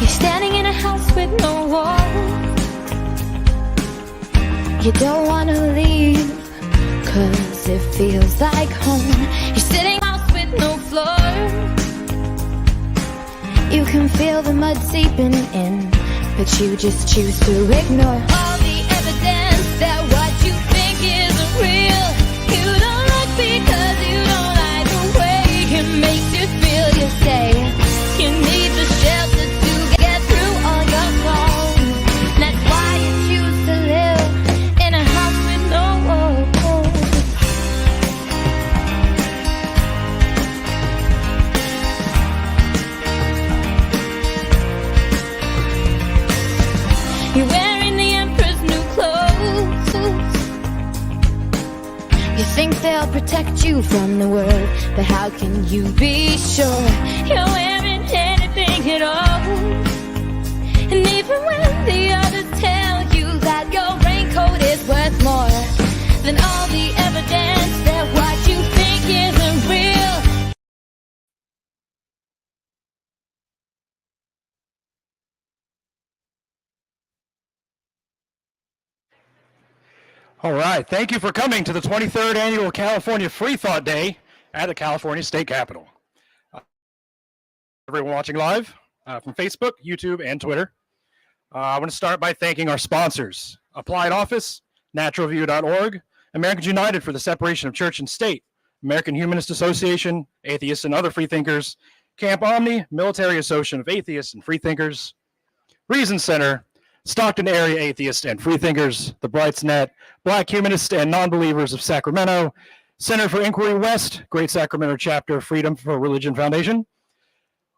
You're standing in a house with no walls. You don't wanna leave, 'cause it feels like home. You're sitting in a house with no floor. You can feel the mud seeping in, but you just choose to ignore all the evidence that what you think isn't real. You don't look because you don't like the way it makes you feel. You say you need the shelter to get through all your problems. That's why you choose to live in a house with no walls. You're wearing the emperor's new clothes. You think they'll protect you from the world, but how can you be sure you're wearing anything at all? And even when the others tell you that your raincoat is worth more than all the evidence that what you think isn't real. All right, thank you for coming to the 23rd Annual California Freethought Day at the California State Capitol. Everyone watching live from Facebook, YouTube, and Twitter. I want to start by thanking our sponsors: Applied Office, naturalview.org, Americans United for the Separation of Church and State, American Humanist Association, Atheists and Other Freethinkers, Camp Omni, Military Association of Atheists and Freethinkers, Reason Center, Stockton Area Atheists and Freethinkers, the Brights Net, Black Humanists and Non-Believers of Sacramento, Center for Inquiry West, Great Sacramento Chapter, Freedom for Religion Foundation,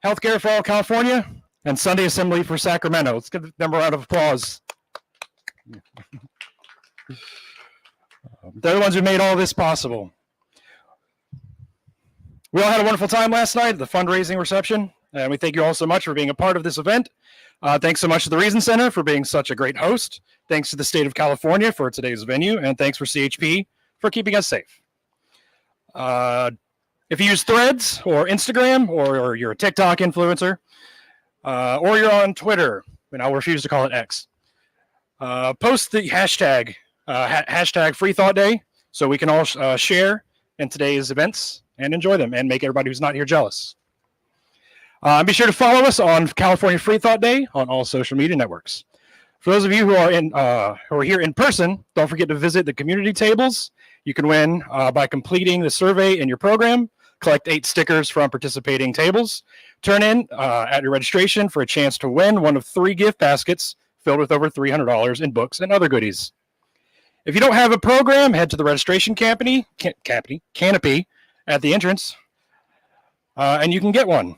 Healthcare for All California, and Sunday Assembly for Sacramento. Let's give them a round of applause. They're the ones who made all this possible. We all had a wonderful time last night at the fundraising reception, and we thank you all so much for being a part of this event. Thanks so much to the Reason Center for being such a great host. Thanks to the state of California for today's venue, and thanks for CHP for keeping us safe. If you use Threads or Instagram, or you're a TikTok influencer, or you're on Twitter, and I'll refuse to call it X, post the hashtag Freethought Day so we can all share in today's events and enjoy them and make everybody who's not here jealous. Be sure to follow us on California Freethought Day on all social media networks. For those of you who are here in person, don't forget to visit the community tables. You can win by completing the survey in your program. Collect 8 stickers from participating tables. Turn in at your registration for a chance to win one of 3 gift baskets filled with over $300 in books and other goodies. If you don't have a program, head to the registration canopy at the entrance, and you can get one.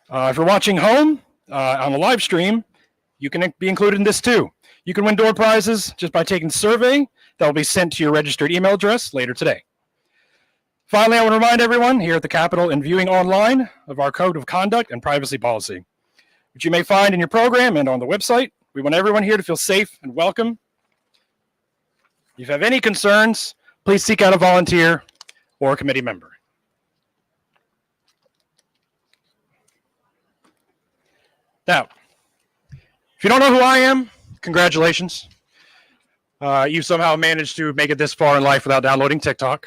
If you're watching home on the live stream, you can be included in this too. You can win door prizes just by taking the survey that will be sent to your registered email address later today. Finally, I want to remind everyone here at the Capitol and viewing online of our code of conduct and privacy policy, which you may find in your program and on the website. We want everyone here to feel safe and welcome. If you have any concerns, please seek out a volunteer or a committee member. Now, if you don't know who I am, congratulations. You somehow managed to make it this far in life without downloading TikTok.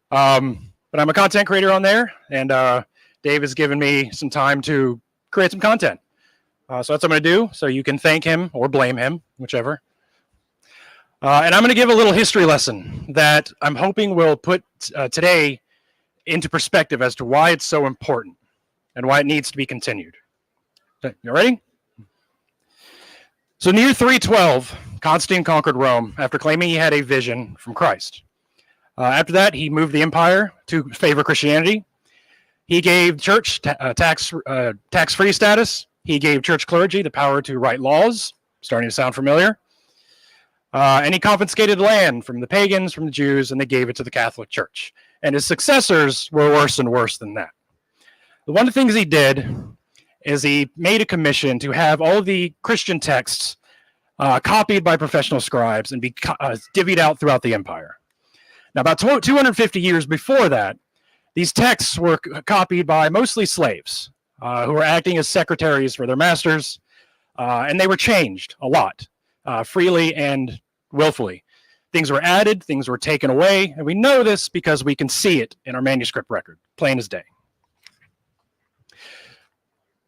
But I'm a content creator on there, and Dave has given me some time to create some content. So that's what I'm going to do, so you can thank him or blame him, whichever. And I'm going to give a little history lesson that I'm hoping will put today into perspective as to why it's so important and why it needs to be continued. You ready? So in the year 312, Constantine conquered Rome after claiming he had a vision from Christ. After that, he moved the empire to favor Christianity. He gave church tax-free status. He gave church clergy the power to write laws, starting to sound familiar. And he confiscated land from the pagans, from the Jews, and they gave it to the Catholic Church. And his successors were worse and worse than that. One of the things he did is he made a commission to have all of the Christian texts copied by professional scribes and be divvied out throughout the empire. Now, about 250 years before that, these texts were copied by mostly slaves. who were acting as secretaries for their masters, and they were changed a lot, freely and willfully. Things were added, things were taken away, and we know this because we can see it in our manuscript record, plain as day.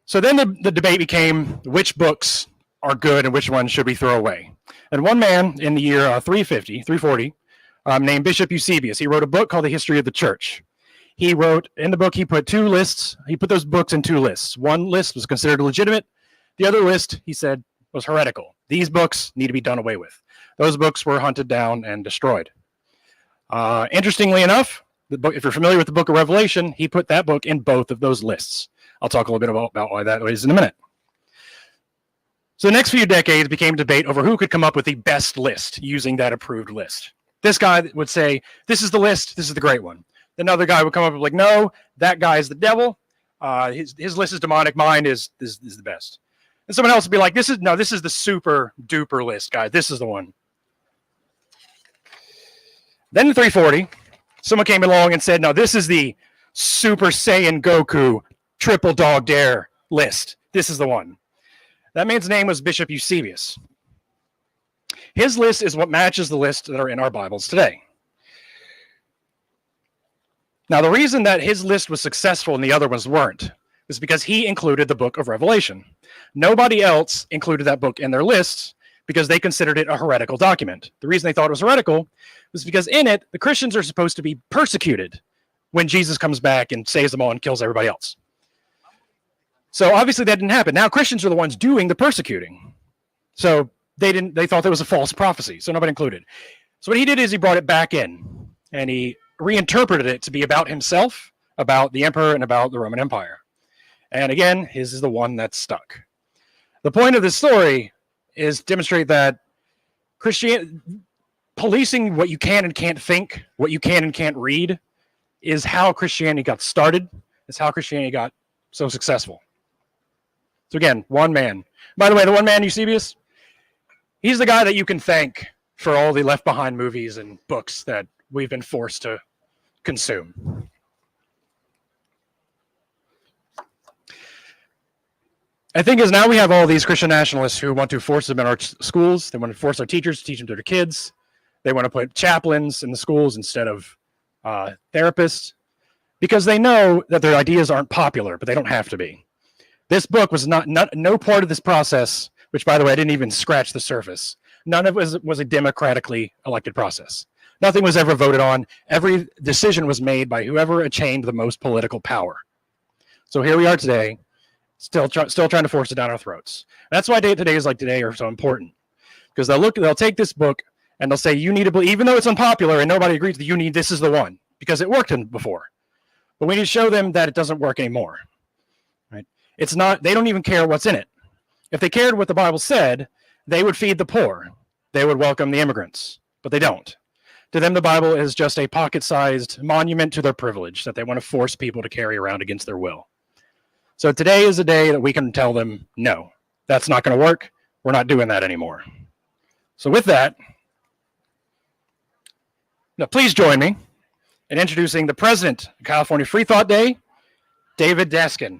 So then the debate became which books are good and which ones should we throw away. And one man in the year 340, named Bishop Eusebius, he wrote a book called The History of the Church. He wrote, in the book, he put two lists. He put those books in two lists. One list was considered legitimate. The other list, he said, was heretical. These books need to be done away with. Those books were hunted down and destroyed. Interestingly enough, the book, if you're familiar with the book of Revelation, he put that book in both of those lists. I'll talk a little bit about why that is in a minute. So the next few decades became debate over who could come up with the best list using that approved list. This guy would say, this is the list, this is the great one. Another guy would come up with like, no, that guy is the devil. His list is demonic, mine is the best. And someone else would be like, this is the super duper list, guys. This is the one. Then in 340, someone came along and said, no, this is the Super Saiyan Goku triple dog dare list. This is the one. That man's name was Bishop Eusebius. His list is what matches the list that are in our Bibles today. Now, the reason that his list was successful and the other ones weren't is because he included the book of Revelation. Nobody else included that book in their lists because they considered it a heretical document. The reason they thought it was heretical was because in it, the Christians are supposed to be persecuted when Jesus comes back and saves them all and kills everybody else. So obviously that didn't happen. Now Christians are the ones doing the persecuting. So they thought that was a false prophecy, so nobody included. So what he did is he brought it back in and he reinterpreted it to be about himself, about the emperor, and about the Roman Empire. And again, his is the one that's stuck. The point of this story is to demonstrate that policing what you can and can't think, what you can and can't read, is how Christianity got started. It's how Christianity got so successful. So again, one man. By the way, the one man, Eusebius, he's the guy that you can thank for all the Left Behind movies and books that we've been forced to consume. I think is now we have all these Christian nationalists who want to force them in our schools. They want to force our teachers to teach them to their kids. They want to put chaplains in the schools instead of therapists because they know that their ideas aren't popular, but they don't have to be. This book was no part of this process, which, by the way, I didn't even scratch the surface. None of it was a democratically elected process. Nothing was ever voted on. Every decision was made by whoever attained the most political power. So here we are today, still trying to force it down our throats. That's why today's like today are so important, because they'll take this book and they'll say you need to believe, even though it's unpopular and nobody agrees that this is the one because it worked before. But we need to show them that it doesn't work anymore. Right? It's not. They don't even care what's in it. If they cared what the Bible said, they would feed the poor. They would welcome the immigrants, but they don't. To them, the Bible is just a pocket-sized monument to their privilege that they want to force people to carry around against their will. So today is a day that we can tell them, no, that's not going to work. We're not doing that anymore. So with that, now please join me in introducing the president of California Freethought Day, David Daskin.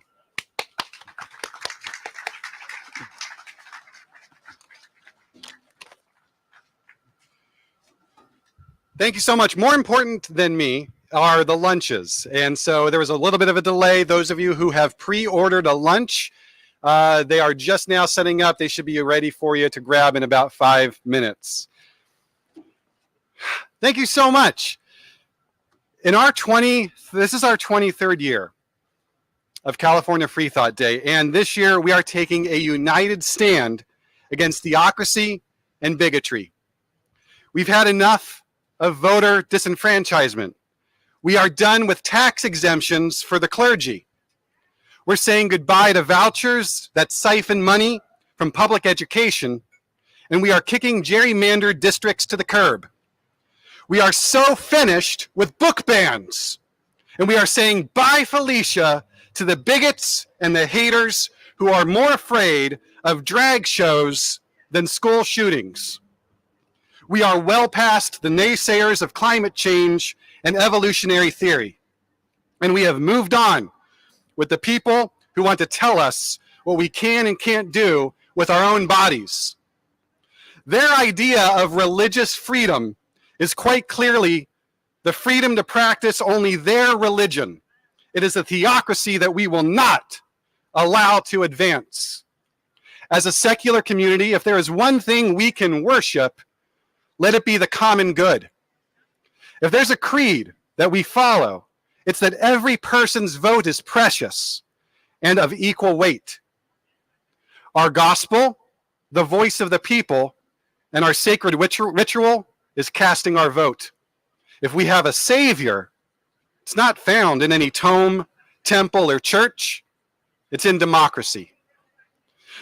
Thank you so much. More important than me are the lunches. And so there was a little bit of a delay. Those of you who have pre-ordered a lunch, they are just now setting up. They should be ready for you to grab in about 5 minutes. Thank you so much. This is our 23rd year of California Freethought Day. And this year we are taking a united stand against theocracy and bigotry. We've had enough of voter disenfranchisement. We are done with tax exemptions for the clergy. We're saying goodbye to vouchers that siphon money from public education, and we are kicking gerrymandered districts to the curb. We are so finished with book bans, and we are saying bye, Felicia, to the bigots and the haters who are more afraid of drag shows than school shootings. We are well past the naysayers of climate change and evolutionary theory. And we have moved on with the people who want to tell us what we can and can't do with our own bodies. Their idea of religious freedom is quite clearly the freedom to practice only their religion. It is a theocracy that we will not allow to advance. As a secular community, if there is one thing we can worship, let it be the common good. If there's a creed that we follow, it's that every person's vote is precious and of equal weight. Our gospel, the voice of the people, and our sacred ritual is casting our vote. If we have a savior, it's not found in any tome, temple, or church. It's in democracy.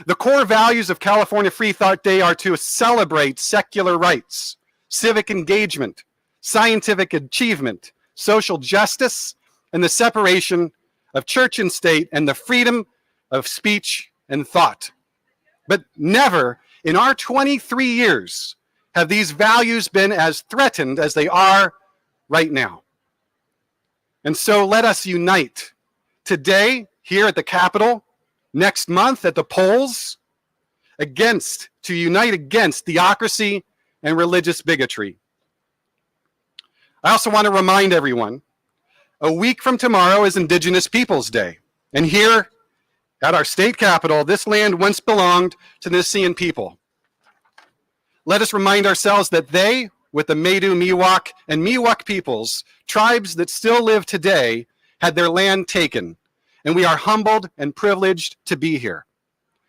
The core values of California Freethought Day are to celebrate secular rights, civic engagement, scientific achievement, social justice, and the separation of church and state, and the freedom of speech and thought. But never in our 23 years have these values been as threatened as they are right now. And so let us unite today here at the Capitol, next month at the polls, to unite against theocracy and religious bigotry. I also want to remind everyone, a week from tomorrow is Indigenous Peoples Day. And here at our state capitol, this land once belonged to the Nissean people. Let us remind ourselves that they, with the Maidu, Miwok, and Miwok peoples, tribes that still live today, had their land taken. And we are humbled and privileged to be here.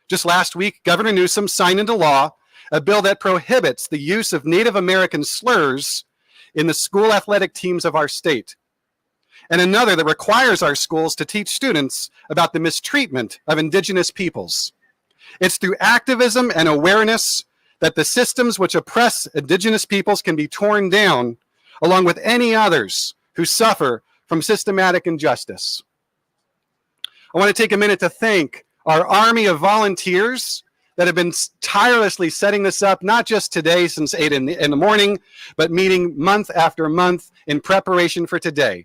Just last week, Governor Newsom signed into law a bill that prohibits the use of Native American slurs in the school athletic teams of our state, and another that requires our schools to teach students about the mistreatment of Indigenous peoples. It's through activism and awareness that the systems which oppress Indigenous peoples can be torn down, along with any others who suffer from systematic injustice. I want to take a minute to thank our army of volunteers that have been tirelessly setting this up, not just today since 8 in the morning, but meeting month after month in preparation for today.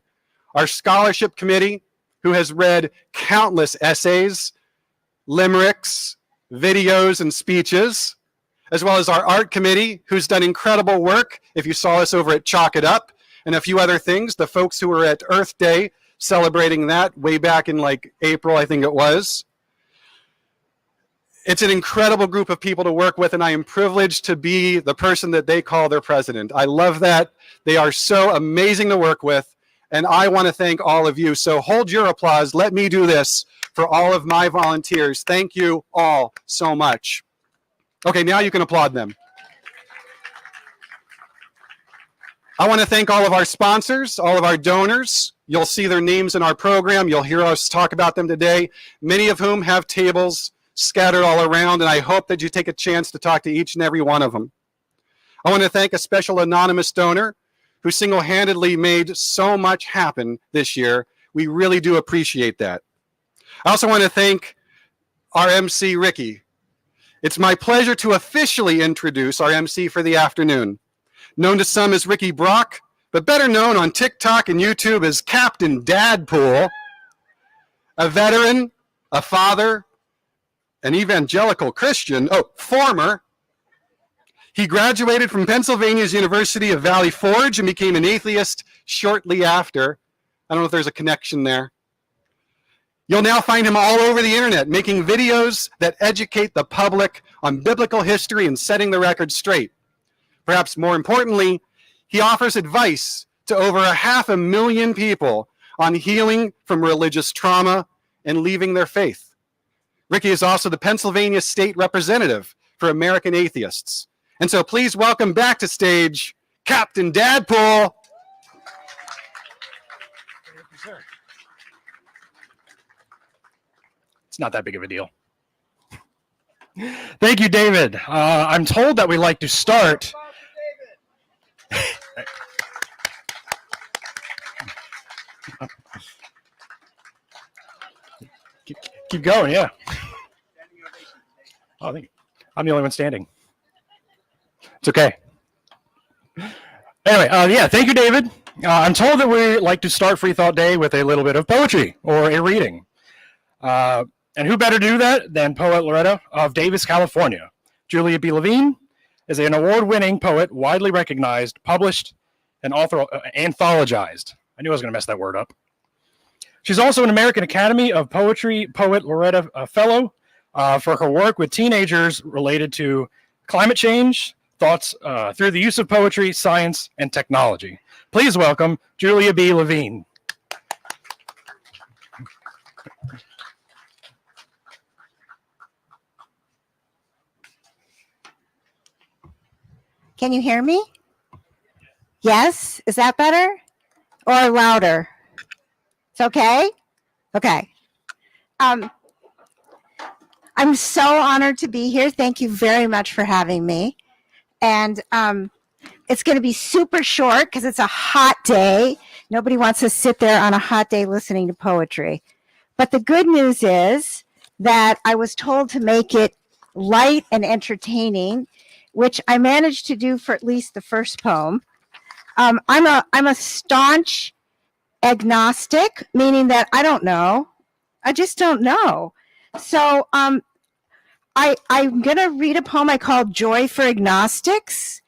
Our scholarship committee, who has read countless essays, limericks, videos, and speeches, as well as our art committee, who's done incredible work. If you saw us over at Chalk It Up, and a few other things, the folks who were at Earth Day, celebrating that way back in like April, I think it was. It's an incredible group of people to work with, and I am privileged to be the person that they call their president. I love that. They are so amazing to work with, and I want to thank all of you. So hold your applause. Let me do this for all of my volunteers. Thank you all so much. Okay, now you can applaud them. I want to thank all of our sponsors, all of our donors. You'll see their names in our program. You'll hear us talk about them today, many of whom have tables scattered all around, and I hope that you take a chance to talk to each and every one of them. I want to thank a special anonymous donor who single-handedly made so much happen this year. We really do appreciate that. I also want to thank our MC, Ricky. It's my pleasure to officially introduce our MC for the afternoon. Known to some as Ricky Brock, but better known on TikTok and YouTube as Captain Dadpool, a veteran, a father, an evangelical Christian, former. He graduated from Pennsylvania's University of Valley Forge and became an atheist shortly after. I don't know if there's a connection there. You'll now find him all over the internet, making videos that educate the public on biblical history and setting the record straight. Perhaps more importantly, he offers advice to over 500,000 people on healing from religious trauma and leaving their faith. Ricky is also the Pennsylvania State Representative for American Atheists. And so please welcome back to stage, Captain Dadpool. Thank you, sir. It's not that big of a deal. Thank you, David. I'm told that we like to start. Keep going, yeah. Oh, thank you. I'm the only one standing. It's okay. Anyway, yeah, thank you, David. I'm told that we like to start Freethought Day with a little bit of poetry or a reading. And who better to do that than poet Loretta of Davis, California. Julia B. Levine is an award-winning poet, widely recognized, published, and anthologized. I knew I was going to mess that word up. She's also an American Academy of Poetry Poet Loretta Fellow for her work with teenagers related to climate change, thoughts through the use of poetry, science, and technology. Please welcome Julia B. Levine. Can you hear me? Yes? Is that better? Or louder? It's okay? Okay. I'm so honored to be here. Thank you very much for having me. And it's going to be super short because it's a hot day. Nobody wants to sit there on a hot day listening to poetry. But the good news is that I was told to make it light and entertaining, which I managed to do for at least the first poem. I'm a staunch agnostic, meaning that I don't know. I just don't know. So I'm going to read a poem I call Joy for Agnostics.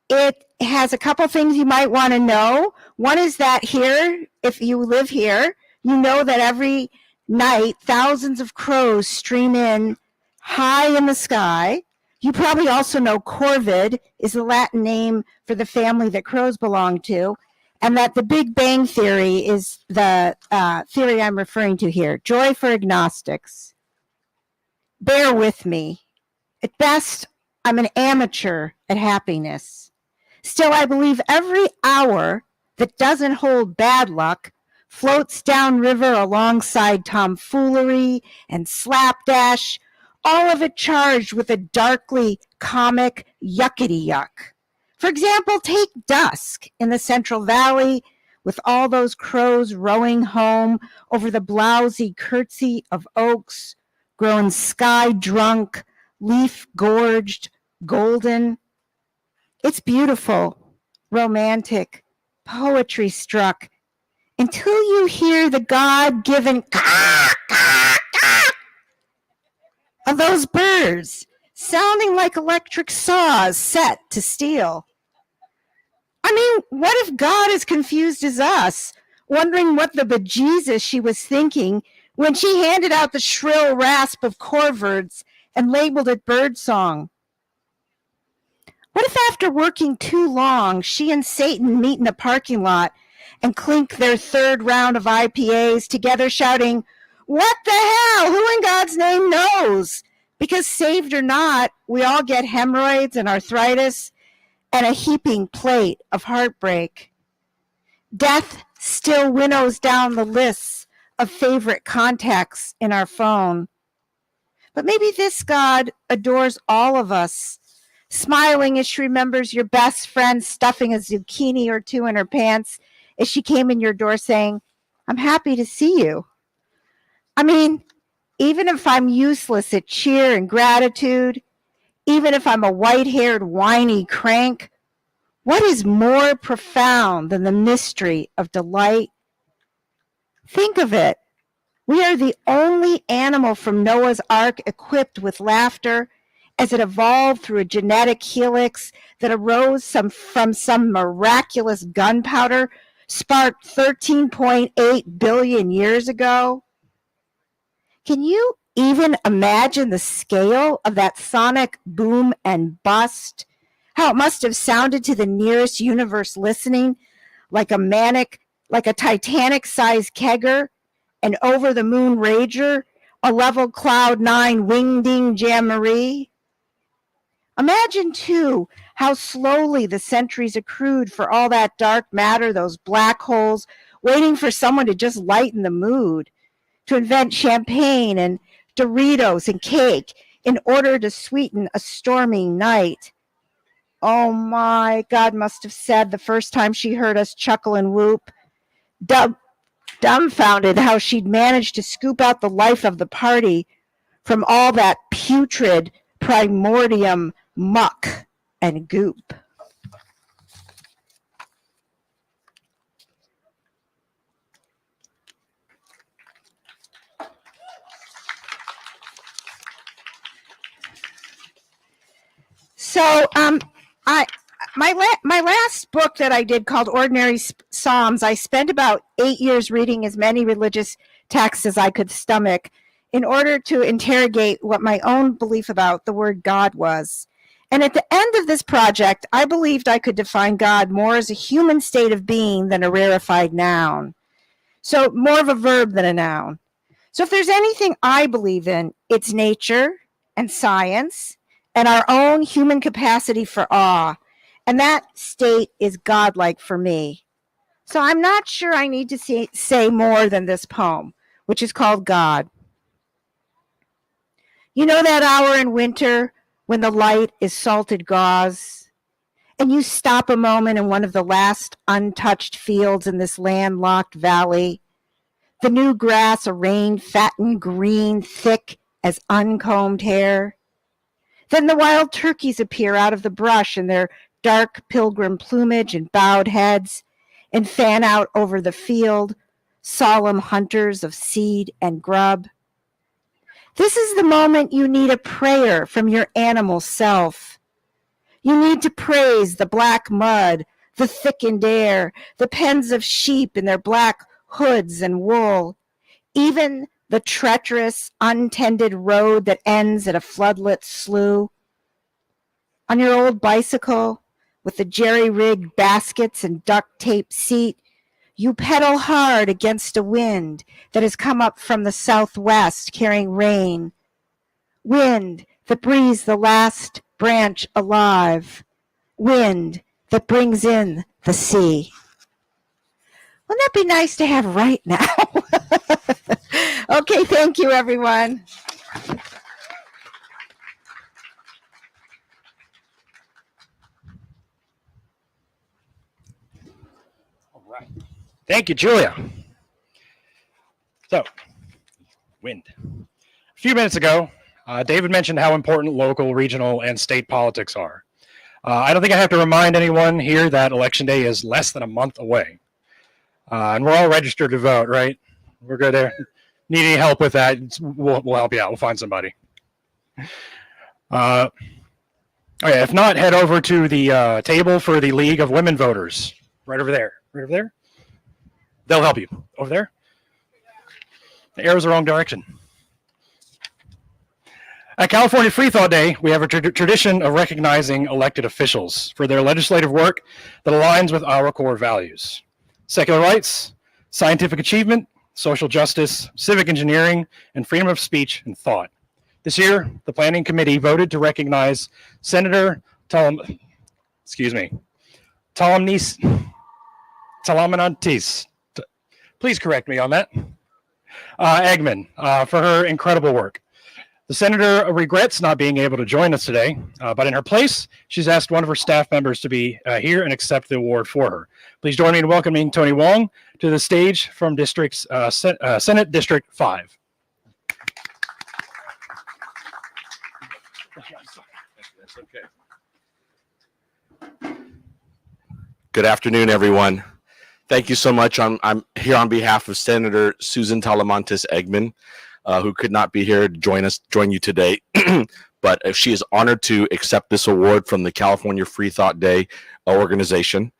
It has a couple things you might want to know. One is that here, if you live here, you know that every night thousands of crows stream in high in the sky. You probably also know corvid is the Latin name for the family that crows belong to, and that the Big Bang Theory is the theory I'm referring to here. Joy for Agnostics. Bear with me. At best, I'm an amateur at happiness. Still, I believe every hour that doesn't hold bad luck floats downriver alongside tomfoolery and slapdash, all of it charged with a darkly comic yuckity yuck. For example, take dusk in the Central Valley with all those crows rowing home over the blousy curtsy of oaks, grown sky-drunk, leaf-gorged, golden. It's beautiful, romantic, poetry-struck, until you hear the God-given of those birds sounding like electric saws set to steel. I mean, what if God is confused as us, wondering what the bejesus she was thinking when she handed out the shrill rasp of corvids and labeled it birdsong? What if after working too long, she and Satan meet in a parking lot and clink their third round of IPAs together shouting, "What the hell? Who in God's name knows?" Because saved or not, we all get hemorrhoids and arthritis and a heaping plate of heartbreak. Death still winnows down the lists of favorite contacts in our phone. But maybe this God adores all of us, smiling as she remembers your best friend stuffing a zucchini or two in her pants as she came in your door saying, "I'm happy to see you." I mean, even if I'm useless at cheer and gratitude, even if I'm a white-haired whiny crank, what is more profound than the mystery of delight? Think of it. We are the only animal from Noah's Ark equipped with laughter as it evolved through a genetic helix that arose from some miraculous gunpowder sparked 13.8 billion years ago. Can you even imagine the scale of that sonic boom and bust? How it must have sounded to the nearest universe listening like a Titanic-sized kegger, an over-the-moon rager, a level cloud 9 wingding jamboree. Imagine, too, how slowly the centuries accrued for all that dark matter, those black holes, waiting for someone to just lighten the mood, to invent champagne and Doritos and cake in order to sweeten a stormy night. Oh my, God must have said the first time she heard us chuckle and whoop, dumbfounded how she'd managed to scoop out the life of the party from all that putrid primordium muck and goop. So my last book that I did, called Ordinary Psalms, I spent about 8 years reading as many religious texts as I could stomach in order to interrogate what my own belief about the word God was. And at the end of this project, I believed I could define God more as a human state of being than a rarefied noun. So more of a verb than a noun. So if there's anything I believe in, it's nature and science and our own human capacity for awe. And that state is godlike for me. So I'm not sure I need to say more than this poem, which is called God. You know that hour in winter when the light is salted gauze, and you stop a moment in one of the last untouched fields in this landlocked valley, the new grass arrayed fat and green, thick as uncombed hair. Then the wild turkeys appear out of the brush in their dark pilgrim plumage and bowed heads, and fan out over the field, solemn hunters of seed and grub. This is the moment you need a prayer from your animal self. You need to praise the black mud, the thickened air, the pens of sheep in their black hoods and wool, even the treacherous, untended road that ends at a floodlit slough. On your old bicycle, with the jerry-rigged baskets and duct-tape seat, you pedal hard against a wind that has come up from the southwest carrying rain. Wind that breathes the last branch alive. Wind that brings in the sea. Wouldn't that be nice to have right now? Okay, thank you, everyone. All right. Thank you, Julia. So, wind. A few minutes ago, David mentioned how important local, regional, and state politics are. I don't think I have to remind anyone here that Election Day is less than a month away. And we're all registered to vote, right? We're good there. Need any help with that? We'll help you out. We'll find somebody. Okay, if not, head over to the table for the League of Women Voters. Right over there. Right over there. They'll help you. Over there. The arrow's the wrong direction. At California Freethought Day, we have a tradition of recognizing elected officials for their legislative work that aligns with our core values. Secular rights, scientific achievement, social justice, civic engineering, and freedom of speech and thought. This year, the Planning Committee voted to recognize Senator Talamantes. Please correct me on that. Eggman, for her incredible work. The senator regrets not being able to join us today, but in her place, she's asked one of her staff members to be here and accept the award for her. Please join me in welcoming Tony Wong to the stage from Senate District 5. That's okay. Good afternoon, everyone. Thank you so much. I'm here on behalf of Senator Susan Talamantes Eggman, who could not be here to join you today. But she is honored to accept this award from the California Freethought Day organization.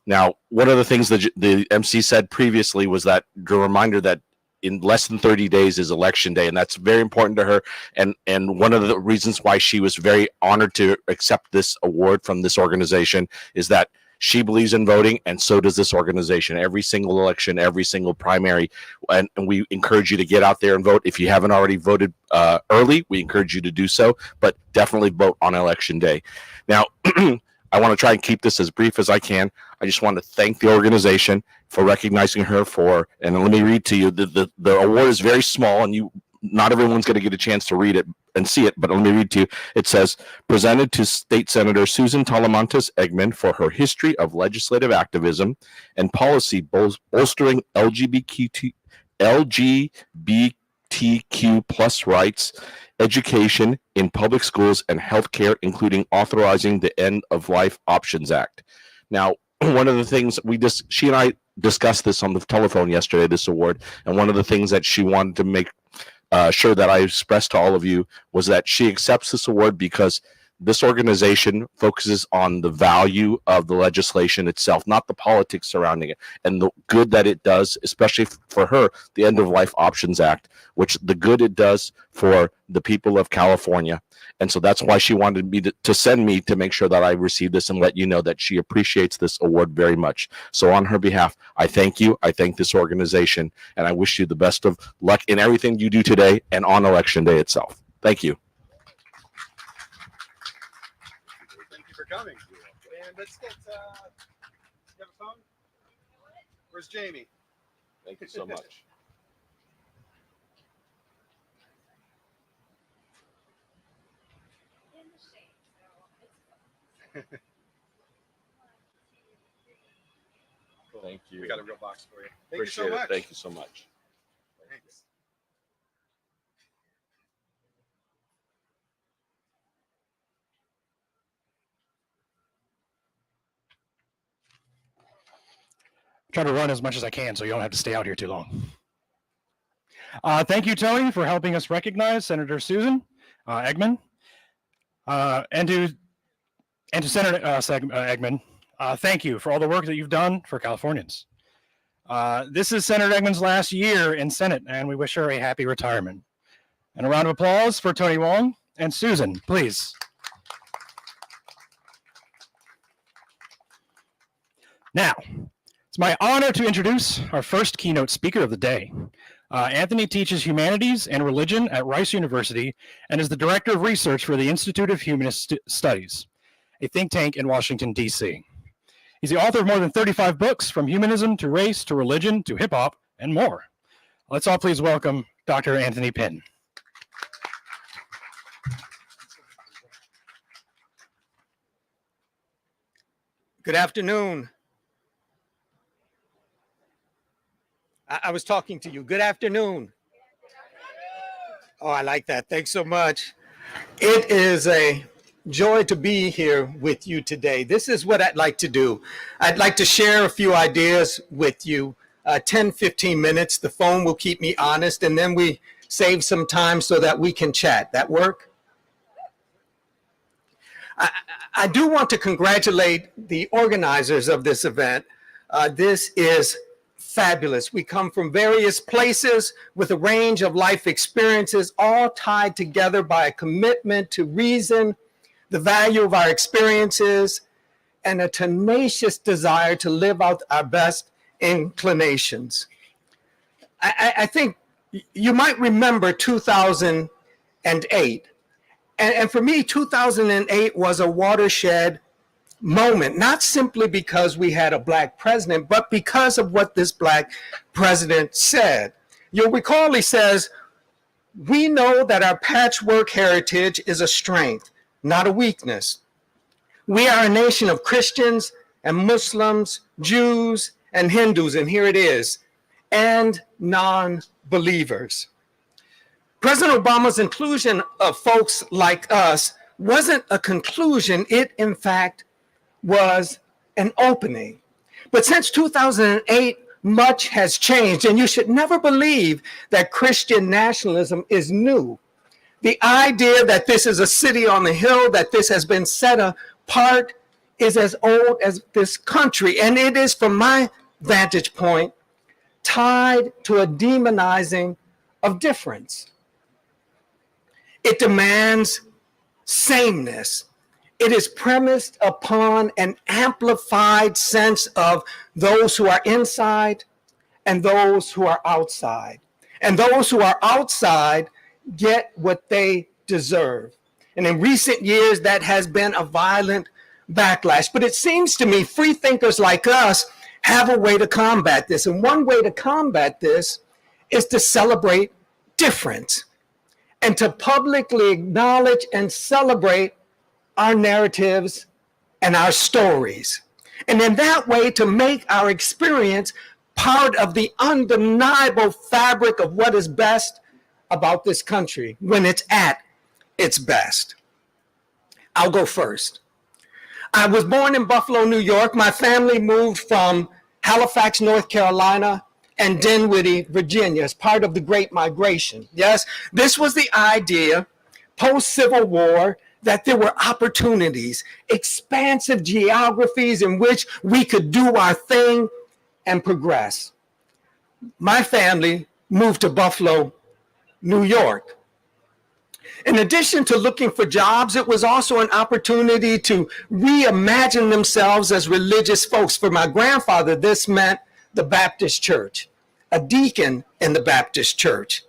Now, one of the things that the MC said previously was that the reminder that in less than 30 days is Election Day, and that's very important to her. And one of the reasons why she was very honored to accept this award from this organization is that she believes in voting, and so does this organization. Every single election, every single primary, and we encourage you to get out there and vote. If you haven't already voted early, we encourage you to do so, but definitely vote on Election Day. Now, I want to try and keep this as brief as I can. I just want to thank the organization for recognizing her for, and let me read to you, the award is very small, and not everyone's going to get a chance to read it and see it, but let me read to you. It says, presented to State Senator Susan Talamantes Eggman for her history of legislative activism and policy bolstering LGBTQ plus rights, education in public schools, and healthcare, including authorizing the End of Life Options Act. Now, one of the things she and I discussed this on the telephone yesterday, this award, and one of the things that she wanted to make sure that I expressed to all of you was that she accepts this award because this organization focuses on the value of the legislation itself, not the politics surrounding it, and the good that it does, especially for her, the End of Life Options Act, which the good it does for the people of California. And so that's why she wanted me to send me to make sure that I received this and let you know that she appreciates this award very much. So on her behalf, I thank you. I thank this organization, and I wish you the best of luck in everything you do today and on Election Day itself. Thank you. Thank you for coming. And let's get, you have a phone? Where's Jamie? Thank you so much. Thank you. We got a real box for you. Thank Appreciate you so much. it. Thank you so much. Thanks. Try to run as much as I can so you don't have to stay out here too long. Thank you, Tony, for helping us recognize Senator Susan Eggman, and to Senator Eggman. Thank you for all the work that you've done for Californians. This is Senator Eggman's last year in Senate, and we wish her a happy retirement. And a round of applause for Tony Wong and Susan, please. Now, it's my honor to introduce our first keynote speaker of the day. Anthony teaches humanities and religion at Rice University and is the director of research for the Institute of Humanist Studies, a think tank in Washington, D.C. He's the author of more than 35 books, from humanism to race to religion to hip hop and more. Let's all please welcome Dr. Anthony Pinn. Good afternoon. I was talking to you. Good afternoon. Oh, I like that. Thanks so much. It is a joy to be here with you today. This is what I'd like to do. I'd like to share a few ideas with you. 10, 15 minutes. The phone will keep me honest, and then we save some time so that we can chat. That work? I do want to congratulate the organizers of this event. This is fabulous. We come from various places with a range of life experiences, all tied together by a commitment to reason, the value of our experiences, and a tenacious desire to live out our best inclinations. I think you might remember 2008. And for me, 2008 was a watershed moment, not simply because we had a Black president, but because of what this Black president said. You'll recall he says, "We know that our patchwork heritage is a strength, not a weakness. We are a nation of Christians and Muslims, Jews and Hindus," and here it is, "and non-believers." President Obama's inclusion of folks like us wasn't a conclusion. It, in fact, was an opening. But since 2008, much has changed, and you should never believe that Christian nationalism is new. The idea that this is a city on the hill, that this has been set apart, is as old as this country, and it is, from my vantage point, tied to a demonizing of difference. It demands sameness. It is premised upon an amplified sense of those who are inside and those who are outside. And those who are outside get what they deserve. And in recent years, that has been a violent backlash. But it seems to me free thinkers like us have a way to combat this. And one way to combat this is to celebrate difference and to publicly acknowledge and celebrate our narratives and our stories. And in that way, to make our experience part of the undeniable fabric of what is best about this country when it's at its best. I'll go first. I was born in Buffalo, New York. My family moved from Halifax, North Carolina, and Dinwiddie, Virginia, as part of the Great Migration. Yes, this was the idea post-Civil War that there were opportunities, expansive geographies in which we could do our thing and progress. My family moved to Buffalo, New York. In addition to looking for jobs, it was also an opportunity to reimagine themselves as religious folks. For my grandfather, this meant the Baptist church, a deacon in the Baptist church.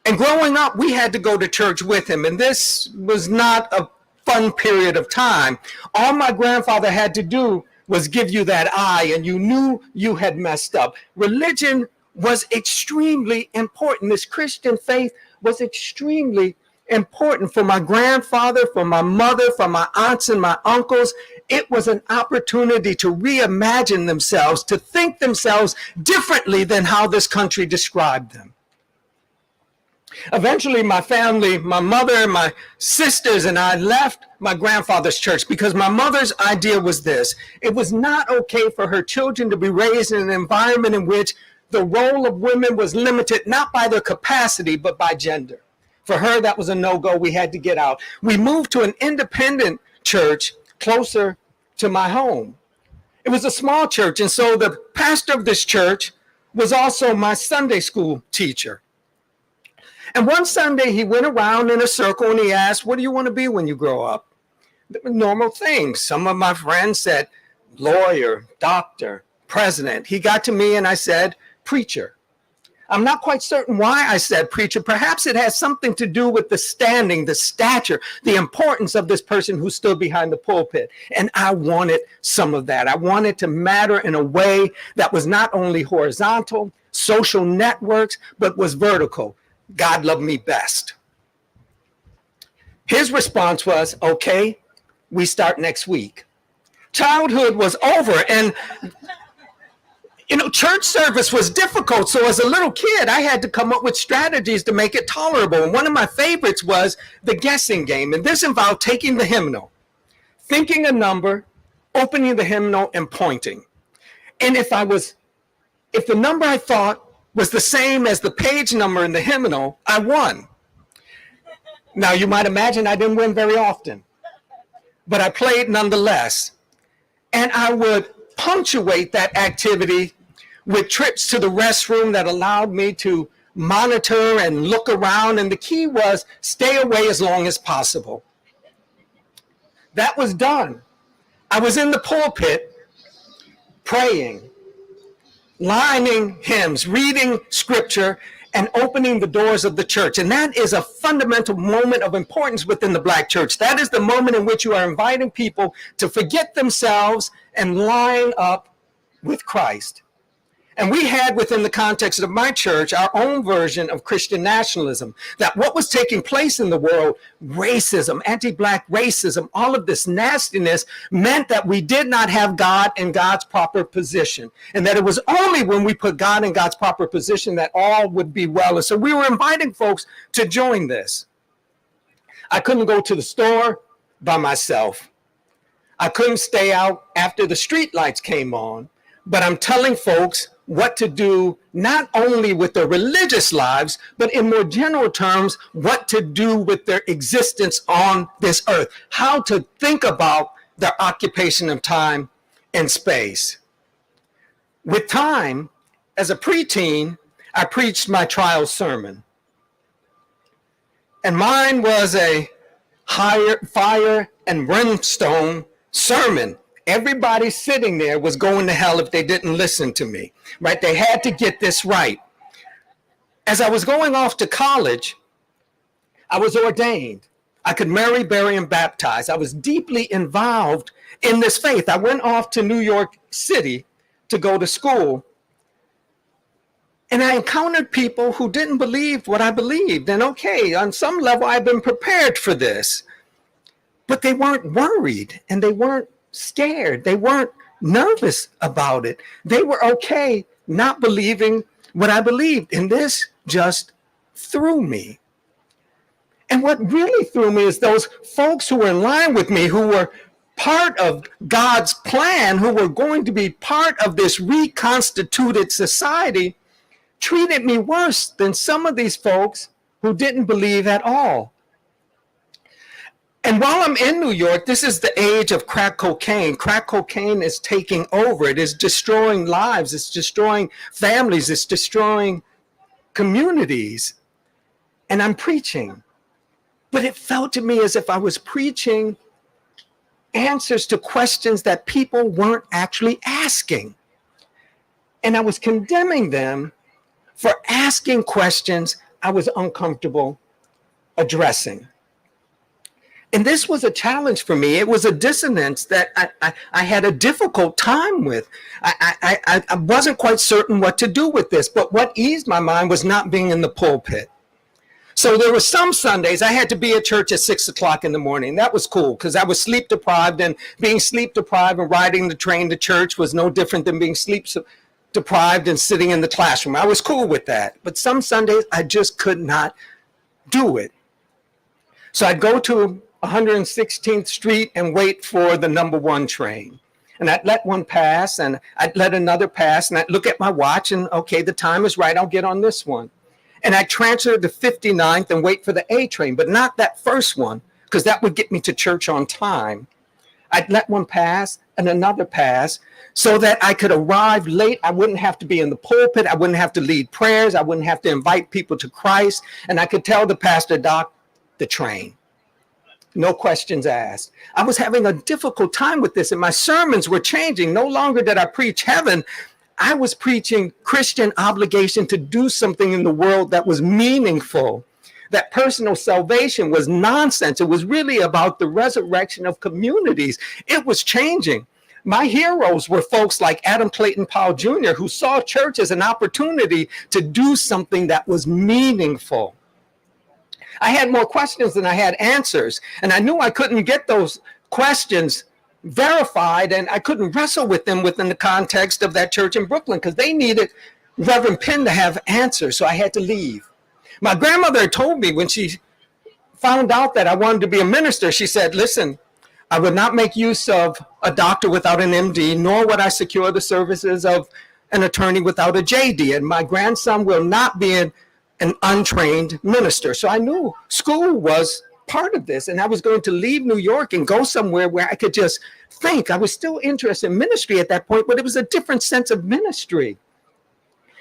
And growing up, we had to go to church with him, and this was not a fun period of time. All my grandfather had to do was give you that eye, and you knew you had messed up. Religion was extremely important. This Christian faith was extremely important for my grandfather, for my mother, for my aunts and my uncles. It was an opportunity to reimagine themselves, to think themselves differently than how this country described them. Eventually, my family, my mother, my sisters, and I left my grandfather's church because my mother's idea was this: it was not okay for her children to be raised in an environment in which the role of women was limited not by their capacity, but by gender. For her, that was a no-go. We had to get out. We moved to an independent church closer to my home. It was a small church, and so the pastor of this church was also my Sunday school teacher. And one Sunday, he went around in a circle and he asked, "What do you want to be when you grow up?" Normal things. Some of my friends said, lawyer, doctor, president. He got to me and I said, preacher. I'm not quite certain why I said preacher. Perhaps it has something to do with the standing, the stature, the importance of this person who stood behind the pulpit. And I wanted some of that. I wanted to matter in a way that was not only horizontal, social networks, but was vertical. God loved me best. His response was, okay, we start next week. Childhood was over, and church service was difficult. So as a little kid, I had to come up with strategies to make it tolerable. And one of my favorites was the guessing game. And this involved taking the hymnal, thinking a number, opening the hymnal, and pointing. And if the number I thought was the same as the page number in the hymnal, I won. Now, you might imagine I didn't win very often, but I played nonetheless. And I would punctuate that activity with trips to the restroom that allowed me to monitor and look around. And the key was stay away as long as possible. That was done. I was in the pulpit praying, lining hymns, reading scripture, and opening the doors of the church. And that is a fundamental moment of importance within the Black church. That is the moment in which you are inviting people to forget themselves and line up with Christ. And we had, within the context of my church, our own version of Christian nationalism, that what was taking place in the world, racism, anti-Black racism, all of this nastiness meant that we did not have God in God's proper position, and that it was only when we put God in God's proper position that all would be well. And so we were inviting folks to join this. I couldn't go to the store by myself. I couldn't stay out after the street lights came on, but I'm telling folks what to do, not only with their religious lives, but in more general terms, what to do with their existence on this earth, how to think about their occupation of time and space. With time, as a preteen, I preached my trial sermon. And mine was a fire and brimstone sermon. Everybody sitting there was going to hell if they didn't listen to me, right? They had to get this right. As I was going off to college, I was ordained. I could marry, bury, and baptize. I was deeply involved in this faith. I went off to New York City to go to school. And I encountered people who didn't believe what I believed. And okay, on some level, I've been prepared for this. But they weren't worried, and they weren't scared. They weren't nervous about it. They were okay not believing what I believed. And this just threw me. And what really threw me is those folks who were in line with me, who were part of God's plan, who were going to be part of this reconstituted society, treated me worse than some of these folks who didn't believe at all. And while I'm in New York, this is the age of crack cocaine. Crack cocaine is taking over. It is destroying lives. It's destroying families. It's destroying communities. And I'm preaching. But it felt to me as if I was preaching answers to questions that people weren't actually asking. And I was condemning them for asking questions I was uncomfortable addressing. And this was a challenge for me. It was a dissonance that I had a difficult time with. I wasn't quite certain what to do with this, but what eased my mind was not being in the pulpit. So there were some Sundays I had to be at church at 6 o'clock in the morning. That was cool because I was sleep deprived, and being sleep deprived and riding the train to church was no different than being sleep deprived and sitting in the classroom. I was cool with that. But some Sundays I just could not do it. So I'd go to 116th Street and wait for the #1 train. And I'd let one pass and I'd let another pass, and I'd look at my watch and, okay, the time is right, I'll get on this one. And I'd transfer to 59th and wait for the A train, but not that first one, because that would get me to church on time. I'd let one pass and another pass so that I could arrive late. I wouldn't have to be in the pulpit. I wouldn't have to lead prayers. I wouldn't have to invite people to Christ. And I could tell the pastor, Doc, the train. No questions asked. I was having a difficult time with this, and my sermons were changing. No longer did I preach heaven. I was preaching Christian obligation to do something in the world that was meaningful. That personal salvation was nonsense. It was really about the resurrection of communities. It was changing. My heroes were folks like Adam Clayton Powell Jr., who saw church as an opportunity to do something that was meaningful. I had more questions than I had answers, and I knew I couldn't get those questions verified, and I couldn't wrestle with them within the context of that church in Brooklyn because they needed Reverend Penn to have answers, so I had to leave. My grandmother told me when she found out that I wanted to be a minister, she said, listen, I would not make use of a doctor without an MD, nor would I secure the services of an attorney without a JD, and my grandson will not be an untrained minister. So I knew school was part of this, and I was going to leave New York and go somewhere where I could just think. I was still interested in ministry at that point, but it was a different sense of ministry.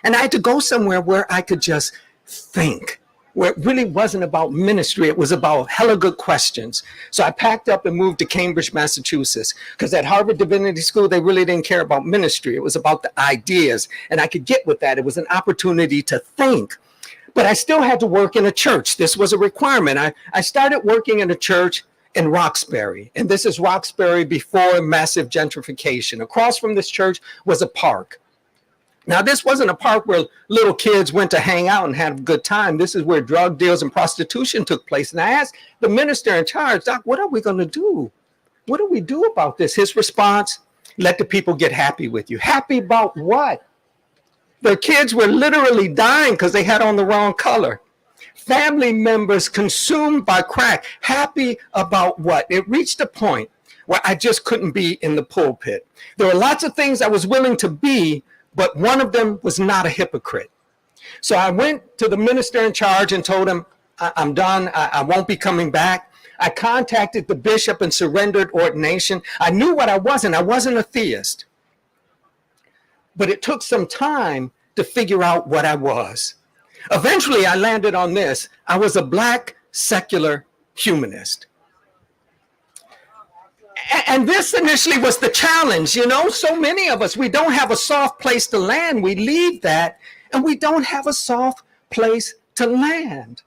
And I had to go somewhere where I could just think, where it really wasn't about ministry. It was about hella good questions. So I packed up and moved to Cambridge, Massachusetts, because at Harvard Divinity School, they really didn't care about ministry. It was about the ideas, and I could get with that. It was an opportunity to think. But I still had to work in a church. This was a requirement. I started working in a church in Roxbury, and this is Roxbury before massive gentrification. Across from this church was a park. Now, this wasn't a park where little kids went to hang out and have a good time. This is where drug deals and prostitution took place. And I asked the minister in charge, Doc, what are we going to do? What do we do about this? His response, let the people get happy with you. Happy about what? Their kids were literally dying because they had on the wrong color. Family members consumed by crack. Happy about what? It reached a point where I just couldn't be in the pulpit. There were lots of things I was willing to be, but one of them was not a hypocrite. So I went to the minister in charge and told him, I'm done. I won't be coming back. I contacted the bishop and surrendered ordination. I knew what I wasn't. I wasn't a theist. But it took some time to figure out what I was. Eventually, I landed on this. I was a Black secular humanist. And this initially was the challenge. You know, so many of us, we don't have a soft place to land. We leave that, and we don't have a soft place to land.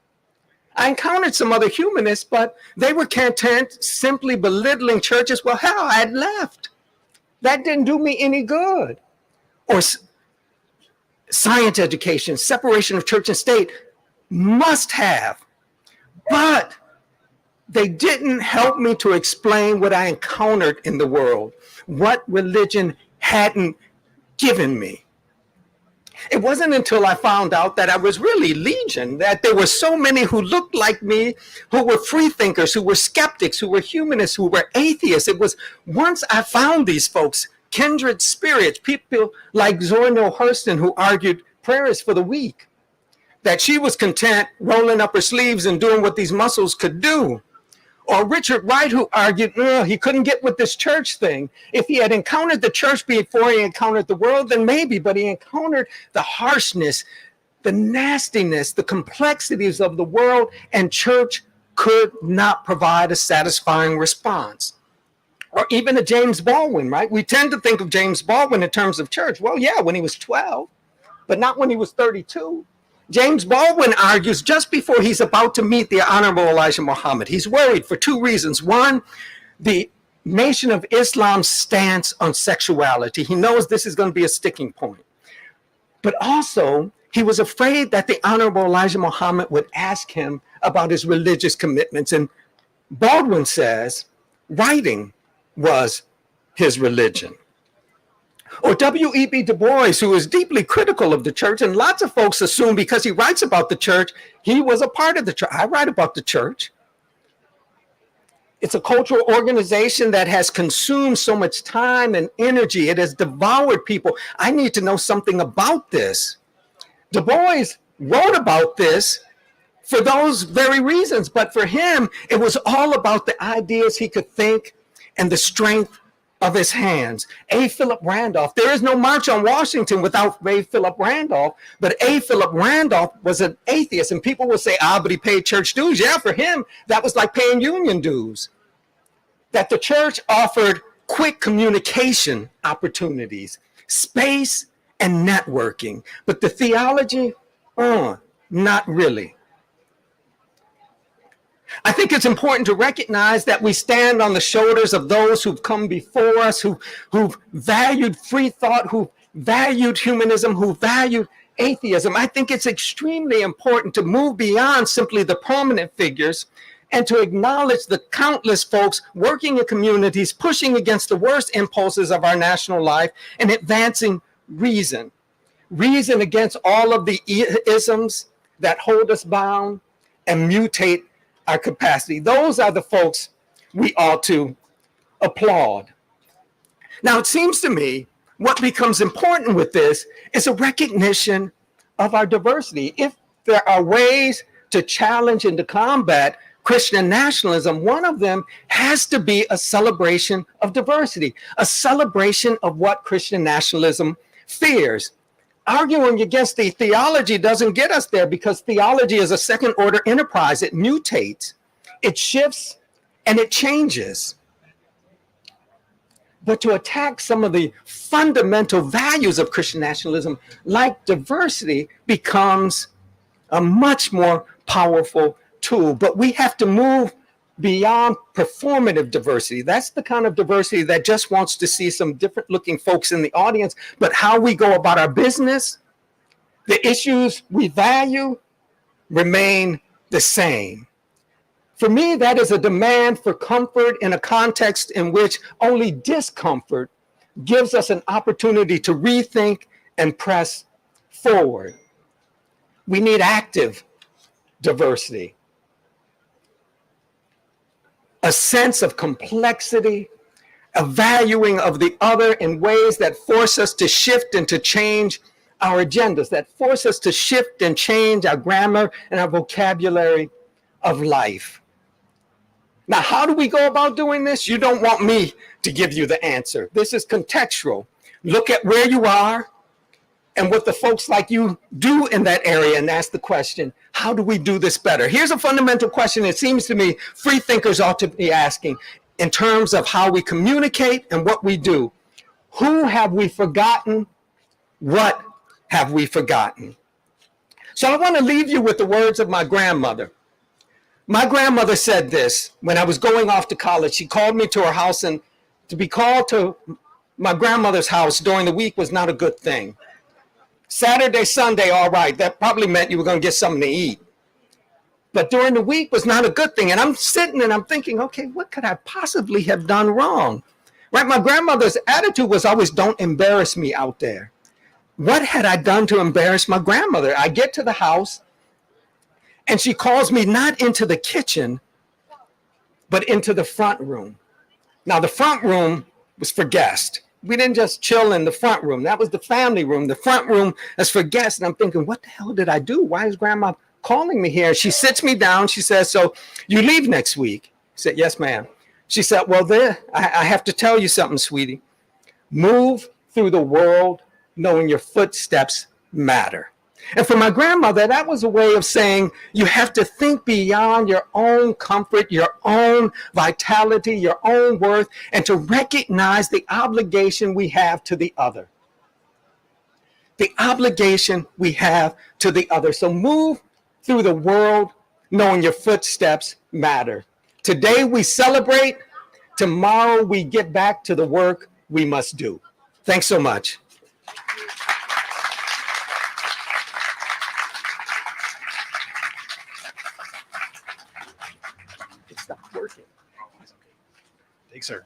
I encountered some other humanists, but they were content simply belittling churches. Well, hell, I had left. That didn't do me any good. Or science education, separation of church and state, must have. But they didn't help me to explain what I encountered in the world, what religion hadn't given me. It wasn't until I found out that I was really legion, that there were so many who looked like me, who were free thinkers, who were skeptics, who were humanists, who were atheists. It was once I found these folks, kindred spirits, people like Zora Neale Hurston, who argued prayer is for the weak, that she was content rolling up her sleeves and doing what these muscles could do. Or Richard Wright, who argued he couldn't get with this church thing. If he had encountered the church before he encountered the world, then maybe, but he encountered the harshness, the nastiness, the complexities of the world, and church could not provide a satisfying response. Or even a James Baldwin, right? We tend to think of James Baldwin in terms of church. Well, yeah, when he was 12, but not when he was 32. James Baldwin argues just before he's about to meet the Honorable Elijah Muhammad. He's worried for two reasons. One, the Nation of Islam's stance on sexuality. He knows this is going to be a sticking point. But also, he was afraid that the Honorable Elijah Muhammad would ask him about his religious commitments. And Baldwin says writing was his religion. Or W.E.B. Du Bois, who is deeply critical of the church, and lots of folks assume because he writes about the church, he was a part of the church. I write about the church. It's a cultural organization that has consumed so much time and energy. It has devoured people. I need to know something about this. Du Bois wrote about this for those very reasons, but for him, it was all about the ideas he could think and the strength of his hands. A. Philip Randolph. There is no March on Washington without A. Philip Randolph, but A. Philip Randolph was an atheist, and people will say, but he paid church dues. Yeah, for him, that was like paying union dues. That the church offered quick communication opportunities, space, and networking. But the theology, not really. I think it's important to recognize that we stand on the shoulders of those who've come before us, who've valued free thought, who valued humanism, who valued atheism. I think it's extremely important to move beyond simply the prominent figures and to acknowledge the countless folks working in communities, pushing against the worst impulses of our national life and advancing reason. Reason against all of the isms that hold us bound and mutate our capacity. Those are the folks we ought to applaud. Now, it seems to me what becomes important with this is a recognition of our diversity. If there are ways to challenge and to combat Christian nationalism, one of them has to be a celebration of diversity, a celebration of what Christian nationalism fears. Arguing against the theology doesn't get us there, because theology is a second order enterprise. It mutates, it shifts, and it changes. But to attack some of the fundamental values of Christian nationalism, like diversity, becomes a much more powerful tool. But we have to move beyond performative diversity. That's the kind of diversity that just wants to see some different looking folks in the audience, but how we go about our business, the issues we value remain the same. For me, that is a demand for comfort in a context in which only discomfort gives us an opportunity to rethink and press forward. We need active diversity. A sense of complexity, a valuing of the other in ways that force us to shift and to change our agendas, that force us to shift and change our grammar and our vocabulary of life. Now, how do we go about doing this? You don't want me to give you the answer. This is contextual. Look at where you are and what the folks like you do in that area and ask the question, how do we do this better? Here's a fundamental question it seems to me free thinkers ought to be asking in terms of how we communicate and what we do. Who have we forgotten? What have we forgotten? So I want to leave you with the words of my grandmother. My grandmother said this when I was going off to college. She called me to her house, and to be called to my grandmother's house during the week was not a good thing. Saturday, Sunday, all right. That probably meant you were going to get something to eat. But during the week was not a good thing. And I'm sitting and I'm thinking, okay, what could I possibly have done wrong? Right? My grandmother's attitude was always, don't embarrass me out there. What had I done to embarrass my grandmother? I get to the house and she calls me not into the kitchen, but into the front room. Now, the front room was for guests. We didn't just chill in the front room. That was the family room. The front room is for guests. And I'm thinking, what the hell did I do? Why is grandma calling me here? She sits me down. She says, so you leave next week. said, yes, ma'am. She said, well, I have to tell you something, sweetie. Move through the world knowing your footsteps matter. And for my grandmother, that was a way of saying you have to think beyond your own comfort, your own vitality, your own worth, and to recognize the obligation we have to the other. The obligation we have to the other. So move through the world knowing your footsteps matter. Today we celebrate. Tomorrow we get back to the work we must do. Thanks so much. It's not working. Thanks, sir.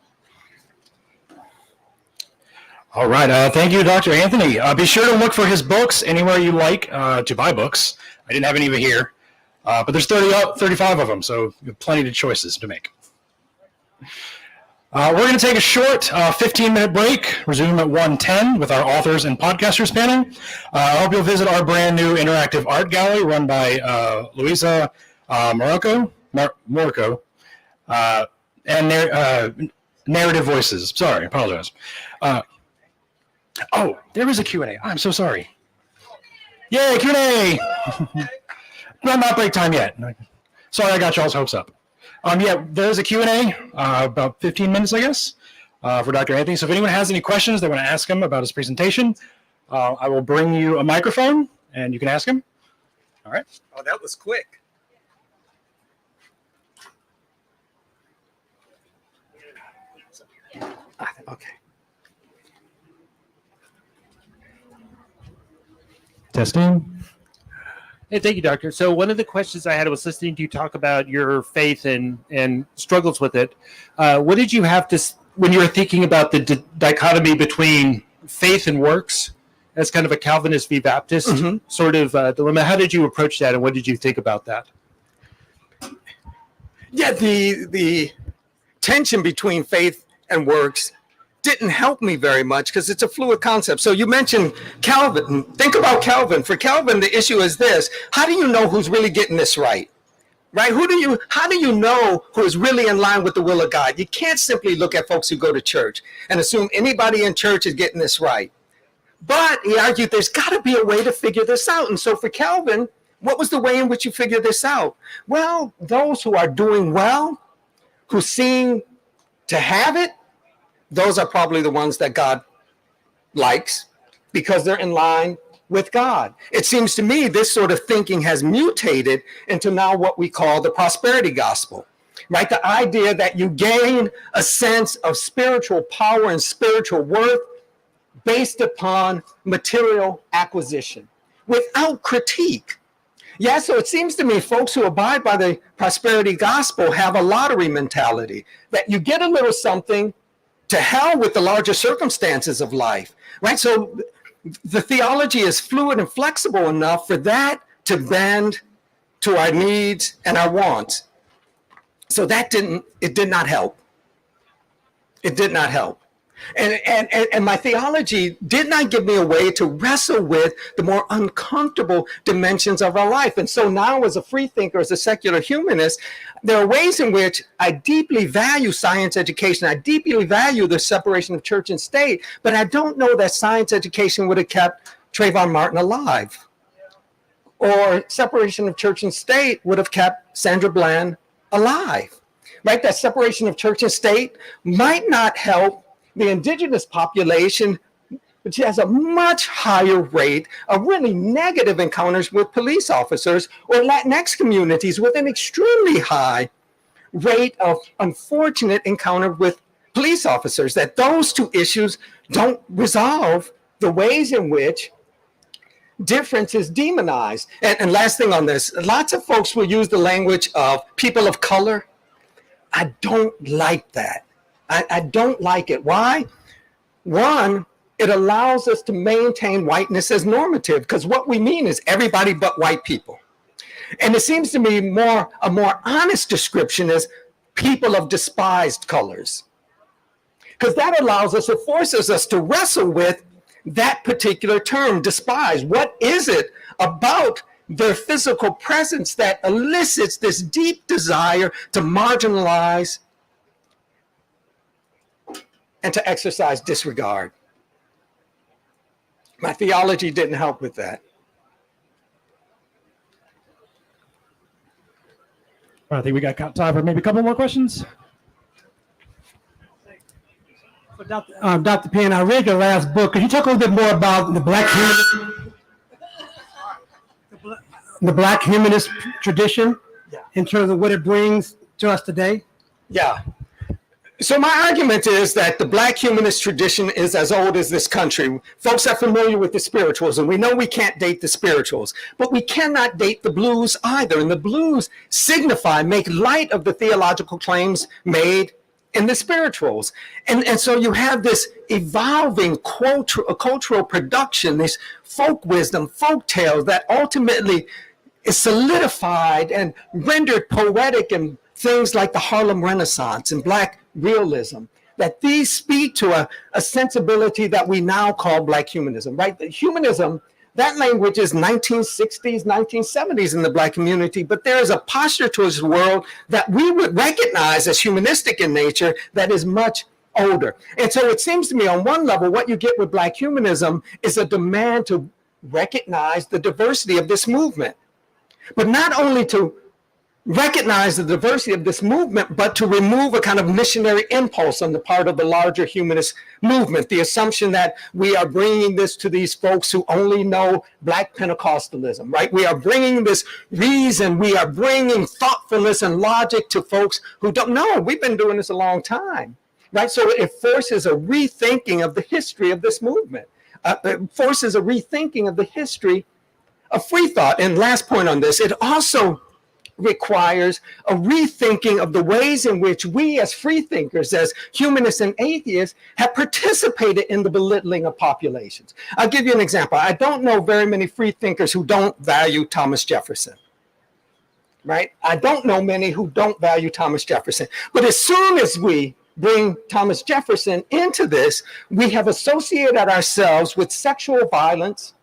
All right. Thank you, Dr. Anthony. Be sure to look for his books anywhere you like to buy books. I didn't have any of it here, but there's 35 of them, so you have plenty of choices to make. We're going to take a short 15-minute break, resume at 1:10 with our authors and podcasters panel. I hope you'll visit our brand new interactive art gallery run by Luisa Morocco, and Narrative Voices. Sorry, I apologize. Oh, there is a Q&A. I'm so sorry. Yay, Q&A! Not break time yet. Sorry, I got y'all's hopes up. Yeah, there's a Q&A, about 15 minutes, I guess, for Dr. Anthony. So if anyone has any questions they want to ask him about his presentation, I will bring you a microphone, and you can ask him. All right. Oh, that was quick. Okay. Testing. Hey, thank you, Doctor. So one of the questions I had was listening to you talk about your faith and struggles with it. What did you have to, when you were thinking about the dichotomy between faith and works, as kind of a Calvinist v. Baptist sort of dilemma, how did you approach that, and what did you think about that? Yeah, the tension between faith and works didn't help me very much because it's a fluid concept. So you mentioned Calvin. Think about Calvin. For Calvin, the issue is this: how do you know who's really getting this right? Right? How do you know who is really in line with the will of God? You can't simply look at folks who go to church and assume anybody in church is getting this right. But he argued there's got to be a way to figure this out. And so for Calvin, what was the way in which you figure this out? Well, those who are doing well, who seem to have it, those are probably the ones that God likes because they're in line with God. It seems to me this sort of thinking has mutated into now what we call the prosperity gospel, right? The idea that you gain a sense of spiritual power and spiritual worth based upon material acquisition without critique. Yeah, so it seems to me folks who abide by the prosperity gospel have a lottery mentality, that you get a little something, to hell with the larger circumstances of life, right? So the theology is fluid and flexible enough for that to bend to our needs and our wants. So it did not help. It did not help. And my theology did not give me a way to wrestle with the more uncomfortable dimensions of our life. And so now as a free thinker, as a secular humanist, there are ways in which I deeply value science education. I deeply value the separation of church and state, but I don't know that science education would have kept Trayvon Martin alive, or separation of church and state would have kept Sandra Bland alive, right? That separation of church and state might not help the indigenous population, which has a much higher rate of really negative encounters with police officers, or Latinx communities with an extremely high rate of unfortunate encounter with police officers, that those two issues don't resolve the ways in which difference is demonized. And last thing on this, lots of folks will use the language of people of color. I don't like that. I don't like it. Why? One, it allows us to maintain whiteness as normative, because what we mean is everybody but white people. And it seems to me a more honest description is people of despised colors, because that allows us, it forces us to wrestle with that particular term, despise. What is it about their physical presence that elicits this deep desire to marginalize and to exercise disregard. My theology didn't help with that. I think we got time for maybe a couple more questions. Dr. Penn, I read your last book. Could you talk a little bit more about the black humanist tradition in terms of what it brings to us today? Yeah. So my argument is that the Black humanist tradition is as old as this country. Folks are familiar with the spirituals, and we know we can't date the spirituals, but we cannot date the blues either. And the blues signify, make light of the theological claims made in the spirituals. And so you have this evolving cultural production, this folk wisdom, folk tales that ultimately is solidified and rendered poetic in things like the Harlem Renaissance and Black realism, that these speak to a sensibility that we now call Black humanism, right? The humanism, that language is 1960s, 1970s in the Black community, but there is a posture towards the world that we would recognize as humanistic in nature that is much older. And so it seems to me on one level, what you get with Black humanism is a demand to recognize the diversity of this movement, but not only to recognize the diversity of this movement, but to remove a kind of missionary impulse on the part of the larger humanist movement, the assumption that we are bringing this to these folks who only know Black Pentecostalism, right? We are bringing this reason, we are bringing thoughtfulness and logic to folks who don't know. We've been doing this a long time, right? So it forces a rethinking of the history of this movement. It forces a rethinking of the history of free thought. And last point on this, it also requires a rethinking of the ways in which we as free thinkers, as humanists and atheists, have participated in the belittling of populations. I'll give you an example. I don't know very many free thinkers who don't value Thomas Jefferson, right? I don't know many who don't value Thomas Jefferson. But as soon as we bring Thomas Jefferson into this, we have associated ourselves with sexual violence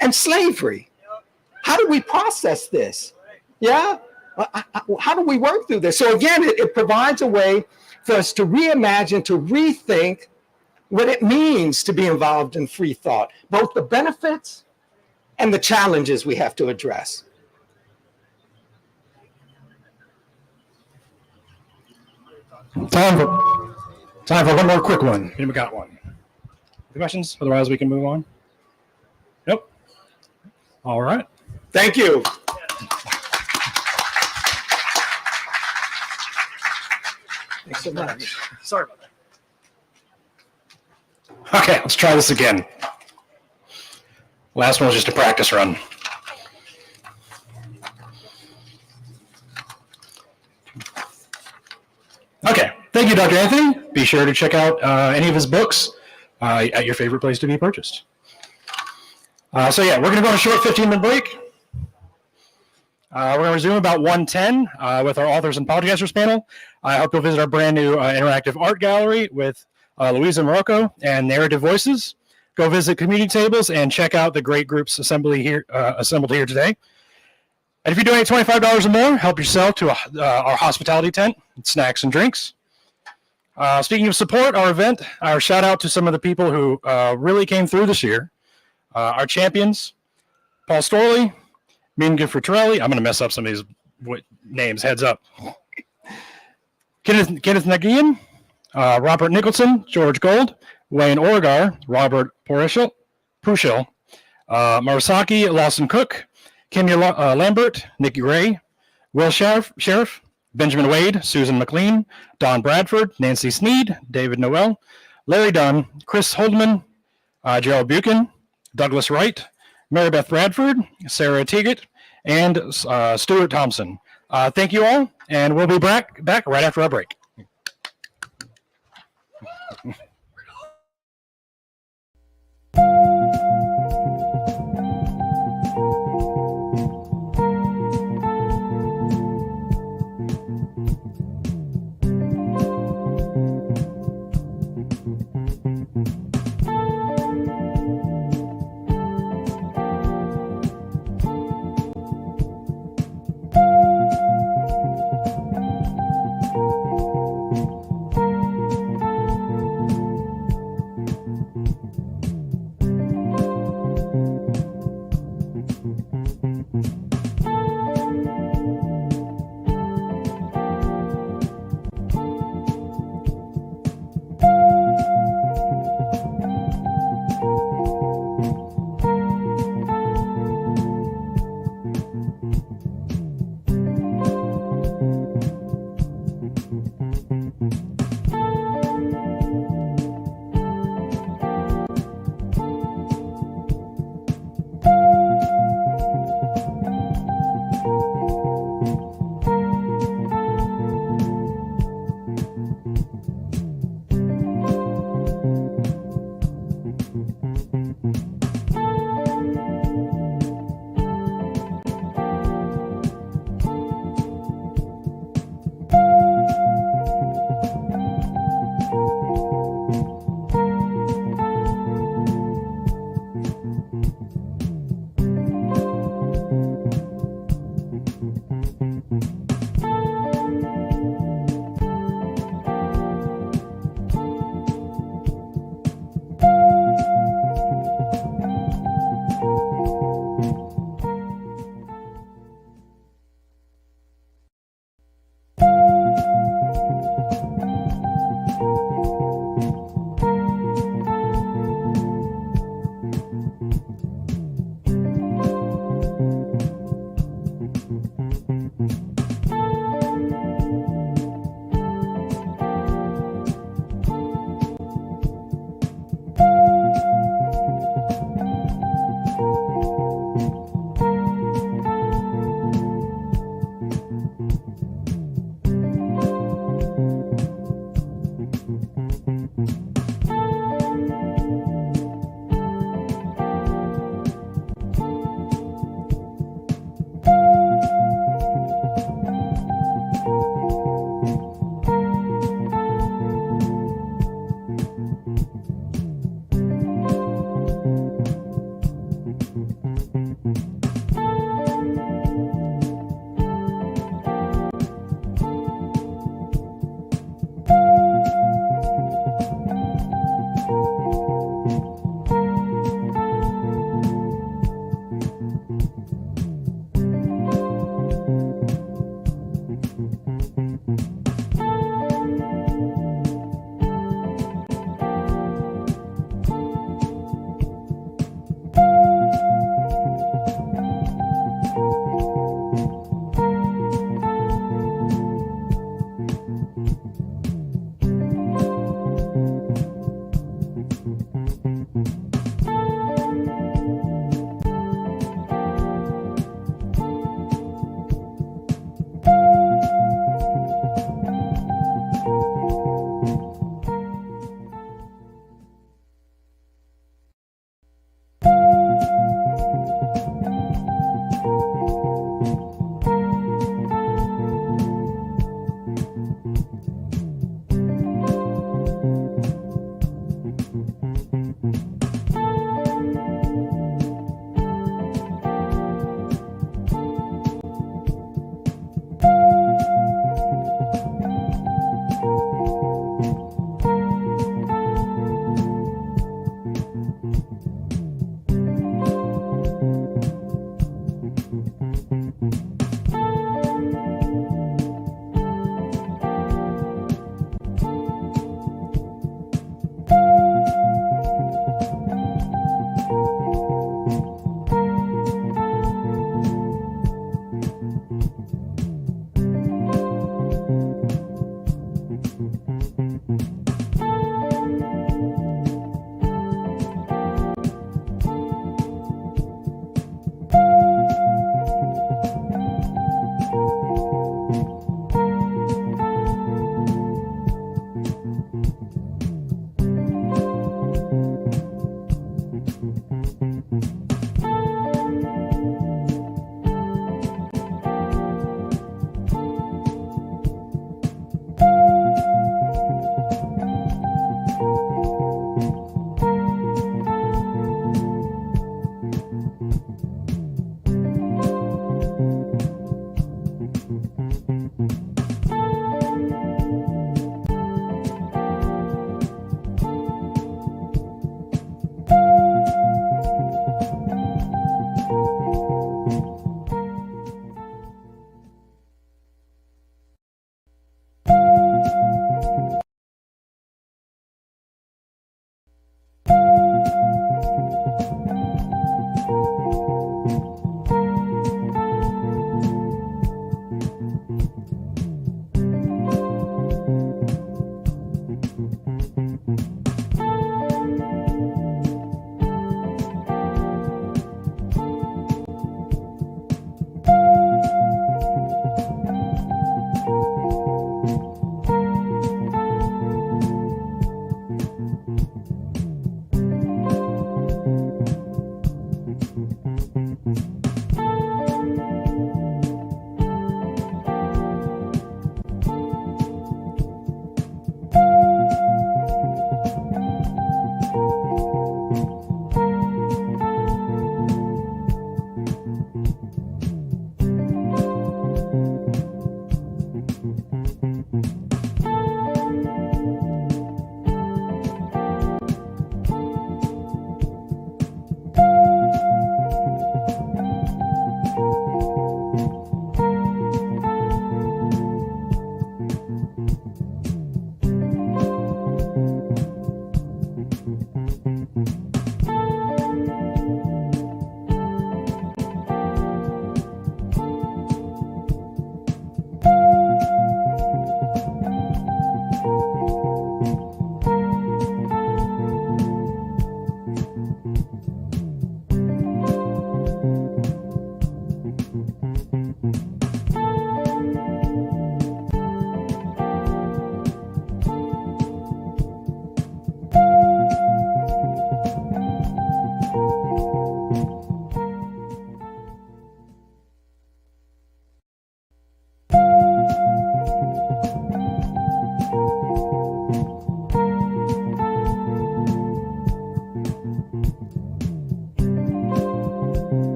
and slavery. How do we process this? Yeah? How do we work through this? So again, it provides a way for us to reimagine, to rethink what it means to be involved in free thought, both the benefits and the challenges we have to address. Time for one more quick one. We got one. Any questions? Otherwise, we can move on. Nope. All right. Thank you. Thanks so much. Sorry about that. Okay, let's try this again. Last one was just a practice run. Okay, thank you, Dr. Anthony. Be sure to check out any of his books at your favorite place to be purchased. So yeah, we're going to go on a short 15-minute break. We're going to resume about 1:10 with our authors and podcasters panel. I hope you'll visit our brand new interactive art gallery with Louisa Morocco and Narrative Voices. Go visit community tables and check out the great groups assembled here today. And if you donate $25 or more, help yourself to our hospitality tent, snacks and drinks. Speaking of support, our event, our shout out to some of the people who really came through this year. Our champions, Paul Storley, Minga Fertrelli. I'm going to mess up some of these names, heads up. Kenneth Nagian, Robert Nicholson, George Gold, Wayne Orgar, Robert Pushil, Marasaki Lawson Cook, Kenya Lambert, Nikki Ray, Will Sheriff, Benjamin Wade, Susan McLean, Don Bradford, Nancy Sneed, David Noel, Larry Dunn, Chris Holdman, Gerald Buchan, Douglas Wright, Mary Beth Bradford, Sarah Teagat, and Stuart Thompson. Thank you all, and we'll be back right after our break.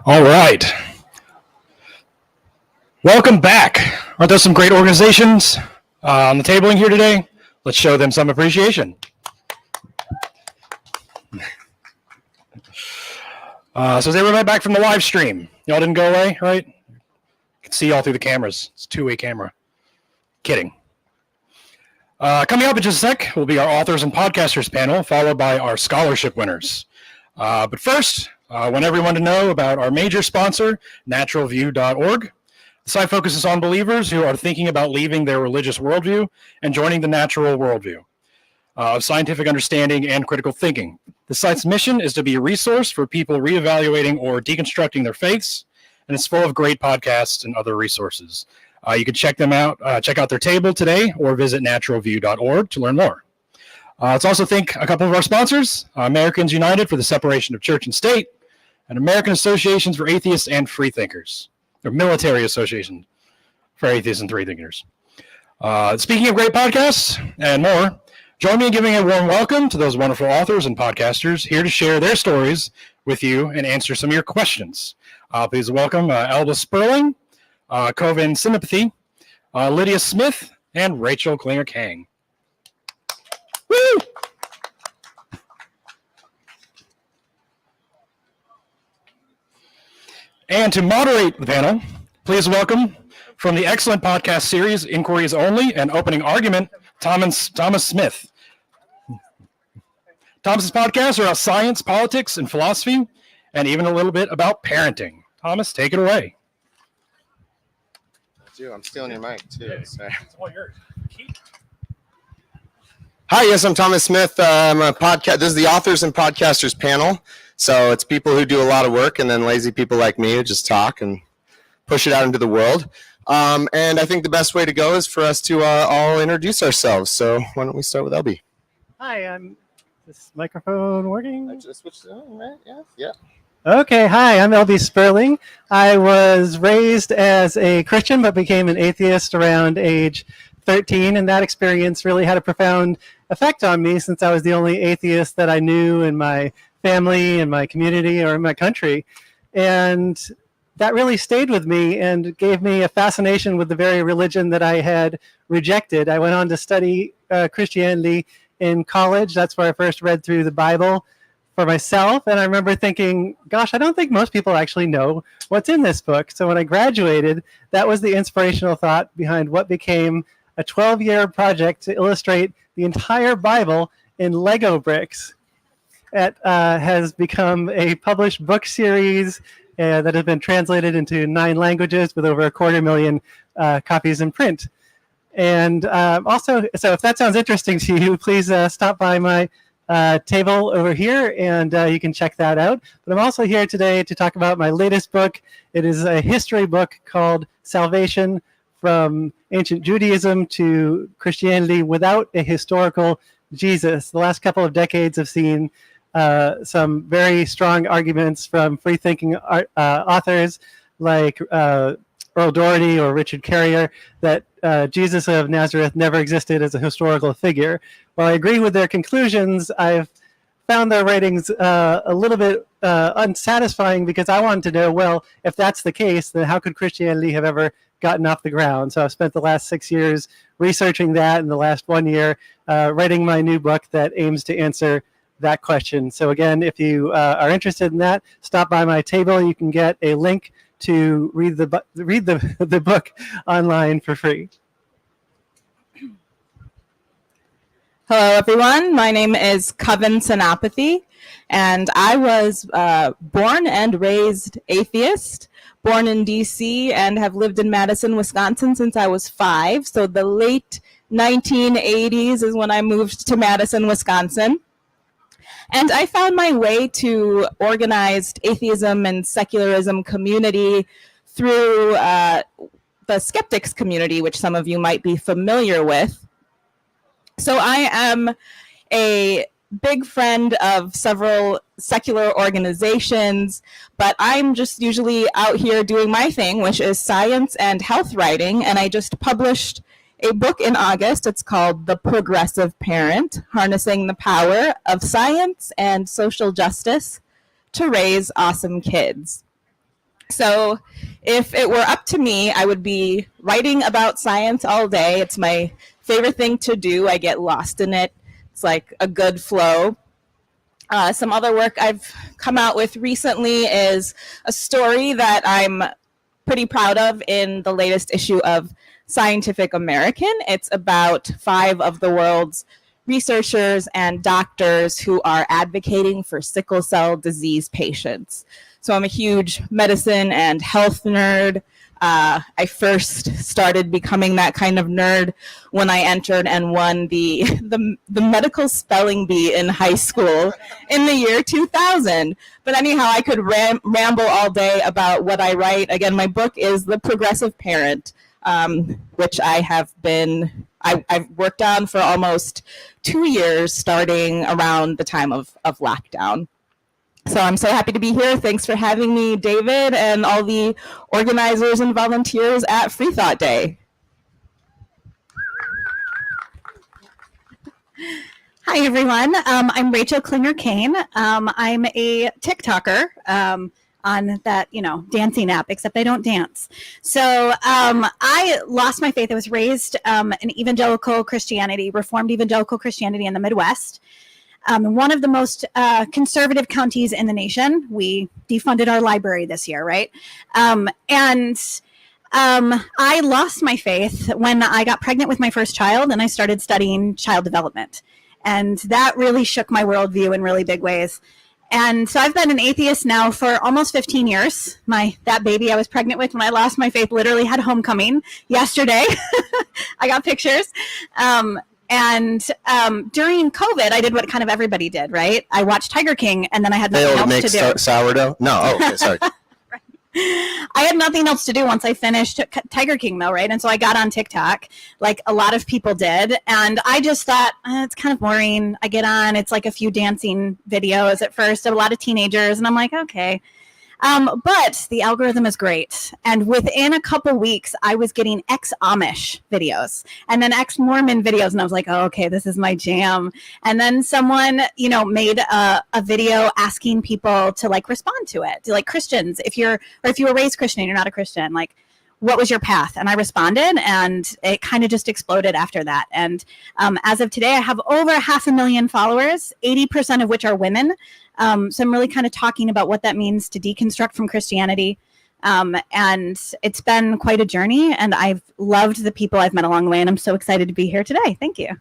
All right. Welcome back. Aren't there some great organizations on the tabling here today? Let's show them some appreciation. So is everybody back from the live stream? Y'all didn't go away, right? You can see y'all through the cameras. It's a two-way camera. Kidding. Coming up in just a sec will be our authors and podcasters panel, followed by our scholarship winners. But first, I want everyone to know about our major sponsor, naturalview.org. The site focuses on believers who are thinking about leaving their religious worldview and joining the natural worldview of scientific understanding and critical thinking. The site's mission is to be a resource for people reevaluating or deconstructing their faiths, and it's full of great podcasts and other resources. You can check them out, check out their table today, or visit naturalview.org to learn more. Let's also thank a couple of our sponsors, Americans United for the Separation of Church and State, and American Associations for Atheists and Freethinkers, or Military Association for Atheists and Freethinkers. Speaking of great podcasts and more, join me in giving a warm welcome to those wonderful authors and podcasters here to share their stories with you and answer some of your questions. Please welcome Elba Sperling, Coven Sympathy, Lydia Smith, and Rachel Klinger-Kang. Woo! And to moderate the panel, please welcome from the excellent podcast series Inquiries Only and Opening Argument, Thomas Smith. Thomas's podcasts are about science, politics, and philosophy, and even a little bit about parenting. Thomas, take it away. Dude, I'm stealing your mic too. Sorry. It's all yours. Hi, yes, I'm Thomas Smith. I'm a podcast. This is the authors and podcasters panel. So it's people who do a lot of work, and then lazy people like me who just talk and push it out into the world. And I think the best way to go is for us to all introduce ourselves. So why don't we start with LB? Hi, I'm. This microphone working? I just switched it on, right? Yeah. Yeah. Okay, hi, I'm LB Sperling. I was raised as a Christian but became an atheist around age 13, and that experience really had a profound effect on me since I was the only atheist that I knew in my family, in my community, or in my country. And that really stayed with me and gave me a fascination with the very religion that I had rejected. I went on to study Christianity in college. That's where I first read through the Bible for myself, and I remember thinking, gosh, I don't think most people actually know what's in this book. So when I graduated, that was the inspirational thought behind what became a 12-year project to illustrate the entire Bible in Lego bricks. It has become a published book series that has been translated into 9 languages with over 250,000 copies in print. And also, so if that sounds interesting to you, please stop by my table over here, and you can check that out. But I'm also here today to talk about my latest book. It is a history book called Salvation from Ancient Judaism to Christianity Without a Historical Jesus. The last couple of decades have seen some very strong arguments from free-thinking authors like Earl Doherty or Richard Carrier that Jesus of Nazareth never existed as a historical figure. While I agree with their conclusions, I've found their writings a little bit unsatisfying because I wanted to know, well, if that's the case, then how could Christianity have ever gotten off the ground? So I've spent the last 6 years researching that, and the last 1 year writing my new book that aims to answer that question. So again, if you are interested in that, stop by my table. You can get a link to read the book online for free. Hello, everyone. My name is Coven Synapathy, and I was born and raised atheist, born in D.C., and have lived in Madison, Wisconsin since I was 5. So the late 1980s is when I moved to Madison, Wisconsin. And I found my way to organized atheism and secularism community through the skeptics community, which some of you might be familiar with. So I am a big friend of several secular organizations, but I'm just usually out here doing my thing, which is science and health writing. And I just published a book in August. It's called The Progressive Parent, Harnessing the Power of Science and Social Justice to Raise Awesome Kids. So if it were up to me, I would be writing about science all day. It's my favorite thing to do. I get lost in it. It's like a good flow. Some other work I've come out with recently is a story that I'm pretty proud of in the latest issue of Scientific American. It's about 5 of the world's researchers and doctors who are advocating for sickle cell disease patients. So I'm a huge medicine and health nerd. I first started becoming that kind of nerd when I entered and won the medical spelling bee in high school in the year 2000. But anyhow, I could ramble all day about what I write. Again, my book is The Progressive Parent, which I've worked on for almost 2 years, starting around the time of lockdown. So I'm so happy to be here. Thanks for having me, David, and all the organizers and volunteers at Freethought Day. Hi, everyone. I'm Rachel Klinger-Kane. I'm a TikToker on that, dancing app, except I don't dance. So I lost my faith. I was raised in evangelical Christianity, Reformed evangelical Christianity in the Midwest. One of the most conservative counties in the nation. We defunded our library this year, right? And I lost my faith when I got pregnant with my first child and I started studying child development. And that really shook my worldview in really big ways. And so I've been an atheist now for almost 15 years. That baby I was pregnant with when I lost my faith literally had homecoming yesterday. I got pictures. And during COVID, I did what kind of everybody did, right? I watched Tiger King, and then I had nothing else to do. Sourdough? No, oh, okay, sorry. I had nothing else to do once I finished Tiger King, though, right? And so I got on TikTok, like a lot of people did, and I just thought, it's kind of boring. I get on, it's like a few dancing videos at first of a lot of teenagers, and I'm like, okay. But the algorithm is great. And within a couple weeks, I was getting ex-Amish videos and then ex-Mormon videos. And I was like, oh, okay, this is my jam. And then someone, made a video asking people to respond to it. Like Christians, if you were raised Christian and you're not a Christian, what was your path? And I responded, and it kind of just exploded after that. And as of today, I have over 500,000 followers, 80% of which are women. So I'm really kind of talking about what that means to deconstruct from Christianity. And it's been quite a journey, and I've loved the people I've met along the way, and I'm so excited to be here today. Thank you.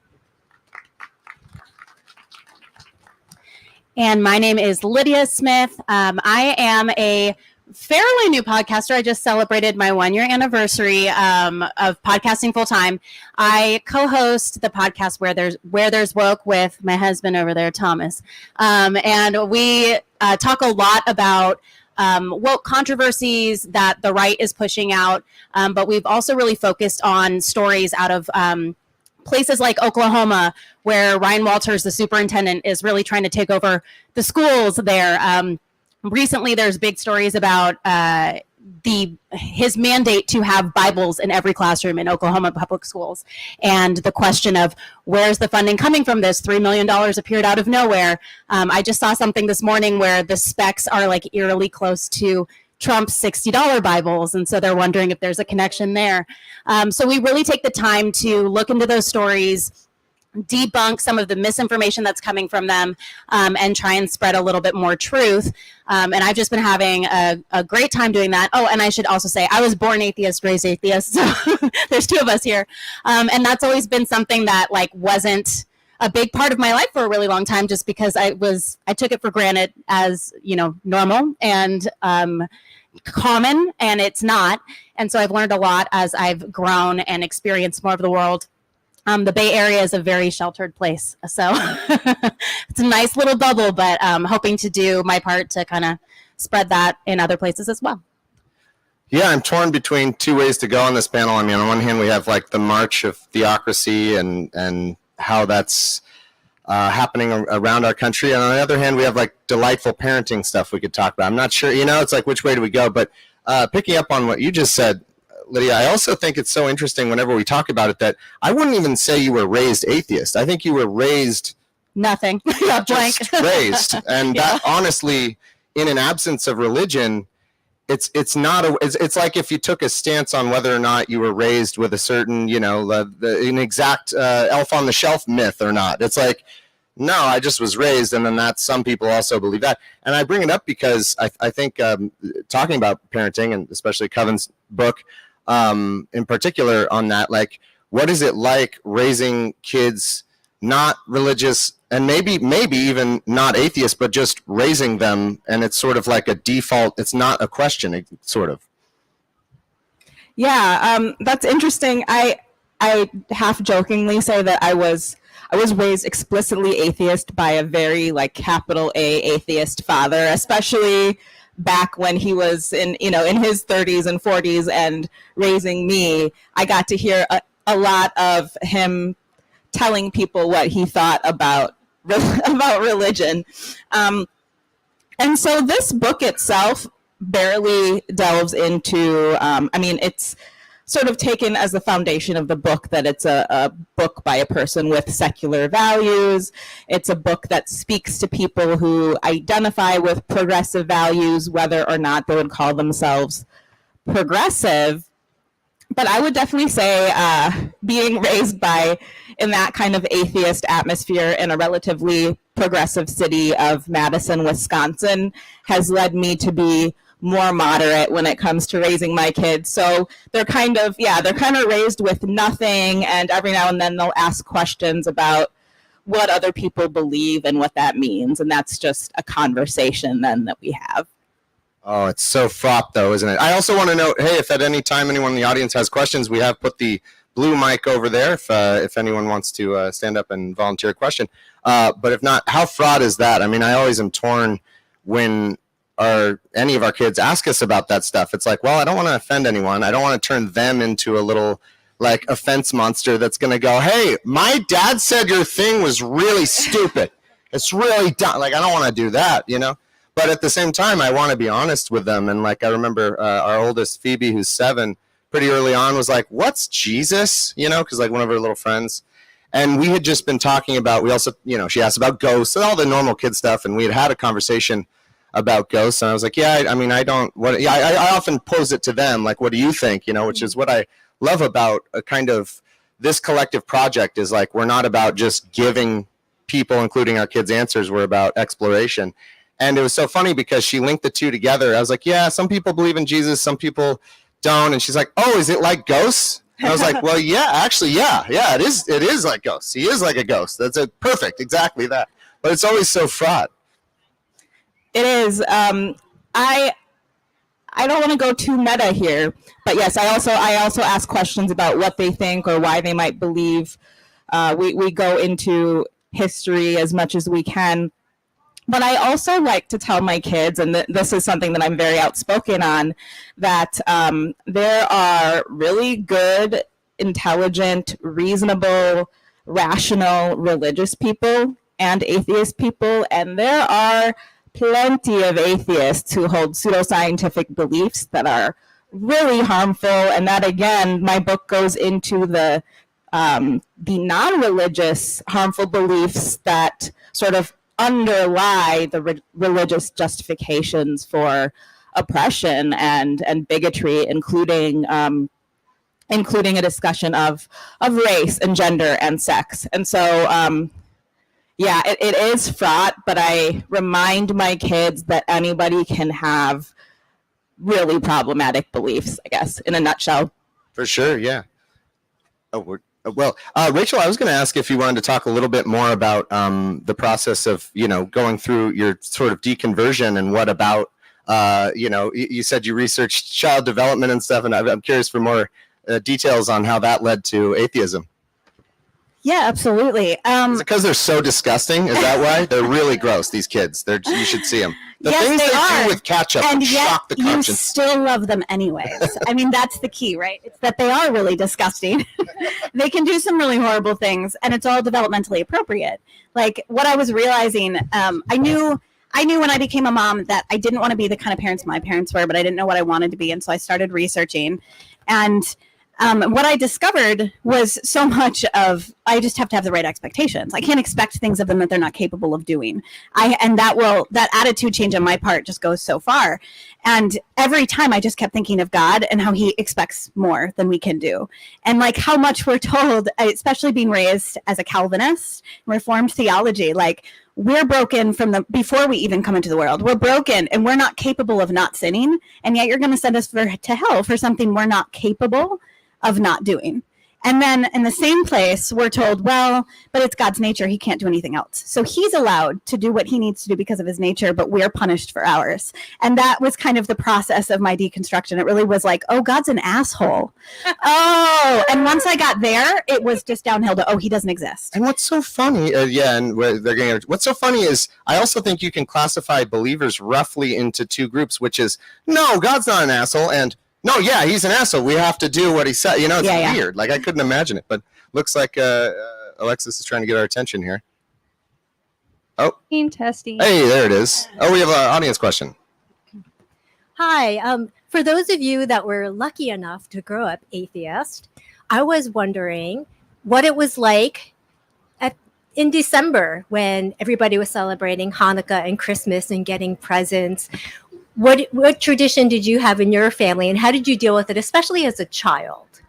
And my name is Lydia Smith. I am a fairly new podcaster. I just celebrated my 1-year anniversary of podcasting full time. I co-host the podcast Where There's Woke with my husband over there, Thomas, and we talk a lot about woke controversies that the right is pushing out, but we've also really focused on stories out of places like Oklahoma, where Ryan Walters, the superintendent, is really trying to take over the schools there. Recently, there's big stories about his mandate to have Bibles in every classroom in Oklahoma public schools, and the question of where's the funding coming from this? $3 million appeared out of nowhere. I just saw something this morning where the specs are eerily close to Trump's $60 Bibles, and so they're wondering if there's a connection there. So we really take the time to look into those stories, debunk some of the misinformation that's coming from them, and try and spread a little bit more truth. And I've just been having a great time doing that. Oh, and I should also say, I was born atheist, raised atheist, so there's 2 of us here. And that's always been something that wasn't a big part of my life for a really long time, just because I took it for granted as, normal and common, and it's not. And so I've learned a lot as I've grown and experienced more of the world. The Bay Area is a very sheltered place, so it's a nice little bubble, but hoping to do my part to kind of spread that in other places as well. Yeah, I'm torn between 2 ways to go on this panel. I mean, on one hand, we have the march of theocracy and how that's happening around our country, and on the other hand, we have delightful parenting stuff we could talk about. I'm not sure, it's which way do we go? But picking up on what you just said, Lydia, I also think it's so interesting whenever we talk about it that I wouldn't even say you were raised atheist. I think you were raised nothing, just raised, and that honestly, in an absence of religion, it's not a it's like if you took a stance on whether or not you were raised with a certain, you know, an exact elf on the shelf myth or not. It's like, no, I just was raised, and then that some people also believe that. And I bring it up because I think talking about parenting, and especially Coven's book in particular on that, like, what is it like raising kids not religious and maybe even not atheist, but just raising them, and it's sort of like a default, it's not a question, sort of. Yeah, that's interesting. I half jokingly say that I was raised explicitly atheist by a very, like, capital A atheist father, especially back when he was in his 30s and 40s and raising me. I got to hear a lot of him telling people what he thought about religion. And so this book itself barely delves into, it's sort of taken as the foundation of the book that it's a book by a person with secular values. It's a book that speaks to people who identify with progressive values, whether or not they would call themselves progressive. But I would definitely say being raised in that kind of atheist atmosphere in a relatively progressive city of Madison, Wisconsin, has led me to be more moderate when it comes to raising my kids. So they're kind of raised with nothing, and every now and then they'll ask questions about what other people believe and what that means, and that's just a conversation then that we have. Oh, it's so fraught, though, isn't it? I also want to note, hey, if at any time anyone in the audience has questions, we have put the blue mic over there if anyone wants to stand up and volunteer a question. But if not, how fraught is that? I mean, I always am torn when any of our kids ask us about that stuff. It's like, well, I don't want to offend anyone. I don't want to turn them into a little, like, offense monster that's going to go, hey, my dad said your thing was really stupid. It's really dumb. Like, I don't want to do that, you know? But at the same time, I want to be honest with them. And, like, I remember our oldest, Phoebe, who's 7, pretty early on was like, what's Jesus? You know, because, like, one of her little friends. And we had just been talking about, we also, you know, she asked about ghosts and all the normal kid stuff. And we had a conversation about ghosts. And I was like, yeah, I mean, I often pose it to them, like, what do you think? You know, which is what I love about a kind of this collective project is, like, we're not about just giving people, including our kids, answers. We're about exploration. And it was so funny because she linked the two together. I was like, yeah, some people believe in Jesus, some people don't. And she's like, oh, is it like ghosts? And I was like, well, yeah, actually, yeah, it is like ghosts. He is like a ghost. That's perfect, exactly that. But it's always so fraught. It is. I don't want to go too meta here, but yes, I also ask questions about what they think or why they might believe. We go into history as much as we can. But I also like to tell my kids, and this is something that I'm very outspoken on, that there are really good, intelligent, reasonable, rational, religious people and atheist people, and there are plenty of atheists who hold pseudoscientific beliefs that are really harmful, and that, again, my book goes into the non-religious harmful beliefs that sort of underlie the religious justifications for oppression and bigotry, including a discussion of race and gender and sex. And so, yeah, it is fraught, but I remind my kids that anybody can have really problematic beliefs, I guess, in a nutshell. For sure, yeah. Well, Rachel, I was going to ask if you wanted to talk a little bit more about the process of, you know, going through your sort of deconversion, and what about, you know, you said you researched child development and stuff, and I'm curious for more details on how that led to atheism. Yeah, absolutely. Is it because they're so disgusting? Is that why? They're really gross, these kids. You should see them. The yes, things they do with ketchup and yet shock the you conscience. still love them anyways. I mean, that's the key, right? It's that they are really disgusting. They can do some really horrible things, and it's all developmentally appropriate. Like, what I was realizing, I knew when I became a mom that I didn't want to be the kind of parents my parents were, but I didn't know what I wanted to be, and so I started researching. And what I discovered was so much of, I just have to have the right expectations. I can't expect things of them that they're not capable of doing. And that attitude change on my part just goes so far. And every time I just kept thinking of God and how he expects more than we can do. And like how much we're told, especially being raised as a Calvinist, Reformed theology, like we're broken before we even come into the world. We're broken and we're not capable of not sinning. And yet you're going to send us to hell for something we're not capable of not doing. And then in the same place, we're told, well, but it's God's nature. He can't do anything else. So he's allowed to do what he needs to do because of his nature, but we're punished for ours. And that was kind of the process of my deconstruction. It really was like, oh, God's an asshole. Oh, and once I got there, it was just downhill to, oh, he doesn't exist. And what's so funny, what's so funny is I also think you can classify believers roughly into two groups, which is, no, God's not an asshole, and no, yeah, he's an asshole. We have to do what he said. You know, it's weird. Like, I couldn't imagine it. But looks like Alexis is trying to get our attention here. Oh. Testing. Hey, there it is. Oh, we have an audience question. Hi. For those of you that were lucky enough to grow up atheist, I was wondering what it was like in December when everybody was celebrating Hanukkah and Christmas and getting presents. What tradition did you have in your family, and how did you deal with it, especially as a child?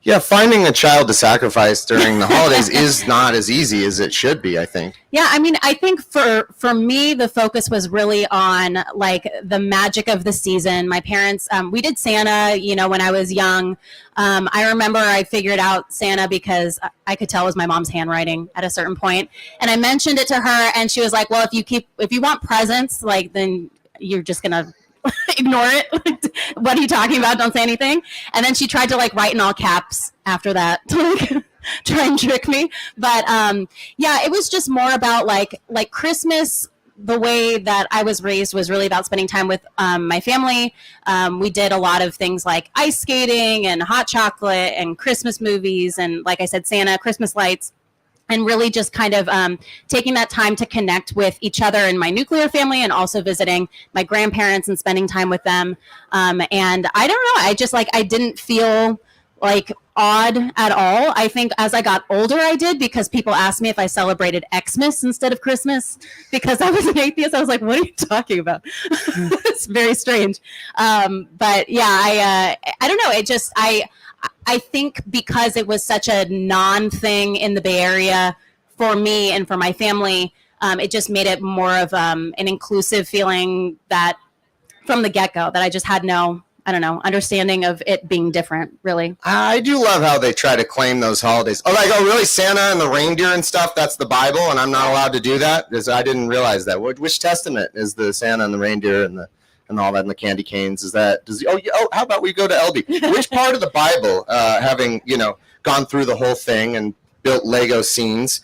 Yeah, finding a child to sacrifice during the holidays is not as easy as it should be, I think. Yeah, I mean, I think for me, the focus was really on like the magic of the season. My parents, we did Santa, when I was young. I remember I figured out Santa because I could tell it was my mom's handwriting at a certain point. And I mentioned it to her, and she was like, well, if you want presents, like, then you're just gonna ignore it. What are you talking about? Don't say anything. And then she tried to like write in all caps after that to like try and trick me. But yeah, it was just more about like Christmas. The way that I was raised was really about spending time with my family. We did a lot of things like ice skating and hot chocolate and Christmas movies and, like I said, Santa, Christmas lights. And really just kind of taking that time to connect with each other and my nuclear family, and also visiting my grandparents and spending time with them. And I don't know, I didn't feel like odd at all. I think as I got older, I did, because people asked me if I celebrated Xmas instead of Christmas because I was an atheist. I was like, what are you talking about? It's very strange. But yeah, I don't know. I think because it was such a non-thing in the Bay Area for me and for my family, it just made it more of an inclusive feeling that from the get-go, that I just had no, understanding of it being different, really. I do love how they try to claim those holidays. Oh, like, oh, really? Santa and the reindeer and stuff, that's the Bible, and I'm not allowed to do that? Because I didn't realize that. Which testament is the Santa and the reindeer and all that, and the candy canes? How about we go to LB? Which part of the Bible, having gone through the whole thing and built Lego scenes,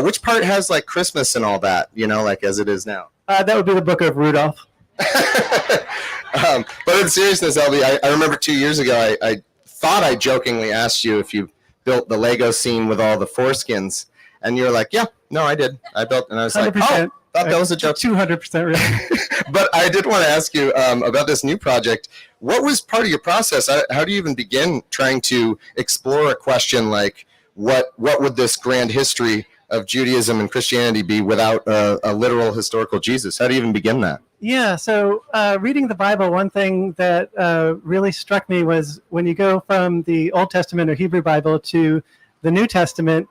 which part has like Christmas and all that, like as it is now? That would be the Book of Rudolph. But in seriousness, LB, I remember 2 years ago I thought I jokingly asked you if you built the Lego scene with all the foreskins, and you're like, yeah, no, I did. I built, and I was 100%. Like, oh, thought that was a joke. 200% real. But I did want to ask you about this new project. What was part of your process? How do you even begin trying to explore a question like what would this grand history of Judaism and Christianity be without a literal historical Jesus? How do you even begin that? Yeah, so reading the Bible, one thing that really struck me was when you go from the Old Testament or Hebrew Bible to the New Testament,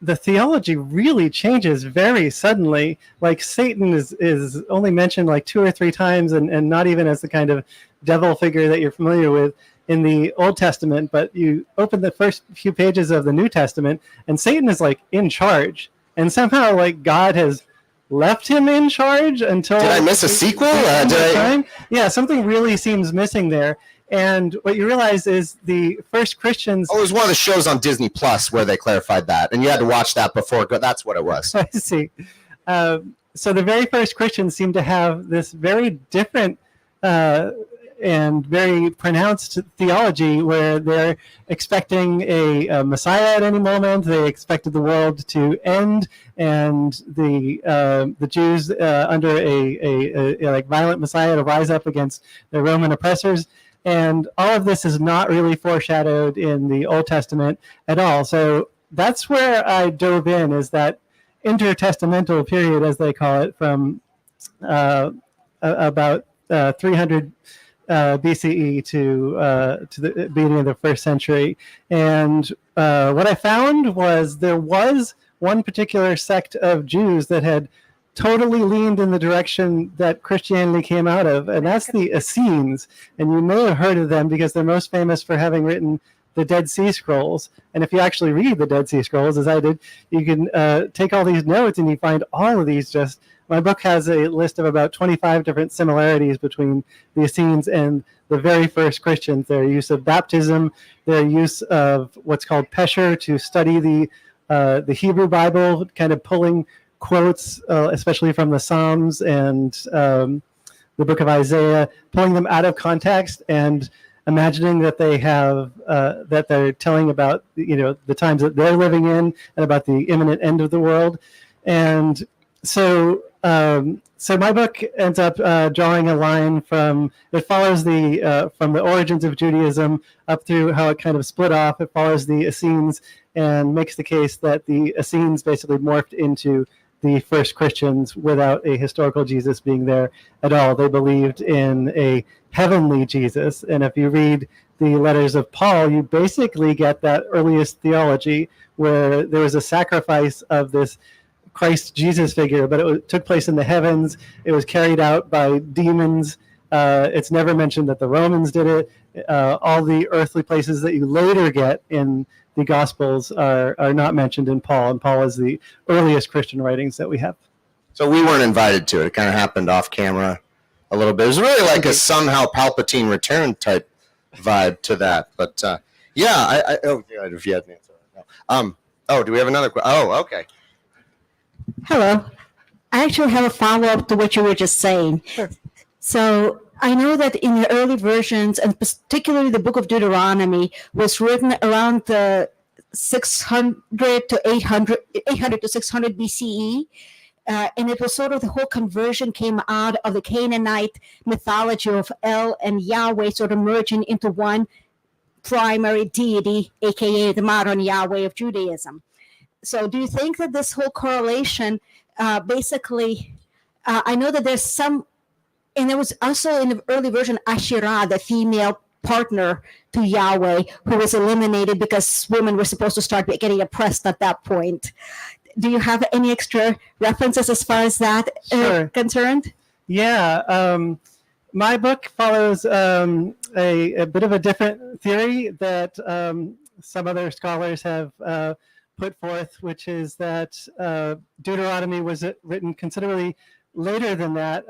the theology really changes very suddenly. Like Satan is only mentioned like 2 or 3 times, and not even as the kind of devil figure that you're familiar with in the Old Testament. But you open the first few pages of the New Testament, and Satan is like in charge, and somehow like God has left him in charge until. Did I miss a sequel? Yeah, something really seems missing there. And what you realize is the first Christians. Oh, it was one of the shows on Disney Plus where they clarified that, and you had to watch that before. That's what it was. I see. So the very first Christians seem to have this very different and very pronounced theology, where they're expecting a Messiah at any moment. They expected the world to end, and the Jews under a like violent Messiah to rise up against the Roman oppressors. And all of this is not really foreshadowed in the Old Testament at all. So that's where I dove in, is that intertestamental period, as they call it, from about 300 BCE to the beginning of the first century. And what I found was there was one particular sect of Jews that had totally leaned in the direction that Christianity came out of, and that's the Essenes. And you may have heard of them because they're most famous for having written the Dead Sea Scrolls. And if you actually read the Dead Sea Scrolls, as I did, you can take all these notes and you find all of these just... My book has a list of about 25 different similarities between the Essenes and the very first Christians. Their use of baptism, their use of what's called pesher to study the Hebrew Bible, kind of pulling quotes, especially from the Psalms and the book of Isaiah, pulling them out of context and imagining that they have that they're telling about the times that they're living in and about the imminent end of the world. And so my book ends up drawing a line from, it follows from the origins of Judaism up through how it kind of split off. It follows the Essenes and makes the case that the Essenes basically morphed into the first Christians without a historical Jesus being there at all. They believed in a heavenly Jesus. And if you read the letters of Paul, you basically get that earliest theology where there was a sacrifice of this Christ Jesus figure, but it took place in the heavens. It was carried out by demons. It's never mentioned that the Romans did it. All the earthly places that you later get in the Gospels are not mentioned in Paul, and Paul is the earliest Christian writings that we have. So we weren't invited to it. It kind of happened off camera a little bit. It was really like a somehow Palpatine return type vibe to that. But yeah, if you had an answer. No. Do we have another question? Oh, okay. Hello. I actually have a follow-up to what you were just saying. Sure. So I know that in the early versions, and particularly the book of Deuteronomy, was written around the 600 to 800 to 600 BCE. And it was sort of the whole conversion came out of the Canaanite mythology of El and Yahweh sort of merging into one primary deity, aka the modern Yahweh of Judaism. So do you think that this whole correlation basically, I know that there's some, and there was also in the early version Asherah, the female partner to Yahweh, who was eliminated because women were supposed to start getting oppressed at that point. Do you have any extra references as far as that concerned? Yeah. My book follows a bit of a different theory that some other scholars have put forth, which is that Deuteronomy was written considerably later than that.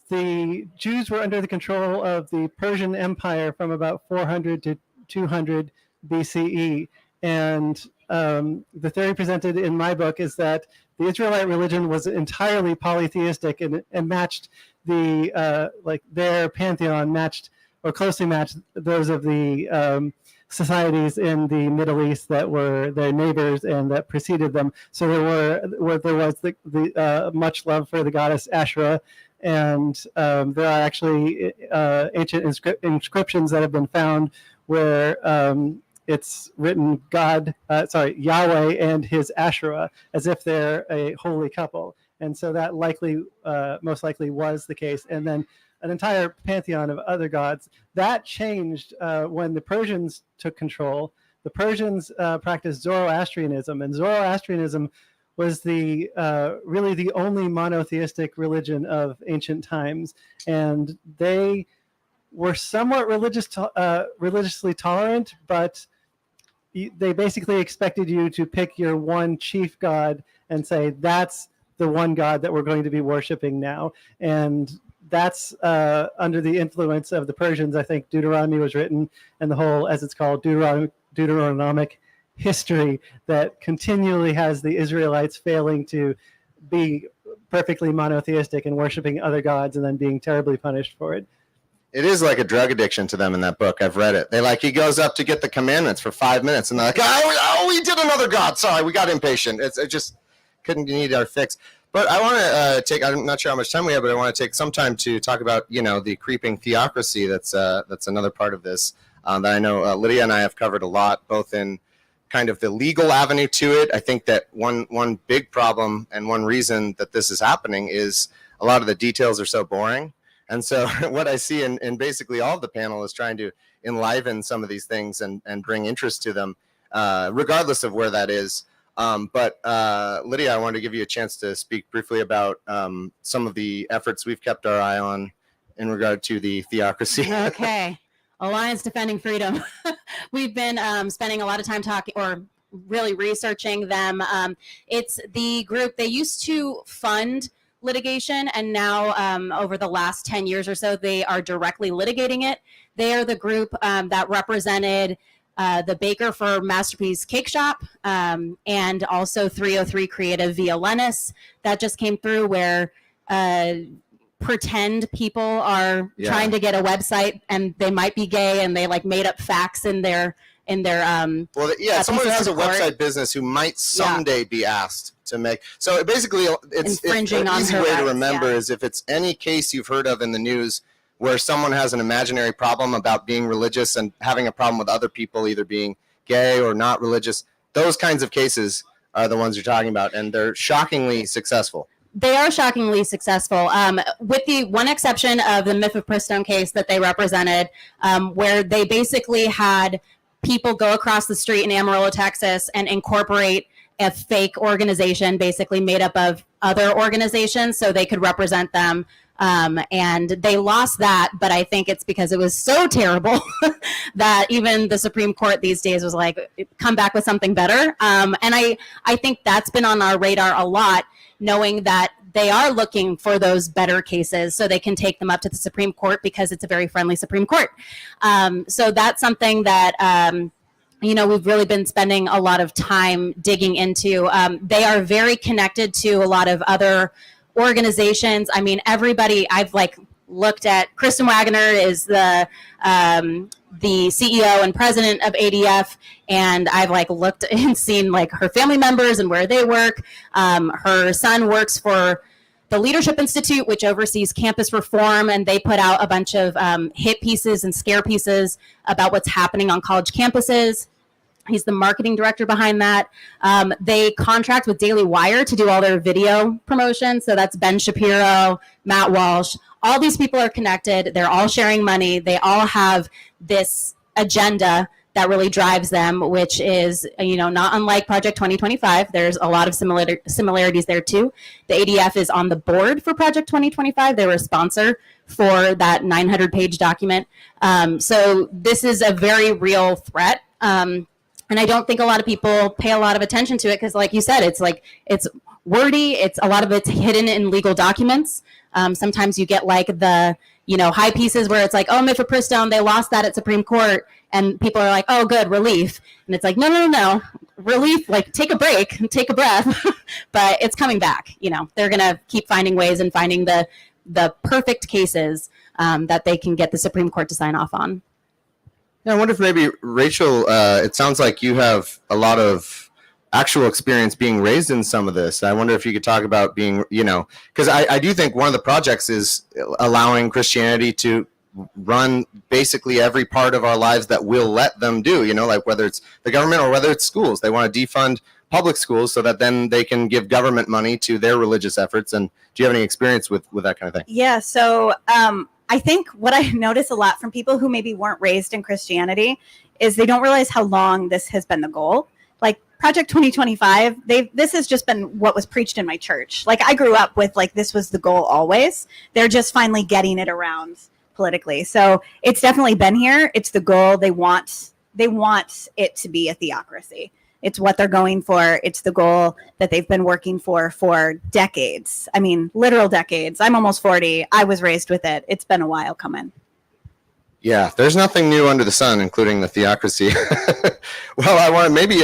The Jews were under the control of the Persian Empire from about 400 to 200 BCE. And the theory presented in my book is that the Israelite religion was entirely polytheistic and matched their pantheon matched or closely matched those of the societies in the Middle East that were their neighbors and that preceded them. So there was the much love for the goddess Asherah, and there are actually ancient inscriptions that have been found where it's written Yahweh and his Asherah, as if they're a holy couple. And so that most likely was the case. And then an entire pantheon of other gods. That changed when the Persians took control. The Persians practiced Zoroastrianism, and Zoroastrianism was really the only monotheistic religion of ancient times. And they were somewhat religiously tolerant, but they basically expected you to pick your one chief god and say, that's the one god that we're going to be worshiping now. And that's under the influence of the Persians. I think Deuteronomy was written, and the whole, as it's called, Deuteronomic history that continually has the Israelites failing to be perfectly monotheistic and worshiping other gods and then being terribly punished for it. It is like a drug addiction to them in that book. I've read it. He goes up to get the commandments for 5 minutes, and they're like, oh, we did another god. Sorry, we got impatient. It just couldn't need our fix. But I want to take, I'm not sure how much time we have, but I want to take some time to talk about, the creeping theocracy that's another part of this that I know Lydia and I have covered a lot, both in kind of the legal avenue to it. I think that one big problem and one reason that this is happening is a lot of the details are so boring. And so what I see in basically all of the panel is trying to enliven some of these things and bring interest to them, regardless of where that is. But Lydia, I wanted to give you a chance to speak briefly about some of the efforts we've kept our eye on in regard to the theocracy. Okay. Alliance Defending Freedom. We've been spending a lot of time talking or really researching them. It's the group, they used to fund litigation, and now over the last 10 years or so, they are directly litigating it. They are the group that represented the baker for Masterpiece Cake Shop, and also 303 Creative via Lennis that just came through, where pretend people are trying to get a website and they might be gay and they like made up facts in their well, someone who has a website business who might someday be asked to make, so basically it's an easy way to remember is if it's any case you've heard of in the news where someone has an imaginary problem about being religious and having a problem with other people either being gay or not religious, those kinds of cases are the ones you're talking about, and they're shockingly successful. They are shockingly successful, with the one exception of the Mifepristone case that they represented, where they basically had people go across the street in Amarillo, Texas, and incorporate a fake organization basically made up of other organizations so they could represent them. And they lost that, but I think it's because it was so terrible that even the Supreme Court these days was like, come back with something better. And I think that's been on our radar a lot, knowing that they are looking for those better cases so they can take them up to the Supreme Court because it's a very friendly Supreme Court. So that's something that, we've really been spending a lot of time digging into. They are very connected to a lot of other organizations. I mean, everybody I've looked at, Kristen Wagner is the CEO and president of ADF, and I've looked and seen her family members and where they work. Her son works for the Leadership Institute, which oversees campus reform, and they put out a bunch of hit pieces and scare pieces about what's happening on college campuses. He's the marketing director behind that. They contract with Daily Wire to do all their video promotion. So that's Ben Shapiro, Matt Walsh. All these people are connected. They're all sharing money. They all have this agenda that really drives them, which is, not unlike Project 2025. There's a lot of similarities there too. The ADF is on the board for Project 2025. They were a sponsor for that 900-page document. So this is a very real threat. And I don't think a lot of people pay a lot of attention to it because, like you said, it's wordy. It's a lot of it's hidden in legal documents. Sometimes you get the high pieces where it's oh, Mifepristone, they lost that at Supreme Court, and people are like, oh, good, relief. And it's no, relief. Take a break, take a breath, but it's coming back. They're gonna keep finding ways and finding the perfect cases that they can get the Supreme Court to sign off on. Yeah, I wonder if maybe, Rachel, it sounds like you have a lot of actual experience being raised in some of this. I wonder if you could talk about being, because I do think one of the projects is allowing Christianity to run basically every part of our lives that we'll let them do, whether it's the government or whether it's schools. They want to defund public schools so that then they can give government money to their religious efforts. And do you have any experience with that kind of thing? Yeah, so I think what I notice a lot from people who maybe weren't raised in Christianity is they don't realize how long this has been the goal. Project 2025, this has just been what was preached in my church. I grew up with this was the goal always. They're just finally getting it around politically. So it's definitely been here. It's the goal. They want it to be a theocracy. It's what they're going for. It's the goal that they've been working for decades. I mean, literal decades. I'm almost 40. I was raised with it. It's been a while coming. Yeah, there's nothing new under the sun, including the theocracy. Well, I want maybe,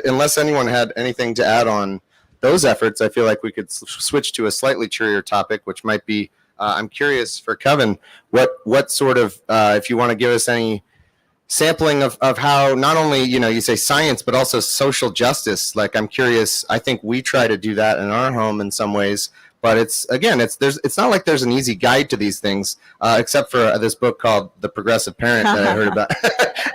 unless anyone had anything to add on those efforts, I feel like we could switch to a slightly cheerier topic, which might be, I'm curious for Kevin, what sort of, if you want to give us any sampling of how not only, you say science, but also social justice. Like, I'm curious, I think we try to do that in our home in some ways, but it's not like there's an easy guide to these things, except for this book called The Progressive Parent that I heard about.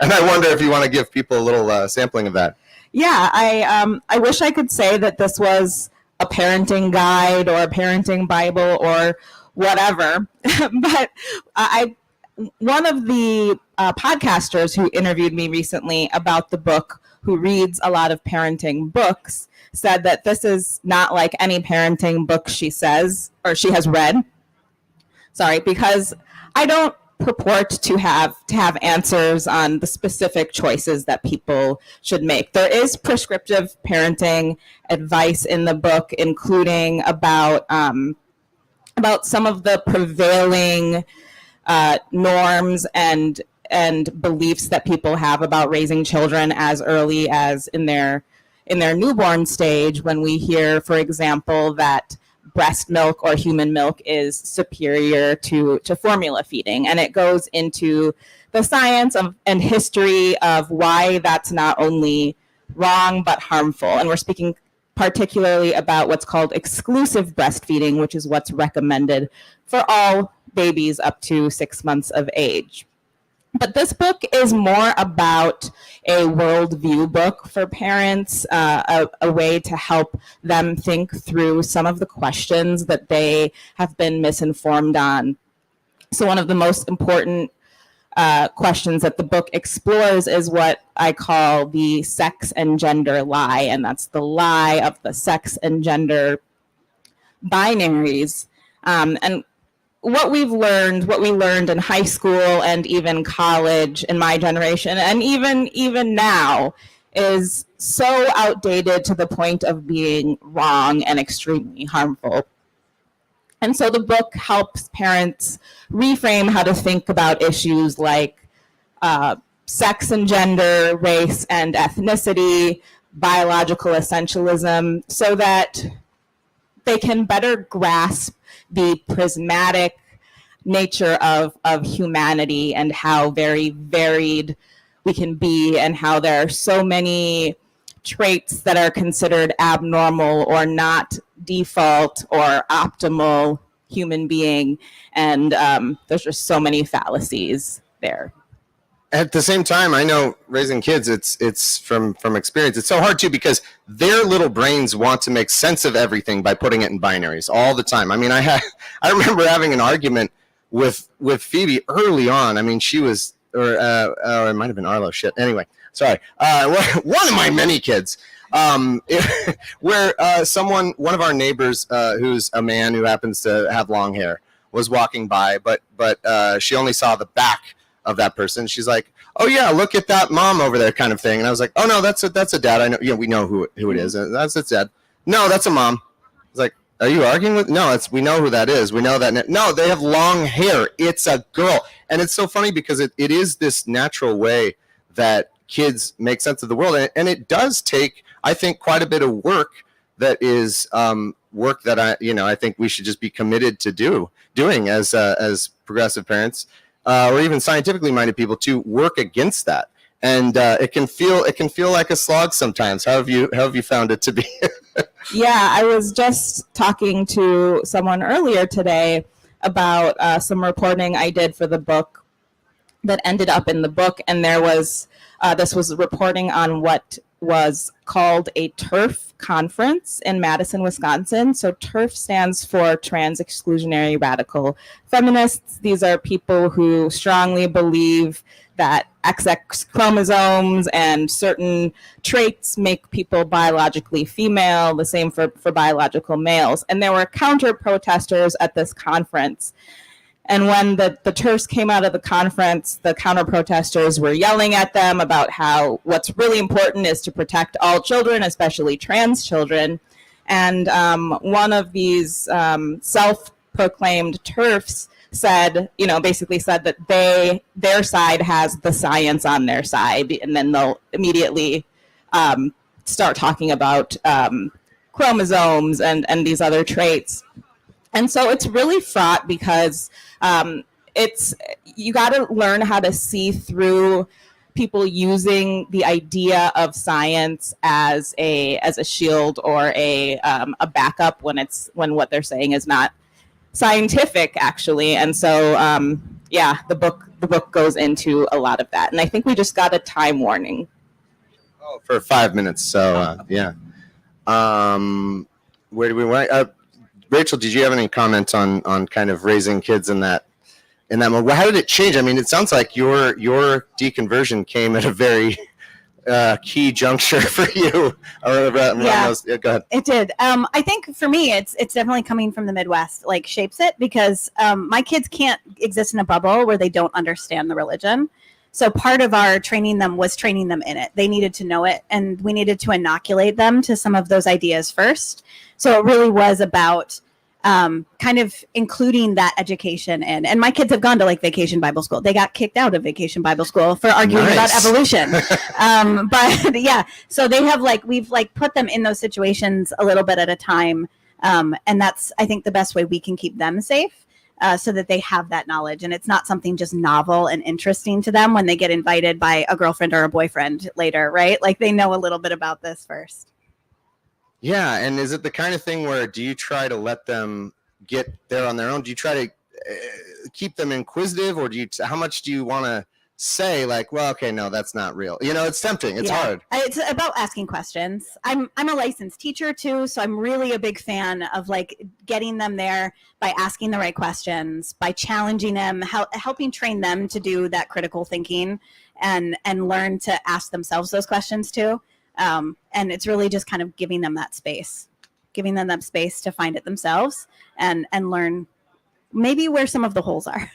And I wonder if you want to give people a little sampling of that. Yeah, I wish I could say that this was a parenting guide or a parenting Bible or whatever, but one of the podcasters who interviewed me recently about the book, who reads a lot of parenting books, said that this is not like any parenting book she says or she has read. Sorry, because I don't purport to have answers on the specific choices that people should make. There is prescriptive parenting advice in the book, including about some of the prevailing norms and beliefs that people have about raising children as early as in their newborn stage, when we hear, for example, that breast milk or human milk is superior to formula feeding. And it goes into the science and history of why that's not only wrong but harmful. And we're speaking particularly about what's called exclusive breastfeeding, which is what's recommended for all babies up to 6 months of age. But this book is more about a worldview book for parents, a way to help them think through some of the questions that they have been misinformed on. So one of the most important questions that the book explores is what I call the sex and gender lie, and that's the lie of the sex and gender binaries. And what we learned in high school and even college in my generation, and even now, is so outdated to the point of being wrong and extremely harmful. And so the book helps parents reframe how to think about issues like sex and gender, race and ethnicity, biological essentialism, so that they can better grasp the prismatic nature of humanity and how very varied we can be, and how there are so many traits that are considered abnormal or not default or optimal human being. And there's just so many fallacies there. At the same time, I know raising kids, it's from experience. It's so hard too, because their little brains want to make sense of everything by putting it in binaries all the time. I mean, I remember having an argument with Phoebe early on. I mean, she was, or it might have been Arlo. Shit. Anyway, sorry. One of my many kids, where one of our neighbors, who's a man who happens to have long hair, was walking by, but she only saw the back of that person. She's like, "Oh yeah, look at that mom over there," kind of thing. And I was like, "Oh no, that's a dad. I know. Yeah, we know who it is. That's its dad. No, that's a mom." I was like, "Are you arguing with?" No, we know who that is. We know that. No, they have long hair. It's a girl. And it's so funny because it is this natural way that kids make sense of the world, and it does take, I think, quite a bit of work. That is work that I think we should just be committed to doing as progressive parents. Or even scientifically minded people, to work against that, and it can feel like a slog sometimes. How have you found it to be? Yeah, I was just talking to someone earlier today about some reporting I did for the book that ended up in the book, and there was this was reporting on what was called a TERF conference in Madison, Wisconsin. So TERF stands for Trans Exclusionary Radical Feminists. These are people who strongly believe that XX chromosomes and certain traits make people biologically female, the same for biological males. And there were counter protesters at this conference. And when the TERFs came out of the conference, the counter-protesters were yelling at them about how what's really important is to protect all children, especially trans children. And one of these self-proclaimed TERFs said, basically said that their side has the science on their side, and then they'll immediately start talking about chromosomes and these other traits. And so it's really fraught because you got to learn how to see through people using the idea of science as a shield or a backup when what they're saying is not scientific, actually. And so the book goes into a lot of that, and I think we just got a time warning. Oh, for 5 minutes. So yeah. Where do we want? Rachel, did you have any comments on kind of raising kids in that mode? How did it change? I mean, it sounds like your deconversion came at a very key juncture for you. Go ahead. It did. I think for me, it's definitely coming from the Midwest, like shapes it, because my kids can't exist in a bubble where they don't understand the religion. So part of our training them was training them in it. They needed to know it, and we needed to inoculate them to some of those ideas first. So it really was about kind of including that education in. And my kids have gone to like Vacation Bible School. They got kicked out of Vacation Bible School for arguing about evolution. But yeah, so they have we've put them in those situations a little bit at a time. And that's, I think, the best way we can keep them safe. So that they have that knowledge, and it's not something just novel and interesting to them when they get invited by a girlfriend or a boyfriend later, right? Like they know a little bit about this first. Yeah, and is it the kind of thing where do you try to let them get there on their own? Do you try to keep them inquisitive, or how much do you want to say like, well, okay, no, that's not real? You know, it's tempting. It's hard. It's about asking questions. I'm a licensed teacher too, so I'm really a big fan of getting them there by asking the right questions, by challenging them, helping train them to do that critical thinking and learn to ask themselves those questions too. And it's really just kind of giving them that space to find it themselves and learn maybe where some of the holes are.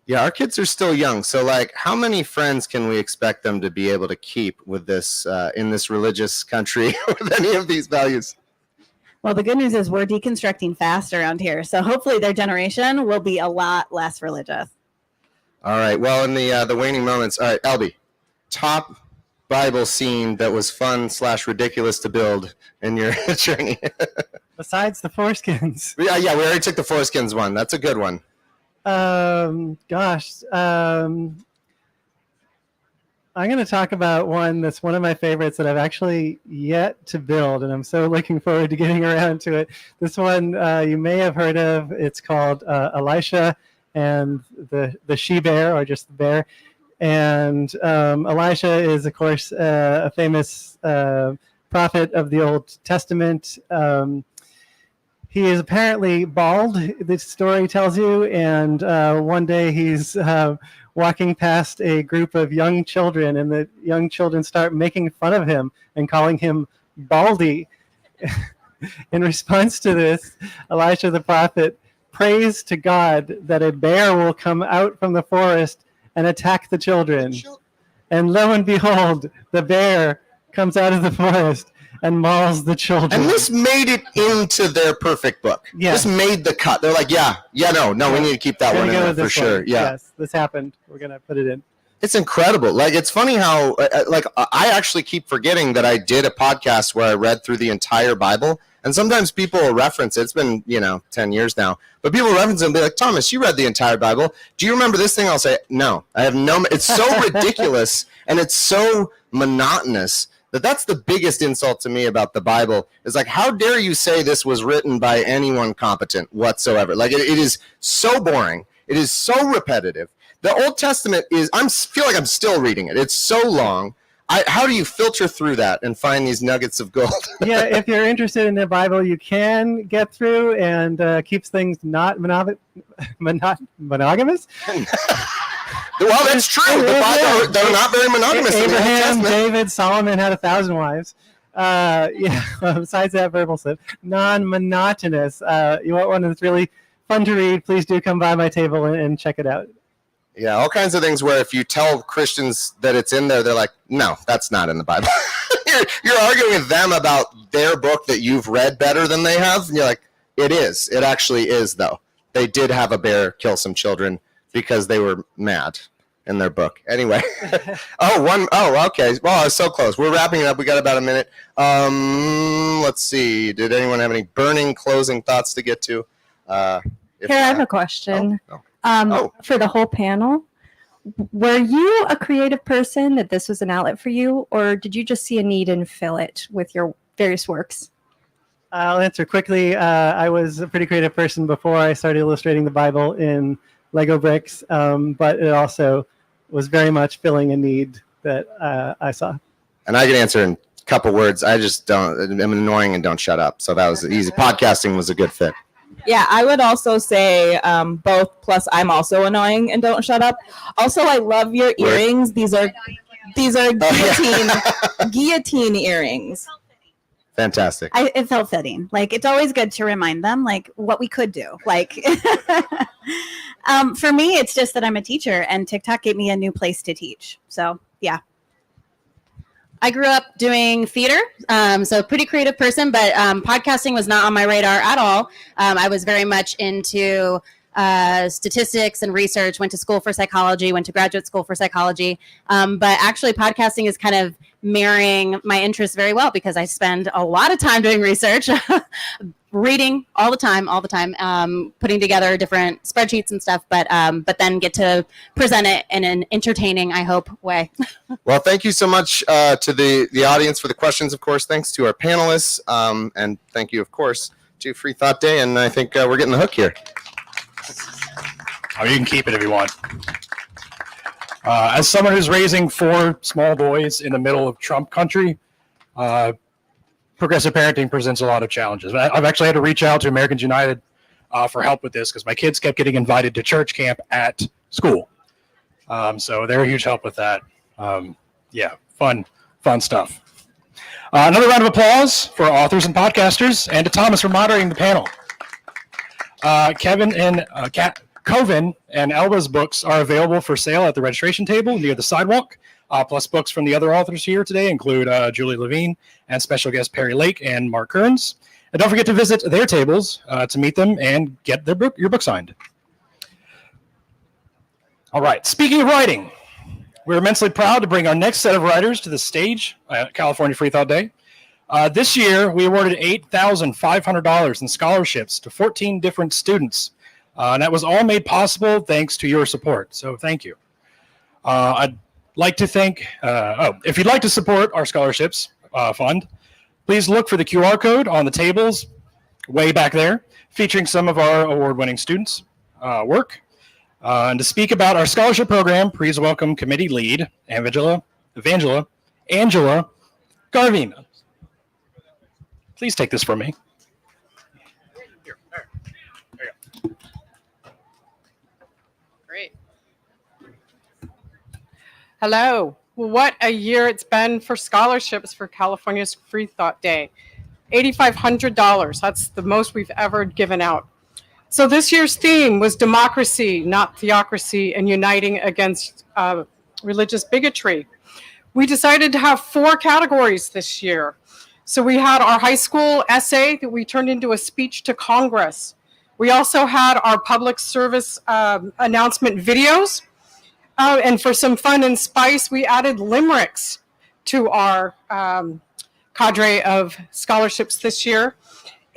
Yeah, our kids are still young. So how many friends can we expect them to be able to keep with this in this religious country with any of these values? Well, the good news is we're deconstructing fast around here. So hopefully their generation will be a lot less religious. All right. Well, in the waning moments, all right, Albie, top Bible scene that was fun / ridiculous to build in your journey. Besides the foreskins. Yeah, we already took the foreskins one. That's a good one. I'm going to talk about one that's one of my favorites that I've actually yet to build, and I'm so looking forward to getting around to it. This one you may have heard of. It's called Elisha and the she-bear, or just the bear. And Elisha is, of course, a famous prophet of the Old Testament. He is apparently bald, the story tells you, and one day he's walking past a group of young children, and the young children start making fun of him and calling him Baldy. In response to this, Elisha the prophet prays to God that a bear will come out from the forest and attack the children. And lo and behold, the bear comes out of the forest and mauls the children. And this made it into their perfect book. Yes. This made the cut. They're like, no, we need to keep that one in there for sure. Yeah. Yes, this happened. We're going to put it in. It's incredible. It's funny how, I actually keep forgetting that I did a podcast where I read through the entire Bible. And sometimes people will reference it. It's been, 10 years now. But people reference it and be like, Thomas, you read the entire Bible. Do you remember this thing? I'll say, no. I have no. It's so ridiculous and it's so monotonous that's the biggest insult to me about the Bible. Is how dare you say this was written by anyone competent whatsoever? It is so boring. It is so repetitive. The Old Testament is, feel like I'm still reading it. It's so long. How do you filter through that and find these nuggets of gold? Yeah, if you're interested in the Bible, you can get through and keeps things not monogamous. Well, that's true. The Bible, they're not very monogamous. Abraham, David, Solomon had 1,000 wives. Besides that verbal slip, non-monotonous. You want one that's really fun to read, please do come by my table and check it out. Yeah, all kinds of things where if you tell Christians that it's in there, they're like, no, that's not in the Bible. You're arguing with them about their book that you've read better than they have. And you're like, it is. It actually is, though. They did have a bear kill some children because they were mad in their book. Anyway. Okay. Well, I was so close. We're wrapping it up. We got about a minute. Let's see. Did anyone have any burning closing thoughts to get to? Here, I have a question. For the whole panel. were you a creative person that this was an outlet for you, or did you just see a need and fill it with your various works? I'll answer quickly. I was a pretty creative person before I started illustrating the Bible in Lego bricks, but it also was very much filling a need that I saw. And I can answer in a couple words. I just I'm annoying and don't shut up. So that was easy. Podcasting was a good fit. Yeah, I would also say both. Plus, I'm also annoying and don't shut up. Also, I love your earrings. These are guillotine earrings. Fantastic. It felt fitting. Like, it's always good to remind them, like, what we could do. Like, for me, it's just that I'm a teacher, and TikTok gave me a new place to teach. So, yeah. I grew up doing theater, so pretty creative person, but podcasting was not on my radar at all. I was very much into statistics and research, went to school for psychology, went to graduate school for psychology. But actually, podcasting is kind of marrying my interests very well because I spend a lot of time doing research, reading all the time, putting together different spreadsheets and stuff, but then get to present it in an entertaining, I hope, way. Well, thank you so much to the audience for the questions, of course. Thanks to our panelists, and thank you, of course, to Freethought Day. And I think we're getting the hook here. Oh, you can keep it if you want. As someone who's raising 4 small boys in the middle of Trump country, progressive parenting presents a lot of challenges. I've actually had to reach out to Americans United for help with this because my kids kept getting invited to church camp at school. So they're a huge help with that. Yeah, fun stuff. Another round of applause for our authors and podcasters, and to Thomas for moderating the panel. Kevin and Coven and Elba's books are available for sale at the registration table near the sidewalk. Plus books from the other authors here today include Julie Levine and special guest Perry Lake and Mark Kearns. And don't forget to visit their tables to meet them and get your book signed. All right, speaking of writing, we're immensely proud to bring our next set of writers to the stage at California Freethought Day. This year, we awarded $8,500 in scholarships to 14 different students. And that was all made possible thanks to your support. So thank you. I'd like to thank, if you'd like to support our scholarships fund, please look for the QR code on the tables way back there, featuring some of our award-winning students' work. And to speak about our scholarship program, please welcome committee lead, Angela Garvina. Please take this from me. Here, there you go. Great. Hello. Well, what a year it's been for scholarships for California's Freethought Day. $8,500. That's the most we've ever given out. So this year's theme was democracy, not theocracy, and uniting against religious bigotry. We decided to have 4 categories this year. So we had our high school essay that we turned into a speech to Congress. We also had our public service announcement videos. And for some fun and spice, we added limericks to our cadre of scholarships this year.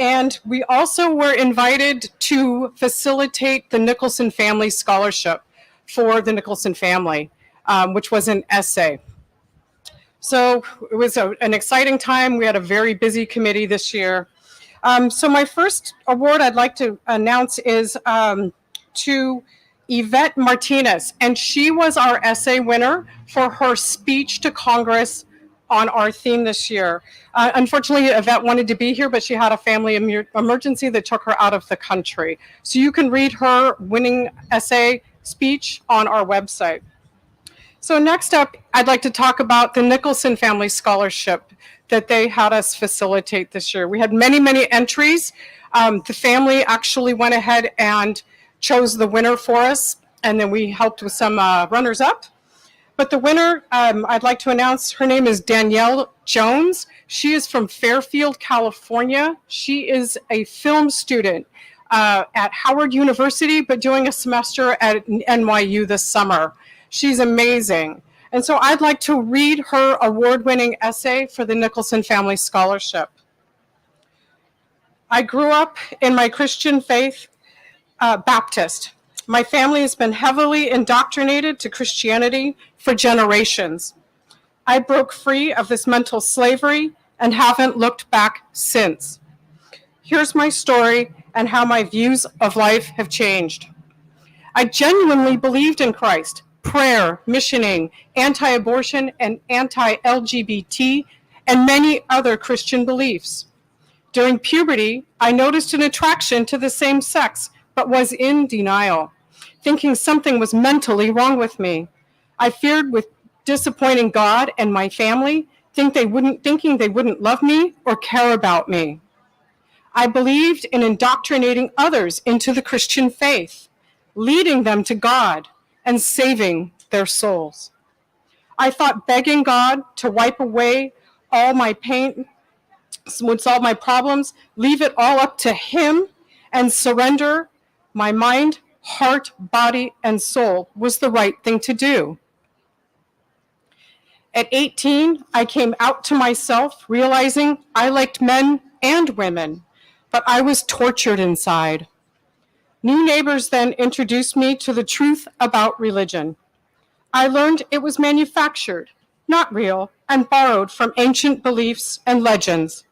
And we also were invited to facilitate the Nicholson Family Scholarship for the Nicholson family, which was an essay. So it was an exciting time. We had a very busy committee this year. So my first award I'd like to announce is to Yvette Martinez, and she was our essay winner for her speech to Congress on our theme this year. Unfortunately, Yvette wanted to be here, but she had a family emergency that took her out of the country. So you can read her winning essay speech on our website. So next up, I'd like to talk about the Nicholson Family Scholarship that they had us facilitate this year. We had many, many entries. The family actually went ahead and chose the winner for us, and then we helped with some runners-up. But the winner, I'd like to announce, her name is Danielle Jones. She is from Fairfield, California. She is a film student at Howard University, but doing a semester at NYU this summer. She's amazing. And so I'd like to read her award-winning essay for the Nicholson Family Scholarship. I grew up in my Christian faith, Baptist. My family has been heavily indoctrinated to Christianity for generations. I broke free of this mental slavery and haven't looked back since. Here's my story and how my views of life have changed. I genuinely believed in Christ, prayer, missioning, anti-abortion, and anti-LGBT, and many other Christian beliefs. During puberty, I noticed an attraction to the same sex, but was in denial, thinking something was mentally wrong with me. I feared with disappointing God and my family, thinking they wouldn't love me or care about me. I believed in indoctrinating others into the Christian faith, leading them to God and saving their souls. I thought begging God to wipe away all my pain would solve my problems, leave it all up to Him, and surrender my mind, heart, body, and soul was the right thing to do. At 18, I came out to myself, realizing I liked men and women, but I was tortured inside. New neighbors then introduced me to the truth about religion. I learned it was manufactured, not real, and borrowed from ancient beliefs and legends.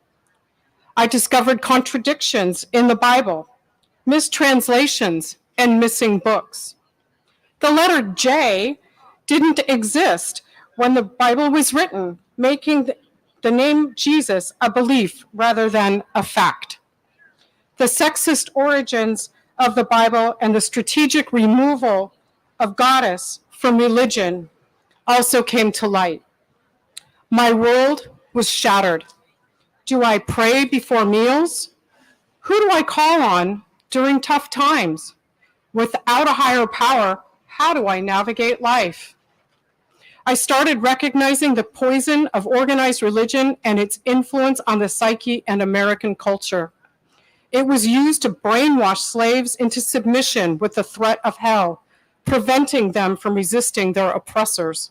I discovered contradictions in the Bible, mistranslations, and missing books. The letter J didn't exist when the Bible was written, making the name Jesus a belief rather than a fact. The sexist origins of the Bible and the strategic removal of goddess from religion also came to light. My world was shattered. Do I pray before meals? Who do I call on during tough times? Without a higher power, how do I navigate life? I started recognizing the poison of organized religion and its influence on the psyche and American culture. It was used to brainwash slaves into submission with the threat of hell, preventing them from resisting their oppressors.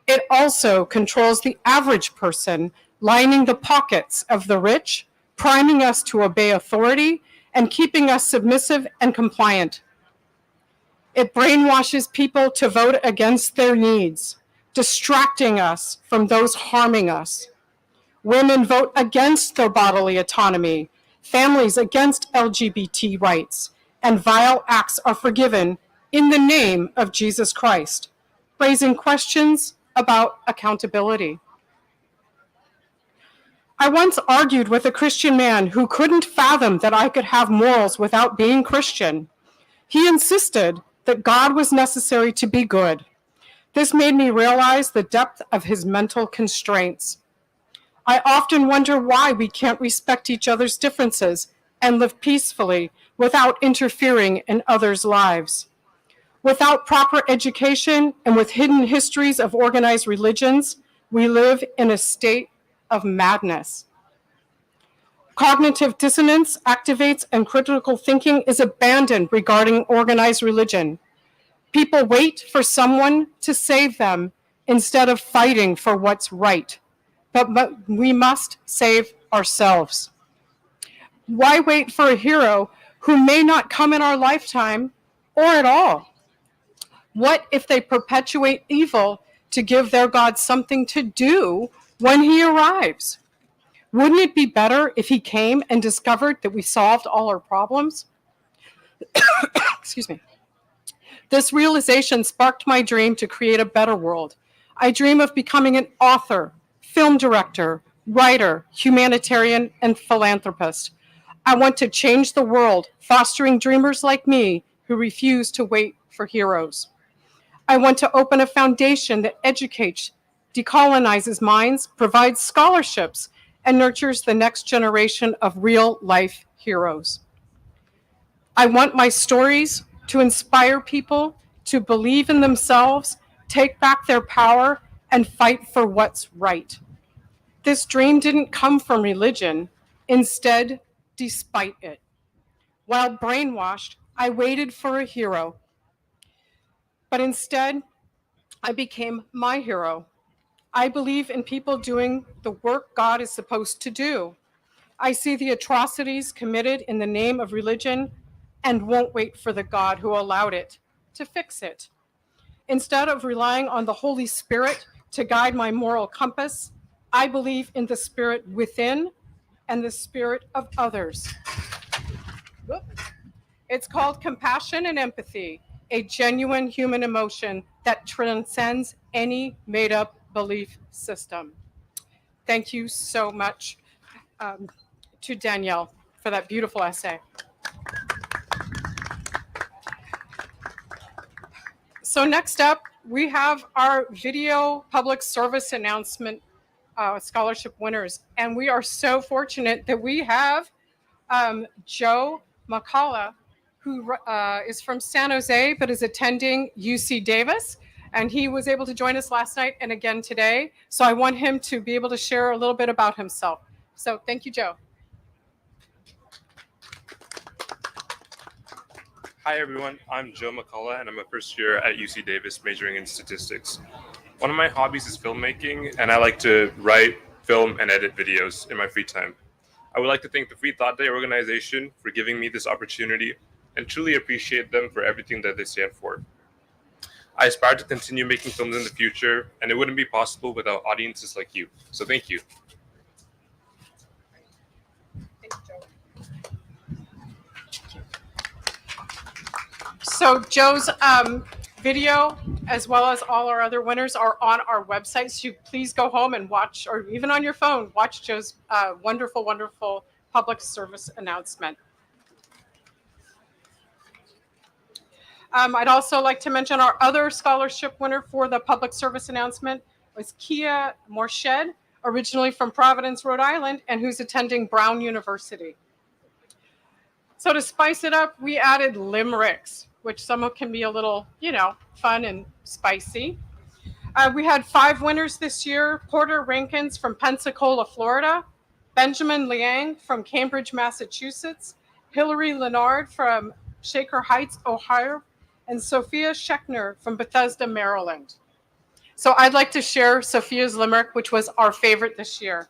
It also controls the average person, lining the pockets of the rich, priming us to obey authority, and keeping us submissive and compliant. It brainwashes people to vote against their needs, distracting us from those harming us. Women vote against their bodily autonomy, families against LGBT rights, and vile acts are forgiven in the name of Jesus Christ, raising questions about accountability. I once argued with a Christian man who couldn't fathom that I could have morals without being Christian. He insisted that God was necessary to be good. This made me realize the depth of his mental constraints. I often wonder why we can't respect each other's differences and live peacefully without interfering in others' lives. Without proper education and with hidden histories of organized religions, we live in a state of madness. Cognitive dissonance activates and critical thinking is abandoned regarding organized religion. People wait for someone to save them instead of fighting for what's right. But we must save ourselves. Why wait for a hero who may not come in our lifetime or at all? What if they perpetuate evil to give their God something to do when he arrives? Wouldn't it be better if he came and discovered that we solved all our problems? Excuse me. This realization sparked my dream to create a better world. I dream of becoming an author, film director, writer, humanitarian, and philanthropist. I want to change the world, fostering dreamers like me who refuse to wait for heroes. I want to open a foundation that educates, decolonizes minds, provides scholarships, and nurtures the next generation of real-life heroes. I want my stories to inspire people to believe in themselves, take back their power, and fight for what's right. This dream didn't come from religion, instead, despite it. While brainwashed, I waited for a hero, but instead, I became my hero. I believe in people doing the work God is supposed to do. I see the atrocities committed in the name of religion, and won't wait for the God who allowed it to fix it. Instead of relying on the Holy Spirit to guide my moral compass, I believe in the Spirit within and the Spirit of others. It's called compassion and empathy, a genuine human emotion that transcends any made-up belief system. Thank you so much to Danielle for that beautiful essay. So next up, we have our video public service announcement scholarship winners. And we are so fortunate that we have Joe McCullough, who is from San Jose, but is attending UC Davis. And he was able to join us last night and again today. So I want him to be able to share a little bit about himself. So thank you, Joe. Hi everyone, I'm Joe McCullough and I'm a first year at UC Davis majoring in statistics. One of my hobbies is filmmaking and I like to write, film, and edit videos in my free time. I would like to thank the Freethought Day organization for giving me this opportunity and truly appreciate them for everything that they stand for. I aspire to continue making films in the future and it wouldn't be possible without audiences like you. So thank you. So Joe's video, as well as all our other winners, are on our website. So please go home and watch, or even on your phone, watch Joe's wonderful, wonderful public service announcement. I'd also like to mention our other scholarship winner for the public service announcement was Kia Morshed, originally from Providence, Rhode Island, and who's attending Brown University. So to spice it up, we added limericks, which some can be a little, fun and spicy. We had 5 winners this year: Porter Rankins from Pensacola, Florida, Benjamin Liang from Cambridge, Massachusetts, Hillary Leonard from Shaker Heights, Ohio, and Sophia Schechner from Bethesda, Maryland. So I'd like to share Sophia's limerick, which was our favorite this year.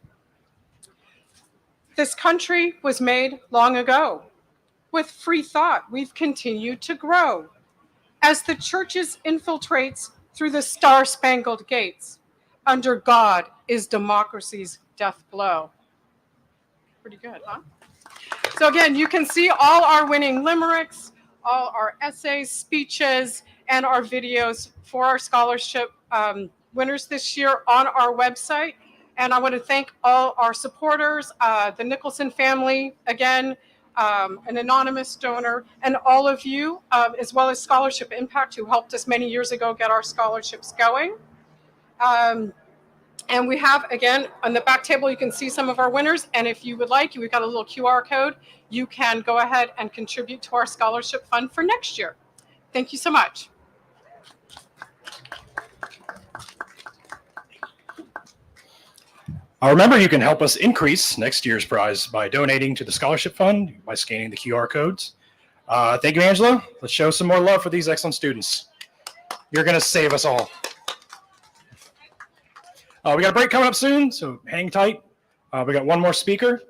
This country was made long ago. With free thought, we've continued to grow. As the churches infiltrates through the star-spangled gates, under God is democracy's death blow. Pretty good, huh? So again, you can see all our winning limericks, all our essays, speeches, and our videos for our scholarship winners this year on our website. And I want to thank all our supporters, the Nicholson family, again, an anonymous donor, and all of you, as well as Scholarship Impact, who helped us many years ago get our scholarships going. And we have, again, on the back table, you can see some of our winners. And if you would like, we've got a little QR code. You can go ahead and contribute to our scholarship fund for next year. Thank you so much. Remember, you can help us increase next year's prize by donating to the scholarship fund by scanning the QR codes. Thank you, Angela. Let's show some more love for these excellent students. You're going to save us all. We got a break coming up soon, so hang tight. We got one more speaker.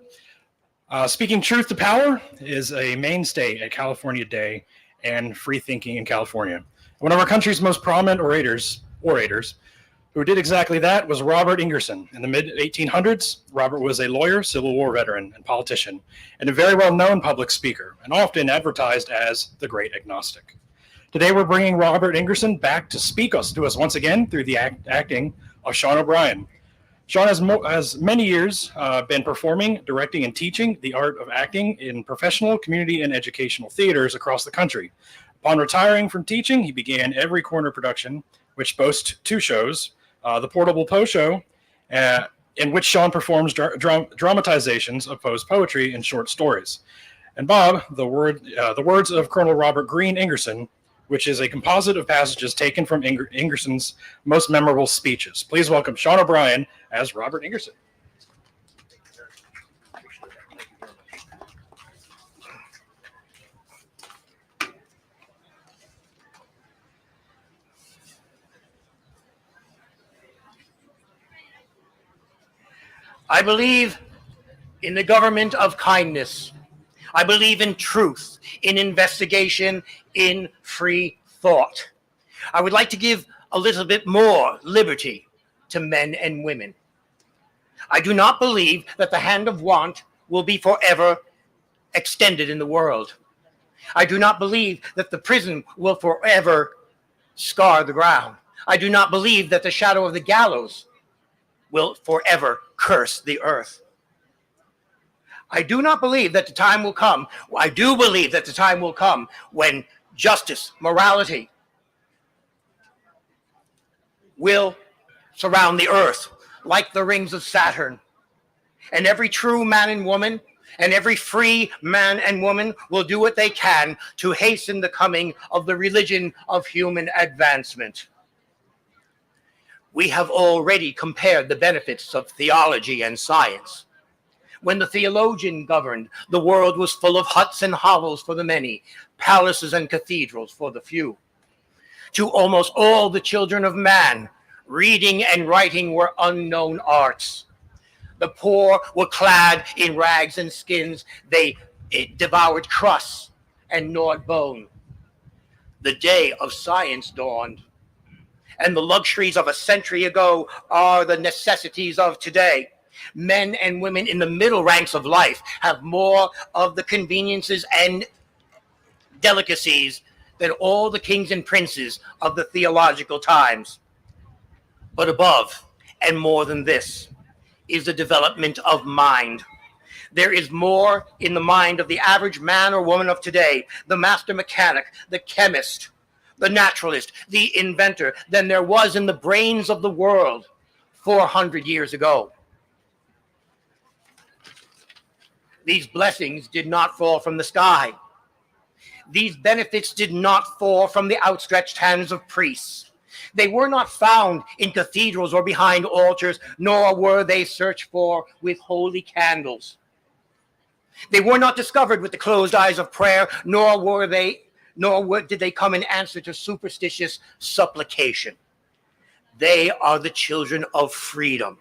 Speaking Truth to Power is a mainstay at California Day and free thinking in California. One of our country's most prominent orators who did exactly that was Robert Ingerson. In the mid-1800s, Robert was a lawyer, Civil War veteran, and politician, and a very well-known public speaker, and often advertised as the Great Agnostic. Today, we're bringing Robert Ingerson back to speak to us once again through the acting of Sean O'Brien. Sean has many years been performing, directing, and teaching the art of acting in professional, community, and educational theaters across the country. Upon retiring from teaching, he began Every Corner production, which boasts 2 shows, the Portable Poe Show, in which Sean performs dramatizations of Poe's poetry and short stories. And Bob, the words of Colonel Robert Greene Ingerson, which is a composite of passages taken from Ingerson's most memorable speeches. Please welcome Sean O'Brien as Robert Ingerson. I believe in the government of kindness. I believe in truth, in investigation, in free thought. I would like to give a little bit more liberty to men and women. I do not believe that the hand of want will be forever extended in the world. I do not believe that the prison will forever scar the ground. I do not believe that the shadow of the gallows will forever curse the earth. I do not believe that the time will come. I do believe that the time will come when justice, morality will surround the earth like the rings of Saturn. And every true man and woman and every free man and woman will do what they can to hasten the coming of the religion of human advancement. We have already compared the benefits of theology and science. When the theologian governed, the world was full of huts and hovels for the many, palaces and cathedrals for the few. To almost all the children of man, reading and writing were unknown arts. The poor were clad in rags and skins. They devoured crusts and gnawed bone. The day of science dawned, and the luxuries of a century ago are the necessities of today. Men and women in the middle ranks of life have more of the conveniences and delicacies than all the kings and princes of the theological times. But above and more than this is the development of mind. There is more in the mind of the average man or woman of today, the master mechanic, the chemist, the naturalist, the inventor, than there was in the brains of the world 400 years ago. These blessings did not fall from the sky. These benefits did not fall from the outstretched hands of priests. They were not found in cathedrals or behind altars, nor were they searched for with holy candles. They were not discovered with the closed eyes of prayer, nor did they come in answer to superstitious supplication. They are the children of freedom,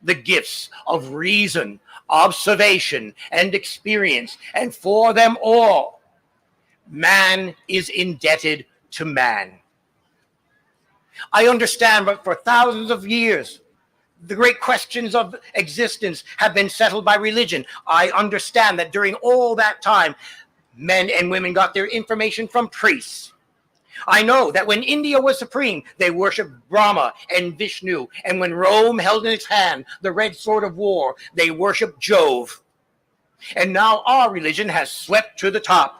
the gifts of reason, observation, and experience, and for them all, man is indebted to man. I understand, but for thousands of years, the great questions of existence have been settled by religion. I understand that during all that time, men and women got their information from priests. I know that when India was supreme, they worshipped Brahma and Vishnu. And when Rome held in its hand the red sword of war, they worshipped Jove. And now our religion has swept to the top.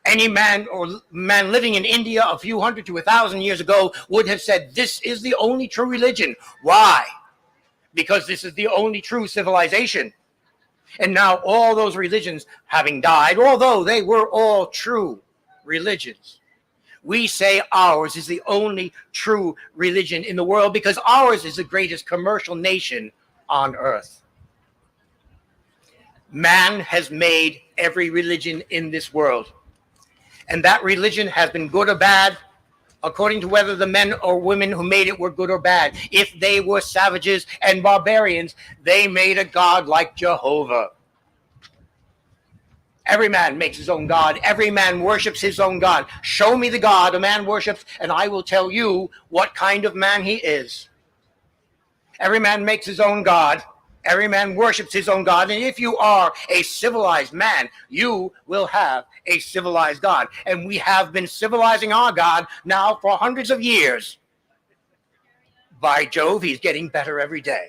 Any man living in India a few hundred to 1,000 years ago would have said, this is the only true religion. Why? Because this is the only true civilization. And now all those religions having died, although they were all true religions, we say ours is the only true religion in the world because ours is the greatest commercial nation on earth. Man has made every religion in this world. And that religion has been good or bad according to whether the men or women who made it were good or bad. If they were savages and barbarians, they made a god like Jehovah. Every man makes his own god. Every man worships his own god. Show me the god a man worships, and I will tell you what kind of man he is. Every man makes his own god. Every man worships his own God. And if you are a civilized man, you will have a civilized God. And we have been civilizing our God now for hundreds of years. By Jove, he's getting better every day.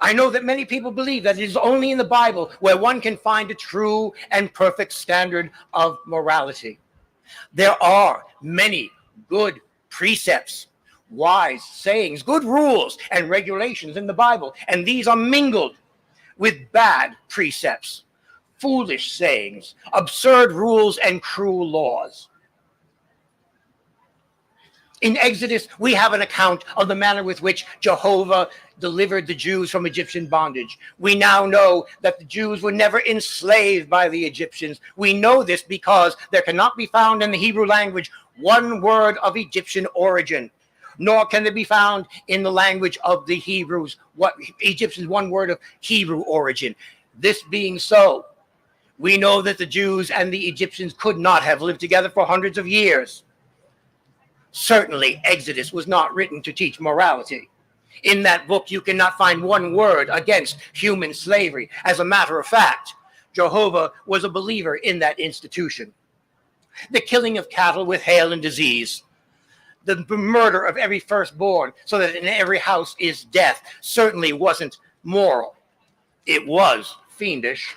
I know that many people believe that it is only in the Bible where one can find a true and perfect standard of morality. There are many good precepts, wise sayings, good rules and regulations in the Bible, and these are mingled with bad precepts, foolish sayings, absurd rules, and cruel laws. In Exodus, we have an account of the manner with which Jehovah delivered the Jews from Egyptian bondage. We now know that the Jews were never enslaved by the Egyptians. We know this because there cannot be found in the Hebrew language one word of Egyptian origin, nor can they be found in the language of the Hebrews, Egyptians, one word of Hebrew origin. This being so, we know that the Jews and the Egyptians could not have lived together for hundreds of years. Certainly, Exodus was not written to teach morality. In that book, you cannot find one word against human slavery. As a matter of fact, Jehovah was a believer in that institution. The killing of cattle with hail and disease, the murder of every firstborn so that in every house is death, certainly wasn't moral. It was fiendish.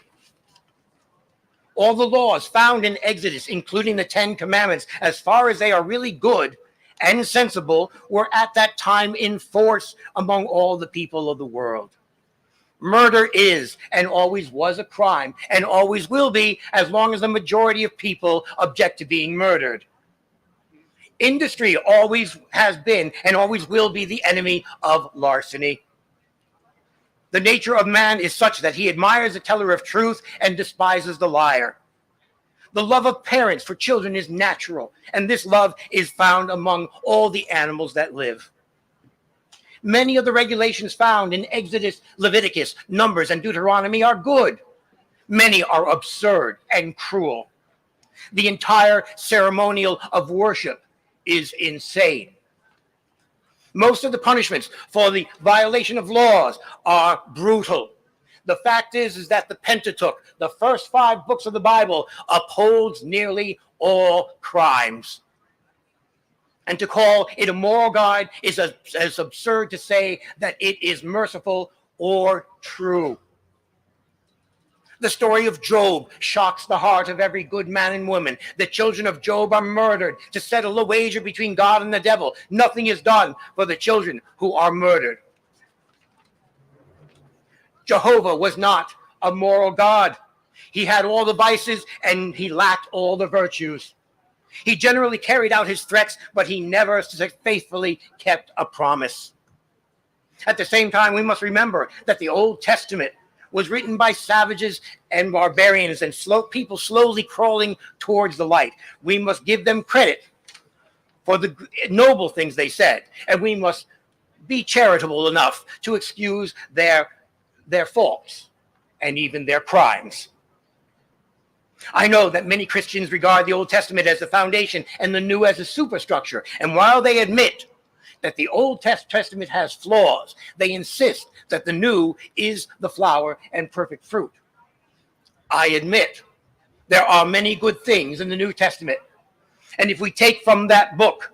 All the laws found in Exodus, including the 10 Commandments, as far as they are really good and sensible, were at that time in force among all the people of the world. Murder is and always was a crime and always will be as long as the majority of people object to being murdered. Industry always has been and always will be the enemy of larceny. The nature of man is such that he admires the teller of truth and despises the liar. The love of parents for children is natural, and this love is found among all the animals that live. Many of the regulations found in Exodus, Leviticus, Numbers, and Deuteronomy are good. Many are absurd and cruel. The entire ceremonial of worship is insane. Most of the punishments for the violation of laws are brutal. The fact is that the Pentateuch, the first 5 books of the Bible, upholds nearly all crimes. And to call it a moral guide is as absurd to say that it is merciful or true. The story of Job shocks the heart of every good man and woman. The children of Job are murdered to settle a wager between God and the devil. Nothing is done for the children who are murdered. Jehovah was not a moral God. He had all the vices and he lacked all the virtues. He generally carried out his threats, but he never faithfully kept a promise. At the same time, we must remember that the Old Testament was written by savages and barbarians and people slowly crawling towards the light. We must give them credit for the noble things they said, and we must be charitable enough to excuse their faults and even their crimes. I know that many Christians regard the Old Testament as the foundation and the New as a superstructure, and while they admit that the Old Testament has flaws, they insist that the New is the flower and perfect fruit. I admit there are many good things in the New Testament, and if we take from that book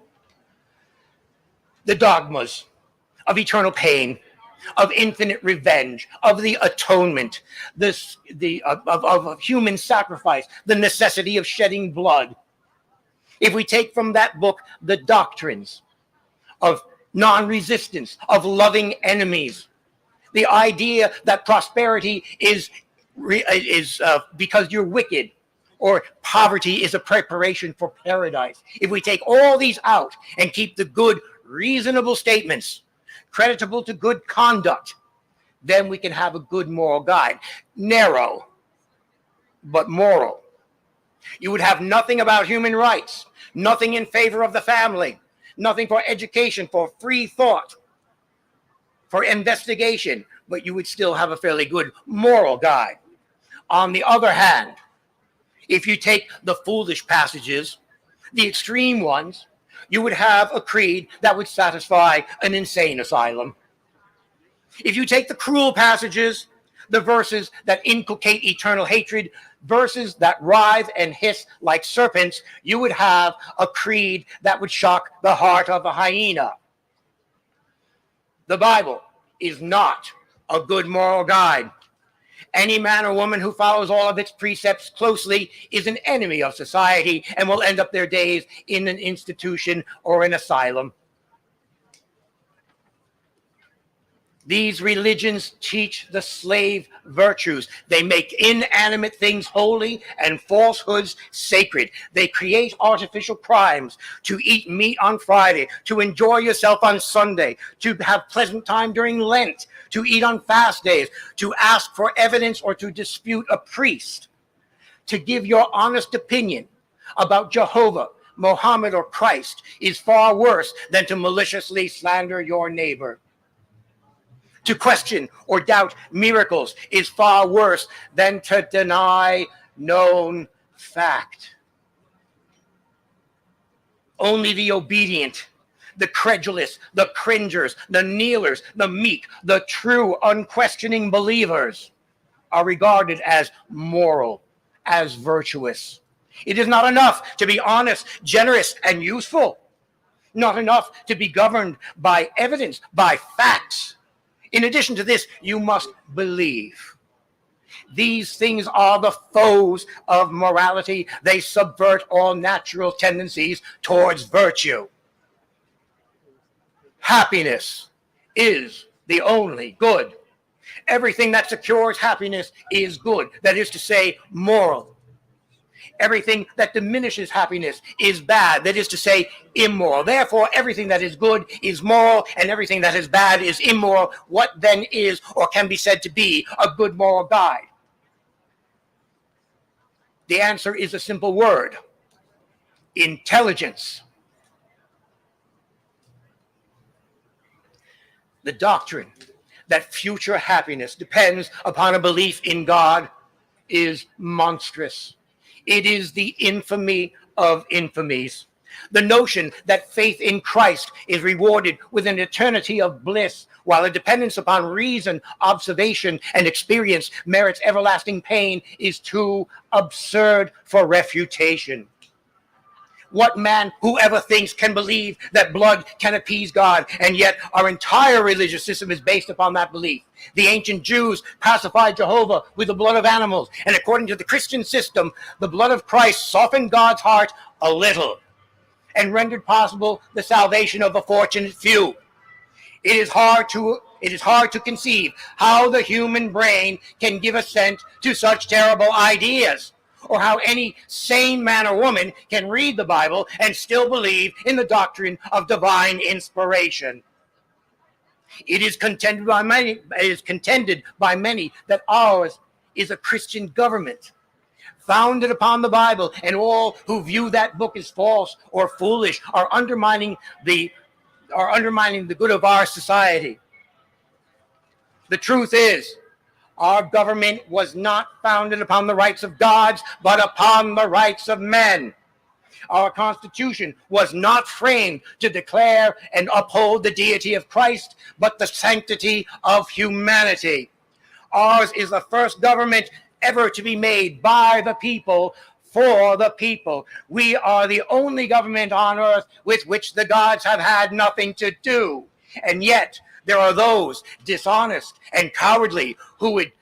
the dogmas of eternal pain, of infinite revenge, of the atonement, of human sacrifice, the necessity of shedding blood, if we take from that book the doctrines of non-resistance, of loving enemies, the idea that prosperity is because you're wicked, or poverty is a preparation for paradise. If we take all these out and keep the good, reasonable statements creditable to good conduct, then we can have a good moral guide. Narrow, but moral. You would have nothing about human rights, nothing in favor of the family, nothing for education, for free thought, for investigation, but you would still have a fairly good moral guide. On the other hand, if you take the foolish passages, the extreme ones, you would have a creed that would satisfy an insane asylum. If you take the cruel passages, the verses that inculcate eternal hatred, verses that writhe and hiss like serpents, you would have a creed that would shock the heart of a hyena. The Bible is not a good moral guide. Any man or woman who follows all of its precepts closely is an enemy of society and will end up their days in an institution or an asylum. These religions teach the slave virtues. They make inanimate things holy and falsehoods sacred. They create artificial crimes: to eat meat on Friday, to enjoy yourself on Sunday, to have pleasant time during Lent, to eat on fast days, to ask for evidence or to dispute a priest. To give your honest opinion about Jehovah, Mohammed, or Christ is far worse than to maliciously slander your neighbor. To question or doubt miracles is far worse than to deny known fact. Only the obedient, the credulous, the cringers, the kneelers, the meek, the true unquestioning believers are regarded as moral, as virtuous. It is not enough to be honest, generous, and useful. Not enough to be governed by evidence, by facts. In addition to this, you must believe. These things are the foes of morality. They subvert all natural tendencies towards virtue. Happiness is the only good. Everything that secures happiness is good. That is to say, moral. Everything that diminishes happiness is bad. That is to say, immoral. Therefore, everything that is good is moral, and everything that is bad is immoral. What then is or can be said to be a good moral guide? The answer is a simple word: intelligence. The doctrine that future happiness depends upon a belief in God is monstrous. It is the infamy of infamies. The notion that faith in Christ is rewarded with an eternity of bliss, while a dependence upon reason, observation, and experience merits everlasting pain, is too absurd for refutation. What man who ever thinks can believe that blood can appease God, and yet our entire religious system is based upon that belief? The ancient Jews pacified Jehovah with the blood of animals, and according to the Christian system, the blood of Christ softened God's heart a little and rendered possible the salvation of the fortunate few. It is hard to conceive how the human brain can give assent to such terrible ideas, or how any sane man or woman can read the Bible and still believe in the doctrine of divine inspiration. It is contended by many that ours is a Christian government, founded upon the Bible, and all who view that book as false or foolish are undermining the good of our society. The truth is, our government was not founded upon the rights of gods, but upon the rights of men. Our Constitution was not framed to declare and uphold the deity of Christ, but the sanctity of humanity. Ours is the first government ever to be made by the people, for the people. We are the only government on earth with which the gods have had nothing to do. And yet, there are those dishonest and cowardly who would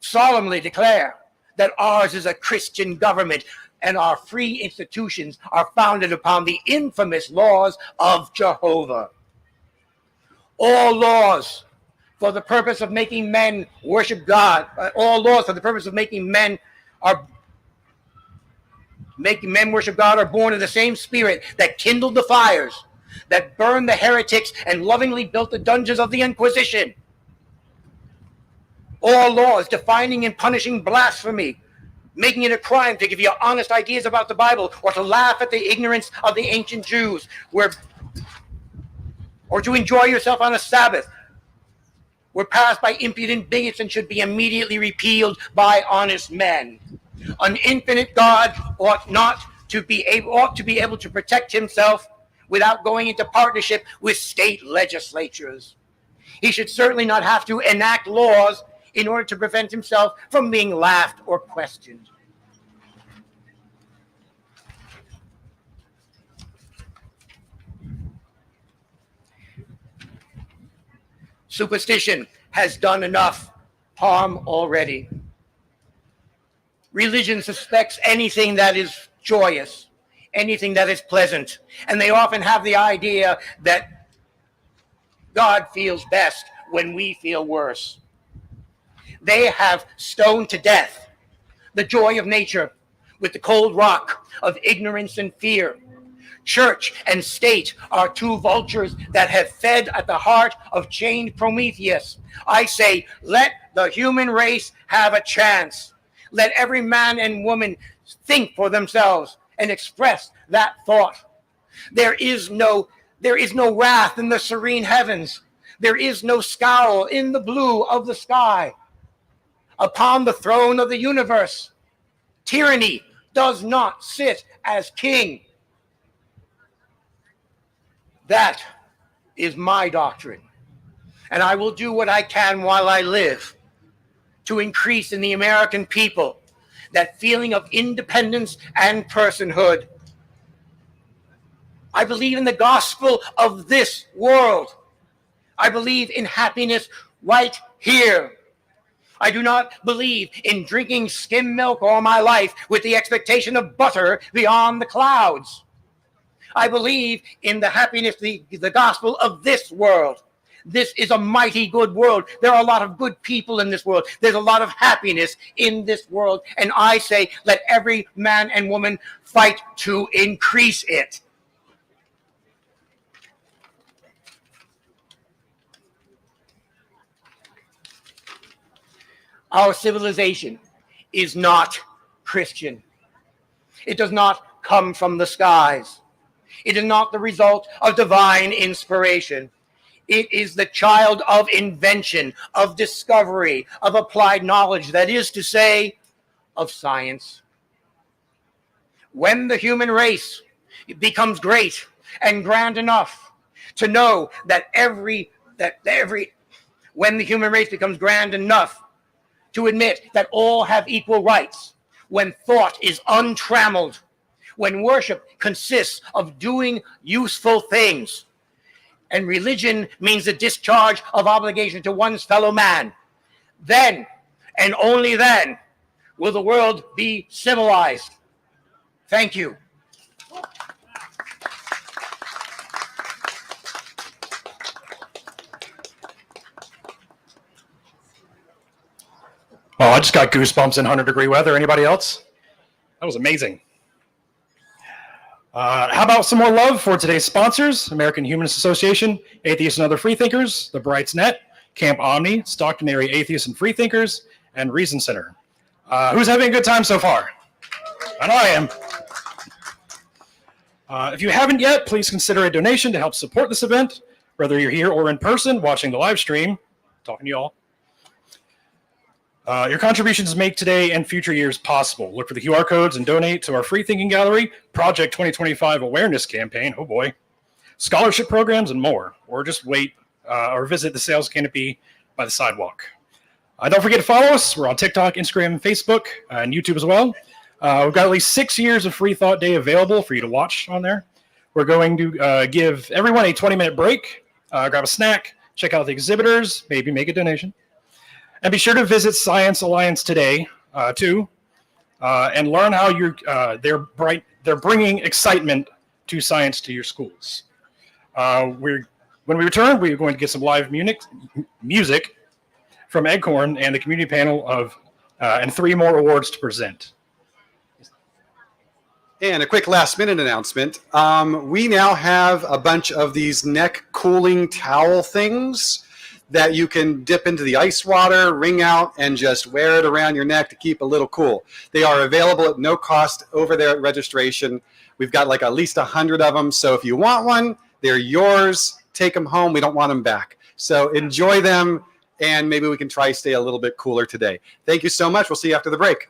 solemnly declare that ours is a Christian government and our free institutions are founded upon the infamous laws of Jehovah. All laws for the purpose of making men worship God, all laws for the purpose of making men worship God are born of the same spirit that kindled the fires, that burned the heretics and lovingly built the dungeons of the Inquisition. All laws defining and punishing blasphemy, making it a crime to give you honest ideas about the Bible or to laugh at the ignorance of the ancient Jews, or to enjoy yourself on a Sabbath, were passed by impudent bigots and should be immediately repealed by honest men. An infinite God ought to be able to protect himself without going into partnership with state legislatures. He should certainly not have to enact laws in order to prevent himself from being laughed or questioned. Superstition has done enough harm already. Religion suspects anything that is joyous, anything that is pleasant, and they often have the idea that God feels best when we feel worse. They have stoned to death the joy of nature with the cold rock of ignorance and fear. Church and state are two vultures that have fed at the heart of chained Prometheus. I say, let the human race have a chance. Let every man and woman think for themselves and express that thought. There is no wrath in the serene heavens. There is no scowl in the blue of the sky. Upon the throne of the universe, tyranny does not sit as king. That is my doctrine. And I will do what I can while I live to increase in the American people that feeling of independence and personhood. I believe in the gospel of this world. I believe in happiness right here. I do not believe in drinking skim milk all my life with the expectation of butter beyond the clouds. I believe in the happiness, the gospel of this world. This is a mighty good world. There are a lot of good people in this world. There's a lot of happiness in this world. And I say, let every man and woman fight to increase it. Our civilization is not Christian. It does not come from the skies. It is not the result of divine inspiration. It is the child of invention, of discovery, of applied knowledge, that is to say, of science. When the human race becomes great and grand enough to know that when the human race becomes grand enough to admit that all have equal rights, when thought is untrammeled, when worship consists of doing useful things, and religion means the discharge of obligation to one's fellow man, then, and only then, will the world be civilized. Thank you. Oh, I just got goosebumps in 100-degree weather. Anybody else? That was amazing. How about some more love for today's sponsors? American Humanist Association, Atheists and Other Freethinkers, The Brights Net, Camp Omni, Stockton Area Atheists and Freethinkers, and Reason Center. Who's having a good time so far? I know I am. If you haven't yet, please consider a donation to help support this event, whether you're here or in person watching the live stream. Talking to you all. Your contributions make today and future years possible. Look for the QR codes and donate to our Free Thinking Gallery, Project 2025 Awareness Campaign, oh boy, scholarship programs, and more. Or just wait or visit the sales canopy by the sidewalk. Don't forget to follow us. We're on TikTok, Instagram, Facebook, and YouTube as well. We've got at least 6 years of Free Thought Day available for you to watch on there. We're going to give everyone a 20-minute break, grab a snack, check out the exhibitors, maybe make a donation. And be sure to visit Science Alliance today, too, and learn how they're bringing excitement to science to your schools. When we return, we're going to get some live music from Eggcorn and the community panel of and 3 more awards to present. And a quick last-minute announcement. We now have a bunch of these neck cooling towel things that you can dip into the ice water, wring out, and just wear it around your neck to keep a little cool. They are available at no cost over there at registration. We've got like at least 100 of them, so if you want one, they're yours. Take them home. We don't want them back. So enjoy them, and maybe we can try to stay a little bit cooler today. Thank you so much. We'll see you after the break.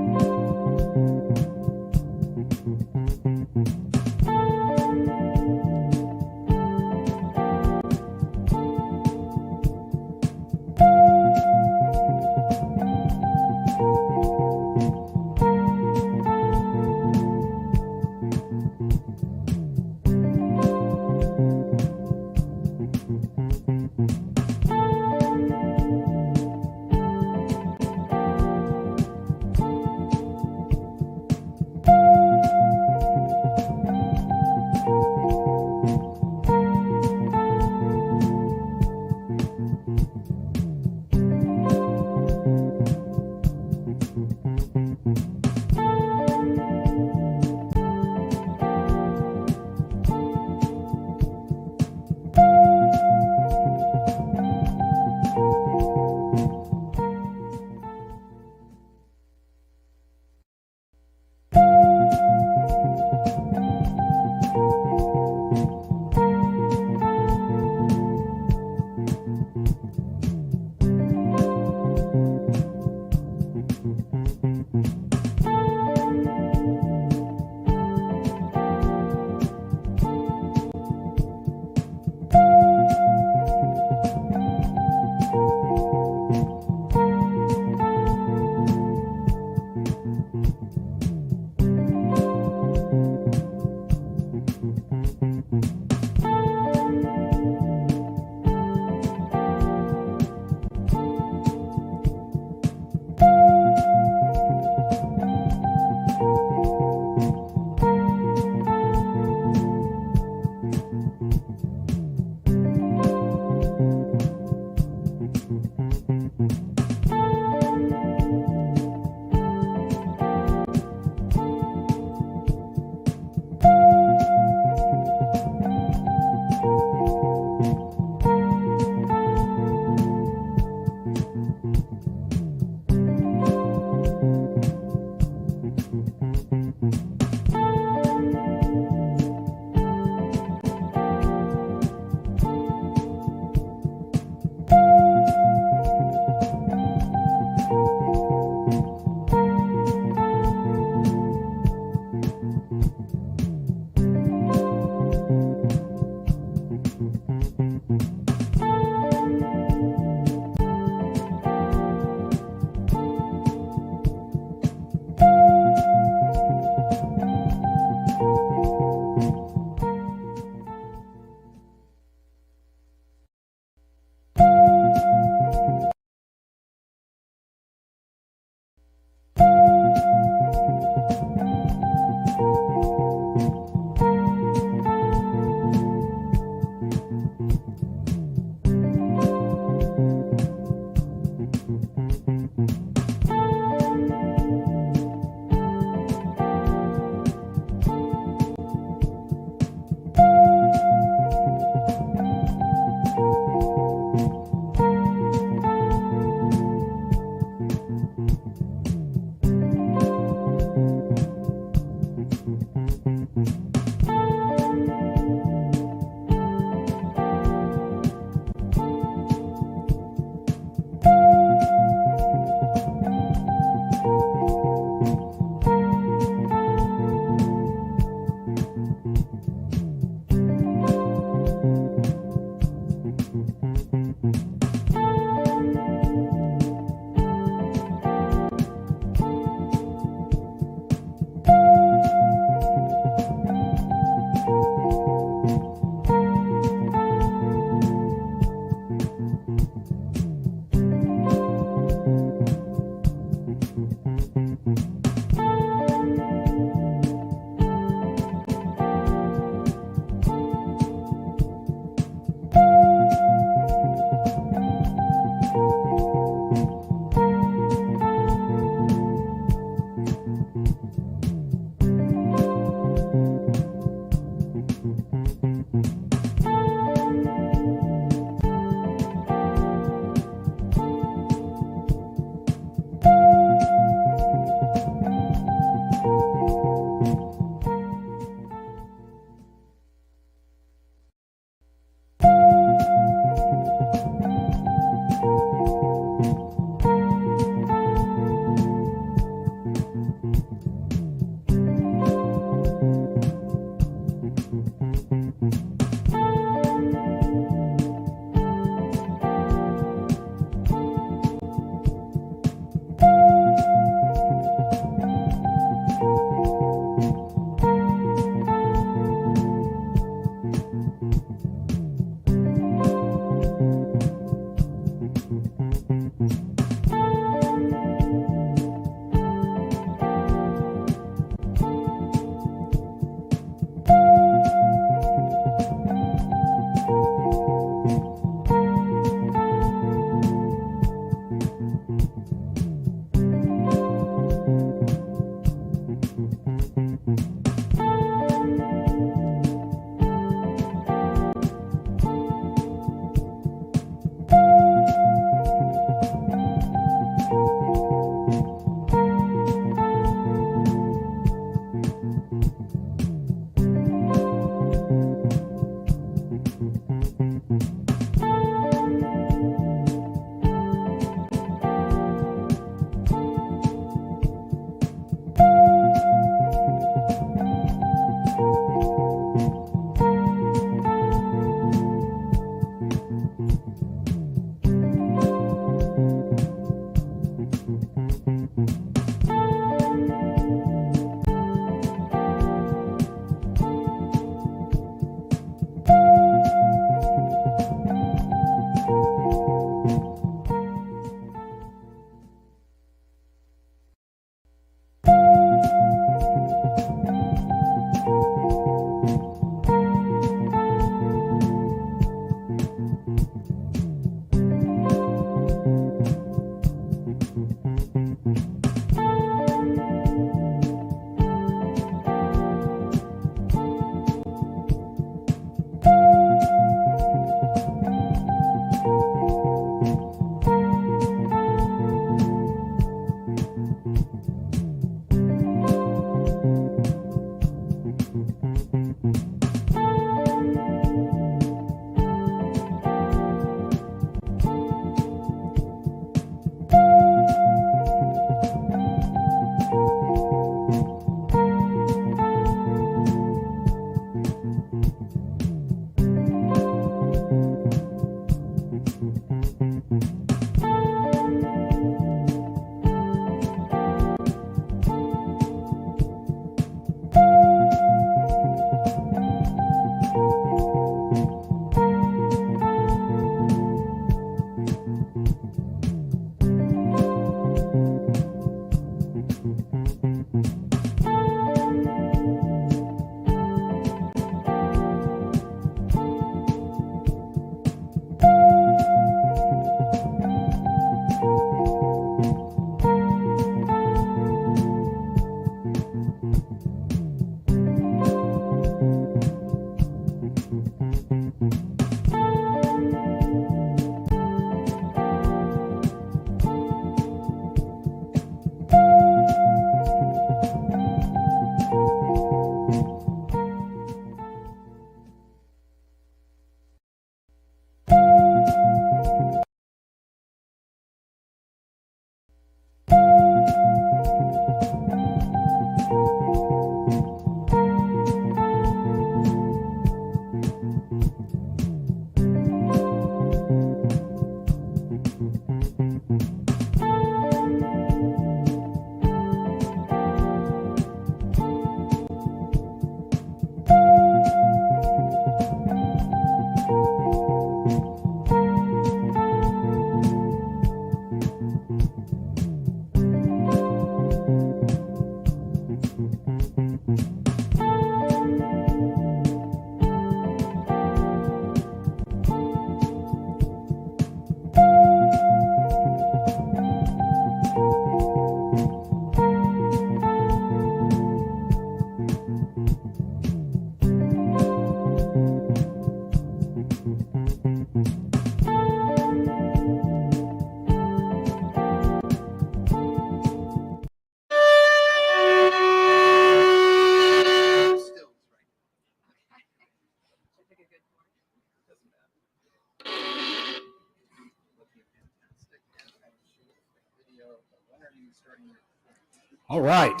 All right.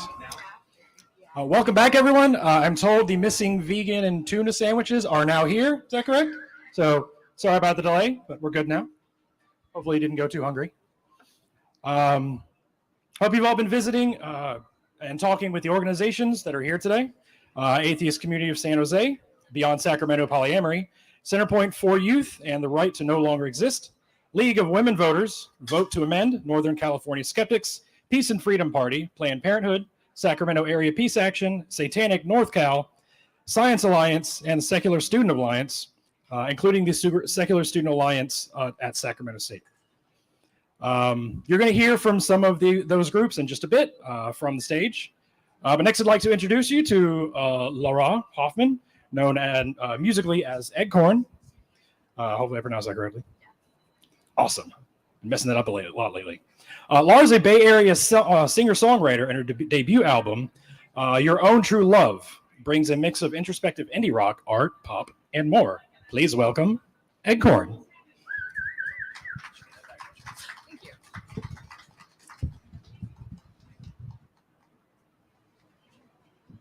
Welcome back, everyone. I'm told the missing vegan and tuna sandwiches are now here. Is that correct? So sorry about the delay, but we're good now. Hopefully you didn't go too hungry. Hope you've all been visiting and talking with the organizations that are here today. Atheist Community of San Jose, Beyond Sacramento Polyamory, Centerpoint for Youth and the Right to No Longer Exist, League of Women Voters, Vote to Amend, Northern California Skeptics, Peace and Freedom Party, Planned Parenthood, Sacramento Area Peace Action, Satanic North Cal, Science Alliance, and Secular Student Alliance, including the Secular Student Alliance at Sacramento State. You're going to hear from some of those groups in just a bit from the stage. But next, I'd like to introduce you to Laura Hoffman, known musically as Eggcorn. Hopefully I pronounced that correctly. Awesome. I'm messing that up a lot lately. Laura's a Bay Area singer-songwriter, and her debut album, Your Own True Love, brings a mix of introspective indie rock, art, pop, and more. Please welcome Eggcorn.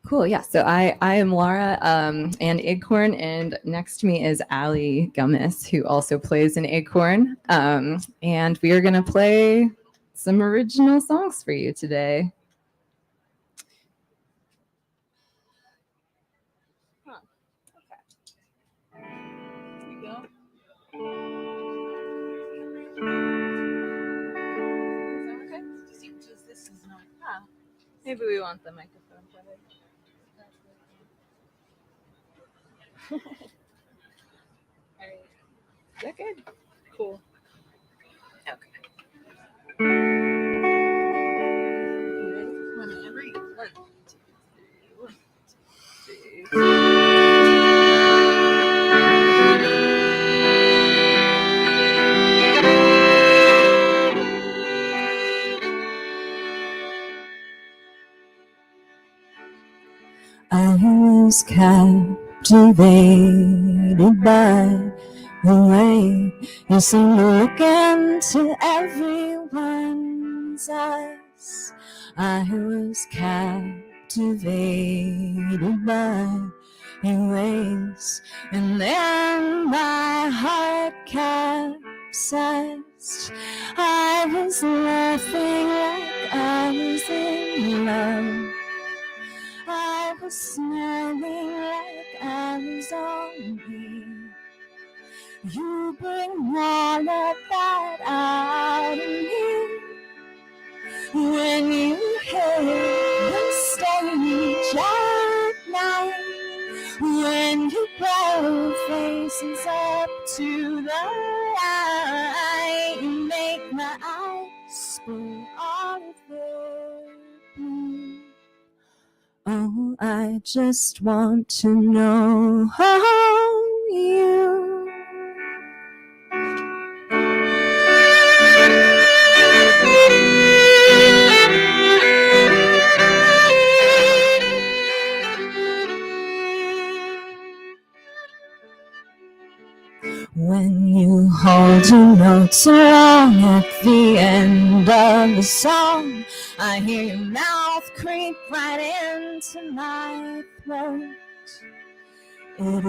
Cool. Yeah. So I am Laura and Acorn, and next to me is Allie Gummis, who also plays in Acorn. And we are going to play some original songs for you today. Maybe we want the microphone for it. All right. Is that good? Cool. Okay. Whenever you want. 1, 2, 3. I was captivated by the way you seem to look into everyone's eyes. I was captivated by your ways, and then my heart capsized. I was laughing like I was in love. I was smiling like I was on me. You bring all of that out of me. When you hit the stage at night, when you blow faces up to the light, you make my eyes spill all of the blue. Oh, I just want to know how you. When you hold your notes along at the end of the song, I hear your mouth creep right into my throat. It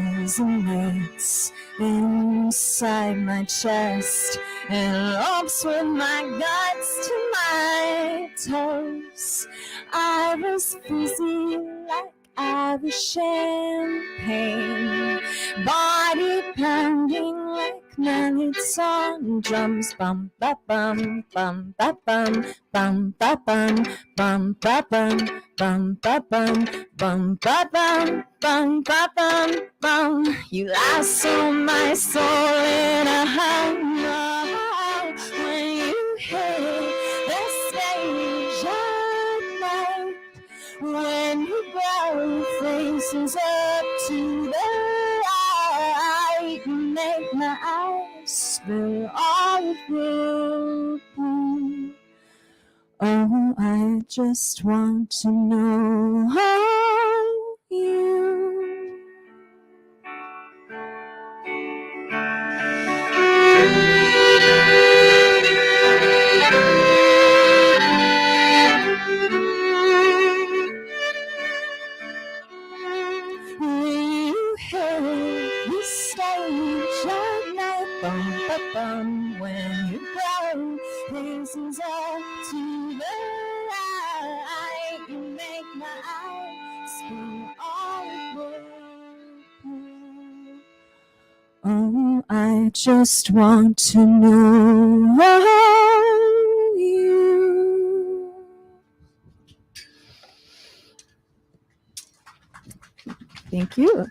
resonates inside my chest and lumps with my guts to my toes. I was fizzy like I was champagne, body pounding like minutes on drums. Bum ba bum bum ba bum bum ba bum bum ba bum bum ba bum bum ba bum bum ba bum bum. You lasso my soul in a hum when you hit the stage at night. When you blow faces up to the light, you make my eyes spill all of the blue. Oh, I just want to know how you. just want to know you. Thank you.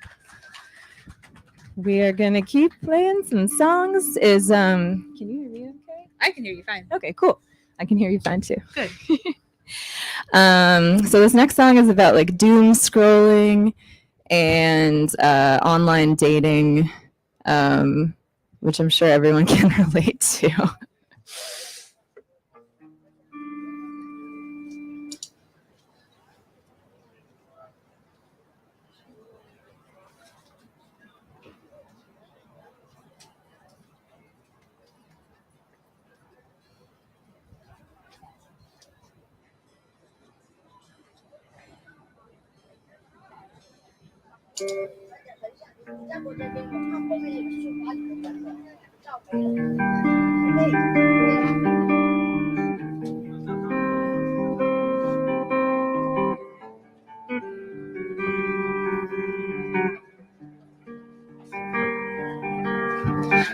We are gonna keep playing some songs. Can you hear me okay? I can hear you fine. Okay, cool. I can hear you fine too. Good. So this next song is about like doom scrolling and online dating, which I'm sure everyone can relate to.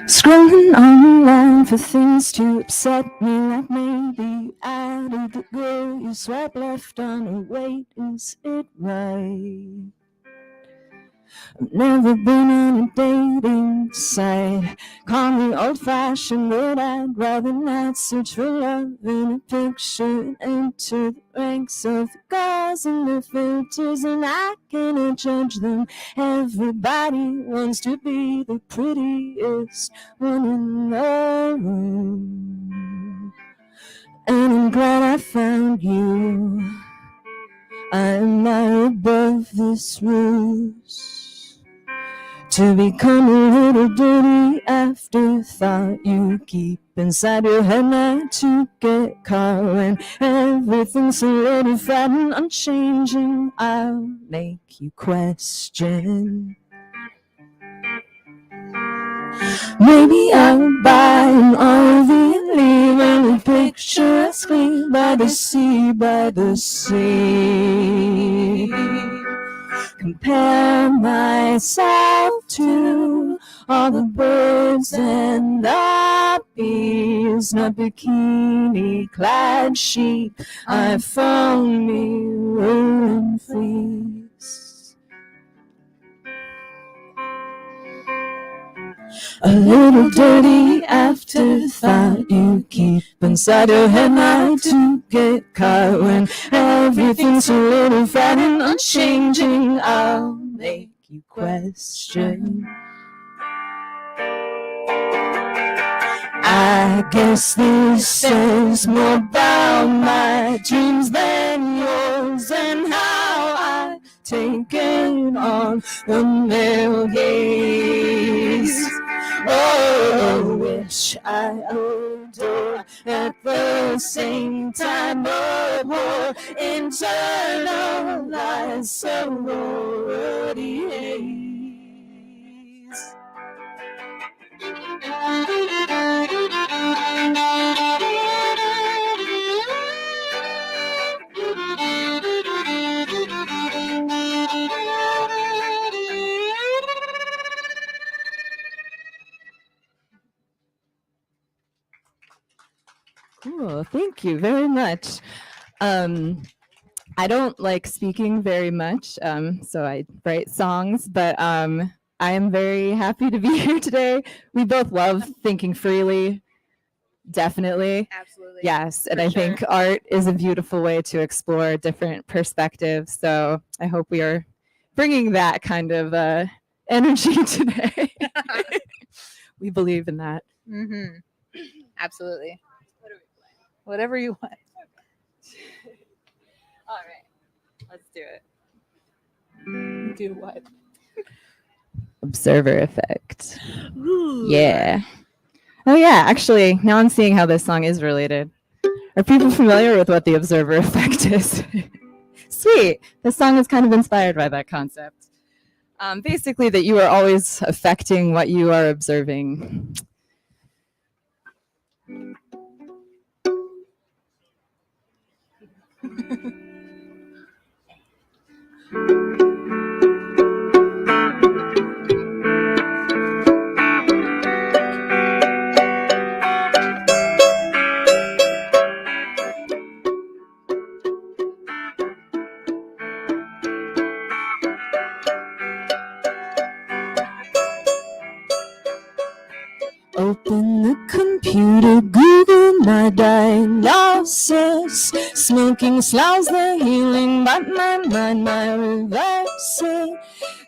Scrolling online for things to upset me, like maybe I did the girl you swipe left on. Or wait, is it right? I've never been on a dating site. Call me old-fashioned, but I'd rather not search for love in a picture and enter the ranks of the guys and their filters, and I cannot judge them. Everybody wants to be the prettiest one in the room, and I'm glad I found you. I am not above this ruse to become a little dirty afterthought you keep inside your head, not to get caught when everything's solidified and unchanging. I'll make you question. Maybe I'll buy an RV and leave and a picturesque by the sea, by the sea. Compare myself to all the birds and the bees, not bikini-clad sheep. I found me rolling fleece. A little dirty afterthought you keep inside your head, not to get caught when everything's solidified and unchanging. I'll make you question. I guess this says more about my dreams than yours, and how I take it on the male gaze. Oh, which I adore at the same time, abhor internalized sorority haze. Cool, thank you very much. I don't like speaking very much, so I write songs, but I am very happy to be here today. We both love thinking freely, definitely. Absolutely. Yes, and For I sure. think art is a beautiful way to explore different perspectives, so I hope we are bringing that kind of energy today. We believe in that. Mm-hmm. Absolutely. Whatever you want. All right. Let's do it. Do what? Observer effect. Ooh. Yeah. Oh yeah, actually, now I'm seeing how this song is related. Are people familiar with what the observer effect is? Sweet. This song is kind of inspired by that concept. Basically, that you are always affecting what you are observing. Open the computer, Google my diagnosis. Smoking slows the healing, but my mind might reverse it.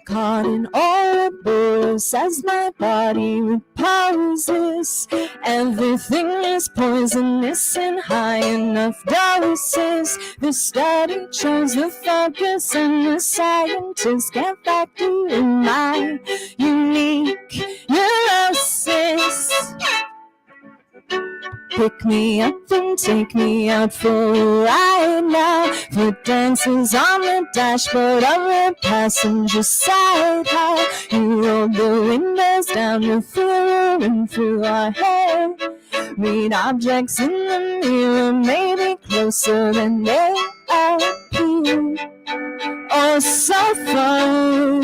Caught in Ouroboros as my body reposes. Everything is poisonous in high enough doses. The study shows the focus and the scientists get factor in my unique neurosis. Pick me up and take me out for a ride now. Foot dances on the dashboard of the passenger side. How you roll the windows down, you feel the wind through our hair. Read objects in the mirror, maybe closer than they appear. Oh, so fun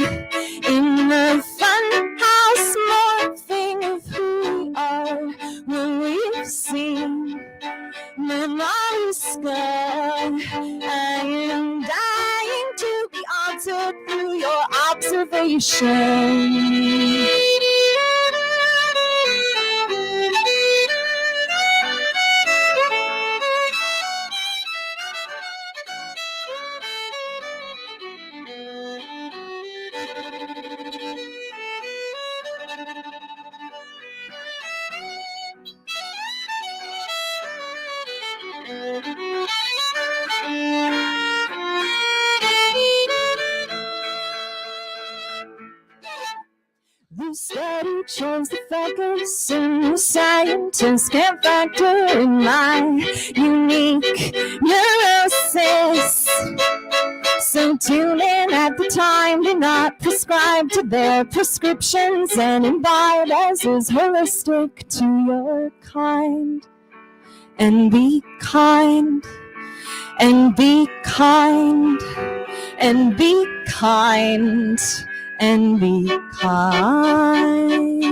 in the fun house, morphing of who we are when we've seen memories scar. I am dying to be altered through your observation. The study shows the focus and the scientists can't factor in my unique neurosis. So tune in at the time, do not prescribe to their prescriptions, and imbibe as is holistic to your kind. And be kind, and be kind, and be kind, and be kind.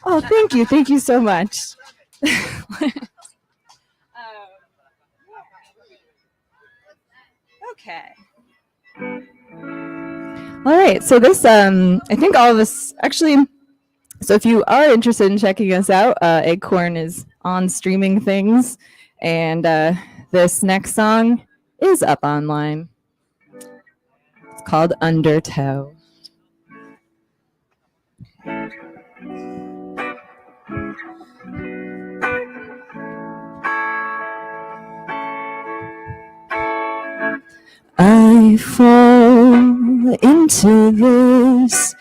Oh, thank you. Thank you so much. Okay. All right. So this, I think all of us actually, so if you are interested in checking us out, Acorn is on streaming things. And this next song is up online. It's called Undertow. I fall into this.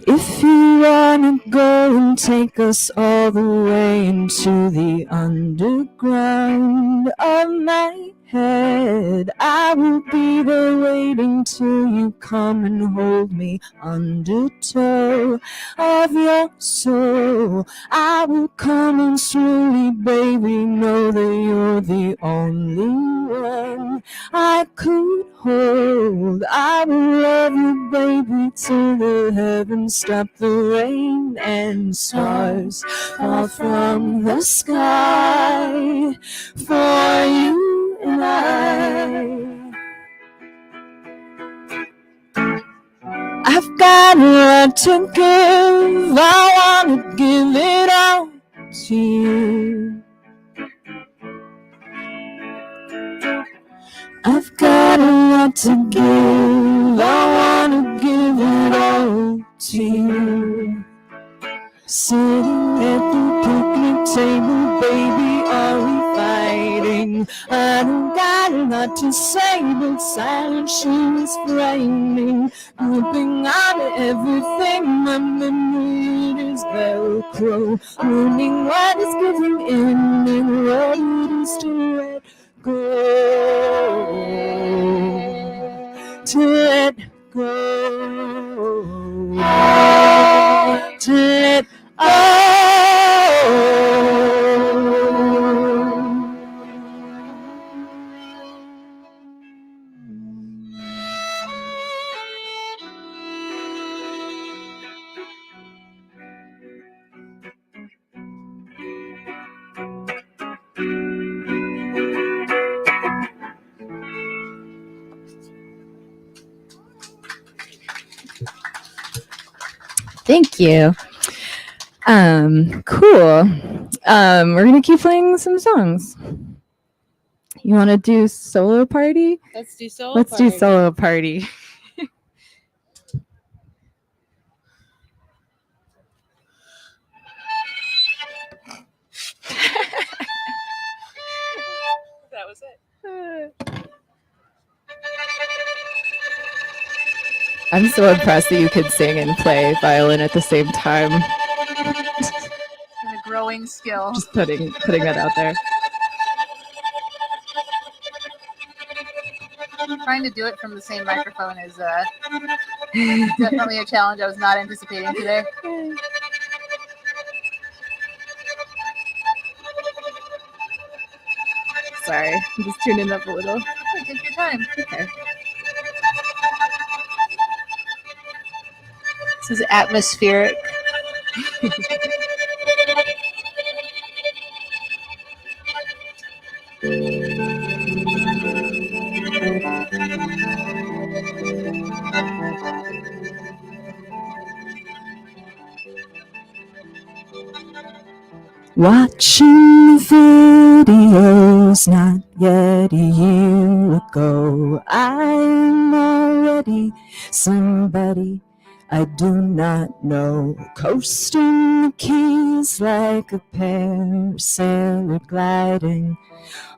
If you wanna go and take us all the way into the underground of my head, I will be there waiting till you come and hold me undertow of your soul. I will come and slowly, baby, know that you're the only one I could hold. I will love you, baby, till the heavens stop the rain and stars fall from the sky for you and I've got a lot to give. I wanna give it all to you. I've got a lot to give. I wanna give it all to you. Sitting at the picnic table, baby, are we fighting? I don't got a lot to say, but silence she is frightening. Gripping on everything, my memory is Velcro. Learning what is giving in and what it is to let go. To let go. To let Thank you. Cool. We're gonna keep playing some songs. You want to do solo party? Let's do solo Let's do party. solo party. That was it. I'm so impressed that you could sing and play violin at the same time. And a growing skill. Just putting that out there. Trying to do it from the same microphone is definitely a challenge I was not anticipating today. Sorry, I'm just tuning up a little. Take your time. Okay. This is atmospheric. Watching the videos not yet a year ago, I'm already somebody I do not know. Coasting the keys like a parasailor gliding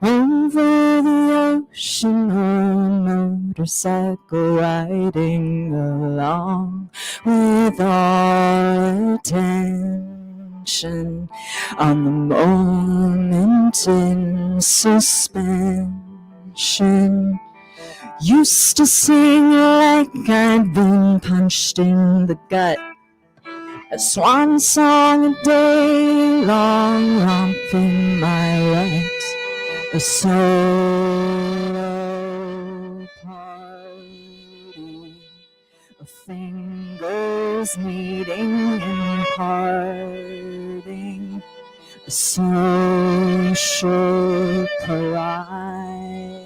over the ocean, or a motorcycle riding along with all attention on the moment in suspension. Used to sing like I'd been punched in the gut, a swan song a day long, romping my rut, a solo party of fingers meeting and parting, a social pariah,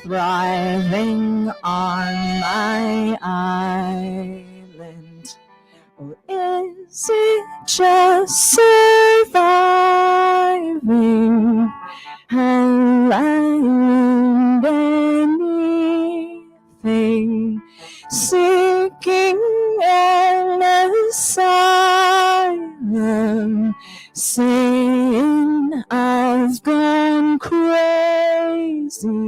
thriving on my island. Or is it just surviving? Have I learned anything? Seeking an asylum, saying I've gone crazy.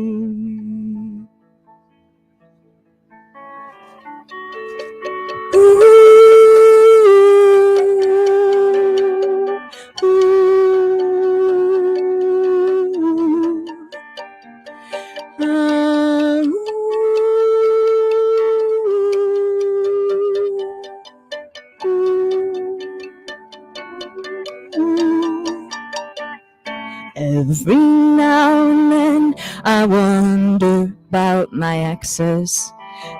Every now and then I wonder about my exes,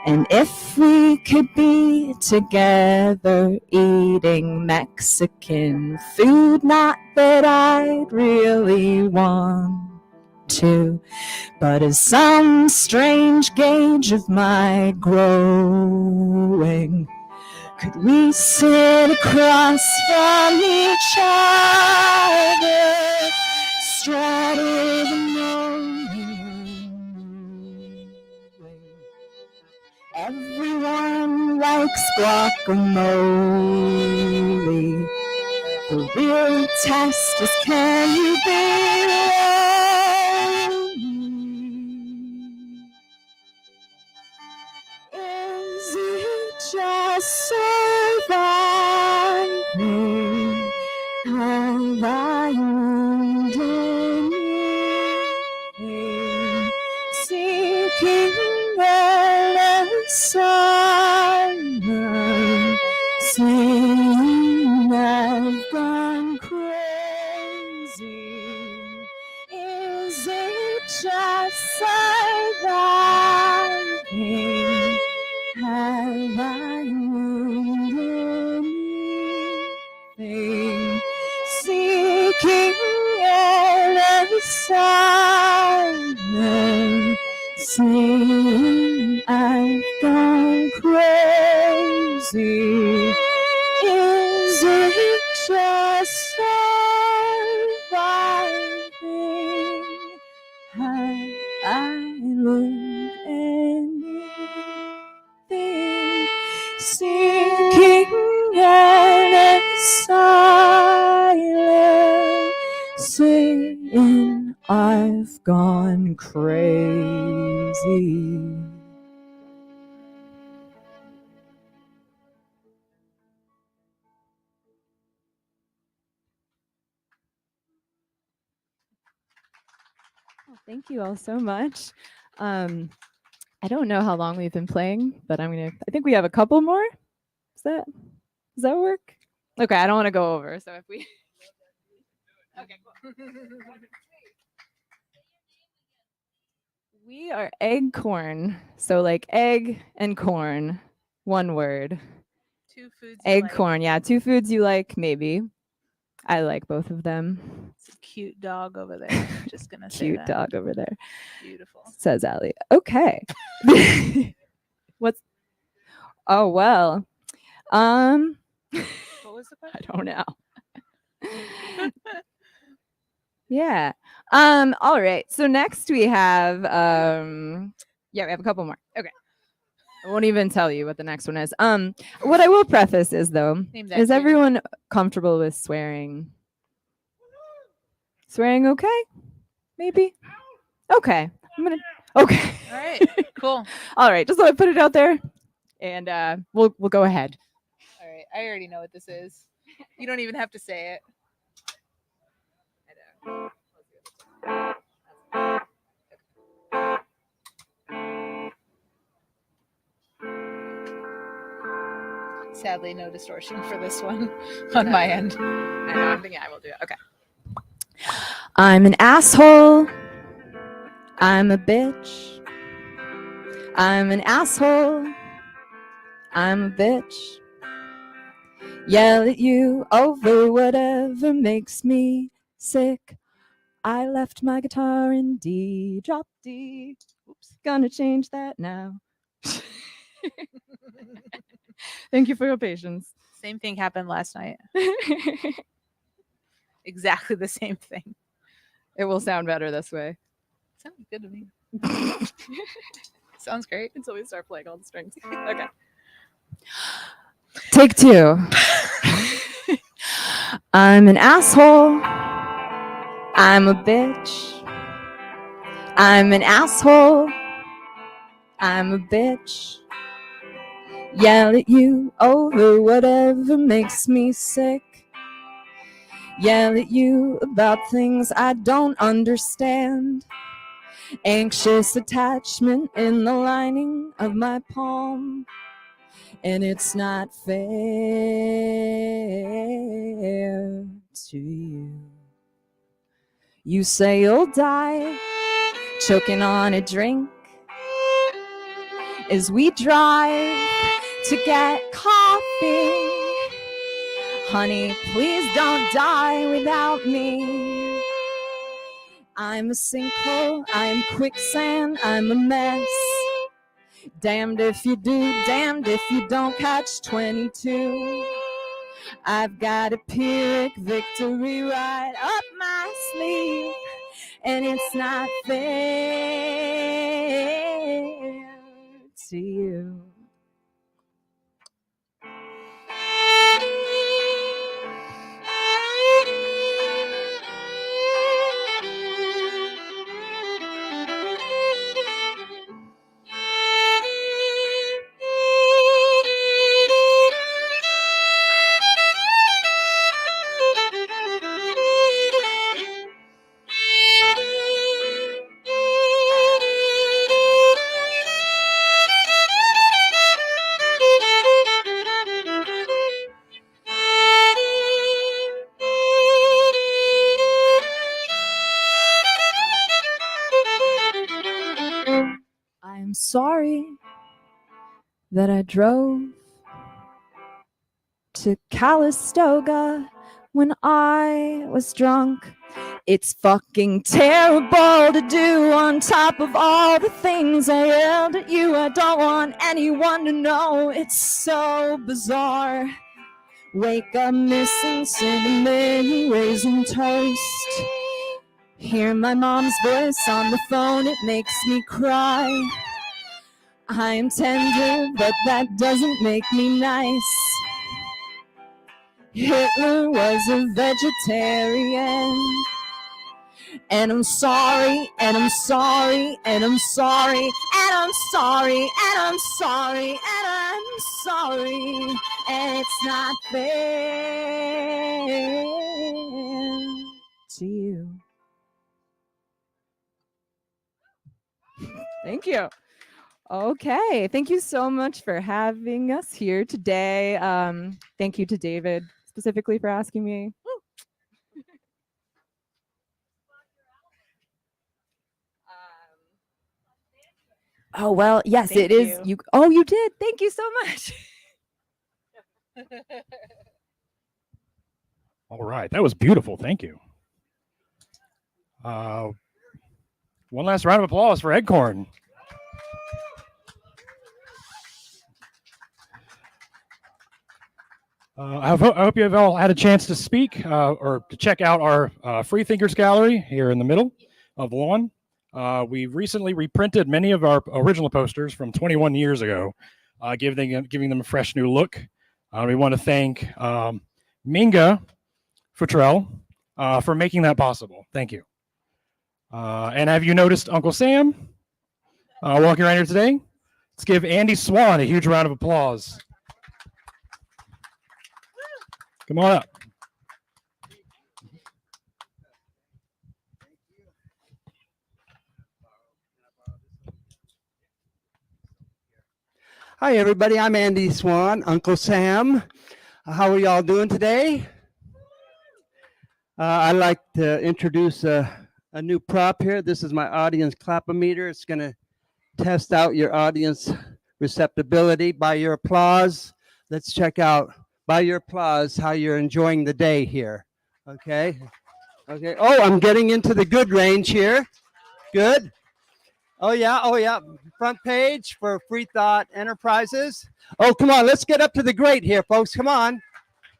and if we could be together eating Mexican food. Not that I'd really want to, but as some strange gauge of my growing, could we sit across from each other, straddle the morning? Everyone likes guacamole. The real test is, can you be lonely? Is it just surviving? Have I learned anything? Seeking an asylum, saying I've gone crazy. Is it just surviving? Have I learned anything? Seeking an asylum, Sing, I've gone crazy. Is it just surviving? Have I learned anything? Sinking and silent, saying I've gone crazy. Thank you all so much. I don't know how long we've been playing, but I think we have a couple more. Does that work? Okay, I don't want to go over. So if we okay, cool. We are Eggcorn. So like egg and corn, one word. Two foods you like. Eggcorn, yeah. Two foods you like, maybe. I like both of them. It's a cute dog over there. I'm just gonna say Cute that. dog over there. Beautiful. Says Allie. Okay. What's oh well. What was the question? I don't know. Yeah. All right. So next we have we have a couple more. Okay. I won't even tell you what the next one is. What I will preface is though, Name that is tune. everyone comfortable with swearing? Swearing okay? Maybe? Okay. Okay. All right. Cool. All right. Just let me put it out there. And we'll go ahead. All right. I already know what this is. You don't even have to say it. Sadly, no distortion for this one on my end. I know, I'm thinking I will do it. Okay. I'm an asshole. I'm a bitch. I'm an asshole. I'm a bitch. Yell at you over whatever makes me sick. I left my guitar in D, drop D. Oops, gonna change that now. Thank you for your patience. Same thing happened last night. Exactly the same thing. It will sound better this way. Sounds good to me. Sounds great. Until we start playing all the strings. Okay. Take two. I'm an asshole. I'm a bitch. I'm an asshole. I'm a bitch. Yell at you over whatever makes me sick. Yell at you about things I don't understand. Anxious attachment in the lining of my palm. And it's not fair to you. You say you'll die choking on a drink as we drive to get coffee. Honey, please don't die without me. I'm a sinkhole, I'm quicksand, I'm a mess. Damned if you do, damned if you don't. Catch 22. I've got a Pyrrhic victory right up my sleeve, and it's not fair to you. I'm sorry that I drove to Calistoga when I was drunk. It's fucking terrible to do on top of all the things I yelled at you. I don't want anyone to know. It's so bizarre. Wake up missing cinnamon raisin toast. Hear my mom's voice on the phone, it makes me cry. I am tender, but that doesn't make me nice. Hitler was a vegetarian. And I'm sorry, and I'm sorry, and I'm sorry, and I'm sorry, and I'm sorry, and I'm sorry, and it's not fair to you. Thank you. Okay, thank you so much for having us here today. Thank you to David specifically for asking me. Oh, well, yes, Thank it is. you. Oh, you did. Thank you so much. All right, that was beautiful. Thank you. One last round of applause for Eggcorn. I hope you have all had a chance to speak or to check out our Free Thinkers Gallery here in the middle of the lawn. We recently reprinted many of our original posters from 21 years ago, giving them a fresh new look. We want to thank Minga Futrell for making that possible. Thank you. And have you noticed Uncle Sam walking around here today? Let's give Andy Swan a huge round of applause. Come on up. Hi, everybody. I'm Andy Swan, Uncle Sam. How are y'all doing today? I'd like to introduce a new prop here. This is my audience clapometer. It's going to test out your audience receptibility by your applause. Let's check out by your applause how you're enjoying the day here. Okay. Okay. Oh, I'm getting into the good range here. Good. Oh, yeah. Oh, yeah. Front page for Freethought Enterprises. Oh, come on. Let's get up to the great here, folks. Come on.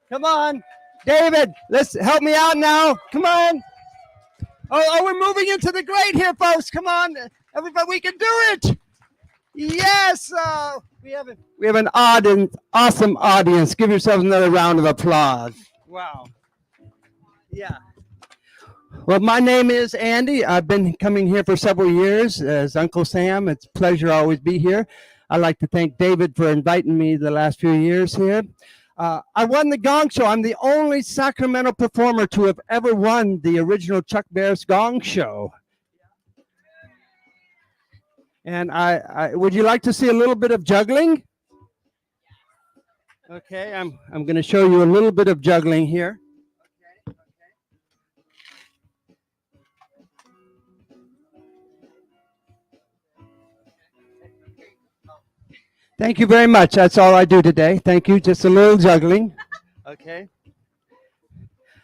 Come on. David, let's help me out now. Come on. Oh, we're moving into the great here, folks. Come on. Everybody, we can do it. Yes. We have an awesome audience. Give yourselves another round of applause. Wow. Yeah. Well, my name is Andy. I've been coming here for several years as Uncle Sam. It's a pleasure to always be here. I'd like to thank David for inviting me the last few years here. I won the Gong Show. I'm the only Sacramento performer to have ever won the original Chuck Barris Gong Show. And I would you like to see a little bit of juggling? Okay, I'm going to show you a little bit of juggling here. Thank you very much. That's all I do today. Thank you. Just a little juggling. Okay.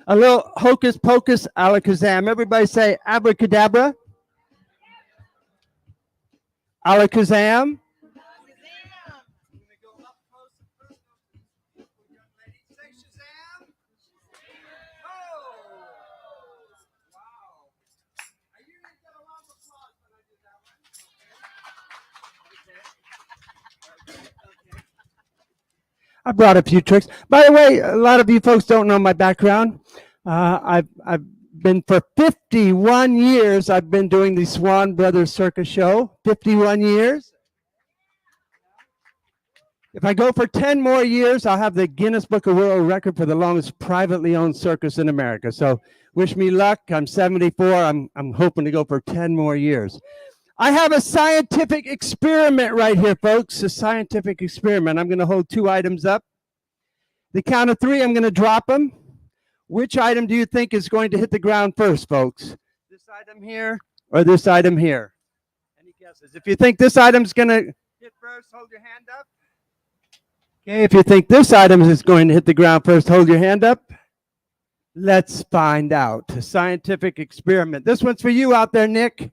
A little hocus pocus alakazam. Everybody say abracadabra. Alakazam. I brought a few tricks. By the way, a lot of you folks don't know my background. I've been for 51 years, I've been doing the Swan Brothers Circus Show. 51 years. If I go for 10 more years, I'll have the Guinness Book of World Record for the longest privately owned circus in America. So wish me luck. I'm 74. I'm hoping to go for 10 more years. I have a scientific experiment right here, folks. A scientific experiment. I'm going to hold two items up. The count of three, I'm going to drop them. Which item do you think is going to hit the ground first, folks? This item here or this item here? Any guesses? If you think this item's going to hit first, hold your hand up. Okay, if you think this item is going to hit the ground first, hold your hand up. Let's find out. A scientific experiment. This one's for you out there, Nick.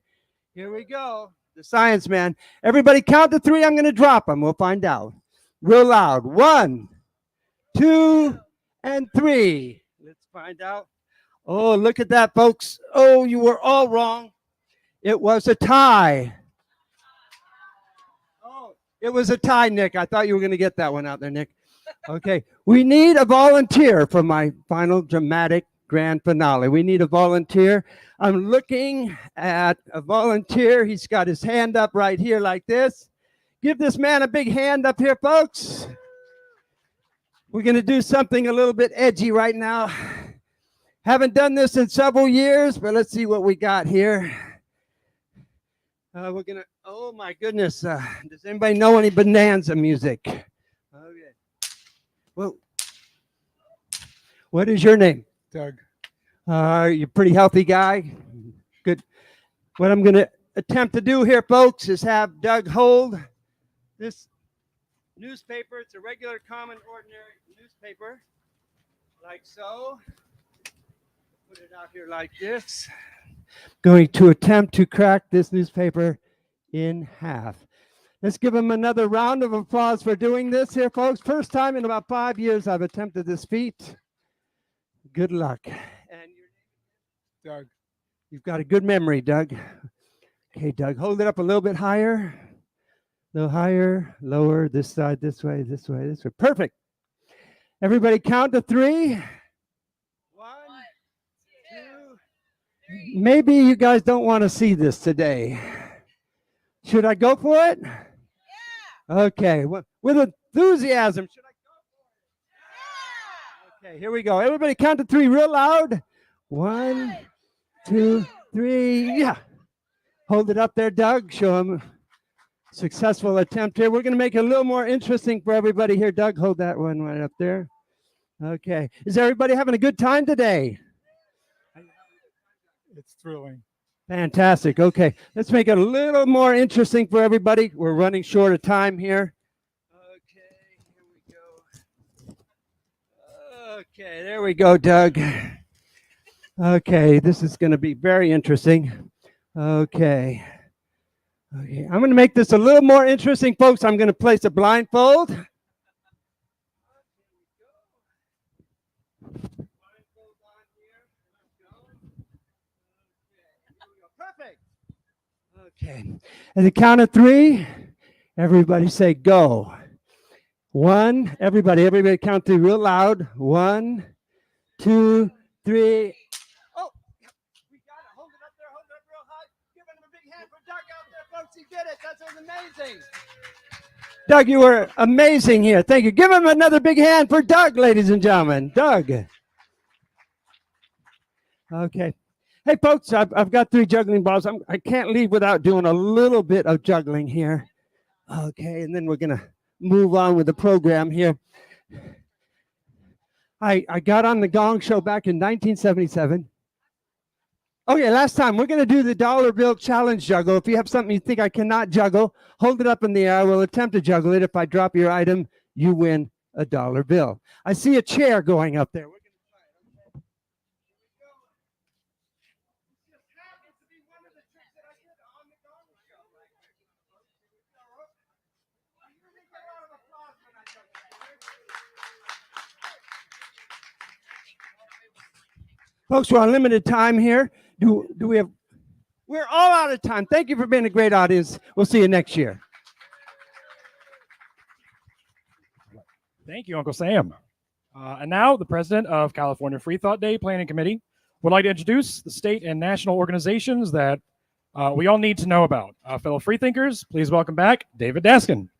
Here we go. The science man. Everybody count to 3. I'm going to drop them. We'll find out. Real loud. 1, 2, and 3. Let's find out. Oh, look at that, folks. Oh, you were all wrong. It was a tie. Oh, it was a tie, Nick. I thought you were going to get that one out there, Nick. Okay. We need a volunteer for my final dramatic grand finale. We need a volunteer. I'm looking at a volunteer. He's got his hand up right here like this. Give this man a big hand up here, folks. We're going to do something a little bit edgy right now. Haven't done this in several years, but let's see what we got here. We're going to, oh my goodness. Does anybody know any Bonanza music? Okay. Well, what is your name? Doug. You're a pretty healthy guy. Good. What I'm going to attempt to do here, folks, is have Doug hold this newspaper. It's a regular, common, ordinary newspaper, like so. Put it out here like this. Going to attempt to crack this newspaper in half. Let's give him another round of applause for doing this here, folks. First time in about 5 years I've attempted this feat. Good luck. And your name? Doug. You've got a good memory, Doug. Okay, Doug, hold it up a little bit higher. A little higher, lower, this side, this way, this way, this way. Perfect. Everybody count to 3. 1, 2. Maybe you guys don't want to see this today. Should I go for it? Yeah. Okay, with enthusiasm. Should I go for it? Yeah. Okay, here we go. Everybody count to 3 real loud. 1, 2, 3. Yeah. Hold it up there, Doug. Show him successful attempt here. We're going to make it a little more interesting for everybody here. Doug, hold that one right up there. Okay. Is everybody having a good time today? It's thrilling. Fantastic. Okay. Let's make it a little more interesting for everybody. We're running short of time here. Okay. Here we go. Okay. There we go, Doug. Okay. This is going to be very interesting. Okay. Okay, I'm going to make this a little more interesting, folks. I'm going to place a blindfold. Perfect. Okay. At the count of 3, everybody say go. 1, everybody count 3 real loud. 1, 2, 3. He did it. That was amazing. Doug, you were amazing here. Thank you. Give him another big hand for Doug, ladies and gentlemen. Doug. Okay. Hey, folks, I've got 3 juggling balls. I can't leave without doing a little bit of juggling here. Okay, and then we're going to move on with the program here. I got on the Gong Show back in 1977. Okay, last time, we're going to do the dollar bill challenge juggle. If you have something you think I cannot juggle, hold it up in the air. I will attempt to juggle it. If I drop your item, you win a dollar bill. I see a chair going up there. We're going to try it. Okay. Here we go. This just happens to be one of the tricks that I did on the Gong Show. Here we go. You make a lot of applause when I juggle. Folks, we're on limited time here. Do we have? We're all out of time. Thank you for being a great audience. We'll see you next year. Thank you, Uncle Sam. And now the president of California Freethought Day Planning Committee would like to introduce the state and national organizations that we all need to know about. Fellow freethinkers, please welcome back David Daskin.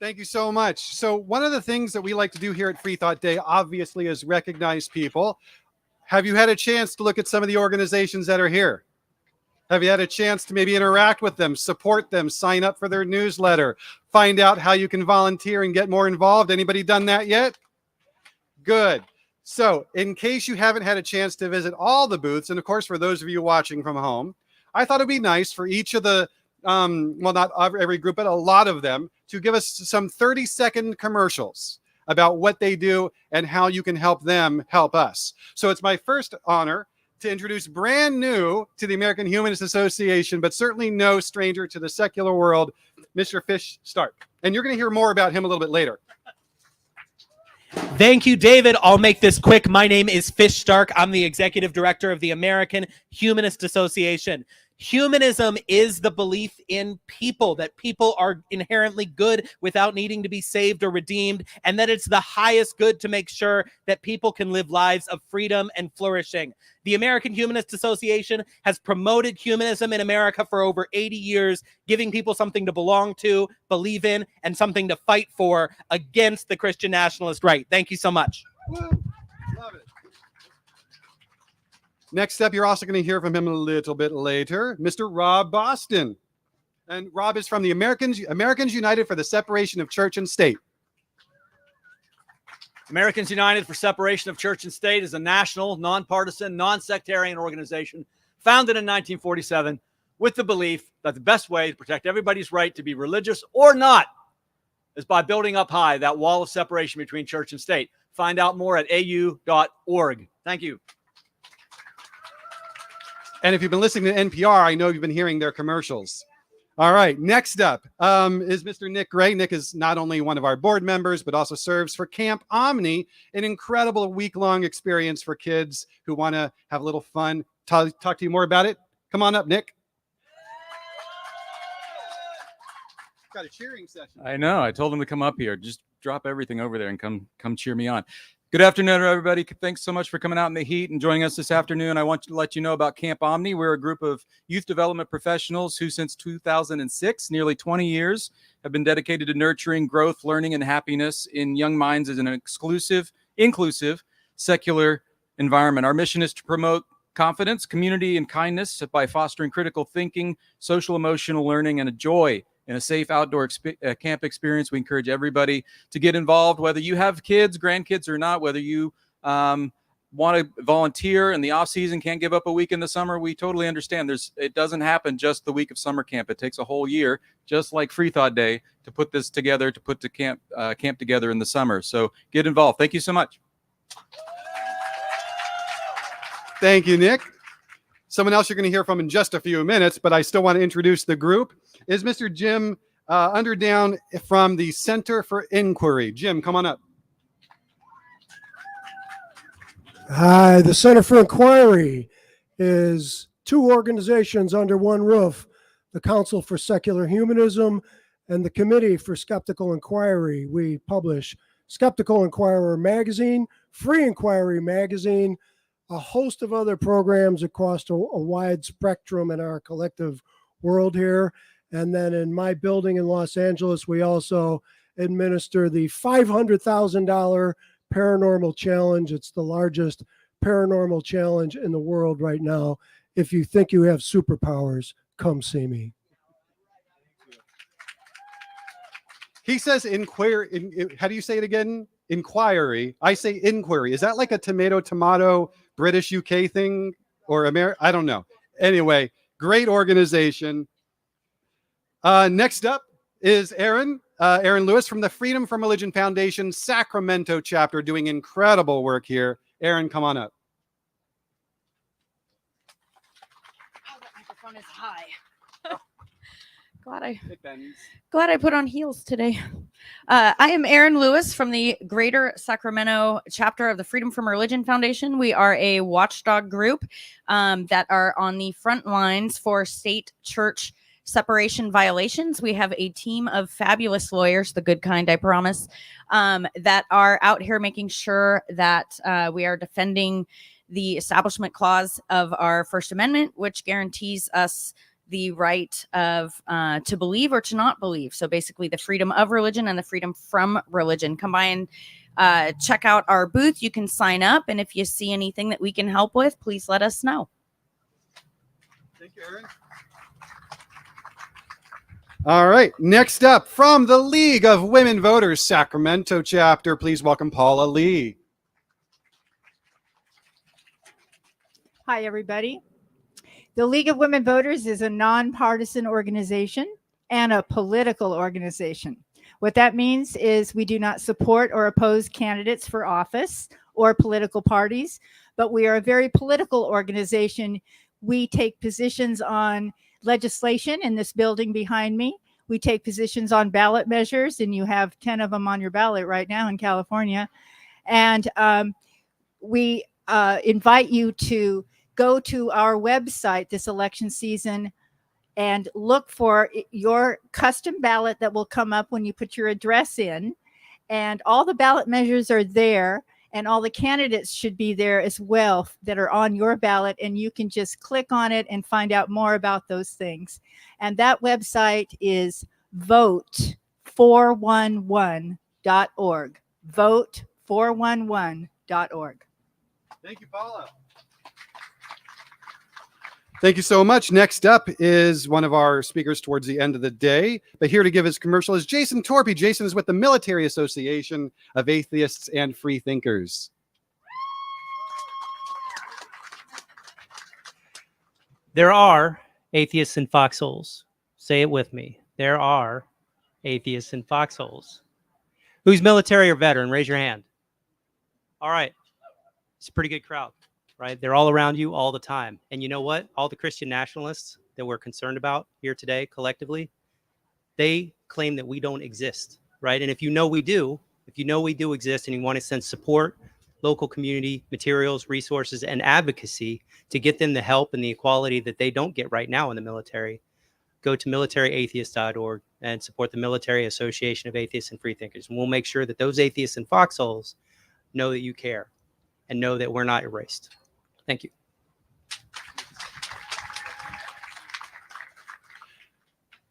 Thank you so much. So one of the things that we like to do here at Freethought Day, obviously, is recognize people. Have you had a chance to look at some of the organizations that are here? Have you had a chance to maybe interact with them, support them, sign up for their newsletter, find out how you can volunteer and get more involved? Anybody done that yet? Good. So in case you haven't had a chance to visit all the booths, and of course, for those of you watching from home, I thought it'd be nice for each of the, well, not every group, but a lot of them, to give us some 30-second commercials about what they do and how you can help them help us. So it's my first honor to introduce brand new to the American Humanist Association, but certainly no stranger to the secular world, Mr. Fish Stark. And you're going to hear more about him a little bit later. Thank you, David. I'll make this quick. My name is Fish Stark. I'm the executive director of the American Humanist Association. Humanism is the belief in people, that people are inherently good without needing to be saved or redeemed, and that it's the highest good to make sure that people can live lives of freedom and flourishing. The American Humanist Association has promoted humanism in America for over 80 years, giving people something to belong to, believe in, and something to fight for against the Christian nationalist right. Thank you so much. Love it. Next up, you're also going to hear from him a little bit later, Mr. Rob Boston. And Rob is from the Americans United for the Separation of Church and State. Americans United for Separation of Church and State is a national, nonpartisan, non-sectarian organization founded in 1947 with the belief that the best way to protect everybody's right to be religious or not is by building up high that wall of separation between church and state. Find out more at au.org. Thank you. And if you've been listening to NPR, I know you've been hearing their commercials. All right, next up is Mr. Nick Gray. Nick is not only one of our board members, but also serves for Camp Omni, an incredible week-long experience for kids who want to have a little fun. Talk to you more about it. Come on up, Nick. Got a cheering session. I know. I told him to come up here. Just drop everything over there and come cheer me on. Good afternoon, everybody. Thanks so much for coming out in the heat and joining us this afternoon. I want to let you know about Camp Omni. We're a group of youth development professionals who, since 2006, nearly 20 years, have been dedicated to nurturing growth, learning, and happiness in young minds as an inclusive, secular environment. Our mission is to promote confidence, community, and kindness by fostering critical thinking, social emotional learning, and a joy in a safe outdoor camp experience. We encourage everybody to get involved, whether you have kids, grandkids or not, whether you want to volunteer in the off season, can't give up a week in the summer. We totally understand. It doesn't happen just the week of summer camp. It takes a whole year, just like Freethought Day, to put this together, to put the camp together in the summer. So get involved. Thank you so much. Thank you, Nick. Someone else you're going to hear from in just a few minutes, but I still want to introduce the group, is Mr. Jim Underdown from the Center for Inquiry. Jim, come on up. Hi, the Center for Inquiry is two organizations under one roof, the Council for Secular Humanism and the Committee for Skeptical Inquiry. We publish Skeptical Inquirer magazine, Free Inquiry magazine, a host of other programs across a wide spectrum in our collective world here. And then in my building in Los Angeles, we also administer the $500,000 Paranormal Challenge. It's the largest paranormal challenge in the world right now. If you think you have superpowers, come see me. He says inquiry. How do you say it again? Inquiry. I say inquiry. Is that like a tomato British UK thing or America? I don't know. Anyway, great organization. Next up is Aaron Lewis from the Freedom from Religion Foundation Sacramento chapter, doing incredible work here. Aaron, come on up. Oh, that microphone is high. Glad I put on heels today. I am Aaron Lewis from the Greater Sacramento chapter of the Freedom from Religion Foundation. We are a watchdog group that are on the front lines for state church separation violations. We have a team of fabulous lawyers, the good kind, I promise, that are out here making sure that we are defending the Establishment Clause of our First Amendment, which guarantees us the right of to believe or to not believe. So basically the freedom of religion and the freedom from religion. Come by and check out our booth. You can sign up. And if you see anything that we can help with, please let us know. Thank you, Aaron. All right. Next up, from the League of Women Voters Sacramento chapter, please welcome Paula Lee. Hi, everybody. The League of Women Voters is a nonpartisan organization and a political organization. What that means is we do not support or oppose candidates for office or political parties, but we are a very political organization. We take positions on legislation in this building behind me. We take positions on ballot measures, and you have 10 of them on your ballot right now in California. And we invite you to go to our website this election season and look for your custom ballot that will come up when you put your address in. And all the ballot measures are there, and all the candidates should be there as well that are on your ballot. And you can just click on it and find out more about those things. And that website is vote411.org. Vote411.org. Thank you, Paula. Thank you so much. Next up is one of our speakers towards the end of the day, but here to give his commercial is Jason Torpy. Jason is with the Military Association of Atheists and Freethinkers. There are atheists in foxholes. Say it with me. There are atheists in foxholes. Who's military or veteran? Raise your hand. All right. It's a pretty good crowd. Right? They're all around you all the time. And you know what? All the Christian nationalists that we're concerned about here today collectively, they claim that we don't exist, right? And if you know we do exist and you want to send support, local community materials, resources, and advocacy to get them the help and the equality that they don't get right now in the military, go to militaryatheist.org and support the Military Association of Atheists and Freethinkers. And we'll make sure that those atheists in foxholes know that you care and know that we're not erased. Thank you.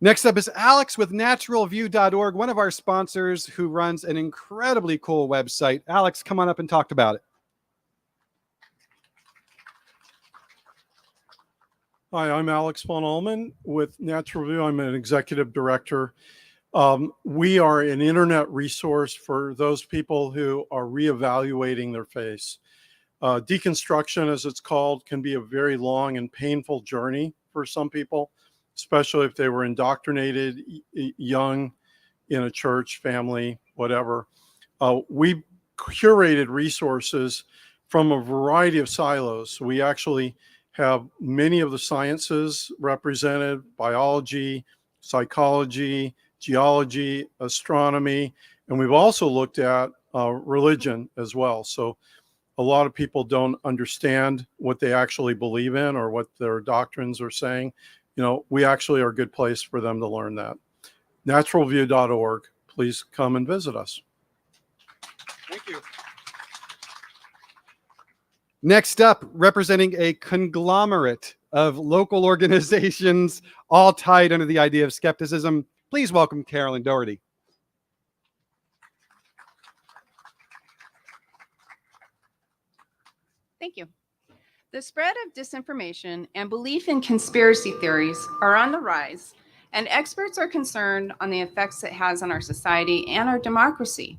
Next up is Alex with naturalview.org, one of our sponsors who runs an incredibly cool website. Alex, come on up and talk about it. Hi, I'm Alex von Ullman with Natural View. I'm an executive director. We are an internet resource for those people who are reevaluating their faith. Deconstruction, as it's called, can be a very long and painful journey for some people, especially if they were indoctrinated young in a church, family, whatever. We curated resources from a variety of silos. We actually have many of the sciences represented: biology, psychology, geology, astronomy, and we've also looked at religion as well. So a lot of people don't understand what they actually believe in or what their doctrines are saying. You know, we actually are a good place for them to learn that. Naturalview.org. Please come and visit us. Thank you. Next up, representing a conglomerate of local organizations, all tied under the idea of skepticism, please welcome Carolyn Doherty. Thank you. The spread of disinformation and belief in conspiracy theories are on the rise, and experts are concerned on the effects it has on our society and our democracy.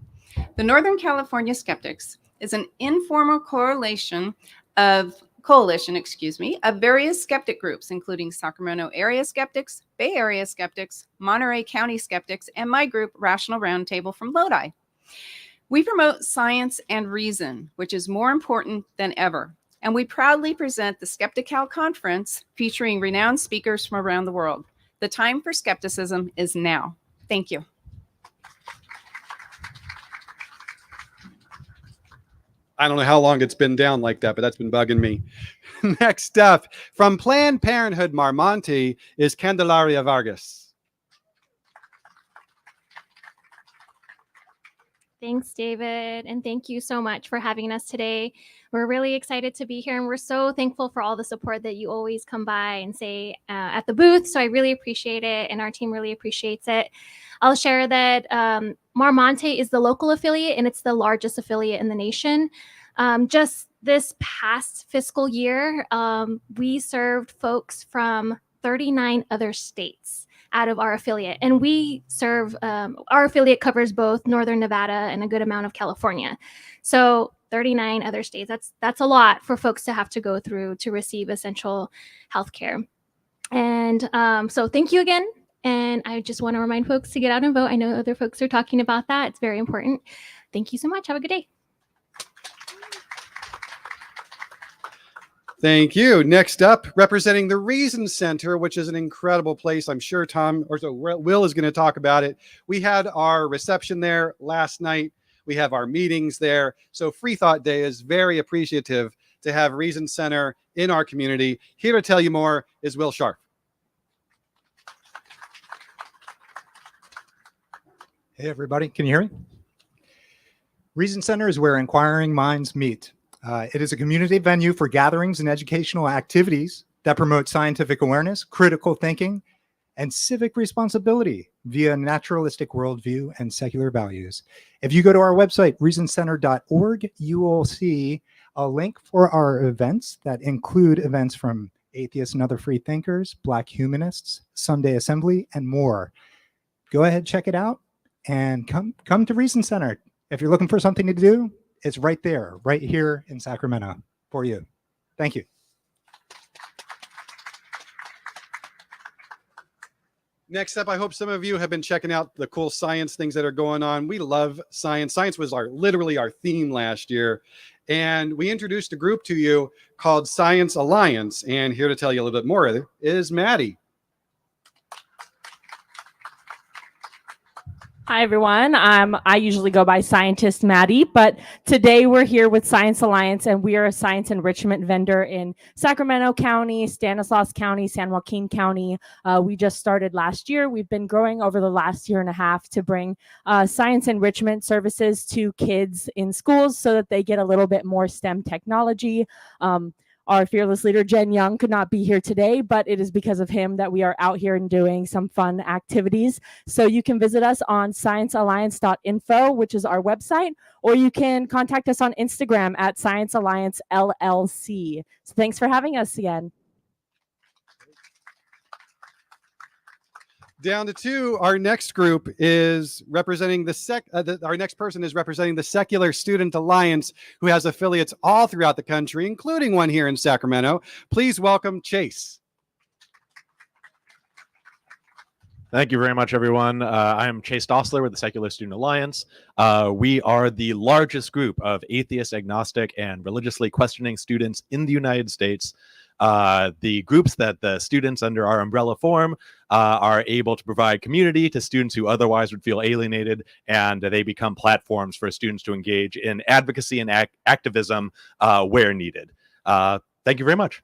The Northern California Skeptics is an informal coalition of various skeptic groups, including Sacramento area skeptics, Bay Area skeptics, Monterey County skeptics, and my group, Rational Roundtable from Lodi. We promote science and reason, which is more important than ever. And we proudly present the Skeptical Conference featuring renowned speakers from around the world. The time for skepticism is now. Thank you. I don't know how long it's been down like that, but that's been bugging me. Next up, from Planned Parenthood Marmonte is Candelaria Vargas. Thanks, David, and thank you so much for having us today. We're really excited to be here, and we're so thankful for all the support that you always come by and say at the booth, so I really appreciate it, and our team really appreciates it. I'll share that Marmonte is the local affiliate, and it's the largest affiliate in the nation. Just this past fiscal year, we served folks from 39 other states out of our affiliate, and we serve our affiliate covers both Northern Nevada and a good amount of California. So 39 other states, that's a lot for folks to have to go through to receive essential health care. And so thank you again And I just want to remind folks to get out and vote. I know other folks are talking about that. It's very important. Thank you so much. Have a good day. Thank you. Next up, representing the Reason Center, which is an incredible place. I'm sure Will is going to talk about it. We had our reception there last night. We have our meetings there. So Freethought Day is very appreciative to have Reason Center in our community. Here to tell you more is Will Sharp. Hey, everybody. Can you hear me? Reason Center is where inquiring minds meet. It is a community venue for gatherings and educational activities that promote scientific awareness, critical thinking, and civic responsibility via naturalistic worldview and secular values. If you go to our website, reasoncenter.org, you will see a link for our events that include events from atheists and other free thinkers, Black humanists, Sunday Assembly, and more. Go ahead, check it out, and come to Reason Center. If you're looking for something to do, it's right there, right here in Sacramento for you. Thank you. Next up, I hope some of you have been checking out the cool science things that are going on. We love science. Science was literally our theme last year. And we introduced a group to you called Science Alliance. And here to tell you a little bit more is Maddie. Hi, everyone. I usually go by Scientist Maddie, but today we're here with Science Alliance, and we are a science enrichment vendor in Sacramento County, Stanislaus County, San Joaquin County. We just started last year. We've been growing over the last year and a half to bring science enrichment services to kids in schools so that they get a little bit more STEM technology. Our fearless leader, Jen Young, could not be here today, but it is because of him that we are out here and doing some fun activities. So you can visit us on sciencealliance.info, which is our website, or you can contact us on Instagram at Science Alliance LLC. So thanks for having us again. Down to two, our next group is representing our next person is representing the Secular Student Alliance, who has affiliates all throughout the country, including one here in Sacramento. Please welcome Chase. Thank you very much, everyone. I am Chase Dossler with the Secular Student Alliance. We are the largest group of atheist, agnostic, and religiously questioning students in the United States. The groups that the students under our umbrella form are able to provide community to students who otherwise would feel alienated, and they become platforms for students to engage in advocacy and activism where needed. Thank you very much.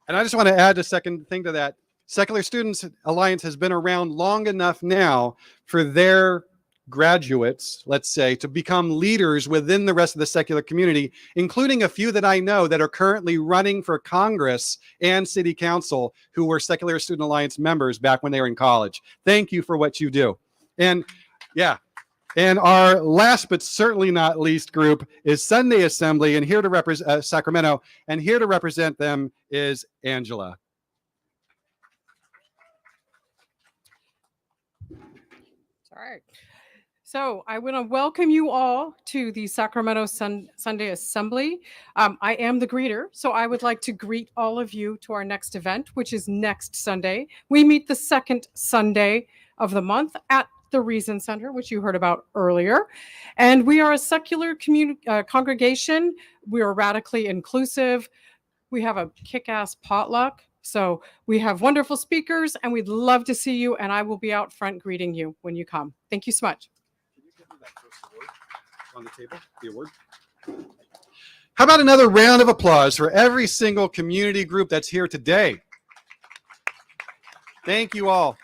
And I just want to add a second thing to that. Secular Students Alliance has been around long enough now for their graduates, let's say, to become leaders within the rest of the secular community, including a few that I know that are currently running for Congress and City Council who were Secular Student Alliance members back when they were in college. Thank you for what you do. And yeah. And our last but certainly not least group is Sunday Assembly, and here to represent Sacramento, and here to represent them is Angela. All right. So I want to welcome you all to the Sacramento Sunday Assembly. I am the greeter, so I would like to greet all of you to our next event, which is next Sunday. We meet the second Sunday of the month at the Reason Center, which you heard about earlier. And we are a secular congregation. We are radically inclusive. We have a kick-ass potluck. So we have wonderful speakers, and we'd love to see you, and I will be out front greeting you when you come. Thank you so much. Can you give me that first award on the table, the award? How about another round of applause for every single community group that's here today? Thank you all.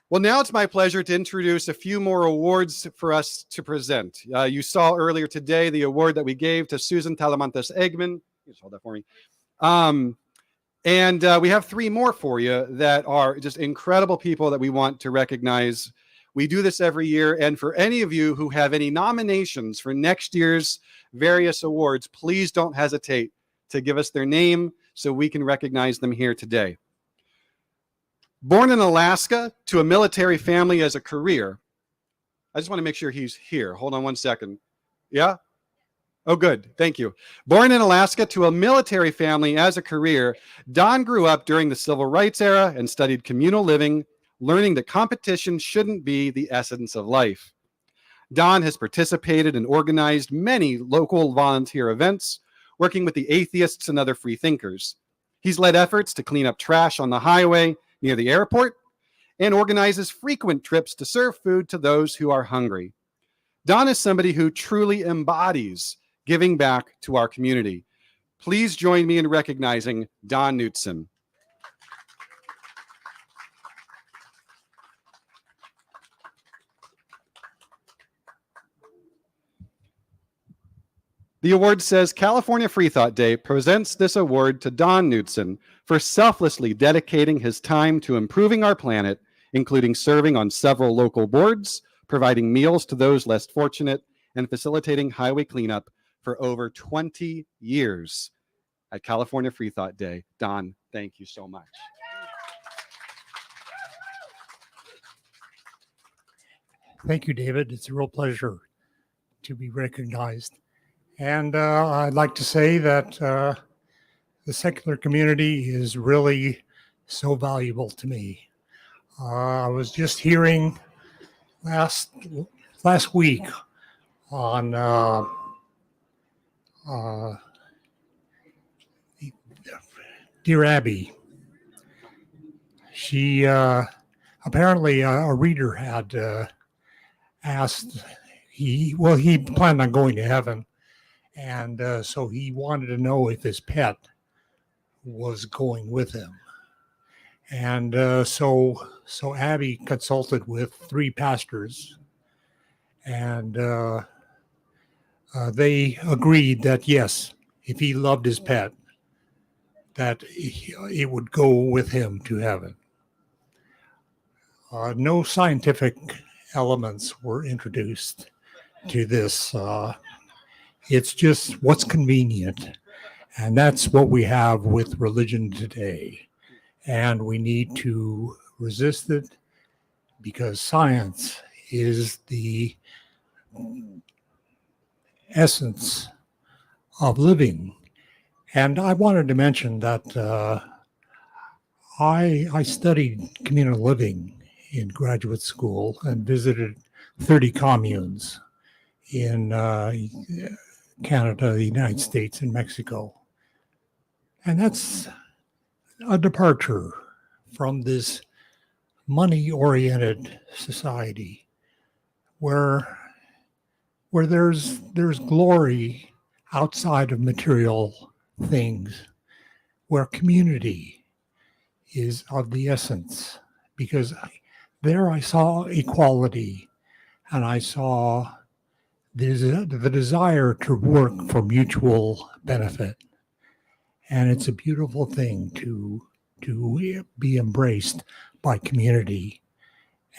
Well, now it's my pleasure to introduce a few more awards for us to present. You saw earlier today the award that we gave to Susan Talamantes Eggman. Just hold that for me. We have three more for you that are just incredible people that we want to recognize. We do this every year. And for any of you who have any nominations for next year's various awards, please don't hesitate to give us their name so we can recognize them here today. Born in Alaska to a military family as a career. I just want to make sure he's here. Hold on one second. Yeah? Oh, good. Thank you. Born in Alaska to a military family as a career, Don grew up during the civil rights era and studied communal living, learning that competition shouldn't be the essence of life. Don has participated and organized many local volunteer events, working with the atheists and other free thinkers. He's led efforts to clean up trash on the highway near the airport and organizes frequent trips to serve food to those who are hungry. Don is somebody who truly embodies giving back to our community. Please join me in recognizing Don Knutson. The award says California Freethought Day presents this award to Don Knutson for selflessly dedicating his time to improving our planet, including serving on several local boards, providing meals to those less fortunate, and facilitating highway cleanup for over 20 years at California Freethought Day. Don, thank you so much. Thank you, David. It's a real pleasure to be recognized. And I'd like to say that the secular community is really so valuable to me. I was just hearing last week on Dear Abby. She apparently a reader had asked, he planned on going to heaven, and so he wanted to know if his pet was going with him. And so Abby consulted with 3 pastors, and they agreed that yes, if he loved his pet, that it would go with him to heaven. No scientific elements were introduced to this. It's just what's convenient. And that's what we have with religion today. And we need to resist it because science is the essence of living. And I wanted to mention that I studied communal living in graduate school and visited 30 communes in Canada, the United States, and Mexico. And that's a departure from this money-oriented society where there's glory outside of material things, where community is of the essence, because there I saw equality and I saw the desire to work for mutual benefit. And it's a beautiful thing to be embraced by community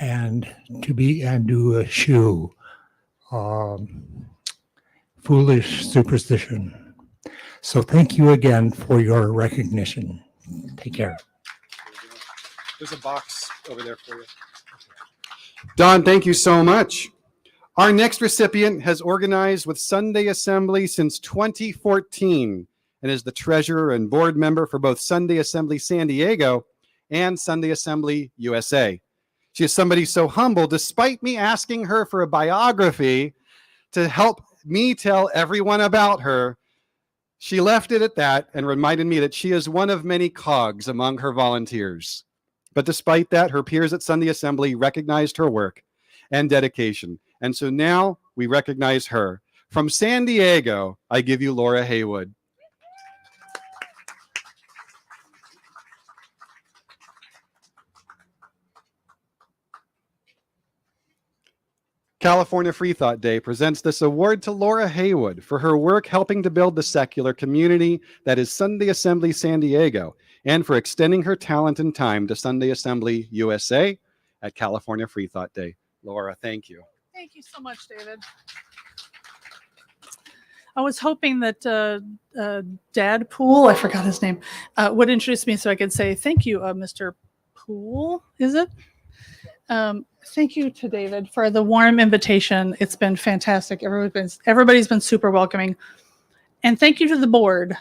and to eschew foolish superstition. So thank you again for your recognition. Take care. There's a box over there for you. Don, thank you so much. Our next recipient has organized with Sunday Assembly since 2014 and is the treasurer and board member for both Sunday Assembly San Diego and Sunday Assembly USA. She is somebody so humble, despite me asking her for a biography to help me tell everyone about her, she left it at that and reminded me that she is one of many cogs among her volunteers. But despite that, her peers at Sunday Assembly recognized her work and dedication. And so now we recognize her. From San Diego, I give you Laura Haywood. California Freethought Day presents this award to Laura Haywood for her work helping to build the secular community that is Sunday Assembly San Diego, and for extending her talent and time to Sunday Assembly USA at California Freethought Day. Laura, thank you. Thank you so much, David. I was hoping that Dad Poole, I forgot his name, would introduce me so I could say thank you, Mr. Poole, is it? Thank you to David for the warm invitation. It's been fantastic. Everybody's been super welcoming. And thank you to the board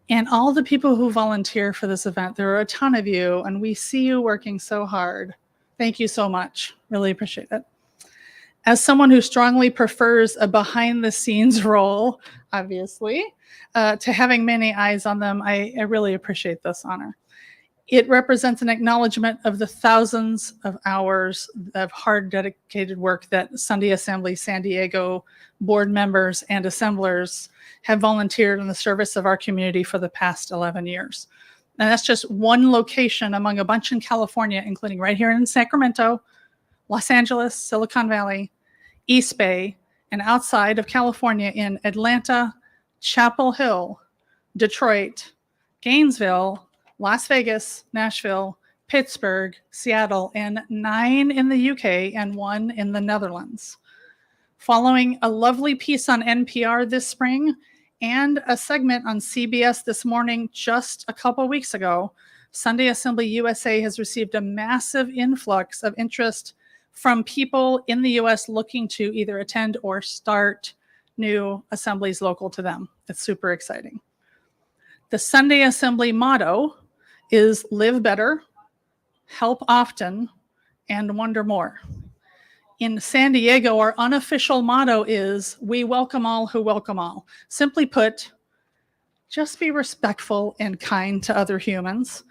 and all the people who volunteer for this event. There are a ton of you, and we see you working so hard. Thank you so much. Really appreciate it. As someone who strongly prefers a behind-the-scenes role, obviously, to having many eyes on them, I really appreciate this honor. It represents an acknowledgement of the thousands of hours of hard, dedicated work that Sunday Assembly San Diego board members and assemblers have volunteered in the service of our community for the past 11 years. And that's just one location among a bunch in California, including right here in Sacramento, Los Angeles, Silicon Valley, East Bay, and outside of California in Atlanta, Chapel Hill, Detroit, Gainesville, Las Vegas, Nashville, Pittsburgh, Seattle, and 9 in the UK and 1 in the Netherlands. Following a lovely piece on NPR this spring and a segment on CBS This Morning just a couple weeks ago, Sunday Assembly USA has received a massive influx of interest from people in the US looking to either attend or start new assemblies local to them. It's super exciting. The Sunday Assembly motto is live better, help often, and wonder more. In San Diego, our unofficial motto is we welcome all who welcome all. Simply put, just be respectful and kind to other humans.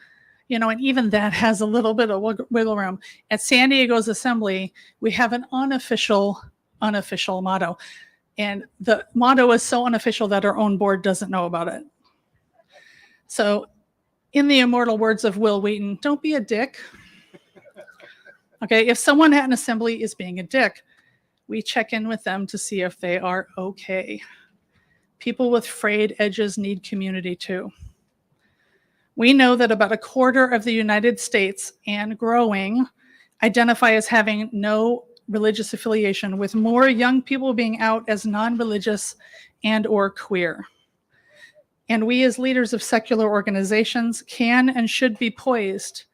You know, and even that has a little bit of wiggle room. At San Diego's Assembly, we have an unofficial motto. And the motto is so unofficial that our own board doesn't know about it. So in the immortal words of Will Wheaton, don't be a dick. Okay, if someone at an assembly is being a dick, we check in with them to see if they are okay. People with frayed edges need community too. We know that about a quarter of the United States and growing identify as having no religious affiliation, with more young people being out as non-religious and or queer. And we as leaders of secular organizations can and should be poised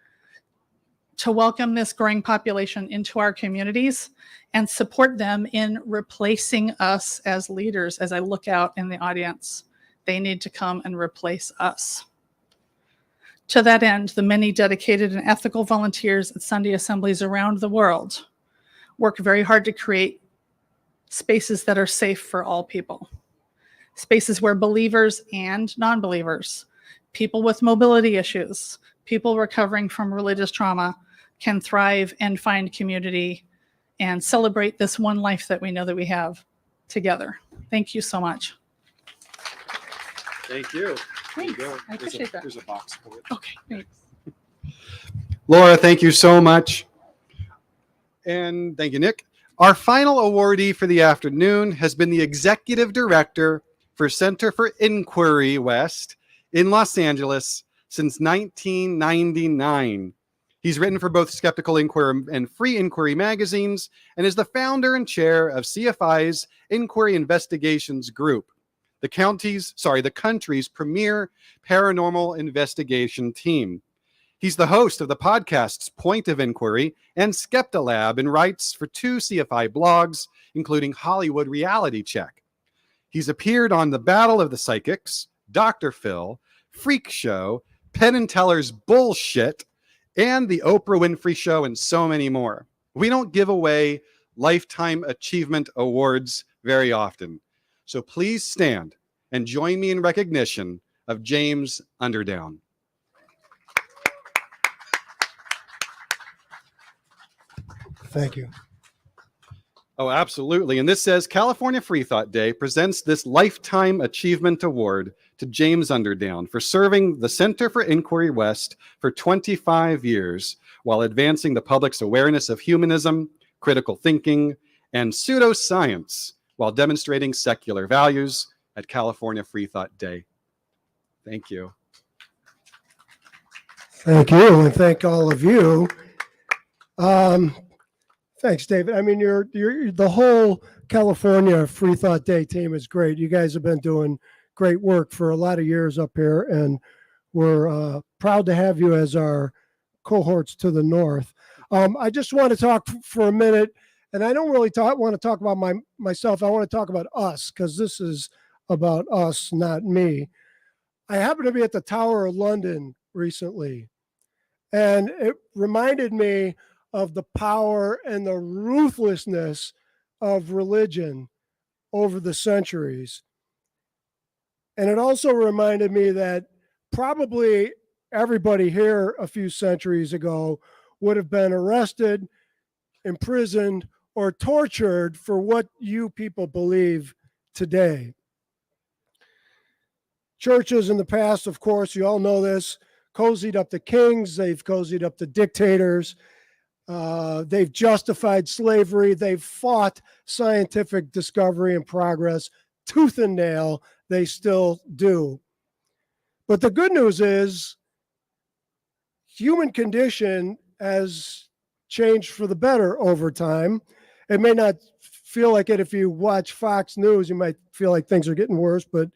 to welcome this growing population into our communities and support them in replacing us as leaders. As I look out in the audience, they need to come and replace us. To that end, the many dedicated and ethical volunteers at Sunday assemblies around the world work very hard to create spaces that are safe for all people. Spaces where believers and non-believers, people with mobility issues, people recovering from religious trauma can thrive and find community and celebrate this one life that we know that we have together. Thank you so much. Thank you. Thanks. I appreciate that. There's a box for it. Okay, thanks. Laura, thank you so much. And thank you, Nick. Our final awardee for the afternoon has been the Executive Director for Center for Inquiry West in Los Angeles since 1999. He's written for both Skeptical Inquiry and Free Inquiry magazines and is the founder and chair of CFI's Inquiry Investigations Group, the country's premier paranormal investigation team. He's the host of the podcasts Point of Inquiry and Skeptilab and writes for 2 CFI blogs, including Hollywood Reality Check. He's appeared on The Battle of the Psychics, Dr. Phil, Freak Show, Penn and Teller's Bullshit, and The Oprah Winfrey Show, and so many more. We don't give away Lifetime Achievement Awards very often. So please stand and join me in recognition of James Underdown. Thank you. Oh, absolutely. And this says California Freethought Day presents this Lifetime Achievement Award to James Underdown for serving the Center for Inquiry West for 25 years while advancing the public's awareness of humanism, critical thinking, and pseudoscience while demonstrating secular values at California Freethought Day. Thank you. Thank you, and thank all of you. Thanks, David. I mean, you're the whole California Freethought Day team is great. You guys have been doing great work for a lot of years up here, and we're proud to have you as our cohorts to the north. I just want to talk for a minute, and I don't really want to talk about myself. I want to talk about us, because this is about us, not me. I happened to be at the Tower of London recently, and it reminded me of the power and the ruthlessness of religion over the centuries. And it also reminded me that probably everybody here a few centuries ago would have been arrested, imprisoned, or tortured for what you people believe today. Churches in the past, of course, you all know this, cozied up to kings, they've cozied up to dictators, they've justified slavery, they've fought scientific discovery and progress tooth and nail. They still do. But the good news is human condition has changed for the better over time. It may not feel like it if you watch Fox News. You might feel like things are getting worse, but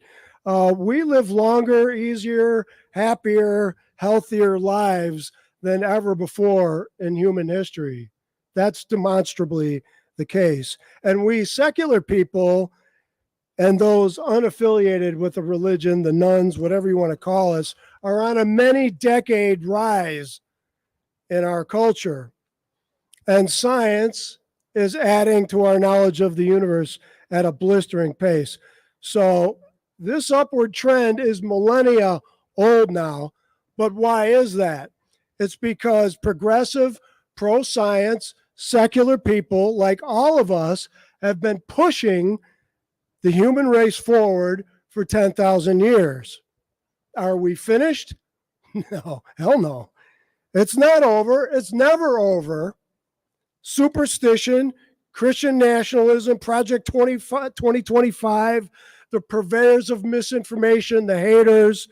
we live longer, easier, happier, healthier lives than ever before in human history. That's demonstrably the case. And we secular people and those unaffiliated with a religion, the nuns, whatever you want to call us, are on a many-decade rise in our culture. And science is adding to our knowledge of the universe at a blistering pace. So this upward trend is millennia old now. But why is that? It's because progressive, pro-science, secular people, like all of us, have been pushing the human race forward for 10,000 years. Are we finished? No, hell no. It's not over. It's never over. Superstition, Christian nationalism, Project 2025, the purveyors of misinformation, the haters,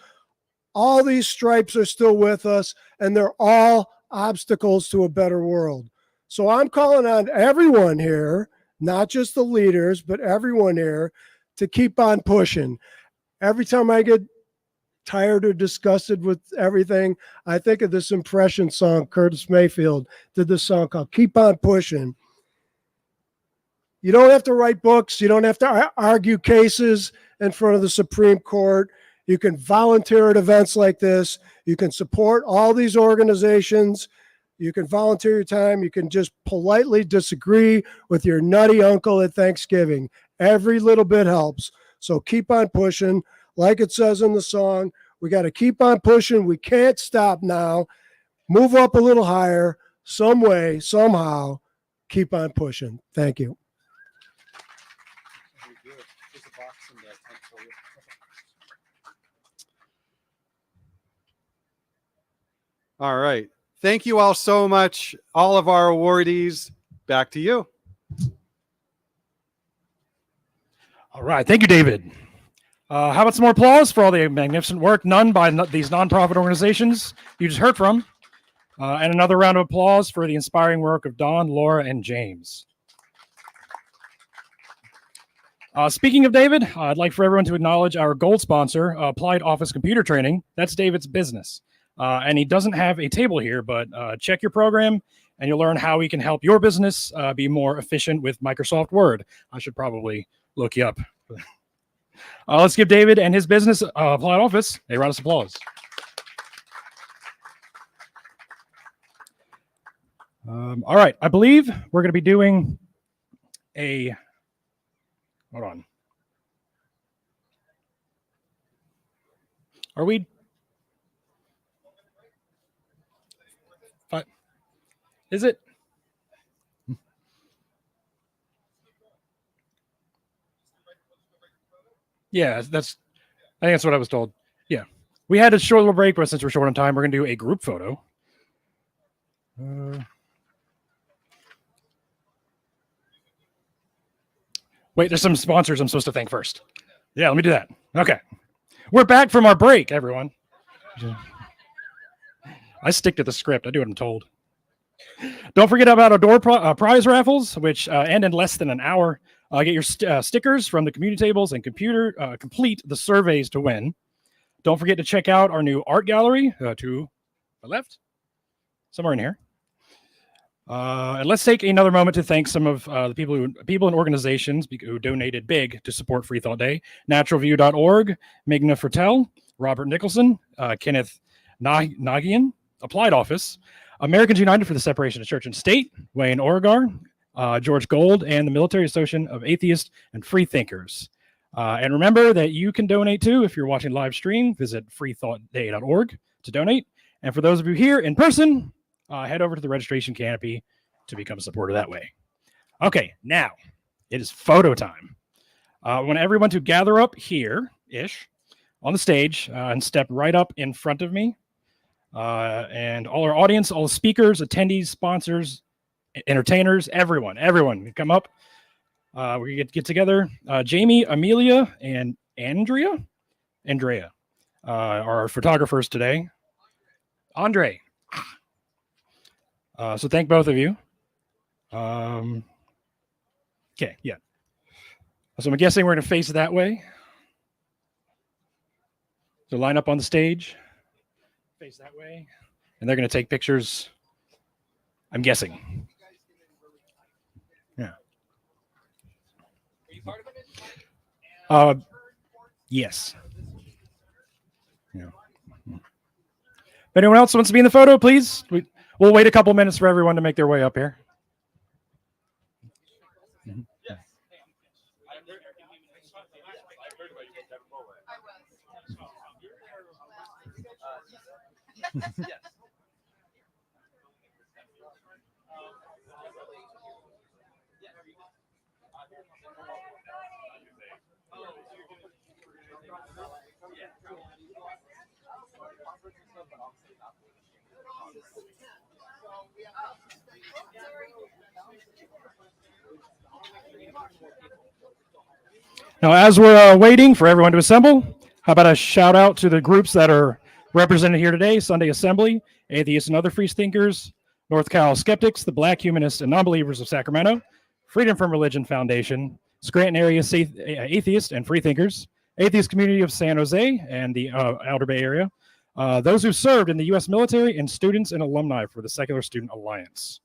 all these stripes are still with us, and they're all obstacles to a better world. So I'm calling on everyone here, not just the leaders, but everyone here, to keep on pushing. Every time I get tired or disgusted with everything, I think of this Impression song. Curtis Mayfield did this song called Keep On Pushing. You don't have to write books. You don't have to argue cases in front of the Supreme Court. You can volunteer at events like this. You can support all these organizations. You can volunteer your time. You can just politely disagree with your nutty uncle at Thanksgiving. Every little bit helps. So keep on pushing. Like it says in the song, we got to keep on pushing. We can't stop now. Move up a little higher, some way, somehow. Keep on pushing. Thank you. All right. Thank you all so much, all of our awardees. Back to you. All right. Thank you, David. How about some more applause for all the magnificent work done by these nonprofit organizations you just heard from? And another round of applause for the inspiring work of Don, Laura, and James. Speaking of David, I'd like for everyone to acknowledge our gold sponsor, Applied Office Computer Training. That's David's business. And he doesn't have a table here, but check your program and you'll learn how he can help your business be more efficient with Microsoft Word. I should probably look you up. Let's give David and his business, Applied Office, a round of applause. All right, I believe we're going to be doing a, hold on. Are we? Is it? Yeah, I think that's what I was told. Yeah. We had a short little break, but since we're short on time, we're going to do a group photo. Wait, there's some sponsors I'm supposed to thank first. Yeah, let me do that. Okay. We're back from our break, everyone. I stick to the script. I do what I'm told. Don't forget about our door prize raffles, which end in less than an hour. Get your stickers from the community tables and complete the surveys to win. Don't forget to check out our new art gallery to the left, somewhere in here. And let's take another moment to thank some of the people and organizations who donated big to support Freethought Day. Naturalview.org, Megna Fertel, Robert Nicholson, Kenneth Nagian, Applied Office, Americans United for the Separation of Church and State, Wayne Oregar, George Gold, and the Military Association of Atheists and Freethinkers. And remember that you can donate too if you're watching live stream. Visit freethoughtday.org to donate. And for those of you here in person, head over to the registration canopy to become a supporter that way. Okay, now it is photo time. I want everyone to gather up here-ish on the stage and step right up in front of me. And all our audience, all the speakers, attendees, sponsors, entertainers, everyone come up. We get together. Jamie, Amelia, and Andrea are our photographers today. Andre. So thank both of you. Okay, yeah. So I'm guessing we're going to face that way. So line up on the stage, face that way, and they're going to take pictures, I'm guessing. Yeah. Yes. Yeah. If anyone else wants to be in the photo, please. We'll wait a couple minutes for everyone to make their way up here. Now, as we're waiting for everyone to assemble, how about a shout out to the groups that are represented here today: Sunday Assembly, Atheists and Other Free Thinkers, North Cal Skeptics, the Black Humanists and Nonbelievers of Sacramento, Freedom from Religion Foundation, Scranton Area Atheists and Free Thinkers, Atheist Community of San Jose and the Outer Bay Area, those who served in the U.S. military, and students and alumni for the Secular Student Alliance.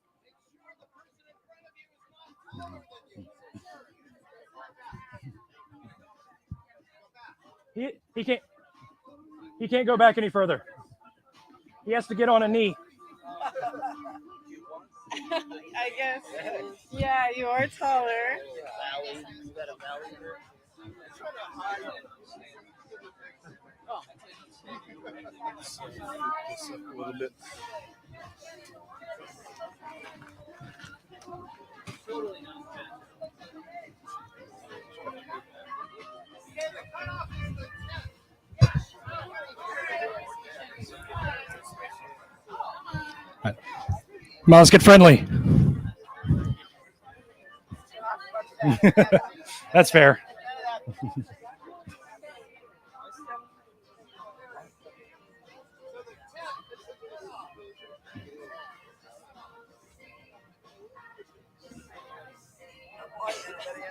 He can't go back any further. He has to get on a knee. I guess. Yeah, you are taller. Right. Come on, let's get friendly. That's fair.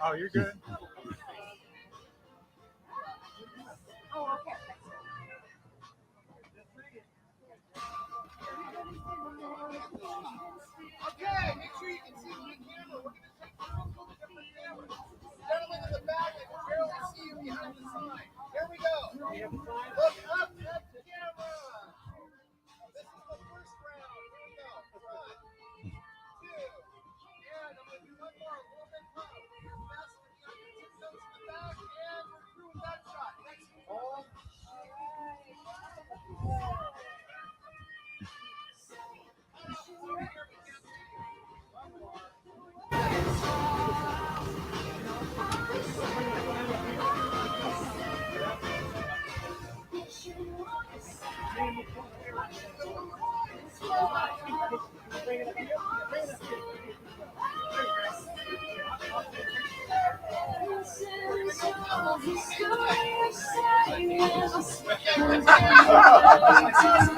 Oh, you're good. Okay, make sure you can see the camera. We're going to take photos with different cameras. Gentlemen in the back, I can barely see you behind the sign. Here we go. Look up at the camera. This is the first round. Here we go. 1, 2, and I'm going to do one more. A little bit up. Fast with the tiptoes in the back, and we're through with that shot. Next ball.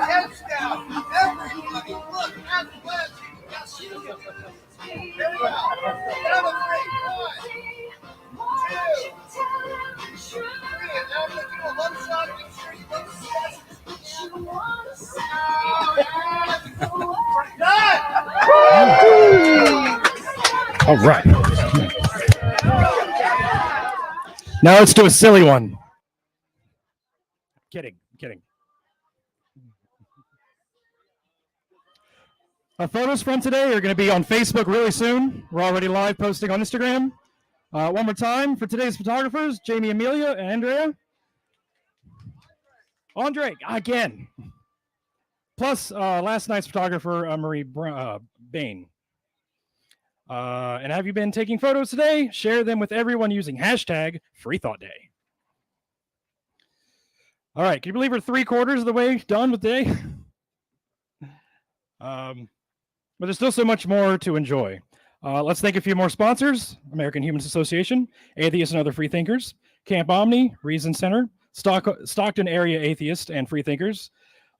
Heads down. Everybody look at the left. Here we go. Have a great 1, 2, 3. And now I'm going to do a love shot. Make sure you look the best. Done! All right. Now let's do a silly one. Kidding. Our photos from today are going to be on Facebook really soon. We're already live posting on Instagram. One more time for today's photographers, Jamie, Amelia, and Andrea. Andre, again. Plus last night's photographer, Marie Bain. And have you been taking photos today? Share them with everyone using hashtag #FreeThoughtDay. All right, can you believe we're 3/4 of the way done with the day? But there's still so much more to enjoy. Let's thank a few more sponsors: American Humanist Association, Atheists and Other Freethinkers, Camp Omni, Reason Center, Stockton Area Atheists and Freethinkers,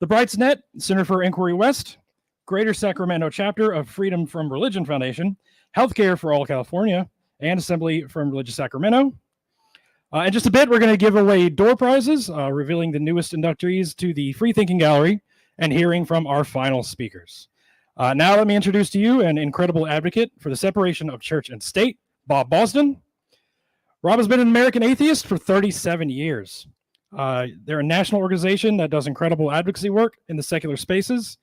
the Brights Net, Center for Inquiry West, Greater Sacramento Chapter of Freedom from Religion Foundation, Healthcare for All California, and Assembly from Religious Sacramento. In just a bit, we're going to give away door prizes, revealing the newest inductees to the Free Thinking Gallery and hearing from our final speakers. Now let me introduce to you an incredible advocate for the separation of church and state, Bob Boston. Rob has been an American atheist for 37 years. They're a national organization that does incredible advocacy work in the secular spaces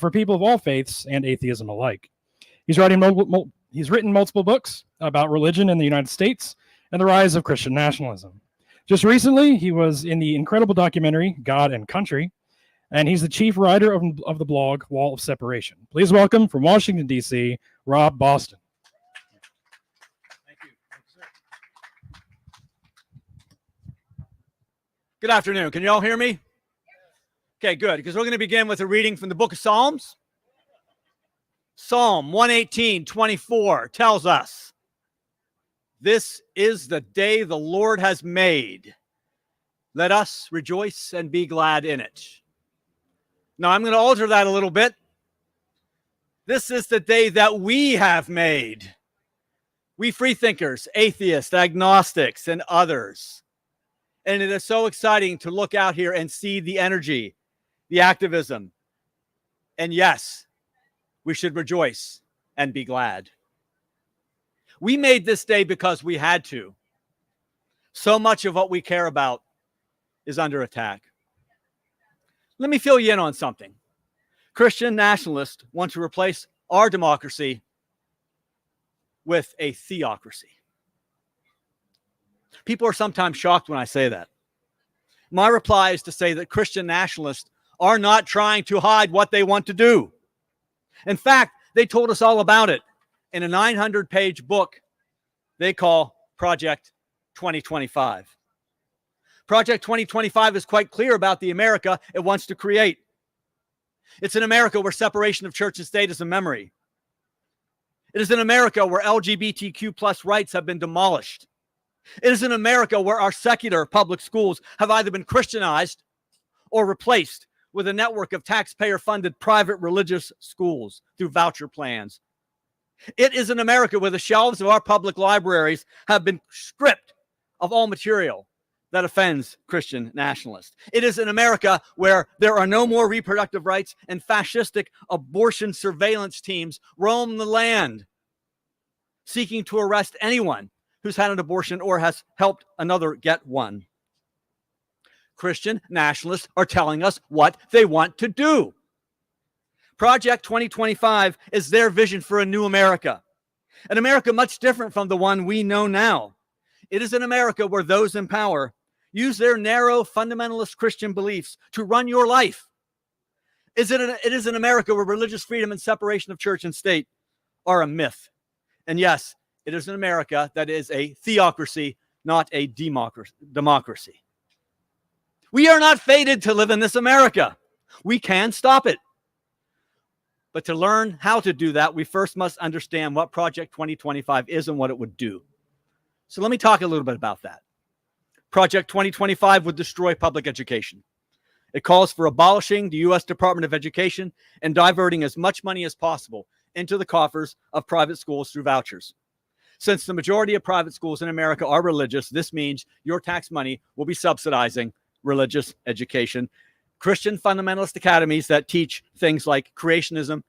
for people of all faiths and atheism alike. He's written multiple books about religion in the United States and the rise of Christian nationalism. Just recently, he was in the incredible documentary, God and Country, and he's the chief writer of the blog Wall of Separation. Please welcome from Washington, D.C., Rob Boston. Thank you. Good afternoon. Can you all hear me? Okay, good, because we're going to begin with a reading from the book of Psalms. Psalm 118:24 tells us, "This is the day the Lord has made. Let us rejoice and be glad in it." Now, I'm going to alter that a little bit. This is the day that we have made. We freethinkers, atheists, agnostics, and others. And it is so exciting to look out here and see the energy, the activism. And yes, we should rejoice and be glad. We made this day because we had to. So much of what we care about is under attack. Let me fill you in on something. Christian nationalists want to replace our democracy with a theocracy. People are sometimes shocked when I say that. My reply is to say that Christian nationalists are not trying to hide what they want to do. In fact, they told us all about it in a 900-page book they call Project 2025. Project 2025 is quite clear about the America it wants to create. It's an America where separation of church and state is a memory. It is an America where LGBTQ+ rights have been demolished. It is an America where our secular public schools have either been Christianized or replaced with a network of taxpayer-funded private religious schools through voucher plans. It is an America where the shelves of our public libraries have been stripped of all material that offends Christian nationalists. It is an America where there are no more reproductive rights and fascistic abortion surveillance teams roam the land, seeking to arrest anyone who's had an abortion or has helped another get one. Christian nationalists are telling us what they want to do. Project 2025 is their vision for a new America, an America much different from the one we know now. It is an America where those in power use their narrow fundamentalist Christian beliefs to run your life. It is an America where religious freedom and separation of church and state are a myth. And yes, it is an America that is a theocracy, not a democracy. We are not fated to live in this America. We can stop it. But to learn how to do that, we first must understand what Project 2025 is and what it would do. So let me talk a little bit about that. Project 2025 would destroy public education. It calls for abolishing the U.S. Department of Education and diverting as much money as possible into the coffers of private schools through vouchers. Since the majority of private schools in America are religious, this means your tax money will be subsidizing religious education, Christian fundamentalist academies that teach things like creationism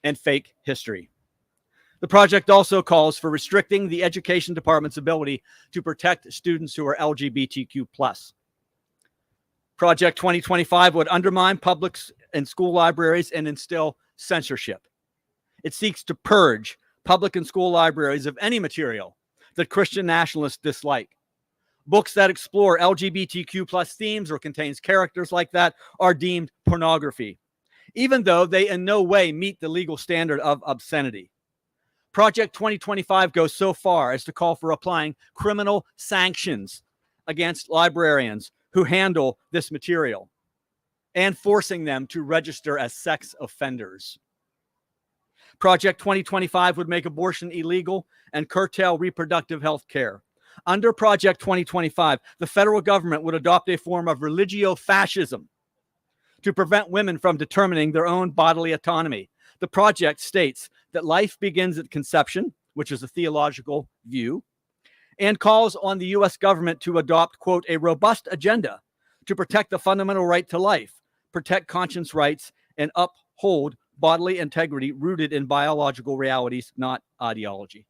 and fake history. The project also calls for restricting the education department's ability to protect students who are LGBTQ+. Project 2025 would undermine public and school libraries and instill censorship. It seeks to purge public and school libraries of any material that Christian nationalists dislike. Books that explore LGBTQ+ themes or contains characters like that are deemed pornography, even though they in no way meet the legal standard of obscenity. Project 2025 goes so far as to call for applying criminal sanctions against librarians who handle this material and forcing them to register as sex offenders. Project 2025 would make abortion illegal and curtail reproductive health care. Under Project 2025, the federal government would adopt a form of religio-fascism to prevent women from determining their own bodily autonomy. The project states that life begins at conception, which is a theological view, and calls on the U.S. government to adopt, quote, a robust agenda to protect the fundamental right to life, protect conscience rights, and uphold bodily integrity rooted in biological realities, not ideology.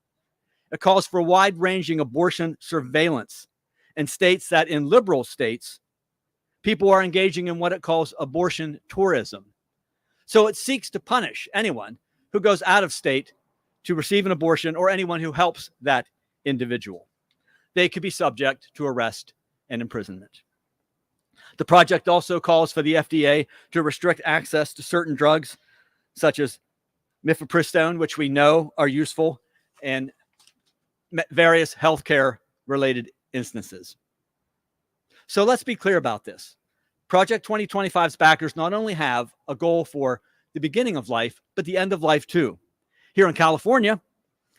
It calls for wide-ranging abortion surveillance and states that in liberal states, people are engaging in what it calls abortion tourism. So it seeks to punish anyone who goes out of state to receive an abortion or anyone who helps that individual. They could be subject to arrest and imprisonment. The project also calls for the FDA to restrict access to certain drugs, such as mifepristone, which we know are useful in various healthcare related instances. So let's be clear about this. Project 2025's backers not only have a goal for the beginning of life, but the end of life too. Here in California,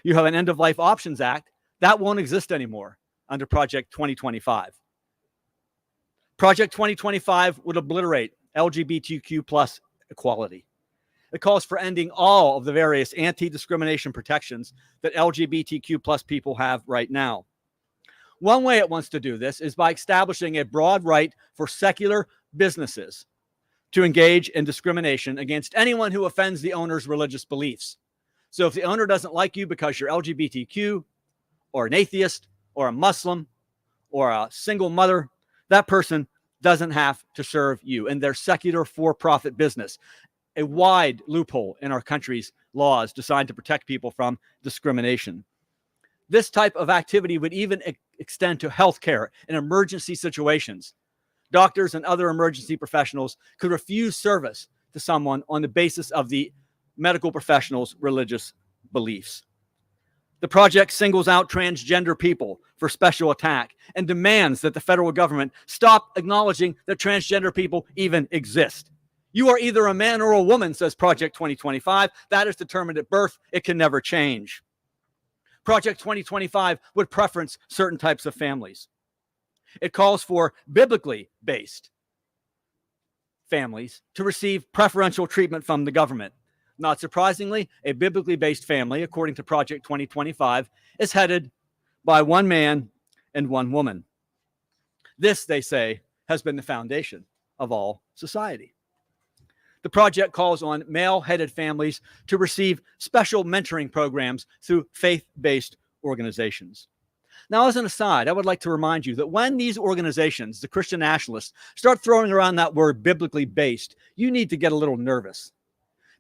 you have an End of Life Options Act. That won't exist anymore under Project 2025. Project 2025 would obliterate LGBTQ+ equality. It calls for ending all of the various anti-discrimination protections that LGBTQ+ people have right now. One way it wants to do this is by establishing a broad right for secular businesses to engage in discrimination against anyone who offends the owner's religious beliefs. So if the owner doesn't like you because you're LGBTQ or an atheist or a Muslim or a single mother, that person doesn't have to serve you in their secular for-profit business. A wide loophole in our country's laws designed to protect people from discrimination. This type of activity would even extend to healthcare in emergency situations. Doctors and other emergency professionals could refuse service to someone on the basis of the medical professional's religious beliefs. The project singles out transgender people for special attack and demands that the federal government stop acknowledging that transgender people even exist. You are either a man or a woman, says Project 2025. That is determined at birth. It can never change. Project 2025 would preference certain types of families. It calls for biblically based families to receive preferential treatment from the government. Not surprisingly, a biblically based family, according to Project 2025, is headed by one man and one woman. This, they say, has been the foundation of all society. The project calls on male-headed families to receive special mentoring programs through faith-based organizations. Now, as an aside, I would like to remind you that when these organizations, the Christian nationalists, start throwing around that word biblically based, you need to get a little nervous.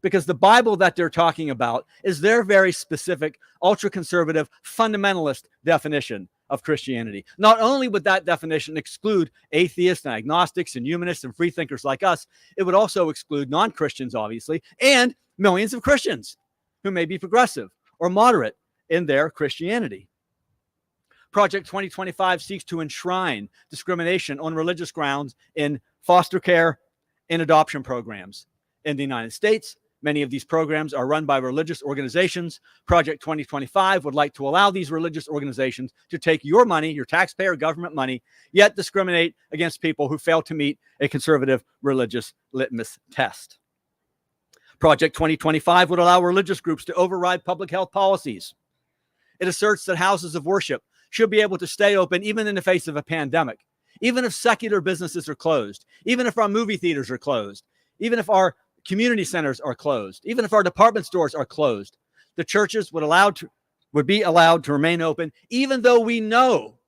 Because the Bible that they're talking about is their very specific, ultra-conservative, fundamentalist definition of Christianity. Not only would that definition exclude atheists and agnostics and humanists and freethinkers like us, it would also exclude non-Christians, obviously, and millions of Christians who may be progressive or moderate in their Christianity. Project 2025 seeks to enshrine discrimination on religious grounds in foster care and adoption programs in the United States. Many of these programs are run by religious organizations. Project 2025 would like to allow these religious organizations to take your money, your taxpayer government money, yet discriminate against people who fail to meet a conservative religious litmus test. Project 2025 would allow religious groups to override public health policies. It asserts that houses of worship should be able to stay open even in the face of a pandemic, even if secular businesses are closed, even if our movie theaters are closed, even if our community centers are closed, even if our department stores are closed. the churches would be allowed to remain open, even though we know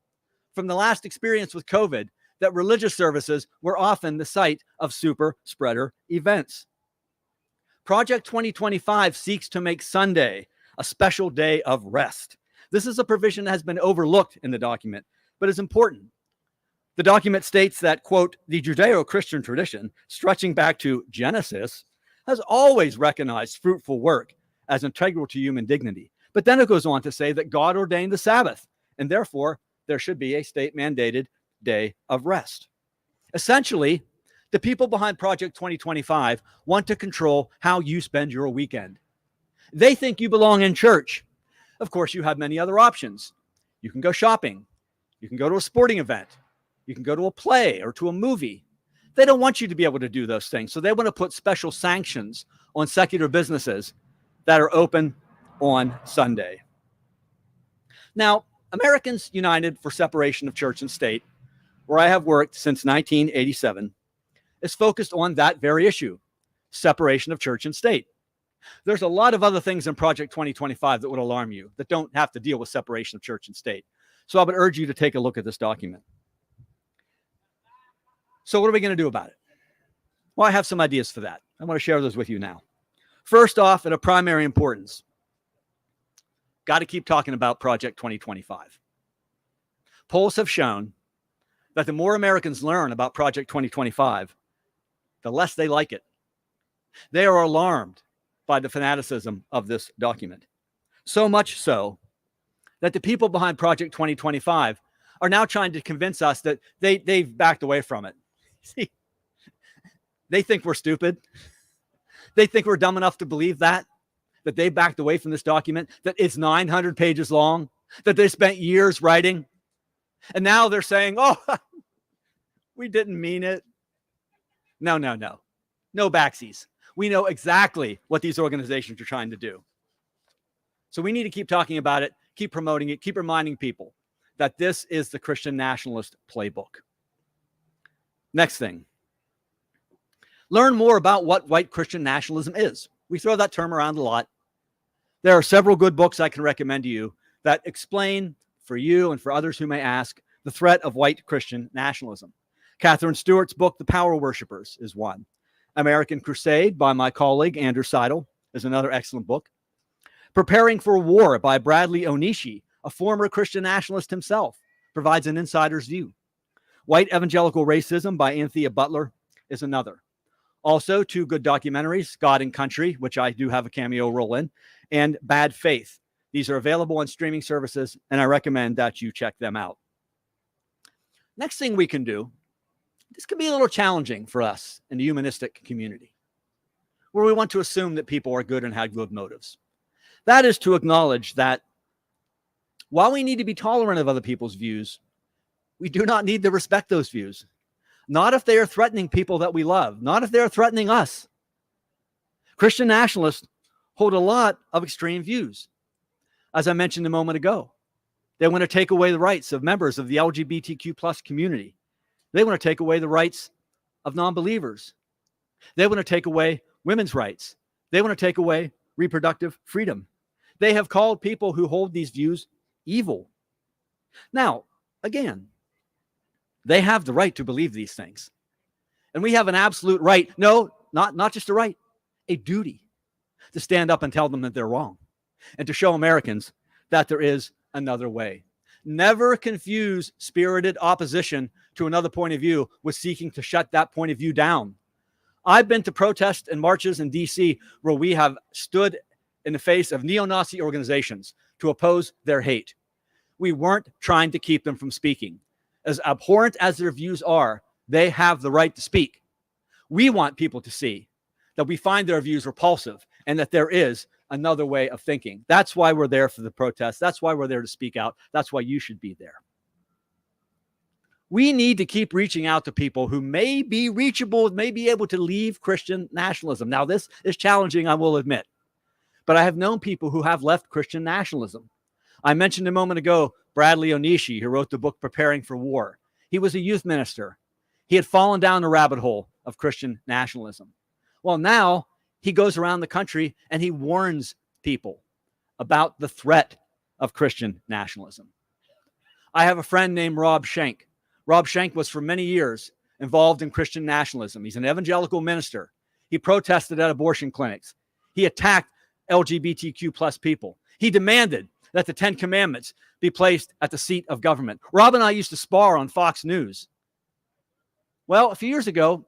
from the last experience with COVID that religious services were often the site of super spreader events. Project 2025 seeks to make Sunday a special day of rest. This is a provision that has been overlooked in the document, but is important. The document states that, quote, the Judeo-Christian tradition, stretching back to Genesis, has always recognized fruitful work as integral to human dignity. But then it goes on to say that God ordained the Sabbath, and therefore there should be a state-mandated day of rest. Essentially, the people behind Project 2025 want to control how you spend your weekend. They think you belong in church. Of course, you have many other options. You can go shopping. You can go to a sporting event. You can go to a play or to a movie. They don't want you to be able to do those things. So they want to put special sanctions on secular businesses that are open on Sunday. Now, Americans United for Separation of Church and State, where I have worked since 1987, is focused on that very issue, separation of church and state. There's a lot of other things in Project 2025 that would alarm you that don't have to deal with separation of church and state. So I would urge you to take a look at this document. So what are we going to do about it? Well, I have some ideas for that. I want to share those with you now. First off, and of primary importance, got to keep talking about Project 2025. Polls have shown that the more Americans learn about Project 2025, the less they like it. They are alarmed by the fanaticism of this document. So much so that the people behind Project 2025 are now trying to convince us that they've backed away from it. See, they think we're stupid. They think we're dumb enough to believe that they backed away from this document, that it's 900 pages long, that they spent years writing. And now they're saying, oh, we didn't mean it. No. No backsies. We know exactly what these organizations are trying to do. So we need to keep talking about it, keep promoting it, keep reminding people that this is the Christian nationalist playbook. Next thing. Learn more about what white Christian nationalism is. We throw that term around a lot. There are several good books I can recommend to you that explain for you and for others who may ask the threat of white Christian nationalism. Catherine Stewart's book, The Power Worshippers, is one. American Crusade by my colleague, Andrew Seidel, is another excellent book. Preparing for War by Bradley Onishi, a former Christian nationalist himself, provides an insider's view. White Evangelical Racism by Anthea Butler is another. Also, two good documentaries, God and Country, which I do have a cameo role in, and Bad Faith. These are available on streaming services, and I recommend that you check them out. Next thing we can do, this can be a little challenging for us in the humanistic community, where we want to assume that people are good and have good motives. That is to acknowledge that while we need to be tolerant of other people's views, we do not need to respect those views. Not if they are threatening people that we love, not if they are threatening us. Christian nationalists hold a lot of extreme views. As I mentioned a moment ago, they want to take away the rights of members of the LGBTQ plus community. They want to take away the rights of non-believers. They want to take away women's rights. They want to take away reproductive freedom. They have called people who hold these views evil. Now, again, they have the right to believe these things. And we have an absolute right, no, not just a right, a duty to stand up and tell them that they're wrong and to show Americans that there is another way. Never confuse spirited opposition to another point of view with seeking to shut that point of view down. I've been to protests and marches in DC where we have stood in the face of neo-Nazi organizations to oppose their hate. We weren't trying to keep them from speaking. As abhorrent as their views are, they have the right to speak. We want people to see that we find their views repulsive and that there is another way of thinking. That's why we're there for the protests. That's why we're there to speak out. That's why you should be there. We need to keep reaching out to people who may be reachable, may be able to leave Christian nationalism. Now, this is challenging, I will admit, but I have known people who have left Christian nationalism. I mentioned a moment ago Bradley Onishi, who wrote the book Preparing for War. He was a youth minister. He had fallen down the rabbit hole of Christian nationalism. Well, now he goes around the country and he warns people about the threat of Christian nationalism. I have a friend named Rob Schenck. Rob Schenck was for many years involved in Christian nationalism. He's an evangelical minister. He protested at abortion clinics. He attacked LGBTQ plus people. He demanded that the 10 Commandments be placed at the seat of government. Rob and I used to spar on Fox News. Well, a few years ago,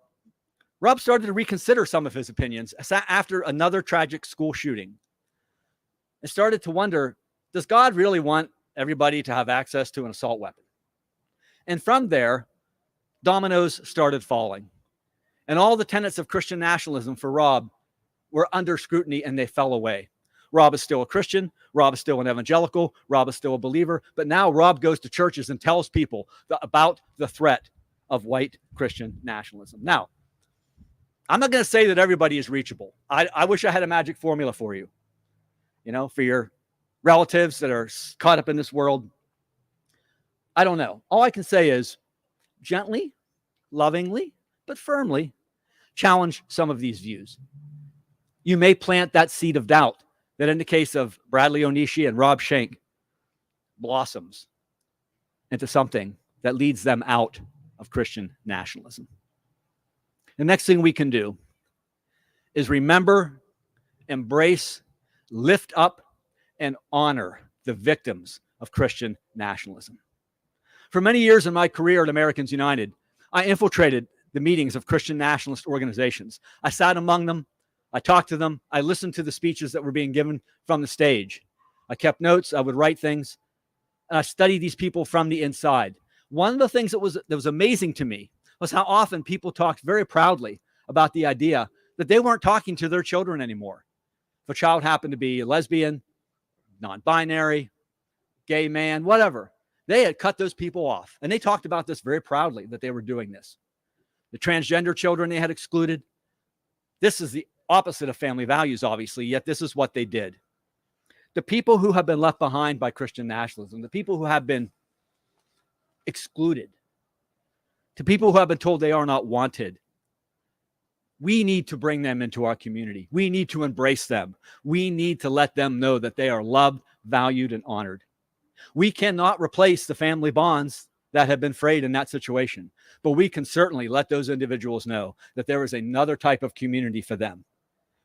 Rob started to reconsider some of his opinions after another tragic school shooting and started to wonder, does God really want everybody to have access to an assault weapon? And from there, dominoes started falling. And all the tenets of Christian nationalism for Rob were under scrutiny and they fell away. Rob is still a Christian. Rob is still an evangelical. Rob is still a believer. But now Rob goes to churches and tells people about the threat of white Christian nationalism. Now, I'm not going to say that everybody is reachable. I wish I had a magic formula for you, for your relatives that are caught up in this world. I don't know. All I can say is gently, lovingly, but firmly challenge some of these views. You may plant that seed of doubt that in the case of Bradley Onishi and Rob Schenck blossoms into something that leads them out of Christian nationalism. The next thing we can do is remember, embrace, lift up, and honor the victims of Christian nationalism. For many years in my career at Americans United, I infiltrated the meetings of Christian nationalist organizations. I sat among them. I talked to them. I listened to the speeches that were being given from the stage. I kept notes. I would write things. And I studied these people from the inside. One of the things that was amazing to me was how often people talked very proudly about the idea that they weren't talking to their children anymore. If a child happened to be a lesbian, non-binary, gay man, whatever, they had cut those people off. And they talked about this very proudly, that they were doing this. The transgender children they had excluded. This is the opposite of family values, obviously, yet this is what they did. The people who have been left behind by Christian nationalism, the people who have been excluded, to people who have been told they are not wanted, we need to bring them into our community. We need to embrace them. We need to let them know that they are loved, valued, and honored. We cannot replace the family bonds that have been frayed in that situation, but we can certainly let those individuals know that there is another type of community for them,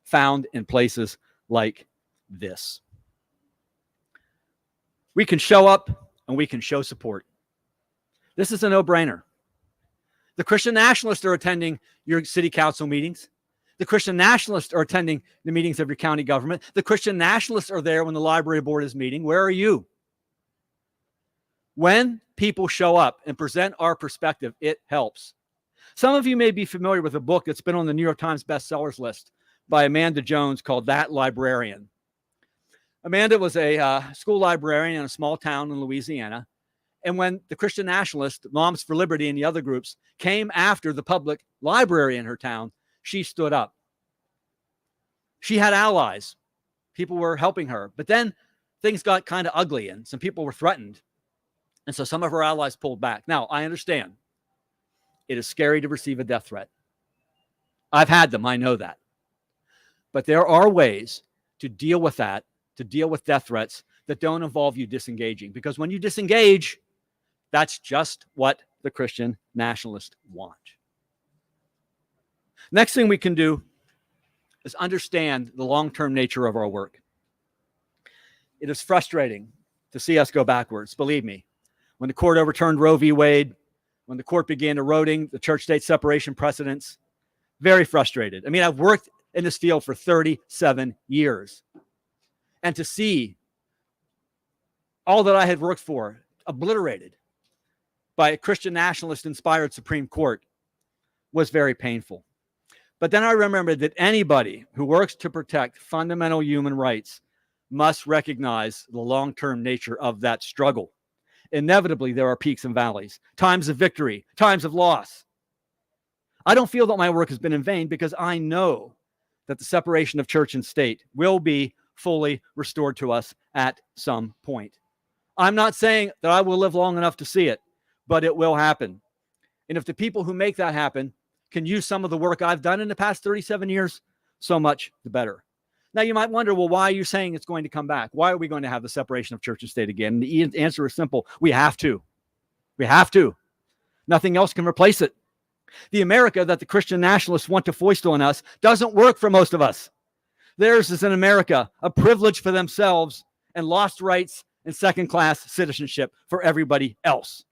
found in places like this. We can show up and we can show support. This is a no-brainer. The Christian nationalists are attending your city council meetings. The Christian nationalists are attending the meetings of your county government. The Christian nationalists are there when the library board is meeting. Where are you? When people show up and present our perspective, it helps. Some of you may be familiar with a book that's been on the New York Times bestsellers list by Amanda Jones called That Librarian. Amanda was a school librarian in a small town in Louisiana. And when the Christian nationalists, Moms for Liberty and the other groups, came after the public library in her town, she stood up. She had allies. People were helping her. But then things got kind of ugly and some people were threatened. And so some of her allies pulled back. Now, I understand. It is scary to receive a death threat. I've had them. I know that. But there are ways to deal with that, to deal with death threats that don't involve you disengaging. Because when you disengage, that's just what the Christian nationalists want. Next thing we can do is understand the long-term nature of our work. It is frustrating to see us go backwards, believe me. When the court overturned Roe v. Wade, when the court began eroding the church-state separation precedents, very frustrated. I mean, I've worked in this field for 37 years. And to see all that I had worked for obliterated by a Christian nationalist-inspired Supreme Court was very painful. But then I remembered that anybody who works to protect fundamental human rights must recognize the long-term nature of that struggle. Inevitably, there are peaks and valleys, times of victory, times of loss. I don't feel that my work has been in vain because I know that the separation of church and state will be fully restored to us at some point. I'm not saying that I will live long enough to see it, but it will happen. And if the people who make that happen can use some of the work I've done in the past 37 years, so much the better. Now, you might wonder, well, why are you saying it's going to come back? Why are we going to have the separation of church and state again? And the answer is simple. We have to. We have to. Nothing else can replace it. The America that the Christian nationalists want to foist on us doesn't work for most of us. Theirs is an America, a privilege for themselves and lost rights and second-class citizenship for everybody else.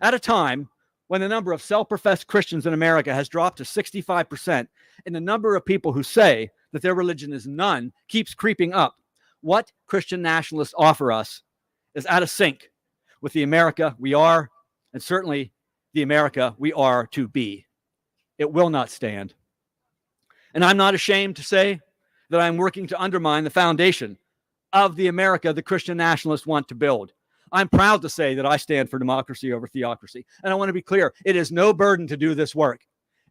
At a time when the number of self-professed Christians in America has dropped to 65%, and the number of people who say that their religion is none keeps creeping up, what Christian nationalists offer us is out of sync with the America we are, and certainly the America we are to be. It will not stand. And I'm not ashamed to say that I'm working to undermine the foundation of the America the Christian nationalists want to build. I'm proud to say that I stand for democracy over theocracy. And I want to be clear, it is no burden to do this work.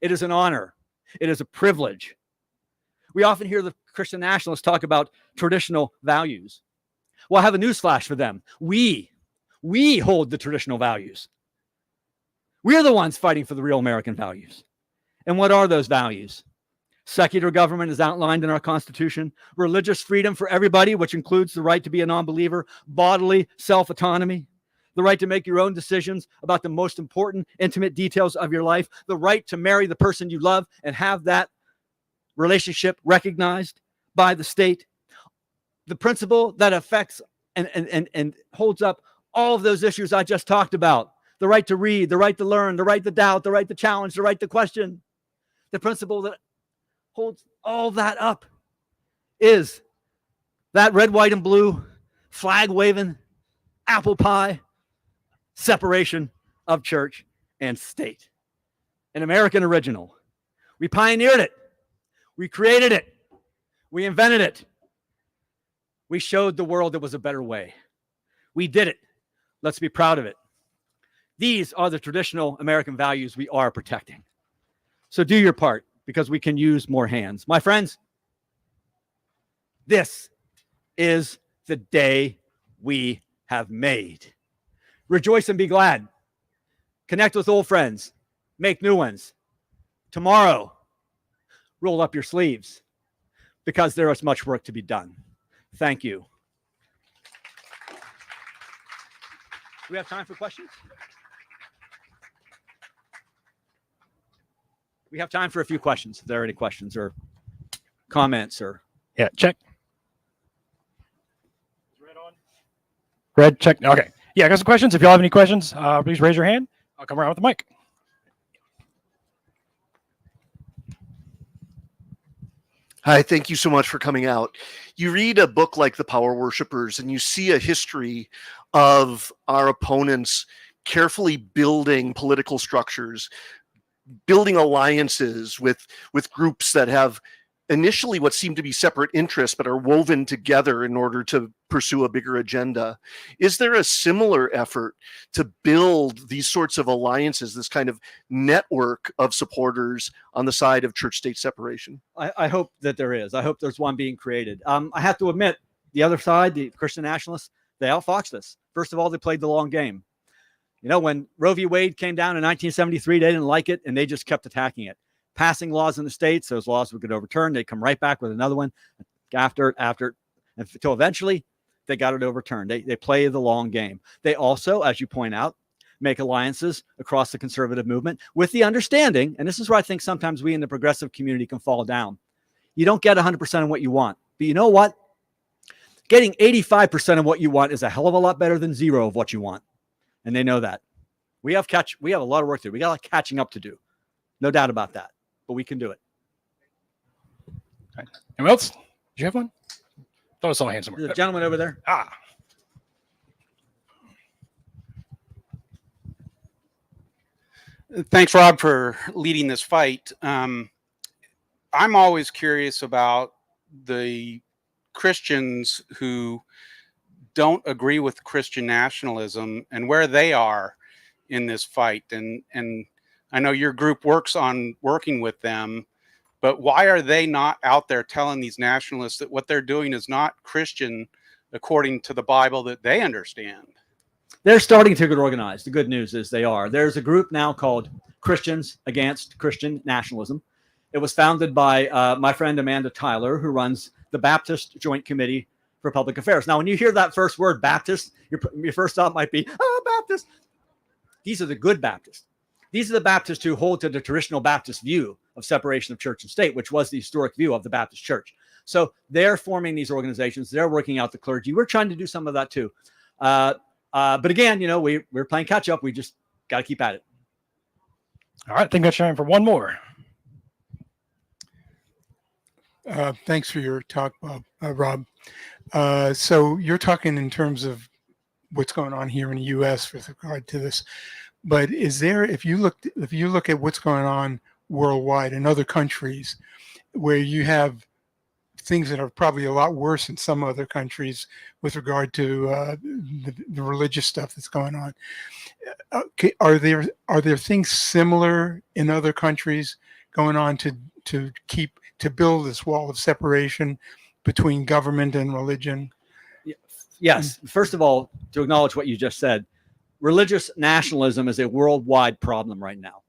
It is an honor. It is a privilege. We often hear the Christian nationalists talk about traditional values. Well, I have a newsflash for them. We hold the traditional values. We're the ones fighting for the real American values. And what are those values? Secular government is outlined in our Constitution. Religious freedom for everybody, which includes the right to be a non-believer. Bodily self-autonomy. The right to make your own decisions about the most important, intimate details of your life. The right to marry the person you love and have that relationship recognized by the state. The principle that affects and holds up all of those issues I just talked about. The right to read, the right to learn, the right to doubt, the right to challenge, the right to question. The principle that holds all that up is that red, white, and blue flag waving apple pie separation of church and state. An American original. We pioneered it. We created it. We invented it. We showed the world there was a better way. We did it. Let's be proud of it. These are the traditional American values we are protecting. So do your part, because we can use more hands. My friends, this is the day we have made. Rejoice and be glad. Connect with old friends. Make new ones. Tomorrow, roll up your sleeves, because there is much work to be done. Thank you. Do we have time for questions? We have time for a few questions. If there are any questions or comments or... Yeah, check. Red, check. Okay. Yeah, I got some questions. If y'all have any questions, please raise your hand. I'll come around with the mic. Hi, thank you so much for coming out. You read a book like The Power Worshippers, and you see a history of our opponents carefully building political structures, building alliances with groups that have initially what seem to be separate interests but are woven together in order to pursue a bigger agenda. Is there a similar effort to build these sorts of alliances, this kind of network of supporters on the side of church-state separation? I hope that there is. I hope there's one being created. I have to admit, the other side, the Christian nationalists, they outfoxed us. First of all, they played the long game. You know, when Roe v. Wade came down in 1973, they didn't like it, and they just kept attacking it. Passing laws in the states, those laws would get overturned. They'd come right back with another one after, until eventually they got it overturned. They play the long game. They also, as you point out, make alliances across the conservative movement with the understanding, and this is where I think sometimes we in the progressive community can fall down. You don't get 100% of what you want, but you know what? Getting 85% of what you want is a hell of a lot better than 0 of what you want. And they know that. We have a lot of work to do. We got a lot of catching up to do. No doubt about that. But we can do it. Right. Anyone else? Did you have one? I thought I saw a hand somewhere. The gentleman over there. Thanks, Rob, for leading this fight. I'm always curious about the Christians who don't agree with Christian nationalism and where they are in this fight. And I know your group works on working with them, but why are they not out there telling these nationalists that what they're doing is not Christian according to the Bible that they understand? They're starting to get organized. The good news is they are. There's a group now called Christians Against Christian Nationalism. It was founded by my friend Amanda Tyler, who runs the Baptist Joint Committee for Public Affairs. Now, when you hear that first word, Baptist, your first thought might be, oh, Baptist. These are the good Baptists. These are the Baptists who hold to the traditional Baptist view of separation of church and state, which was the historic view of the Baptist church. So they're forming these organizations. They're working out the clergy. We're trying to do some of that too. But again, we're playing catch up. We just got to keep at it. All right, I think that's time for one more. Thanks for your talk, Rob. So you're talking in terms of what's going on here in the U.S. with regard to this, but is there, if you look at what's going on worldwide in other countries, where you have things that are probably a lot worse in some other countries with regard to the religious stuff that's going on, are there things similar in other countries going on to build this wall of separation between government and religion? Yes. First of all, to acknowledge what you just said, religious nationalism is a worldwide problem right now.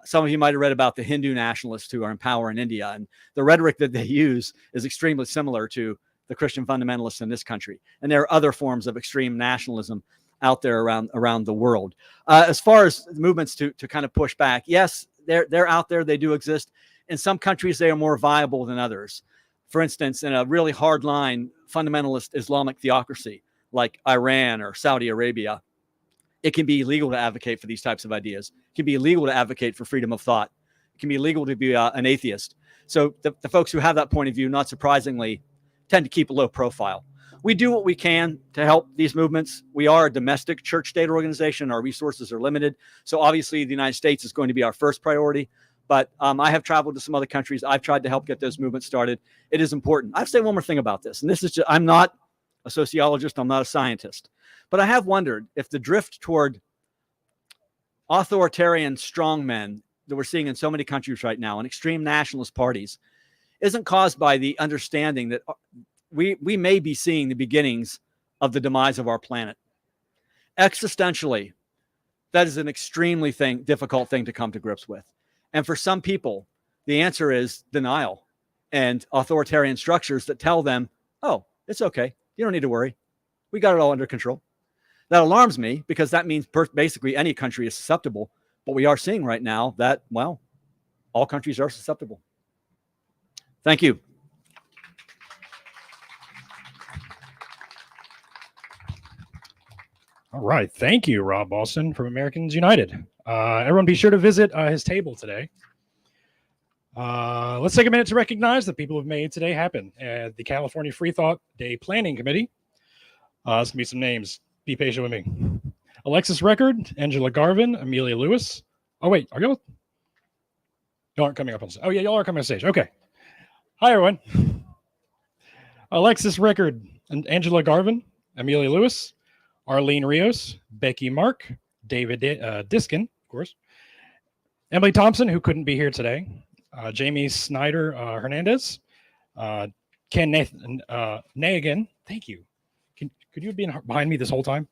Some of you might have read about the Hindu nationalists who are in power in India, and the rhetoric that they use is extremely similar to the Christian fundamentalists in this country. And there are other forms of extreme nationalism out there around the world. As far as movements to kind of push back, yes, they're out there. They do exist. In some countries, they are more viable than others. For instance, in a really hardline fundamentalist Islamic theocracy like Iran or Saudi Arabia, it can be illegal to advocate for these types of ideas. It can be illegal to advocate for freedom of thought. It can be illegal to be an atheist. So the folks who have that point of view, not surprisingly, tend to keep a low profile. We do what we can to help these movements. We are a domestic church-state organization. Our resources are limited. So obviously the United States is going to be our first priority. But I have traveled to some other countries. I've tried to help get those movements started. It is important. I'll say one more thing about this. And this is just, I'm not a sociologist. I'm not a scientist. But I have wondered if the drift toward authoritarian strongmen that we're seeing in so many countries right now and extreme nationalist parties isn't caused by the understanding that we may be seeing the beginnings of the demise of our planet. Existentially, that is an extremely difficult thing to come to grips with. And for some people, the answer is denial and authoritarian structures that tell them, oh, it's okay. You don't need to worry. We got it all under control. That alarms me because that means basically any country is susceptible. But we are seeing right now that, well, all countries are susceptible. Thank you. All right. Thank you, Rob Boston from Americans United. Everyone be sure to visit his table today. Let's take a minute to recognize the people who've made today happen. The California Freethought Day Planning Committee. This going to be some names. Be patient with me. Alexis Record, Angela Garvin, Amelia Lewis. Oh, wait. Are y'all? Y'all aren't coming up on stage. Oh, yeah. Y'all are coming on stage. Okay. Hi, everyone. Alexis Record and Angela Garvin, Amelia Lewis, Arlene Rios, Becky Mark, David Diskin, of course, Emily Thompson, who couldn't be here today, Jamie Snyder Hernandez, Ken Nathan Nagan. Thank you. Could you have been behind me this whole time?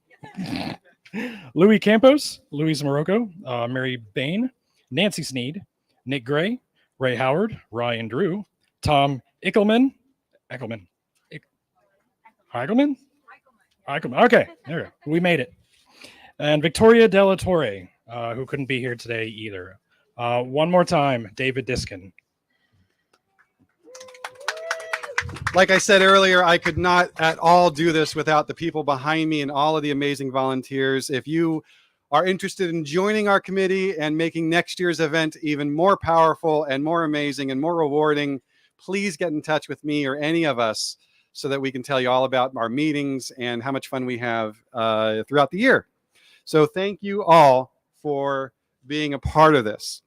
Louis Campos, Louise Morocco, Mary Bain, Nancy Sneed, Nick Gray, Ray Howard, Ryan Drew, Tom Ickelman. Okay, there we go. We made it. And Victoria Della Torre, who couldn't be here today either. One more time, David Diskin. Like I said earlier, I could not at all do this without the people behind me and all of the amazing volunteers. If you are interested in joining our committee and making next year's event even more powerful and more amazing and more rewarding, please get in touch with me or any of us so that we can tell you all about our meetings and how much fun we have throughout the year. So thank you all for being a part of this.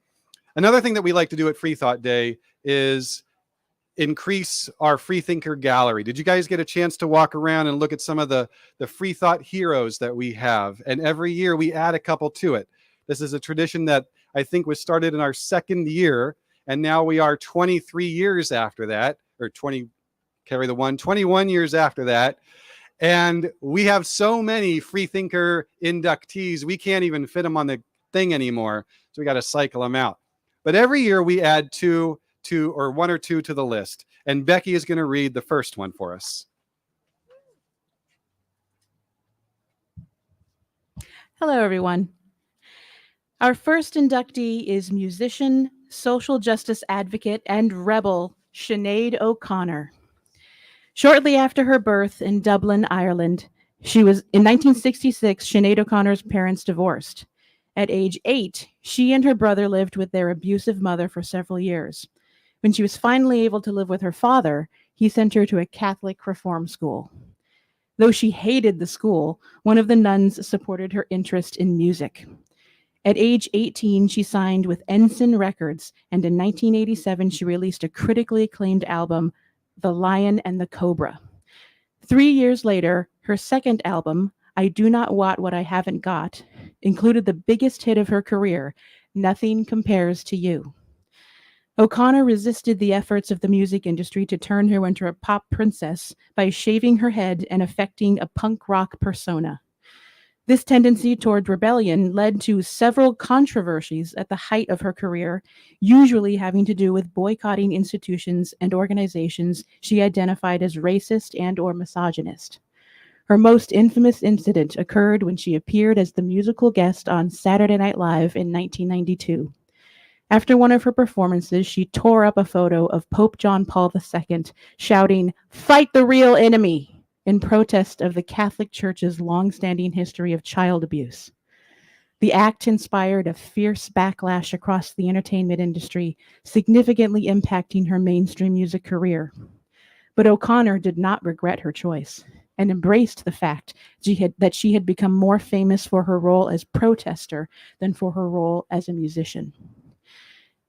Another thing that we like to do at Freethought Day is increase our Freethinker gallery. Did you guys get a chance to walk around and look at some of the Freethought heroes that we have? And every year we add a couple to it. This is a tradition that I think was started in our second year, and now we are 23 years after that, or 20, carry the one, 21 years after that. And we have so many Freethinker inductees, we can't even fit them on the thing anymore. So we got to cycle them out. But every year we add two one or two to the list. And Becky is going to read the first one for us. Hello, everyone. Our first inductee is musician, social justice advocate, and rebel Sinead O'Connor. Shortly after her birth in Dublin, Ireland, in 1966, Sinead O'Connor's parents divorced. At age 8, she and her brother lived with their abusive mother for several years. When she was finally able to live with her father, he sent her to a Catholic reform school. Though she hated the school, one of the nuns supported her interest in music. At age 18, she signed with Ensign Records, and in 1987, she released a critically acclaimed album, The Lion and the Cobra. 3 years later, her second album, I Do Not Want What I Haven't Got, included the biggest hit of her career, Nothing Compares to You. O'Connor resisted the efforts of the music industry to turn her into a pop princess by shaving her head and affecting a punk rock persona. This tendency toward rebellion led to several controversies at the height of her career, usually having to do with boycotting institutions and organizations she identified as racist and or misogynist. Her most infamous incident occurred when she appeared as the musical guest on Saturday Night Live in 1992. After one of her performances, she tore up a photo of Pope John Paul II, shouting, "Fight the real enemy," in protest of the Catholic Church's long-standing history of child abuse. The act inspired a fierce backlash across the entertainment industry, significantly impacting her mainstream music career. But O'Connor did not regret her choice and embraced the fact that she had become more famous for her role as protester than for her role as a musician.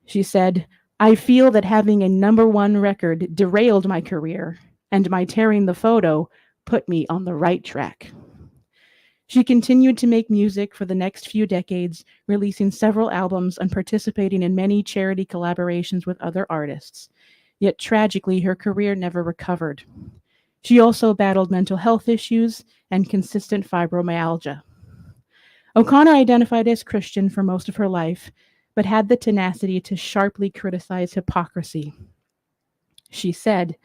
She said, "I feel that having a #1 record derailed my career, and my tearing the photo put me on the right track." She continued to make music for the next few decades, releasing several albums and participating in many charity collaborations with other artists. Yet tragically, her career never recovered. She also battled mental health issues and consistent fibromyalgia. O'Connor identified as Christian for most of her life, but had the tenacity to sharply criticize hypocrisy. She said,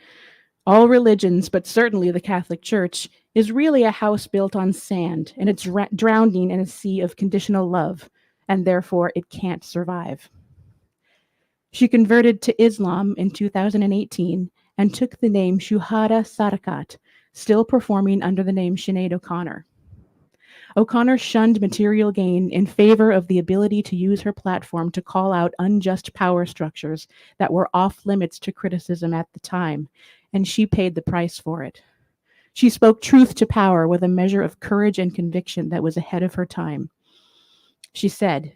"All religions, but certainly the Catholic Church, is really a house built on sand, and it's drowning in a sea of conditional love, and therefore it can't survive." She converted to Islam in 2018 and took the name Shuhada Sadakat, still performing under the name Sinead O'Connor. O'Connor shunned material gain in favor of the ability to use her platform to call out unjust power structures that were off limits to criticism at the time, and she paid the price for it. She spoke truth to power with a measure of courage and conviction that was ahead of her time. She said,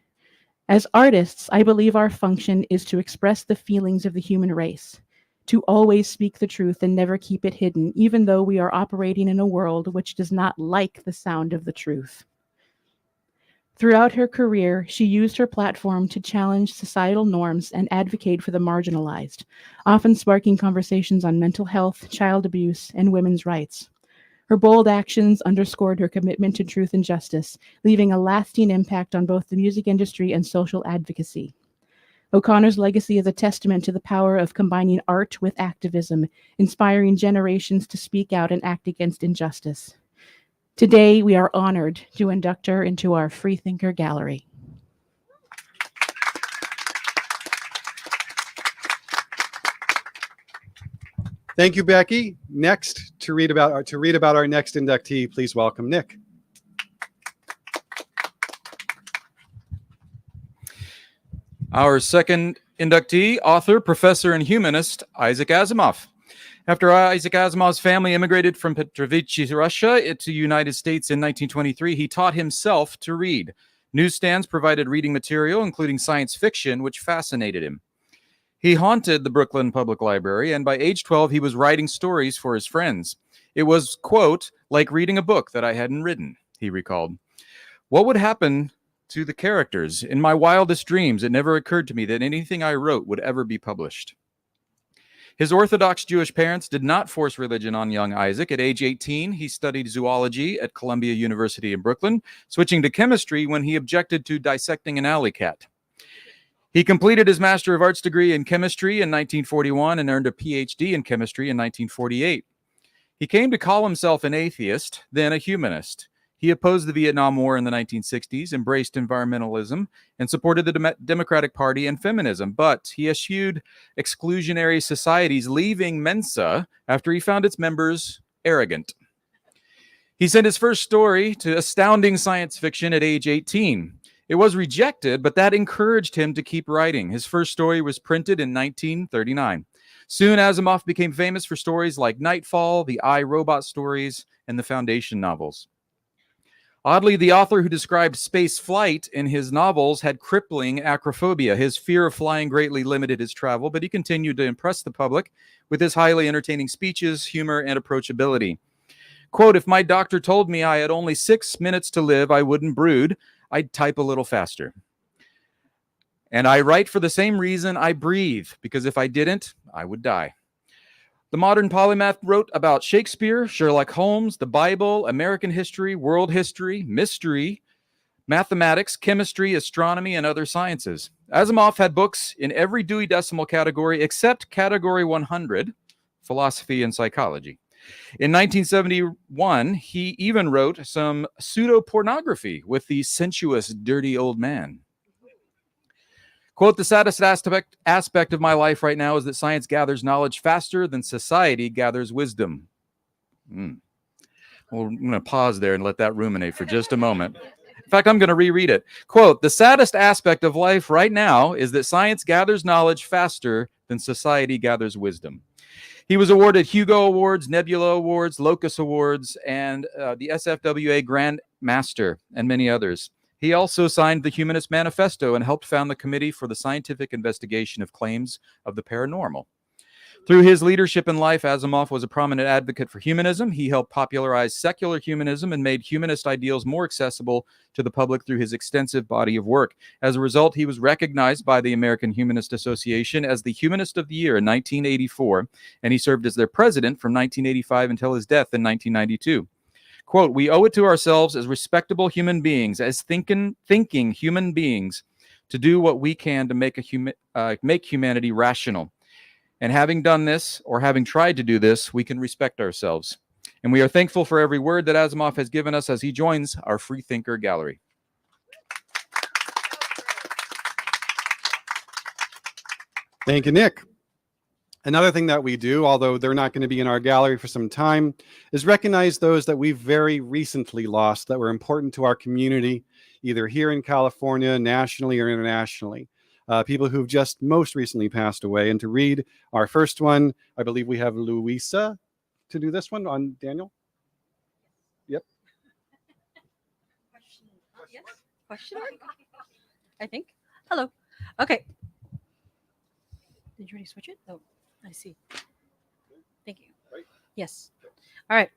"As artists, I believe our function is to express the feelings of the human race, to always speak the truth and never keep it hidden, even though we are operating in a world which does not like the sound of the truth." Throughout her career, she used her platform to challenge societal norms and advocate for the marginalized, often sparking conversations on mental health, child abuse, and women's rights. Her bold actions underscored her commitment to truth and justice, leaving a lasting impact on both the music industry and social advocacy. O'Connor's legacy is a testament to the power of combining art with activism, inspiring generations to speak out and act against injustice. Today, we are honored to induct her into our Freethinker Gallery. Thank you, Becky. Next, to read about our next inductee, please welcome Nick. Our second inductee, author, professor, and humanist, Isaac Asimov. After Isaac Asimov's family immigrated from Petrovichi, Russia, to the United States in 1923, he taught himself to read. Newsstands provided reading material, including science fiction, which fascinated him. He haunted the Brooklyn Public Library, and by age 12, he was writing stories for his friends. It was, quote, like reading a book that I hadn't written, he recalled. What would happen to the characters? In my wildest dreams, it never occurred to me that anything I wrote would ever be published. His Orthodox Jewish parents did not force religion on young Isaac. At age 18, he studied zoology at Columbia University in Brooklyn, switching to chemistry when he objected to dissecting an alley cat. He completed his Master of Arts degree in chemistry in 1941 and earned a PhD in chemistry in 1948. He came to call himself an atheist, then a humanist. He opposed the Vietnam War in the 1960s, embraced environmentalism, and supported the Democratic Party and feminism, but he eschewed exclusionary societies, leaving Mensa after he found its members arrogant. He sent his first story to Astounding Science Fiction at age 18. It was rejected, but that encouraged him to keep writing. His first story was printed in 1939. Soon, Asimov became famous for stories like Nightfall, the I, Robot stories, and the Foundation novels. Oddly, the author who described space flight in his novels had crippling acrophobia. His fear of flying greatly limited his travel, but he continued to impress the public with his highly entertaining speeches, humor, and approachability. Quote, "If my doctor told me I had only 6 minutes to live, I wouldn't brood. I'd type a little faster. And I write for the same reason I breathe, because if I didn't, I would die." The modern polymath wrote about Shakespeare, Sherlock Holmes, the Bible, American history, world history, mystery, mathematics, chemistry, astronomy, and other sciences. Asimov had books in every Dewey Decimal category except Category 100, philosophy and psychology. In 1971, he even wrote some pseudo-pornography with the sensuous, dirty old man. Quote, "The saddest aspect of my life right now is that science gathers knowledge faster than society gathers wisdom." Well, I'm going to pause there and let that ruminate for just a moment. In fact, I'm going to reread it. Quote, "The saddest aspect of life right now is that science gathers knowledge faster than society gathers wisdom." He was awarded Hugo Awards, Nebula Awards, Locus Awards, and the SFWA Grand Master, and many others. He also signed the Humanist Manifesto and helped found the Committee for the Scientific Investigation of Claims of the Paranormal. Through his leadership in life, Asimov was a prominent advocate for humanism. He helped popularize secular humanism and made humanist ideals more accessible to the public through his extensive body of work. As a result, he was recognized by the American Humanist Association as the Humanist of the Year in 1984, and he served as their president from 1985 until his death in 1992. Quote, "We owe it to ourselves as respectable human beings, as thinking human beings, to do what we can to make humanity rational. And having done this, or having tried to do this, we can respect ourselves. And we are thankful for every word that Asimov has given us as he joins our Freethinker Gallery." Thank you, Nick. Another thing that we do, although they're not going to be in our gallery for some time, is recognize those that we've very recently lost that were important to our community, either here in California, nationally, or internationally. People who've just most recently passed away. And to read our first one, I believe we have Louisa to do this one on Daniel. Yep. Question mark? I think. Hello. Okay. Did you already switch it? Oh, I see. Thank you. Yes. All right.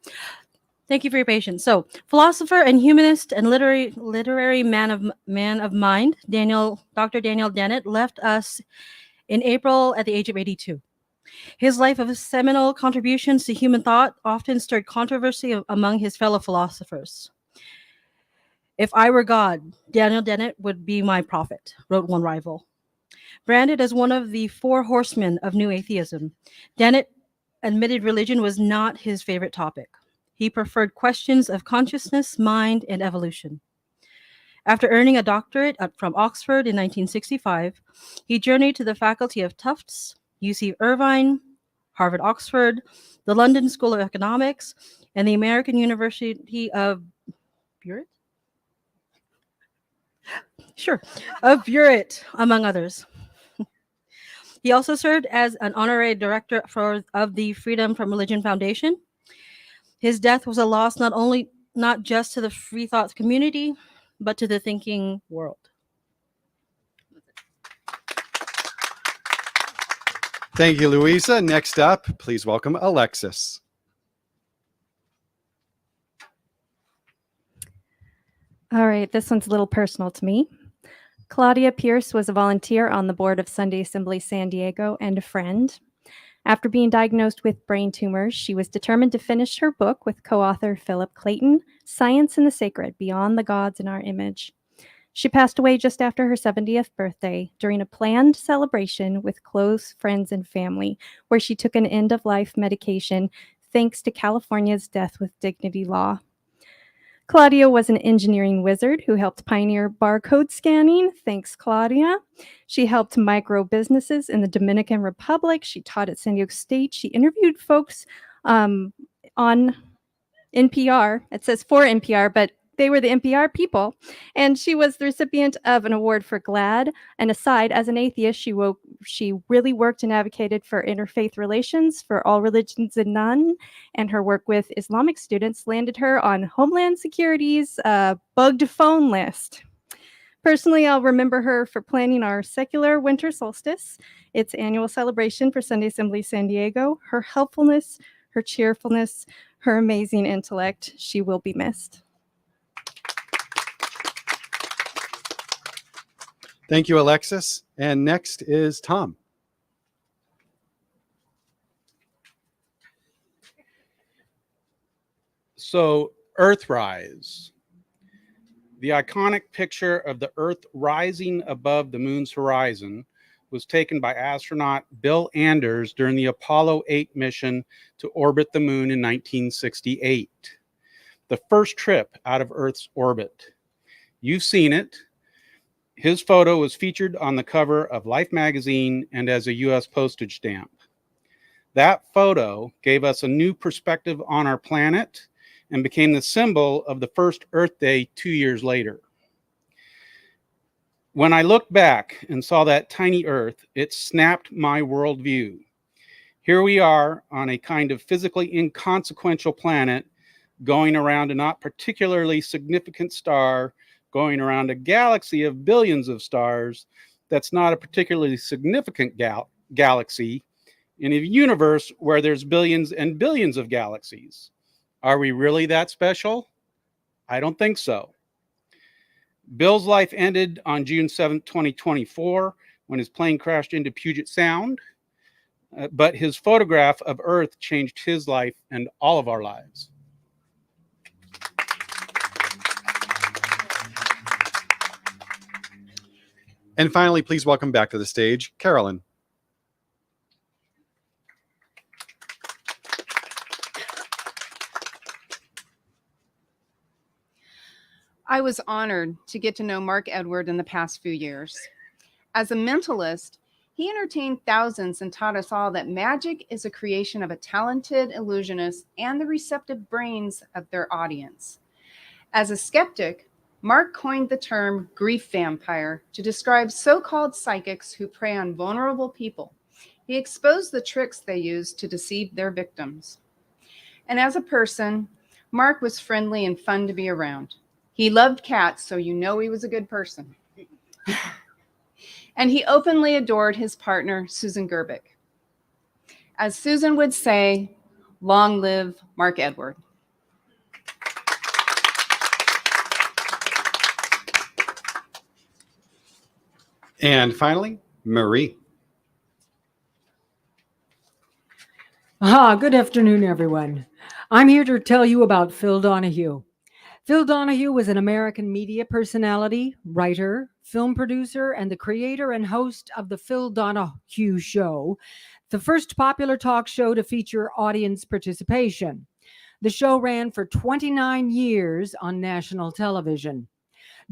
Thank you for your patience. So, philosopher and humanist and literary man of mind, Dr. Daniel Dennett left us in April at the age of 82. His life of seminal contributions to human thought often stirred controversy among his fellow philosophers. "If I were God, Daniel Dennett would be my prophet," wrote one rival. Branded as one of the 4 horsemen of new atheism, Dennett admitted religion was not his favorite topic. He preferred questions of consciousness, mind, and evolution. After earning a doctorate from Oxford in 1965, he journeyed to the faculty of Tufts, UC Irvine, Harvard Oxford, the London School of Economics, and the American University of Buret? Sure, of Buret, among others. He also served as an honorary director of the Freedom from Religion Foundation. His death was a loss not just to the Freethought community, but to the thinking world. Thank you, Louisa. Next up, please welcome Alexis. All right, this one's a little personal to me. Claudia Pierce was a volunteer on the board of Sunday Assembly San Diego and a friend. After being diagnosed with brain tumors, she was determined to finish her book with co-author Philip Clayton, Science and the Sacred, Beyond the Gods in Our Image. She passed away just after her 70th birthday during a planned celebration with close friends and family, where she took an end-of-life medication thanks to California's Death with Dignity law. Claudia was an engineering wizard who helped pioneer barcode scanning. Thanks, Claudia. She helped micro businesses in the Dominican Republic. She taught at San Diego State. She interviewed folks on NPR. It says for NPR, but they were the NPR people. And she was the recipient of an award for GLAAD. And aside, as an atheist, she really worked and advocated for interfaith relations for all religions and none. And her work with Islamic students landed her on Homeland Security's bugged phone list. Personally, I'll remember her for planning our secular winter solstice, its annual celebration for Sunday Assembly San Diego. Her helpfulness, her cheerfulness, her amazing intellect. She will be missed. Thank you, Alexis. And next is Tom. So, Earthrise. The iconic picture of the Earth rising above the moon's horizon was taken by astronaut Bill Anders during the Apollo 8 mission to orbit the moon in 1968. The first trip out of Earth's orbit. You've seen it. His photo was featured on the cover of Life magazine and as a U.S. postage stamp. That photo gave us a new perspective on our planet and became the symbol of the first Earth Day 2 years later. When I looked back and saw that tiny Earth, it snapped my worldview. Here we are on a kind of physically inconsequential planet going around a not particularly significant star, going around a galaxy of billions of stars that's not a particularly significant galaxy in a universe where there's billions and billions of galaxies. Are we really that special? I don't think so. Bill's life ended on June 7th, 2024, when his plane crashed into Puget Sound, but his photograph of Earth changed his life and all of our lives. And finally, please welcome back to the stage, Carolyn. I was honored to get to know Mark Edward in the past few years. As a mentalist, he entertained thousands and taught us all that magic is a creation of a talented illusionist and the receptive brains of their audience. As a skeptic, Mark coined the term grief vampire to describe so-called psychics who prey on vulnerable people. He exposed the tricks they use to deceive their victims. And as a person, Mark was friendly and fun to be around. He loved cats, so you know he was a good person. And he openly adored his partner, Susan Gerbic. As Susan would say, long live Mark Edward. And finally, Marie. Good afternoon, everyone. I'm here to tell you about Phil Donahue. Phil Donahue was an American media personality, writer, film producer, and the creator and host of The Phil Donahue Show, the first popular talk show to feature audience participation. The show ran for 29 years on national television.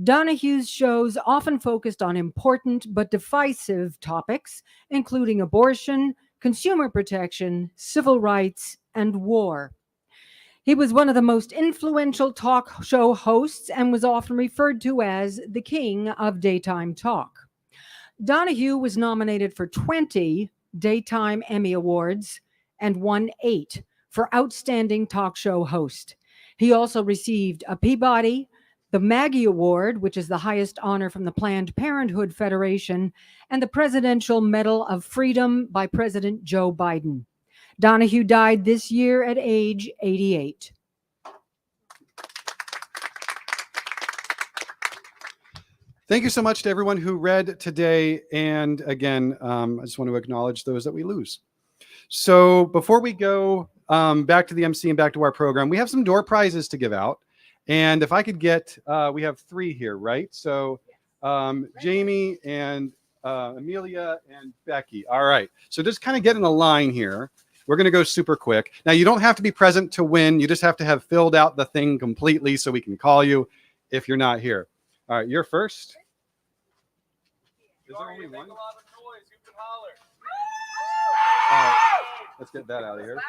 Donahue's shows often focused on important but divisive topics, including abortion, consumer protection, civil rights, and war. He was one of the most influential talk show hosts and was often referred to as the king of daytime talk. Donahue was nominated for 20 Daytime Emmy Awards and won 8 for Outstanding Talk Show Host. He also received a Peabody, the Maggie Award, which is the highest honor from the Planned Parenthood Federation, and the Presidential Medal of Freedom by President Joe Biden. Donahue died this year at age 88. Thank you so much to everyone who read today. And again, I just want to acknowledge those that we lose. So before we go back to the MC and back to our program, we have some door prizes to give out. And if I could get, we have 3 here, right? So Jamie and Amelia and Becky. All right. So just kind of get in a line here. We're going to go super quick. Now, you don't have to be present to win. You just have to have filled out the thing completely so we can call you if you're not here. All right. You're first. Is there only one? All right. Let's get that out of here.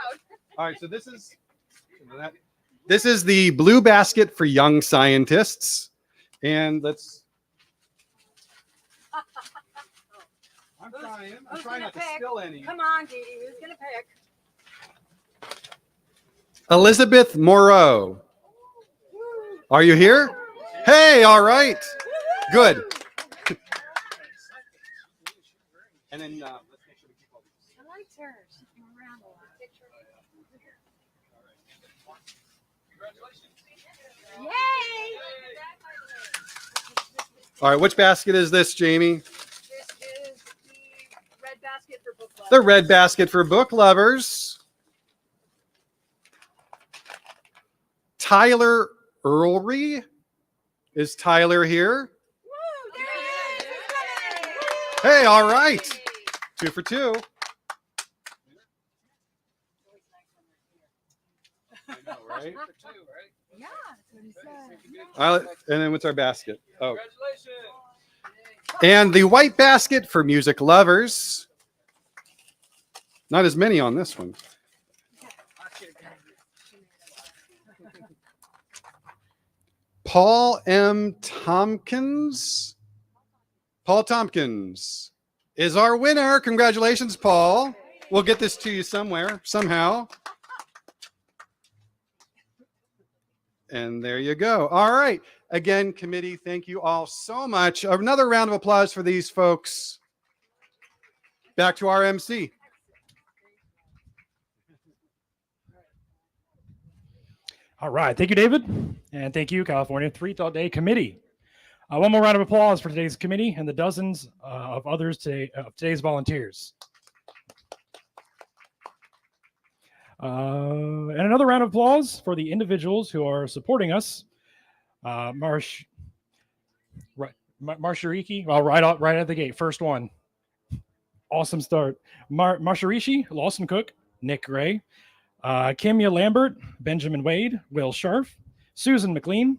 All right. So this is the blue basket for young scientists. And let's. I'm trying not to spill any. Come on, Dee Dee. Who's going to pick? Elizabeth Moreau. Are you here? Hey, all right. Good. And then let's make sure we keep all these. I like hers. Around a lot. Yay! All right, which basket is this, Jamie? This is the red basket for book lovers. The red basket for book lovers. Tyler Earlry. Is Tyler here? Hey, all right. 2 for 2. I know, right? Yeah, that's what he said. And then what's our basket? Oh. And the white basket for music lovers. Not as many on this one. Paul M. Tompkins. Paul Tompkins is our winner. Congratulations, Paul. We'll get this to you somewhere, somehow. And there you go. All right. Again, committee, thank you all so much. Another round of applause for these folks. Back to our MC. All right. Thank you, David. And thank you, California Freethought Day Committee. One more round of applause for today's committee and the dozens of others today's volunteers. And another round of applause for the individuals who are supporting us. Marshariki, well, right out of the gate, first one. Awesome start. Marsharishi, Lawson Cook, Nick Gray, Kimya Lambert, Benjamin Wade, Will Scharf, Susan McLean,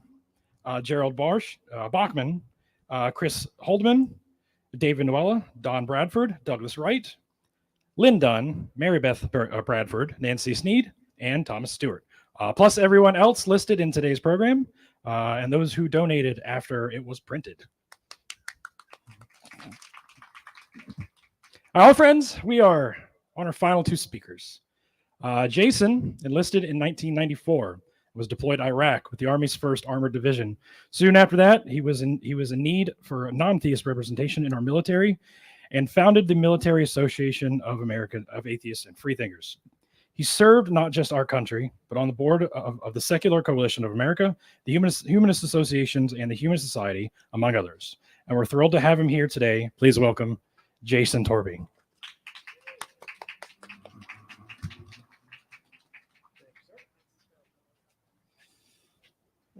Gerald Bachman, Chris Holdman, David Noella, Don Bradford, Douglas Wright, Lynn Dunn, Mary Beth Bradford, Nancy Sneed, and Thomas Stewart, plus everyone else listed in today's program, and those who donated after it was printed. Our friends, we are on our final 2 speakers. Jason enlisted in 1994, was deployed to Iraq with the Army's 1st Armored Division. Soon after that, he was in need for non-theist representation in our military, and founded the Military Association of America of Atheists and Freethinkers. He served not just our country, but on the board of the Secular Coalition of America, the Humanist Associations, and the Human Society, among others. And we're thrilled to have him here today. Please welcome Jason Torby.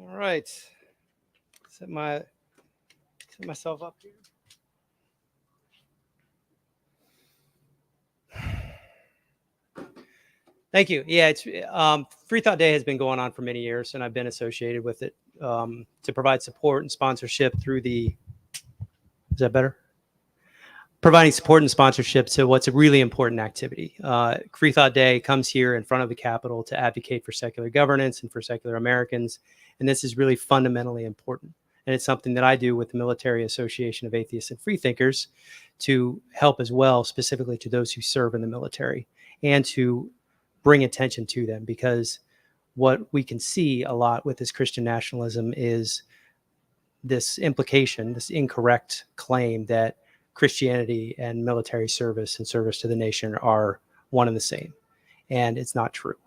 All right. Set myself up here. Thank you. Yeah, it's Freethought Day has been going on for many years, and I've been associated with it to provide support and sponsorship through the. Is that better? Providing support and sponsorship to what's a really important activity. Freethought Day comes here in front of the Capitol to advocate for secular governance and for secular Americans, and this is really fundamentally important. And it's something that I do with the Military Association of Atheists and Freethinkers to help as well, specifically to those who serve in the military, and to bring attention to them, because what we can see a lot with this Christian nationalism is this implication, this incorrect claim that Christianity and military service and service to the nation are one and the same. And it's not true.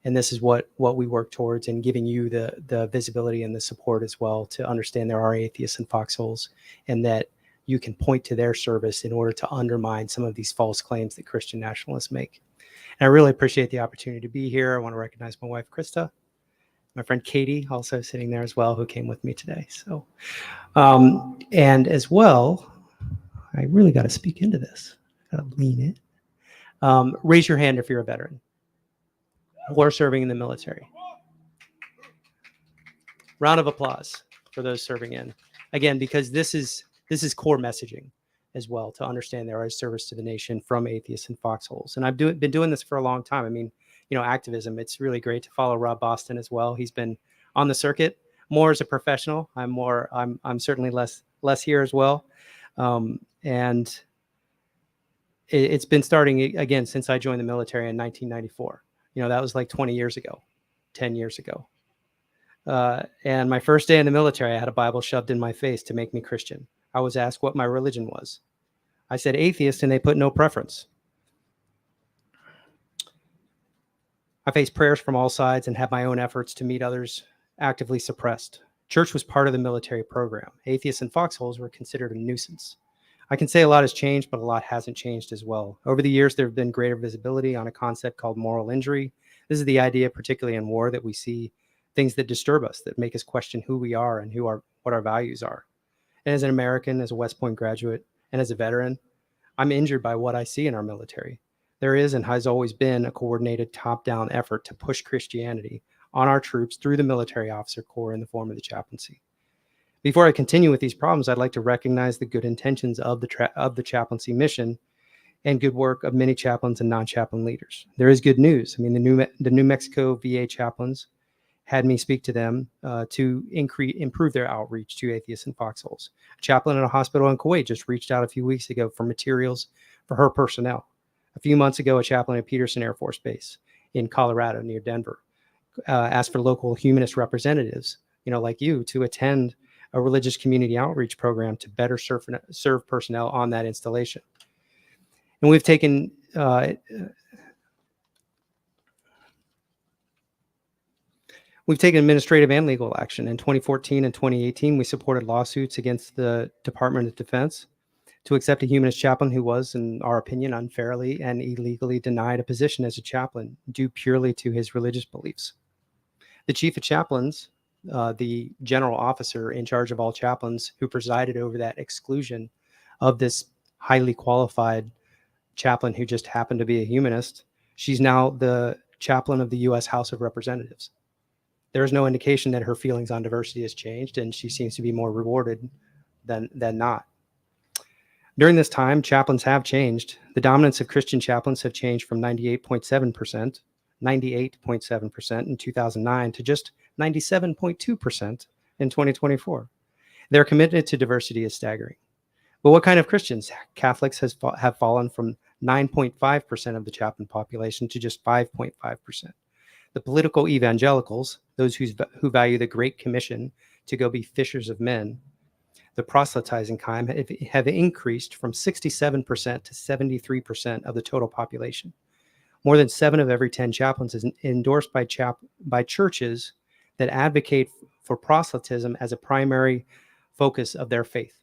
And this is what we work towards, in giving you the visibility and the support as well, to understand there are atheists and foxholes, and that you can point to their service in order to undermine some of these false claims that Christian nationalists make. And I really appreciate the opportunity to be here. I want to recognize my wife, Krista, my friend Katie, also sitting there as well, who came with me today. So, and as well, I really got to speak into this. Got to lean in. Raise your hand if you're a veteran or serving in the military. Round of applause for those serving in. Again, because this is core messaging as well, to understand there is service to the nation from atheists and foxholes. And I've been doing this for a long time. I mean, activism, it's really great to follow Rob Boston as well. He's been on the circuit more as a professional. I'm certainly less here as well. And it's been starting again since I joined the military in 1994. That was like 20 years ago, 10 years ago. And my first day in the military, I had a Bible shoved in my face to make me Christian. I was asked what my religion was. I said atheist, and they put no preference. I faced prayers from all sides and had my own efforts to meet others actively suppressed. Church was part of the military program. Atheists and foxholes were considered a nuisance. I can say a lot has changed, but a lot hasn't changed as well. Over the years, there have been greater visibility on a concept called moral injury. This is the idea, particularly in war, that we see things that disturb us, that make us question who we are and what our values are. And as an American, as a West Point graduate, and as a veteran, I'm injured by what I see in our military. There is and has always been a coordinated top-down effort to push Christianity on our troops through the military officer corps in the form of the chaplaincy. Before I continue with these problems, I'd like to recognize the good intentions of the chaplaincy mission and good work of many chaplains and non-chaplain leaders. There is good news. I mean, the New Mexico VA chaplains had me speak to them to improve their outreach to atheists and foxholes. A chaplain at a hospital in Kuwait just reached out a few weeks ago for materials for her personnel. A few months ago, a chaplain at Peterson Air Force Base in Colorado near Denver asked for local humanist representatives, like you, to attend a religious community outreach program to better serve personnel on that installation. And we've taken administrative and legal action. In 2014 and 2018, we supported lawsuits against the Department of Defense to accept a humanist chaplain who was, in our opinion, unfairly and illegally denied a position as a chaplain due purely to his religious beliefs. The chief of chaplains, the general officer in charge of all chaplains who presided over that exclusion of this highly qualified chaplain who just happened to be a humanist, she's now the chaplain of the U.S. House of Representatives. There is no indication that her feelings on diversity has changed, and she seems to be more rewarded than not. During this time, chaplains have changed. The dominance of Christian chaplains have changed from 98.7% in 2009 to just 97.2% in 2024. Their commitment to diversity is staggering. But what kind of Christians? Catholics have fallen from 9.5% of the chaplain population to just 5.5%. The political evangelicals, those who value the Great Commission to go be fishers of men, the proselytizing kind, have increased from 67% to 73% of the total population. More than 7 of every 10 chaplains is endorsed by churches that advocate for proselytism as a primary focus of their faith.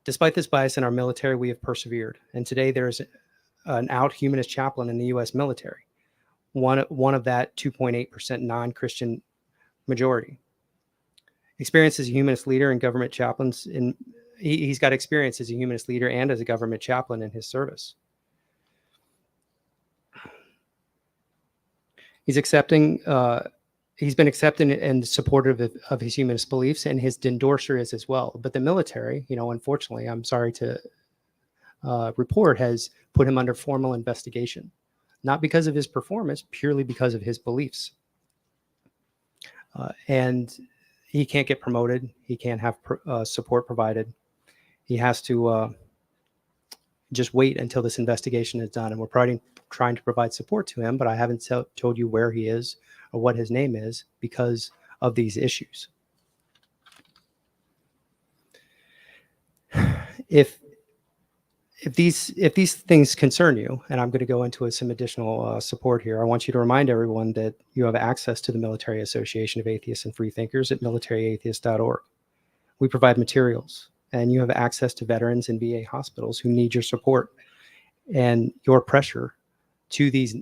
Despite this bias in our military, we have persevered. And today there is an out humanist chaplain in the U.S. military, one of that 2.8% non-Christian majority. Experience as a humanist leader and government chaplains, he's got experience as a humanist leader and as a government chaplain in his service. He's been accepting and supportive of his humanist beliefs, and his endorser is as well. But the military, unfortunately, I'm sorry to report, has put him under formal investigation, not because of his performance, purely because of his beliefs. And he can't get promoted. He can't have support provided. He has to just wait until this investigation is done. And we're trying to provide support to him, but I haven't told you where he is or what his name is because of these issues. If these things concern you, and I'm going to go into some additional support here, I want you to remind everyone that you have access to the Military Association of Atheists and Freethinkers at militaryatheist.org. We provide materials, and you have access to veterans in VA hospitals who need your support and your pressure to these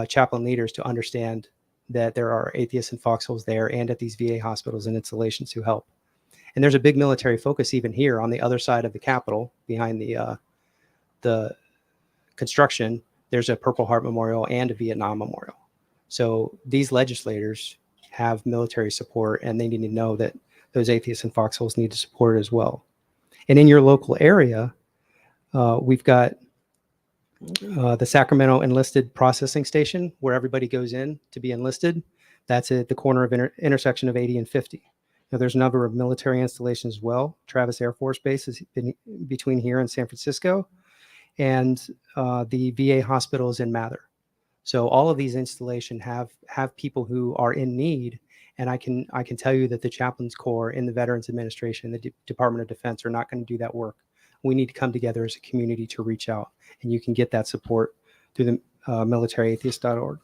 chaplain leaders to understand that there are atheists and foxholes there and at these VA hospitals and installations who help. And there's a big military focus even here on the other side of the Capitol, behind the construction. There's a Purple Heart Memorial and a Vietnam Memorial. So these legislators have military support, and they need to know that those atheists and foxholes need to support it as well. And in your local area, we've got the Sacramento Enlisted Processing Station, where everybody goes in to be enlisted. That's at the corner of intersection of 80 and 50. Now, there's a number of military installations as well. Travis Air Force Base is between here and San Francisco, and the VA hospital is in Mather. So all of these installations have people who are in need, and I can tell you that the Chaplains Corps in the Veterans Administration, the Department of Defense, are not going to do that work. We need to come together as a community to reach out, and you can get that support through the militaryatheist.org.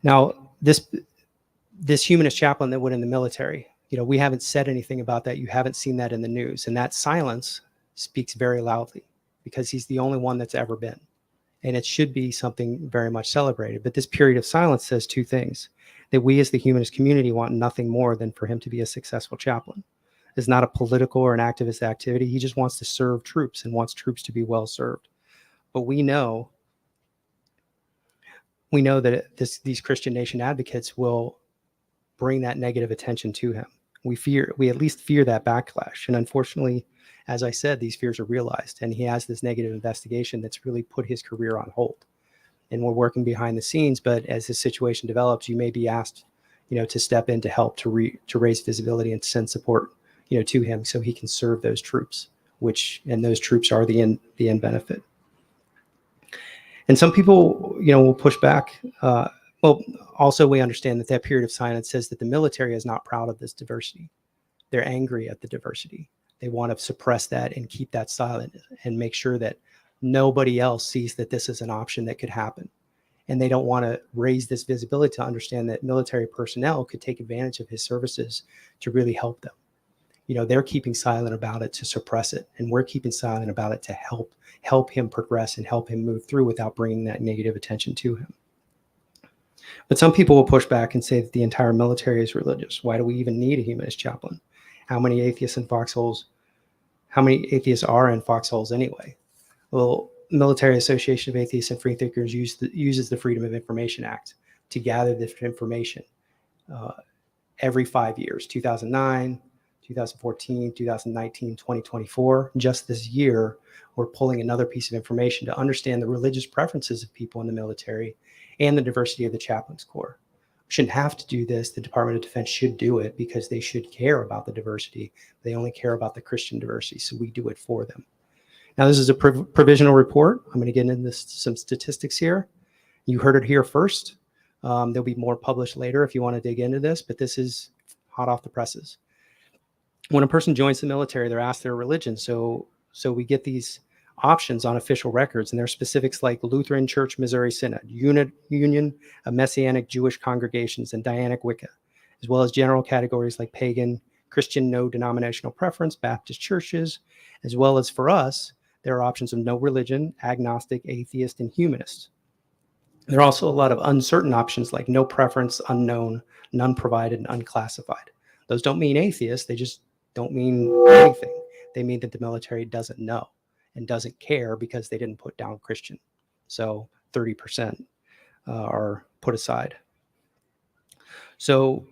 Now, this humanist chaplain that went in the military, we haven't said anything about that. You haven't seen that in the news, and that silence speaks very loudly, because he's the only one that's ever been, and it should be something very much celebrated. But this period of silence says two things: that we as the humanist community want nothing more than for him to be a successful chaplain. It's not a political or an activist activity. He just wants to serve troops and wants troops to be well served. But we know that these Christian Nation advocates will bring that negative attention to him. We at least fear that backlash. And unfortunately, as I said, these fears are realized, and he has this negative investigation that's really put his career on hold. And we're working behind the scenes, but as this situation develops, you may be asked, to step in to help to raise visibility and send support, to him, so he can serve those troops, and those troops are the end benefit. And some people, will push back. Well, also we understand that period of silence says that the military is not proud of this diversity. They're angry at the diversity. They want to suppress that and keep that silent and make sure that nobody else sees that this is an option that could happen. And they don't want to raise this visibility to understand that military personnel could take advantage of his services to really help them. They're keeping silent about it to suppress it, and we're keeping silent about it to help him progress and help him move through without bringing that negative attention to him. But some people will push back and say that the entire military is religious. Why do we even need a humanist chaplain? How many atheists are in foxholes anyway? Well, Military Association of Atheists and Freethinkers uses the Freedom of Information Act to gather this information every 5 years, 2009, 2014, 2019, 2024. Just this year, we're pulling another piece of information to understand the religious preferences of people in the military and the diversity of the Chaplains Corps. We shouldn't have to do this. The Department of Defense should do it because they should care about the diversity. They only care about the Christian diversity, so we do it for them. Now, this is a provisional report. I'm going to get into some statistics here. You heard it here first. There'll be more published later if you want to dig into this, but this is hot off the presses. When a person joins the military, they're asked their religion. So we get these options on official records, and there are specifics like Lutheran Church Missouri Synod, Union of Messianic Jewish Congregations, and Dianic Wicca, as well as general categories like pagan, Christian, no denominational preference, Baptist churches, as well as for us, there are options of no religion, agnostic, atheist, and humanist. There are also a lot of uncertain options like no preference, unknown, none provided, and unclassified. Those don't mean atheist, they just don't mean anything. They mean that the military doesn't know and doesn't care because they didn't put down Christian. So 30% are put aside. So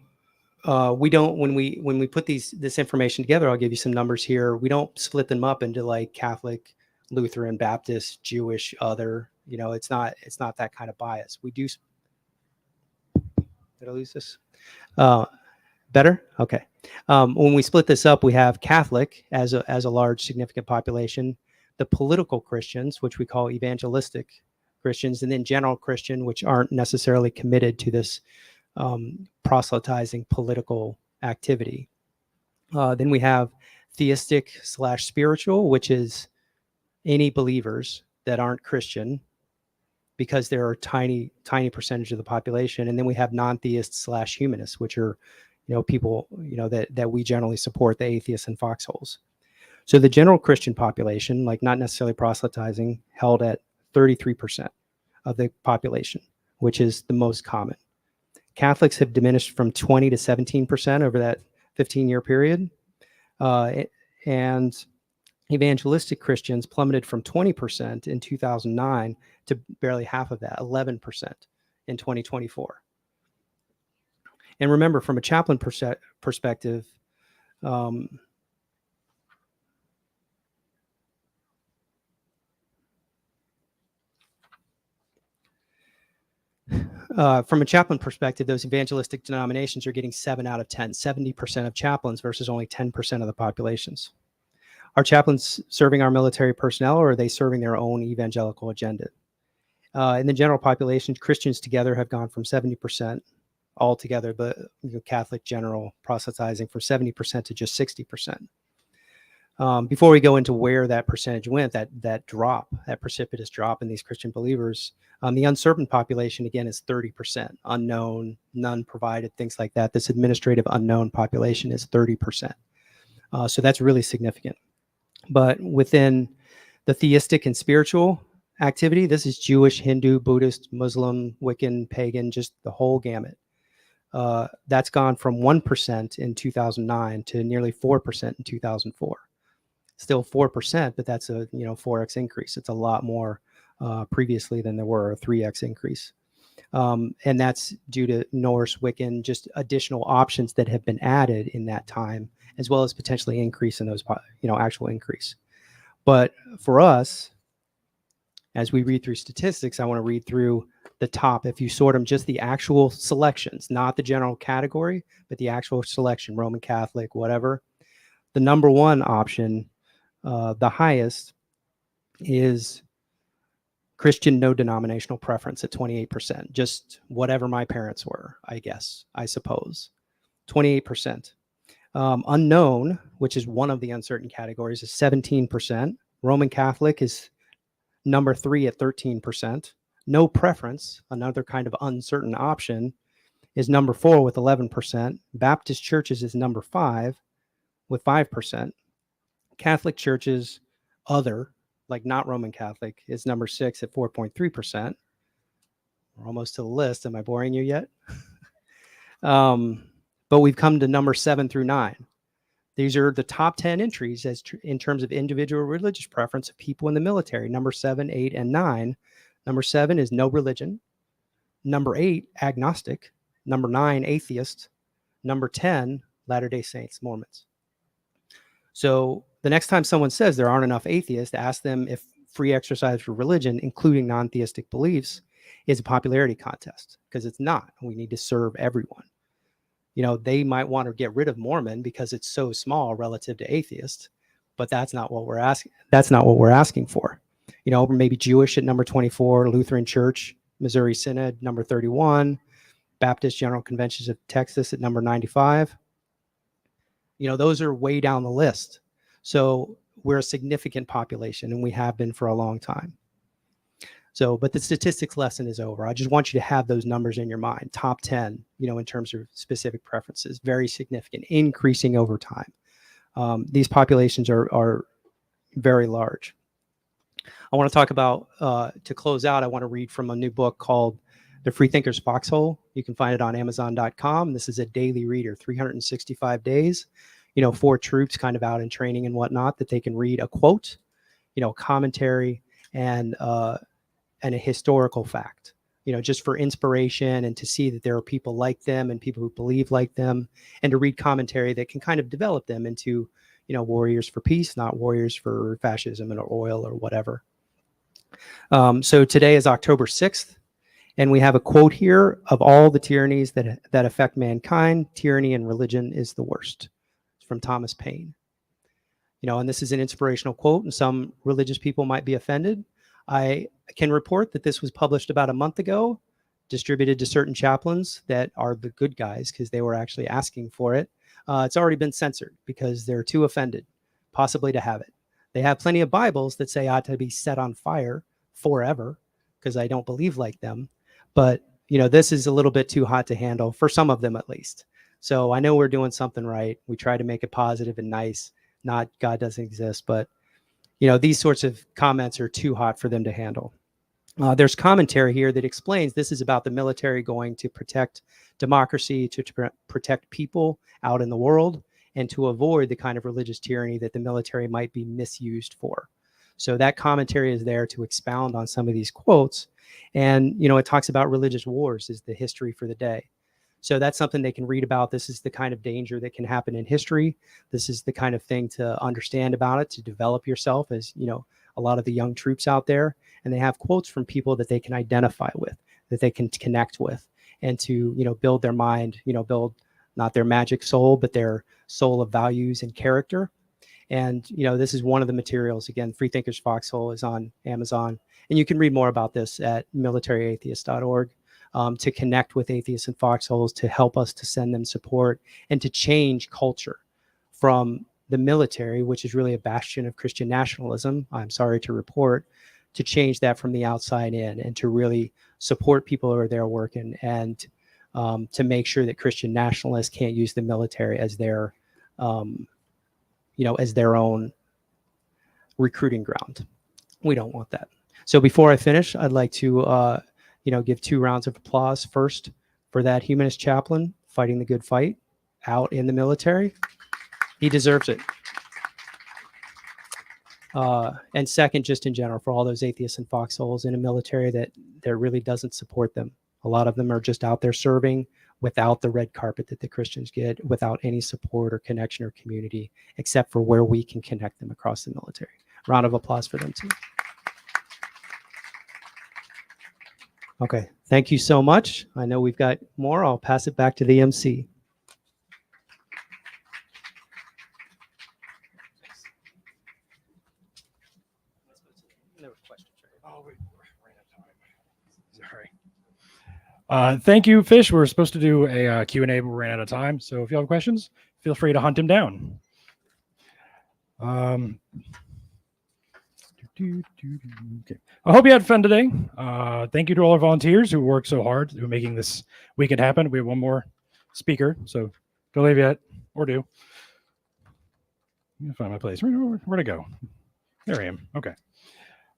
we don't, when we put this information together, I'll give you some numbers here. We don't split them up into like Catholic, Lutheran, Baptist, Jewish, other. It's not that kind of bias. We do. Did I lose this? Better? Okay. When we split this up, we have Catholic as a large significant population, the political Christians, which we call evangelistic Christians, and then general Christian, which aren't necessarily committed to this proselytizing political activity. Then we have theistic/spiritual, which is any believers that aren't Christian, because there are tiny percentage of the population. And then we have non-theist/humanists, which are people that we generally support, the atheists and foxholes. So the general Christian population, like not necessarily proselytizing, held at 33% of the population, which is the most common. Catholics have diminished from 20 to 17% over that 15-year period. And evangelistic Christians plummeted from 20% in 2009 to barely half of that, 11% in 2024. And remember, from a chaplain perspective, those evangelistic denominations are getting 7 out of 10, 70% of chaplains versus only 10% of the populations. Are chaplains serving our military personnel, or are they serving their own evangelical agenda? In the general population, Christians together have gone from 70% altogether, but Catholic general proselytizing from 70% to just 60%. Before we go into where that percentage went, that precipitous drop in these Christian believers, the uncertain population, again, is 30%. Unknown, none provided, things like that. This administrative unknown population is 30%. So that's really significant. But within the theistic and spiritual activity, this is Jewish, Hindu, Buddhist, Muslim, Wiccan, pagan, just the whole gamut. That's gone from 1% in 2009 to nearly 4% in 2004. Still 4%, but that's a 4x increase. It's a lot more previously than there were, a 3x increase. And that's due to Norse, Wiccan, just additional options that have been added in that time, as well as potentially increase in those, actual increase. But for us, as we read through statistics, I want to read through the top. If you sort them, just the actual selections, not the general category, but the actual selection, Roman Catholic, whatever. The number one option, the highest, is Christian no denominational preference at 28%. Just whatever my parents were, I suppose. 28%. Unknown, which is one of the uncertain categories, is 17%. Roman Catholic is number 3 at 13%. No preference, another kind of uncertain option, is number 4 with 11%. Baptist churches is number 5 with 5%. Catholic churches, other, like not Roman Catholic, is number 6 at 4.3%. We're almost to the list. Am I boring you yet? But we've come to number 7 through 9. These are the top 10 entries in terms of individual religious preference of people in the military. Number 7, 8, and 9. Number 7 is no religion. Number 8, agnostic. Number 9, atheist. Number 10, Latter-day Saints, Mormons. So the next time someone says there aren't enough atheists, ask them if free exercise for religion, including non-theistic beliefs, is a popularity contest, because it's not. We need to serve everyone. They might want to get rid of Mormon because it's so small relative to atheist, but that's not what we're asking. That's not what we're asking for. Maybe Jewish at number 24, Lutheran Church, Missouri Synod, number 31, Baptist General Conventions of Texas at number 95. Those are way down the list. So we're a significant population, and we have been for a long time. So, but the statistics lesson is over. I just want you to have those numbers in your mind. Top 10, in terms of specific preferences, very significant, increasing over time. These populations are very large. I want to talk about, to close out, I want to read from a new book called The Freethinker's Foxhole. You can find it on Amazon.com. This is a daily reader, 365 days, for troops kind of out in training and whatnot, that they can read a quote, commentary, and a historical fact, just for inspiration and to see that there are people like them and people who believe like them, and to read commentary that can kind of develop them into, warriors for peace, not warriors for fascism or oil or whatever. So today is October 6th, and we have a quote here: of all the tyrannies that affect mankind, tyranny and religion is the worst. It's from Thomas Paine. And this is an inspirational quote, and some religious people might be offended. I can report that this was published about a month ago, distributed to certain chaplains that are the good guys because they were actually asking for it. It's already been censored because they're too offended, possibly, to have it. They have plenty of Bibles that say I ought to be set on fire forever because I don't believe like them. But, this is a little bit too hot to handle for some of them, at least. So I know we're doing something right. We try to make it positive and nice, not God doesn't exist, but these sorts of comments are too hot for them to handle. There's commentary here that explains this is about the military going to protect democracy, to protect people out in the world, and to avoid the kind of religious tyranny that the military might be misused for. So that commentary is there to expound on some of these quotes. And, it talks about religious wars is the history for the day. So that's something they can read about. This is the kind of danger that can happen in history. This is the kind of thing to understand about it, to develop yourself as, a lot of the young troops out there. And they have quotes from people that they can identify with, that they can connect with, and to, build their mind, build not their magic soul, but their soul of values and character. And, this is one of the materials. Again, Freethinkers Foxhole is on Amazon. And you can read more about this at militaryatheist.org. To connect with atheists and foxholes, to help us to send them support and to change culture from the military, which is really a bastion of Christian nationalism, I'm sorry to report, to change that from the outside in and to really support people who are there working and to make sure that Christian nationalists can't use the military as their, as their own recruiting ground. We don't want that. So before I finish, I'd like to give 2 rounds of applause first for that humanist chaplain fighting the good fight out in the military. He deserves it. And second, just in general, for all those atheists and foxholes in a military that really doesn't support them. A lot of them are just out there serving without the red carpet that the Christians get, without any support or connection or community, except for where we can connect them across the military. Round of applause for them too. Okay, thank you so much. I know we've got more. I'll pass it back to the MC. Sorry. Thank you, Fish. We're supposed to do a Q&A, but we ran out of time. So if you have questions, feel free to hunt him down. Okay. I hope you had fun today. Thank you to all our volunteers who worked so hard to making this weekend happen. We have one more speaker, so don't leave yet, or do. Let me find my place. Where'd I go? There I am. Okay.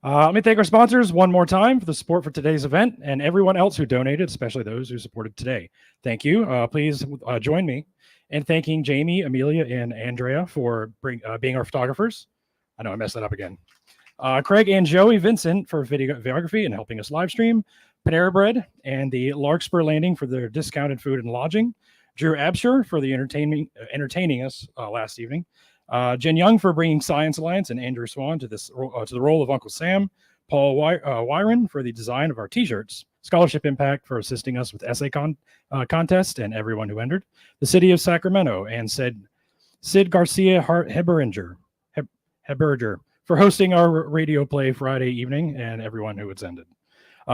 Let me thank our sponsors one more time for the support for today's event and everyone else who donated, especially those who supported today. Thank you. Please join me in thanking Jamie, Amelia, and Andrea for being our photographers. I know I messed that up again. Craig and Joey Vincent for videography and helping us live stream, Panera Bread and the Larkspur Landing for their discounted food and lodging, Drew Absher for the entertaining us last evening, Jen Young for bringing Science Alliance and Andrew Swan to the role of Uncle Sam, Paul Wyron for the design of our t-shirts, Scholarship Impact for assisting us with essay contest and everyone who entered, the City of Sacramento, and Sid Garcia Heberinger for hosting our radio play Friday evening and everyone who attended.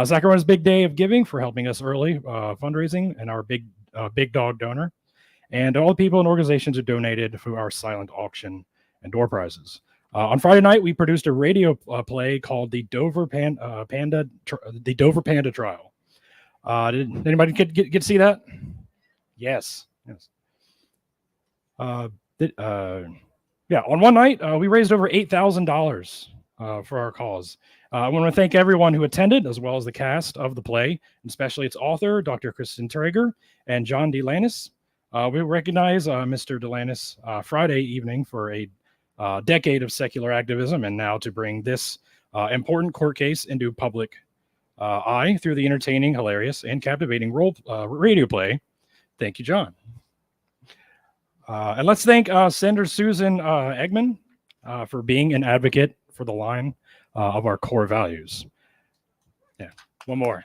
Sacramento's Big Day of Giving for helping us early fundraising and our big dog donor. And all the people and organizations who donated for our silent auction and door prizes. On Friday night, we produced a radio play called the Dover Panda Trial. Did anybody get to see that? Yes. Yeah, on one night, we raised over $8,000 for our cause. I want to thank everyone who attended, as well as the cast of the play, especially its author, Dr. Kristen Traeger, and John Delanis. We recognize Mr. Delanis Friday evening for a decade of secular activism, and now to bring this important court case into public eye through the entertaining, hilarious, and captivating radio play. Thank you, John. And let's thank Senator Susan Eggman for being an advocate for the line of our core values. Yeah, one more.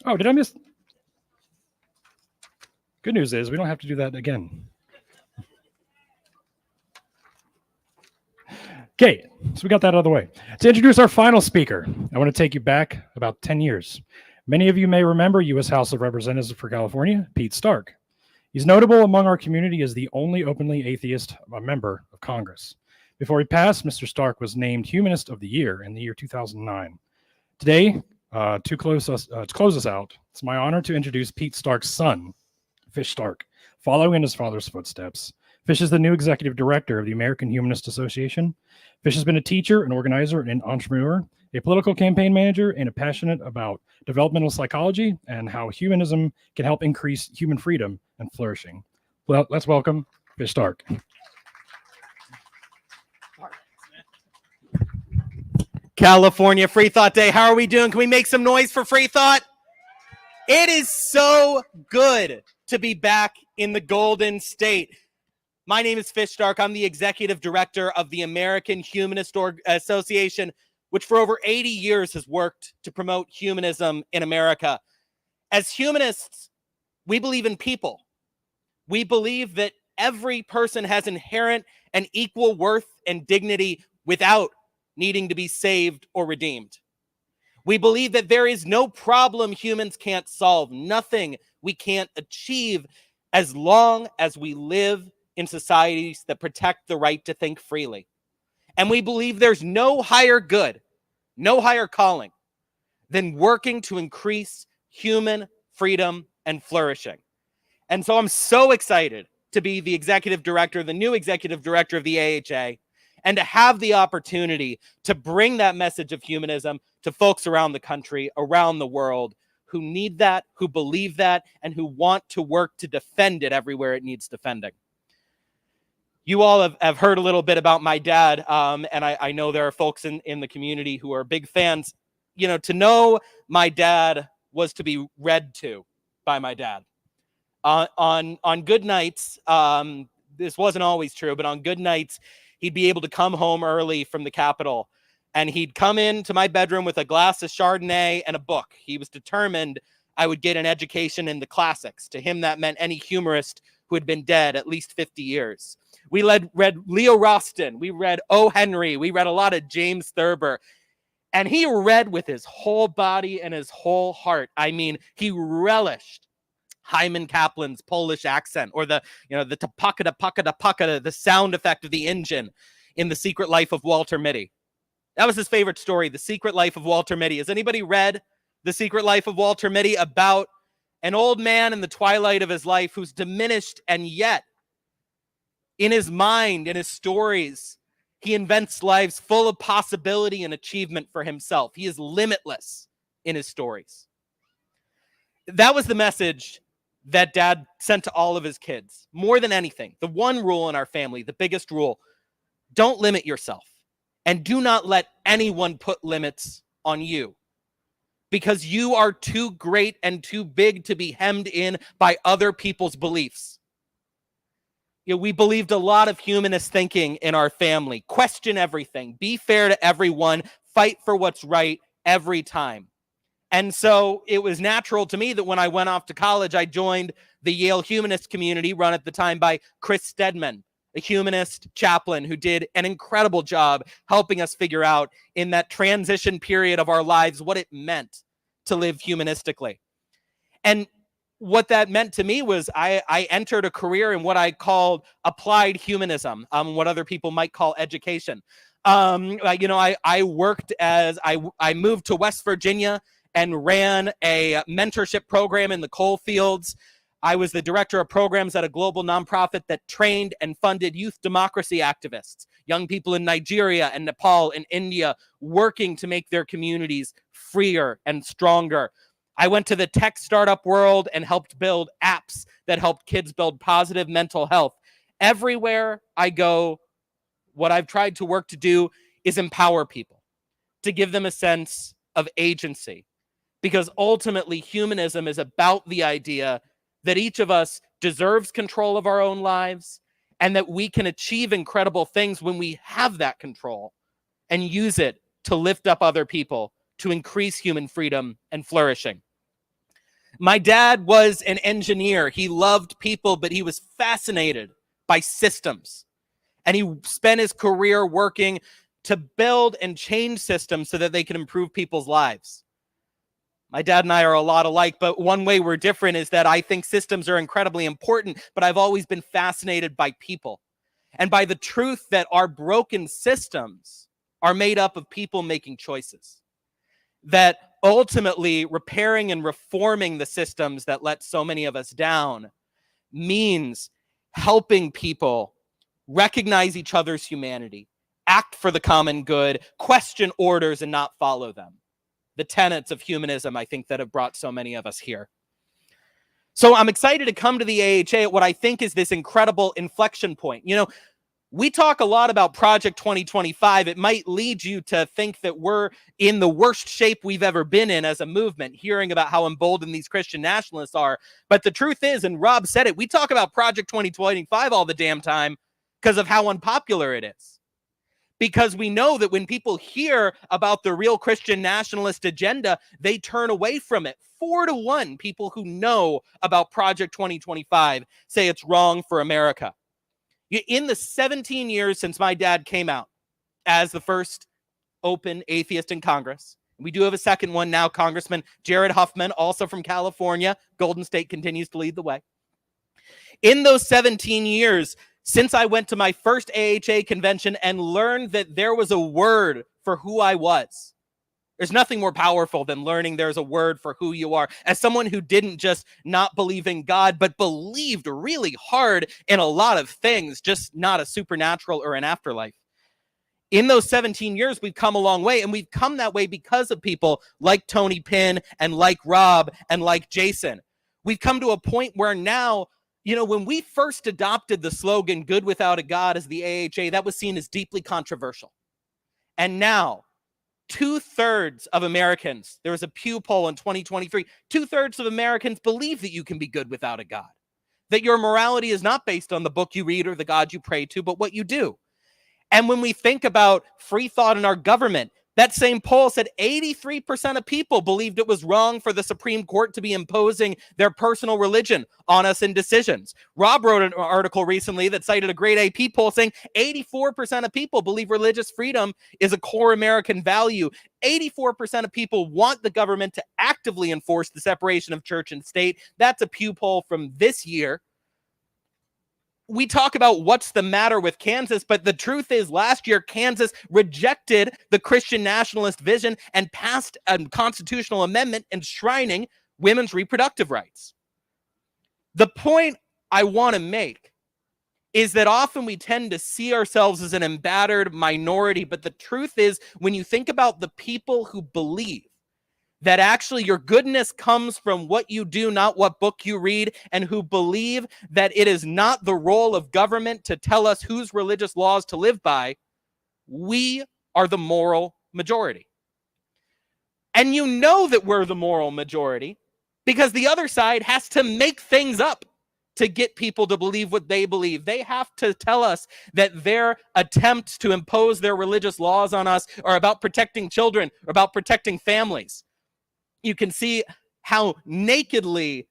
Oh, did I miss? Good news is we don't have to do that again. Okay, so we got that out of the way. To introduce our final speaker, I want to take you back about 10 years. Many of you may remember U.S. House of Representatives for California, Pete Stark. He's notable among our community as the only openly atheist member of Congress. Before he passed, Mr. Stark was named Humanist of the Year in the year 2009. Today, to close us out, it's my honor to introduce Pete Stark's son, Fish Stark, following in his father's footsteps. Fish is the new executive director of the American Humanist Association. Fish has been a teacher, an organizer, and an entrepreneur, a political campaign manager, and a passionate about developmental psychology and how humanism can help increase human freedom and flourishing. Well, let's welcome Fish Stark. California Freethought Day. How are we doing? Can we make some noise for Freethought? It is so good to be back in the Golden State. My name is Fish Stark. I'm the executive director of the American Humanist Association, which for over 80 years has worked to promote humanism in America. As humanists, we believe in people. We believe that every person has inherent and equal worth and dignity without needing to be saved or redeemed. We believe that there is no problem humans can't solve, nothing we can't achieve, as long as we live in societies that protect the right to think freely. And we believe there's no higher good, no higher calling than working to increase human freedom and flourishing. And so I'm so excited to be the executive director, the new executive director of the AHA, and to have the opportunity to bring that message of humanism to folks around the country, around the world, who need that, who believe that, and who want to work to defend it everywhere it needs defending. You all have heard a little bit about my dad, and I know there are folks in the community who are big fans. You know, to know my dad was to be read to by my dad. On good nights, this wasn't always true, but on good nights, he'd be able to come home early from the Capitol, and he'd come into my bedroom with a glass of Chardonnay and a book. He was determined I would get an education in the classics. To him, that meant any humorist who had been dead at least 50 years. We read Leo Roston. We read O. Henry. We read a lot of James Thurber. And he read with his whole body and his whole heart. I mean, he relished Hyman Kaplan's Polish accent, or the tapaka pakada, the sound effect of the engine in The Secret Life of Walter Mitty. That was his favorite story, The Secret Life of Walter Mitty. Has anybody read The Secret Life of Walter Mitty? About an old man in the twilight of his life who's diminished, and yet in his mind, in his stories, he invents lives full of possibility and achievement for himself. He is limitless in his stories. That was the message that Dad sent to all of his kids. More than anything, the one rule in our family, the biggest rule: don't limit yourself, and do not let anyone put limits on you, because you are too great and too big to be hemmed in by other people's beliefs. You know, we believed a lot of humanist thinking in our family. Question everything, be fair to everyone, fight for what's right every time. And so it was natural to me that when I went off to college, I joined the Yale humanist community, run at the time by Chris Stedman, a humanist chaplain who did an incredible job helping us figure out in that transition period of our lives what it meant to live humanistically. And what that meant to me was I entered a career in what I called applied humanism, what other people might call education. I worked as I moved to West Virginia and ran a mentorship program in the coal fields. I was the director of programs at a global nonprofit that trained and funded youth democracy activists, young people in Nigeria and Nepal and India, working to make their communities freer and stronger. I went to the tech startup world and helped build apps that helped kids build positive mental health. Everywhere I go, what I've tried to work to do is empower people, to give them a sense of agency, because ultimately humanism is about the idea that each of us deserves control of our own lives, and that we can achieve incredible things when we have that control and use it to lift up other people, to increase human freedom and flourishing. My dad was an engineer. He loved people, but he was fascinated by systems. And he spent his career working to build and change systems so that they can improve people's lives. My dad and I are a lot alike, but one way we're different is that I think systems are incredibly important, but I've always been fascinated by people and by the truth that our broken systems are made up of people making choices. That ultimately repairing and reforming the systems that let so many of us down means helping people recognize each other's humanity, act for the common good, question orders and not follow them. The tenets of humanism, I think, that have brought so many of us here. So I'm excited to come to the AHA at what I think is this incredible inflection point. You know, we talk a lot about Project 2025. It might lead you to think that we're in the worst shape we've ever been in as a movement, hearing about how emboldened these Christian nationalists are. But the truth is, and Rob said it, we talk about Project 2025 all the damn time because of how unpopular it is. Because we know that when people hear about the real Christian nationalist agenda, they turn away from it. 4-1 people who know about Project 2025 say it's wrong for America. In the 17 years since my dad came out as the first open atheist in Congress, we do have a second one now, Congressman Jared Huffman, also from California. Golden State continues to lead the way. In those 17 years, since I went to my first AHA convention and learned that there was a word for who I was, there's nothing more powerful than learning there's a word for who you are. As someone who didn't just not believe in God, but believed really hard in a lot of things, just not a supernatural or an afterlife. In those 17 years, we've come a long way, and we've come that way because of people like Tony Pinn and like Rob and like Jason. We've come to a point where now, you know, when we first adopted the slogan, "Good without a God," as the AHA, that was seen as deeply controversial. And now, 2/3 of Americans, there was a Pew poll in 2023, 2/3 of Americans believe that you can be good without a God, that your morality is not based on the book you read or the God you pray to, but what you do. And when we think about free thought in our government, that same poll said 83% of people believed it was wrong for the Supreme Court to be imposing their personal religion on us in decisions. Rob wrote an article recently that cited a great AP poll saying 84% of people believe religious freedom is a core American value. 84% of people want the government to actively enforce the separation of church and state. That's a Pew poll from this year. We talk about what's the matter with Kansas, but the truth is last year, Kansas rejected the Christian nationalist vision and passed a constitutional amendment enshrining women's reproductive rights. The point I want to make is that often we tend to see ourselves as an embattled minority, but the truth is when you think about the people who believe that actually your goodness comes from what you do, not what book you read, and who believe that it is not the role of government to tell us whose religious laws to live by, we are the moral majority. And you know that we're the moral majority because the other side has to make things up to get people to believe what they believe. They have to tell us that their attempts to impose their religious laws on us are about protecting children, or about protecting families. You can see how nakedly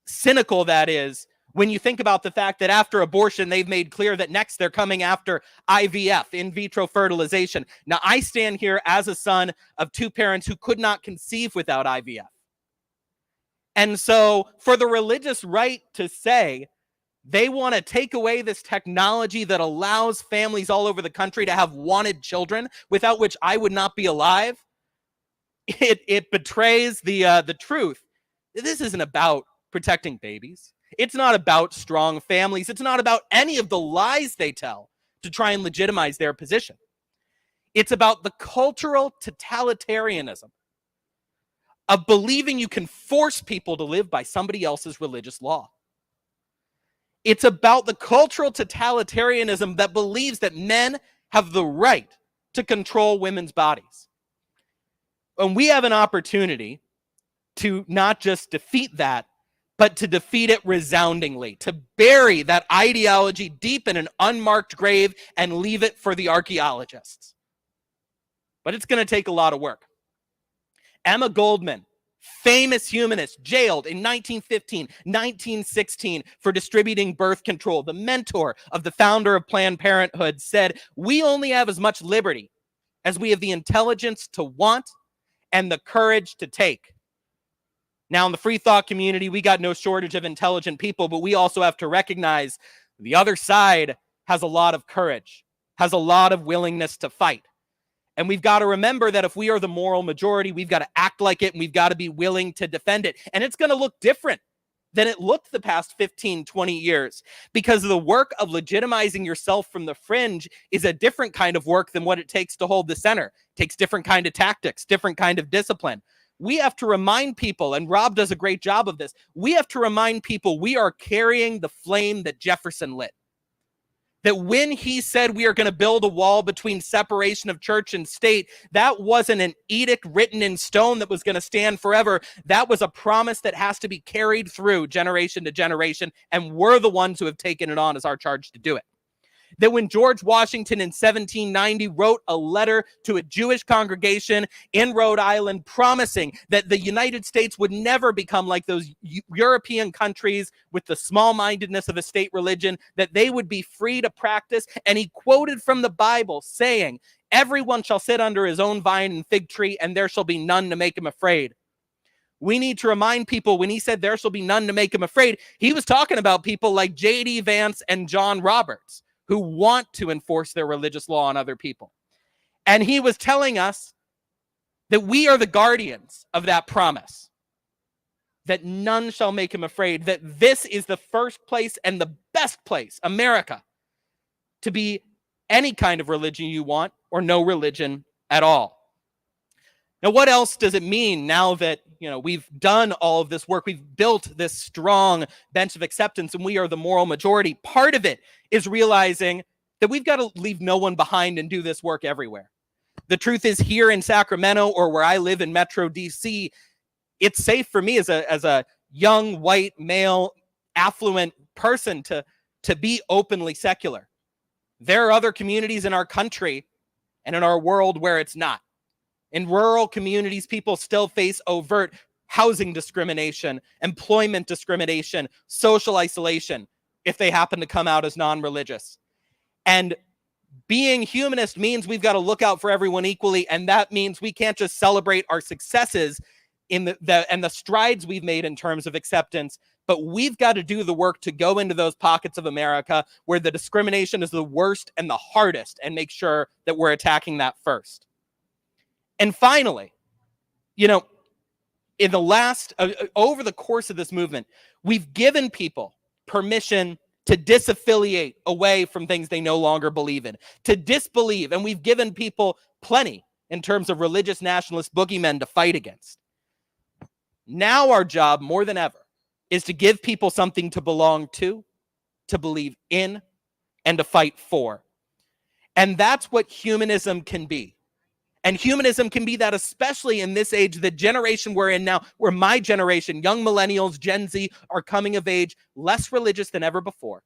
cynical that is when you think about the fact that after abortion, they've made clear that next they're coming after IVF, in vitro fertilization. Now, I stand here as a son of two parents who could not conceive without IVF. And so for the religious right to say they want to take away this technology that allows families all over the country to have wanted children, without which I would not be alive, it betrays the truth. This isn't about protecting babies. It's not about strong families. It's not about any of the lies they tell to try and legitimize their position. It's about the cultural totalitarianism of believing you can force people to live by somebody else's religious law. It's about the cultural totalitarianism that believes that men have the right to control women's bodies. And we have an opportunity to not just defeat that, but to defeat it resoundingly, to bury that ideology deep in an unmarked grave and leave it for the archaeologists. But it's going to take a lot of work. Emma Goldman, famous humanist, jailed in 1915, 1916 for distributing birth control. The mentor of the founder of Planned Parenthood said, "We only have as much liberty as we have the intelligence to want and the courage to take." Now, in the free thought community, we got no shortage of intelligent people, but we also have to recognize the other side has a lot of courage, has a lot of willingness to fight. And we've got to remember that if we are the moral majority, we've got to act like it, and we've got to be willing to defend it. And it's going to look different than it looked the past 15, 20 years, because the work of legitimizing yourself from the fringe is a different kind of work than what it takes to hold the center. It takes different kind of tactics, different kind of discipline. We have to remind people, and Rob does a great job of this, we have to remind people we are carrying the flame that Jefferson lit. That when he said we are going to build a wall between separation of church and state, that wasn't an edict written in stone that was going to stand forever. That was a promise that has to be carried through generation to generation, and we're the ones who have taken it on as our charge to do it. That when George Washington in 1790 wrote a letter to a Jewish congregation in Rhode Island promising that the United States would never become like those European countries with the small-mindedness of a state religion, that they would be free to practice. And he quoted from the Bible saying, "Everyone shall sit under his own vine and fig tree, and there shall be none to make him afraid." We need to remind people when he said there shall be none to make him afraid, he was talking about people like J.D. Vance and John Roberts, who want to enforce their religious law on other people. And he was telling us that we are the guardians of that promise, that none shall make him afraid, that this is the first place and the best place, America, to be any kind of religion you want or no religion at all. Now, what else does it mean now that, we've done all of this work, we've built this strong bench of acceptance, and we are the moral majority? Part of it is realizing that we've got to leave no one behind and do this work everywhere. The truth is, here in Sacramento, or where I live in Metro DC, it's safe for me as a young, white, male, affluent person to be openly secular. There are other communities in our country and in our world where it's not. In rural communities, people still face overt housing discrimination, employment discrimination, social isolation, if they happen to come out as non-religious. And being humanist means we've got to look out for everyone equally, and that means we can't just celebrate our successes and the strides we've made in terms of acceptance, but we've got to do the work to go into those pockets of America where the discrimination is the worst and the hardest, and make sure that we're attacking that first. And finally, in the last, over the course of this movement, we've given people permission to disaffiliate away from things they no longer believe in, to disbelieve, and we've given people plenty in terms of religious nationalist boogeymen to fight against. Now our job, more than ever, is to give people something to belong to believe in, and to fight for. And that's what humanism can be. And humanism can be that, especially in this age, the generation we're in now, where my generation, young millennials, Gen Z, are coming of age, less religious than ever before,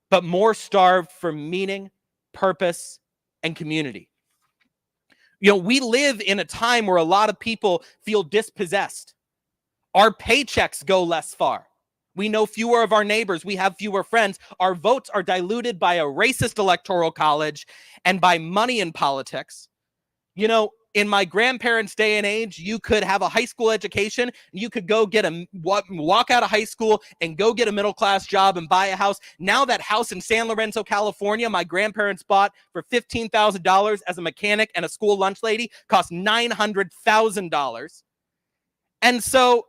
but more starved for meaning, purpose, and community. We live in a time where a lot of people feel dispossessed. Our paychecks go less far. We know fewer of our neighbors. We have fewer friends. Our votes are diluted by a racist electoral college and by money in politics. In my grandparents' day and age, you could have a high school education, you could go walk out of high school and go get a middle-class job and buy a house. Now that house in San Lorenzo, California, my grandparents bought for $15,000 as a mechanic and a school lunch lady, cost $900,000. And so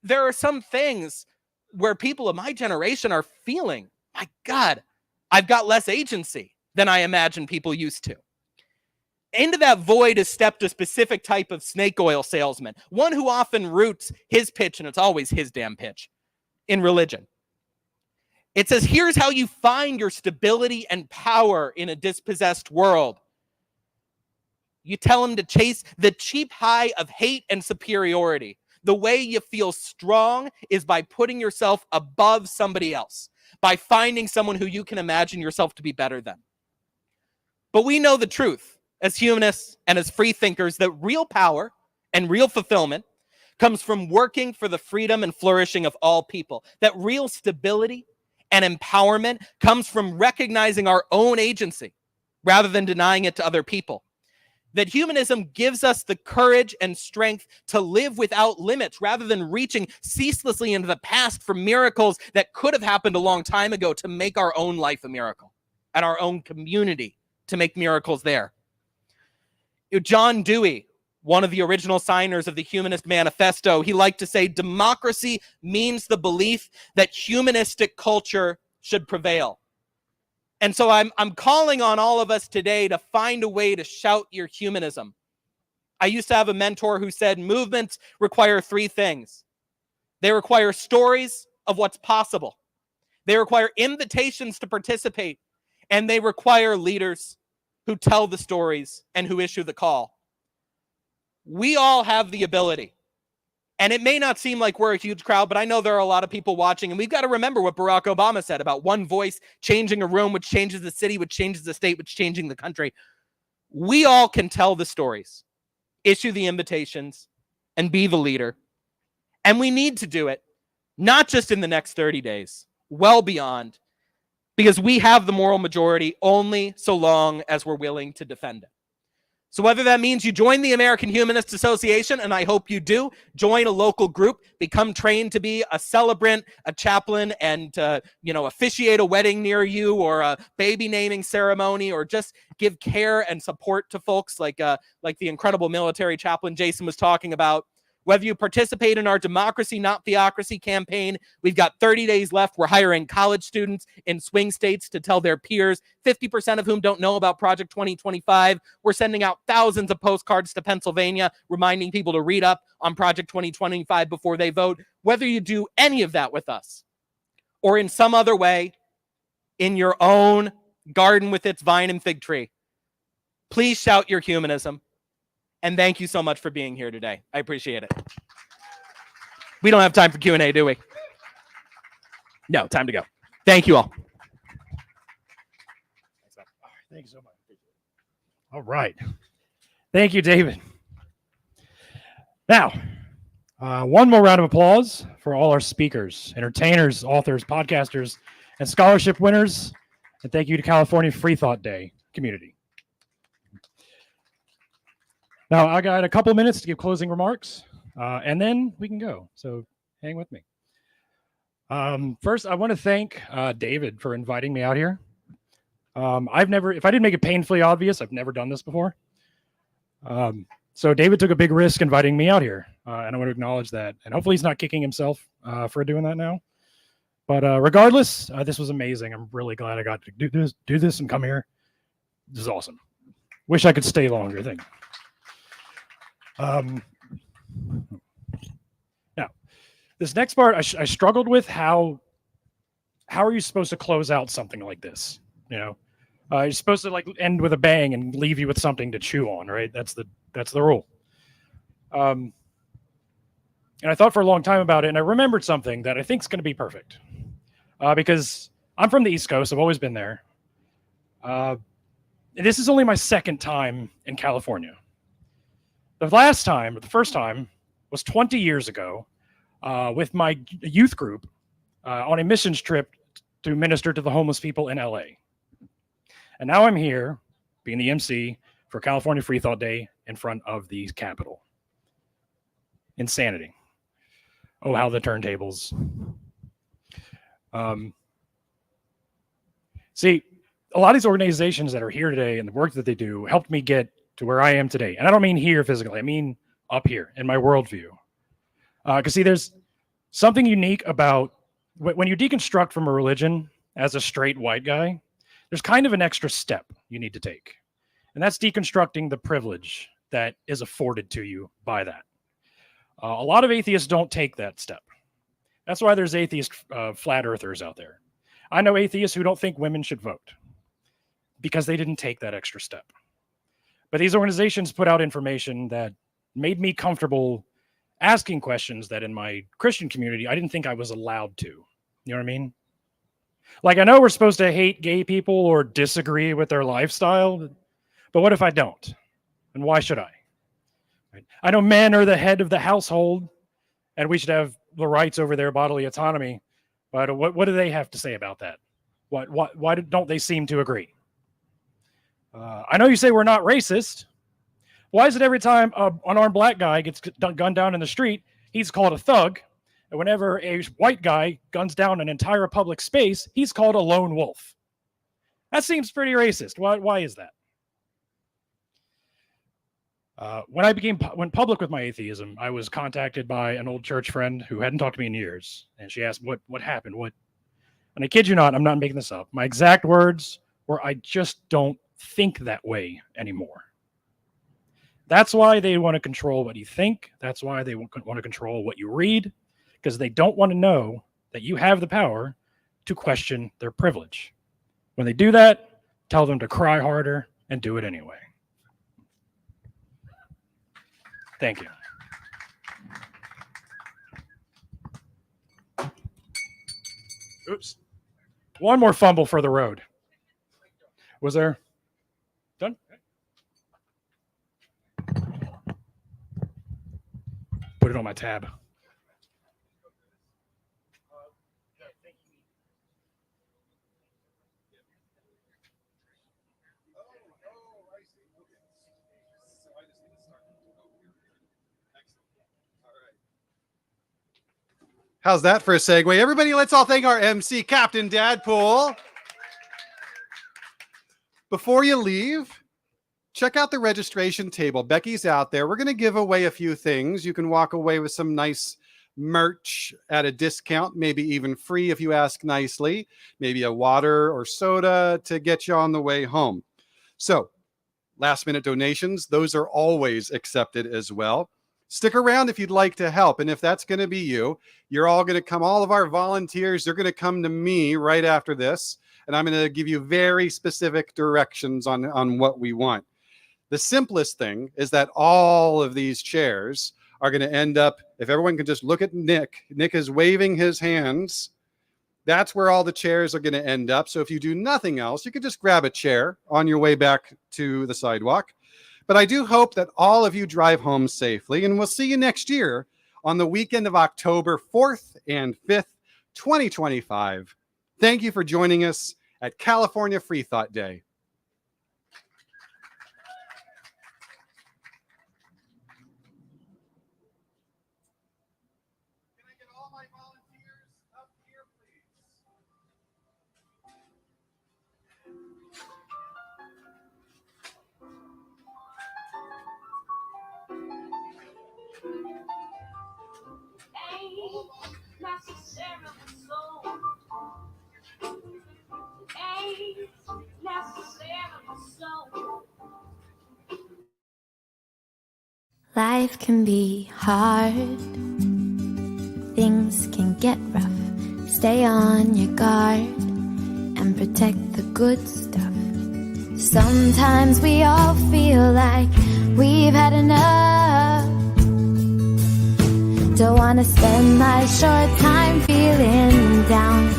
there are some things where people of my generation are feeling, my God, I've got less agency than I imagine people used to. Into that void has stepped a specific type of snake oil salesman, one who often roots his pitch, and it's always his damn pitch, in religion. It says, here's how you find your stability and power in a dispossessed world. You tell him to chase the cheap high of hate and superiority. The way you feel strong is by putting yourself above somebody else, by finding someone who you can imagine yourself to be better than. But we know the truth as humanists and as free thinkers, that real power and real fulfillment comes from working for the freedom and flourishing of all people. That real stability and empowerment comes from recognizing our own agency rather than denying it to other people. That humanism gives us the courage and strength to live without limits rather than reaching ceaselessly into the past for miracles that could have happened a long time ago, to make our own life a miracle and our own community to make miracles there. John Dewey one of the original signers of the Humanist Manifesto, he liked to say, democracy means the belief that humanistic culture should prevail. And so I'm calling on all of us today to find a way to shout your humanism. I used to have a mentor who said movements require three things. They require stories of what's possible. They require invitations to participate. And they require leaders who tell the stories and who issue the call. We all have the ability. And it may not seem like we're a huge crowd, but I know there are a lot of people watching. And we've got to remember what Barack Obama said about one voice changing a room, which changes the city, which changes the state, which changing the country. We all can tell the stories, issue the invitations, and be the leader. And we need to do it, not just in the next 30 days, well beyond, because we have the moral majority only so long as we're willing to defend it. So whether that means you join the American Humanist Association, and I hope you do, join a local group, become trained to be a celebrant, a chaplain, and officiate a wedding near you or a baby naming ceremony, or just give care and support to folks like the incredible military chaplain Jason was talking about. Whether you participate in our Democracy Not Theocracy campaign, we've got 30 days left. We're hiring college students in swing states to tell their peers, 50% of whom don't know about Project 2025. We're sending out thousands of postcards to Pennsylvania, reminding people to read up on Project 2025 before they vote. Whether you do any of that with us or in some other way in your own garden with its vine and fig tree, please shout your humanism. And thank you so much for being here today. I appreciate it. We don't have time for Q&A, do we? No, time to go. Thank you all. Thank you so much. All right. Thank you, David. Now, one more round of applause for all our speakers, entertainers, authors, podcasters, and scholarship winners. And thank you to California Freethought Day community. Now, I got a couple minutes to give closing remarks, and then we can go. So hang with me. First, I want to thank David for inviting me out here. If I didn't make it painfully obvious, I've never done this before. So David took a big risk inviting me out here, and I want to acknowledge that. And hopefully he's not kicking himself for doing that now. But regardless, this was amazing. I'm really glad I got to do this and come here. This is awesome. Wish I could stay longer. Thank you. Now, this next part, I struggled with how are you supposed to close out something like this? You're supposed to end with a bang and leave you with something to chew on, right? That's the rule. And I thought for a long time about it, and I remembered something that I think is going to be perfect, because I'm from the East Coast. I've always been there. This is only my second time in California. The first time was 20 years ago with my youth group on a missions trip to minister to the homeless people in LA. And now I'm here being the MC for California Freethought Day in front of the Capitol. Insanity. Oh, how the turntables. See, a lot of these organizations that are here today and the work that they do helped me get to where I am today. And I don't mean here physically, I mean up here in my worldview. Because see, there's something unique about when you deconstruct from a religion as a straight white guy, there's kind of an extra step you need to take. And that's deconstructing the privilege that is afforded to you by that. A lot of atheists don't take that step. That's why there's atheist flat earthers out there. I know atheists who don't think women should vote because they didn't take that extra step. But these organizations put out information that made me comfortable asking questions that in my Christian community, I didn't think I was allowed to. You know what I mean? Like, I know we're supposed to hate gay people or disagree with their lifestyle, but what if I don't? And why should I? I know men are the head of the household and we should have the rights over their bodily autonomy, but what do they have to say about that? Why don't they seem to agree? I know you say we're not racist. Why is it every time an unarmed black guy gets gunned down in the street, he's called a thug, and whenever a white guy guns down an entire public space, he's called a lone wolf? That seems pretty racist. Why is that? When I went public with my atheism, I was contacted by an old church friend who hadn't talked to me in years, and she asked, "What happened? What?" And I kid you not, I'm not making this up. My exact words were, "I just don't think that way anymore." That's why they want to control what you think. That's why they want to control what you read, because they don't want to know that you have the power to question their privilege. When they do that, tell them to cry harder and do it anyway. Thank you. Oops. One more fumble for the road. Was there? Done? Put it on my tab. How's that for a segue? Everybody, let's all thank our MC, Captain Dadpool. Before you leave, check out the registration table. Becky's out there. We're going to give away a few things. You can walk away with some nice merch at a discount, maybe even free if you ask nicely. Maybe a water or soda to get you on the way home. So, last minute donations, those are always accepted as well. Stick around if you'd like to help. And if that's going to be you, you're all going to come, all of our volunteers, they're going to come to me right after this. And I'm going to give you very specific directions on what we want. The simplest thing is that all of these chairs are going to end up, if everyone can just look at Nick. Nick is waving his hands. That's where all the chairs are going to end up. So if you do nothing else, you could just grab a chair on your way back to the sidewalk. But I do hope that all of you drive home safely, and we'll see you next year on the weekend of October 4th and 5th, 2025. Thank you for joining us at California Freethought Day. Life can be hard, things can get rough. Stay on your guard and protect the good stuff. Sometimes we all feel like we've had enough. Don't wanna spend my short time feeling down,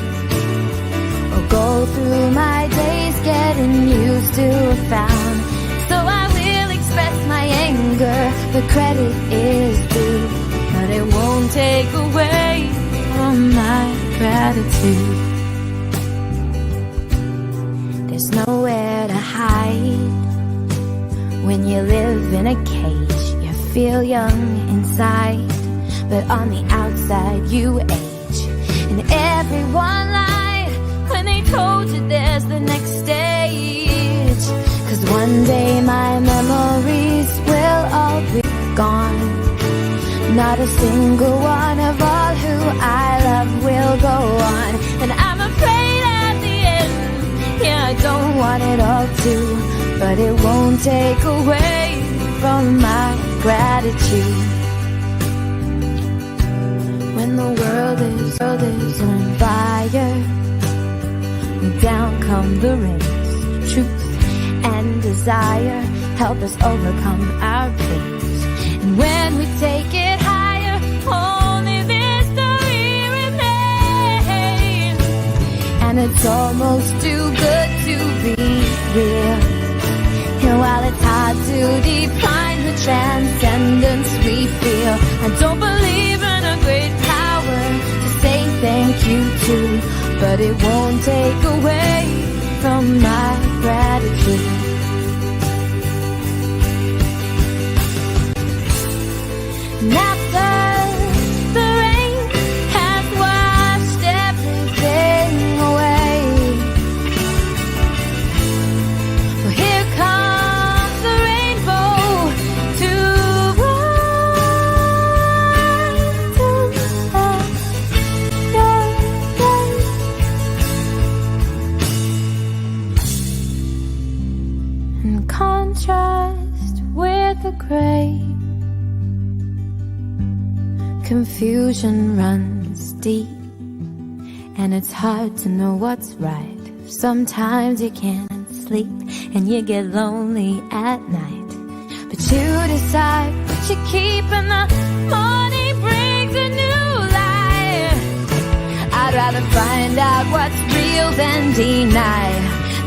or go through my days getting used to a frown. So I will express my anger, the credit is due, but it won't take away from my gratitude. There's nowhere to hide when you live in a cage. You feel young inside, but on the outside you age. And everyone lied when they told you there's the next stage. 'Cause one day my memories will all be gone. Not a single one of all who I love will go on. And I'm afraid at the end, yeah, I don't want it all to, but it won't take away from my gratitude. When the world is on fire, down come the rays, truth and desire help us overcome our fears. And when we take it higher, only victory remains. And it's almost too good to be real. And while it's hard to define the transcendence we feel, I don't believe in a great power to say thank you to, but it won't take away from my gratitude. And after the rain has washed everything away, well, here comes the rainbow to contrast with the gray. Confusion runs deep, and it's hard to know what's right. Sometimes you can't sleep and you get lonely at night, but you decide what you keep and the morning brings a new light. I'd rather find out what's real than deny.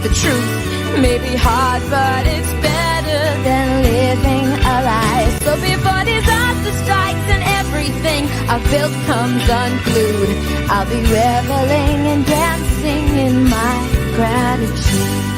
The truth may be hard, but it's better than living a lie. So before disaster strikes and everything I've built comes unglued, I'll be reveling and dancing in my gratitude.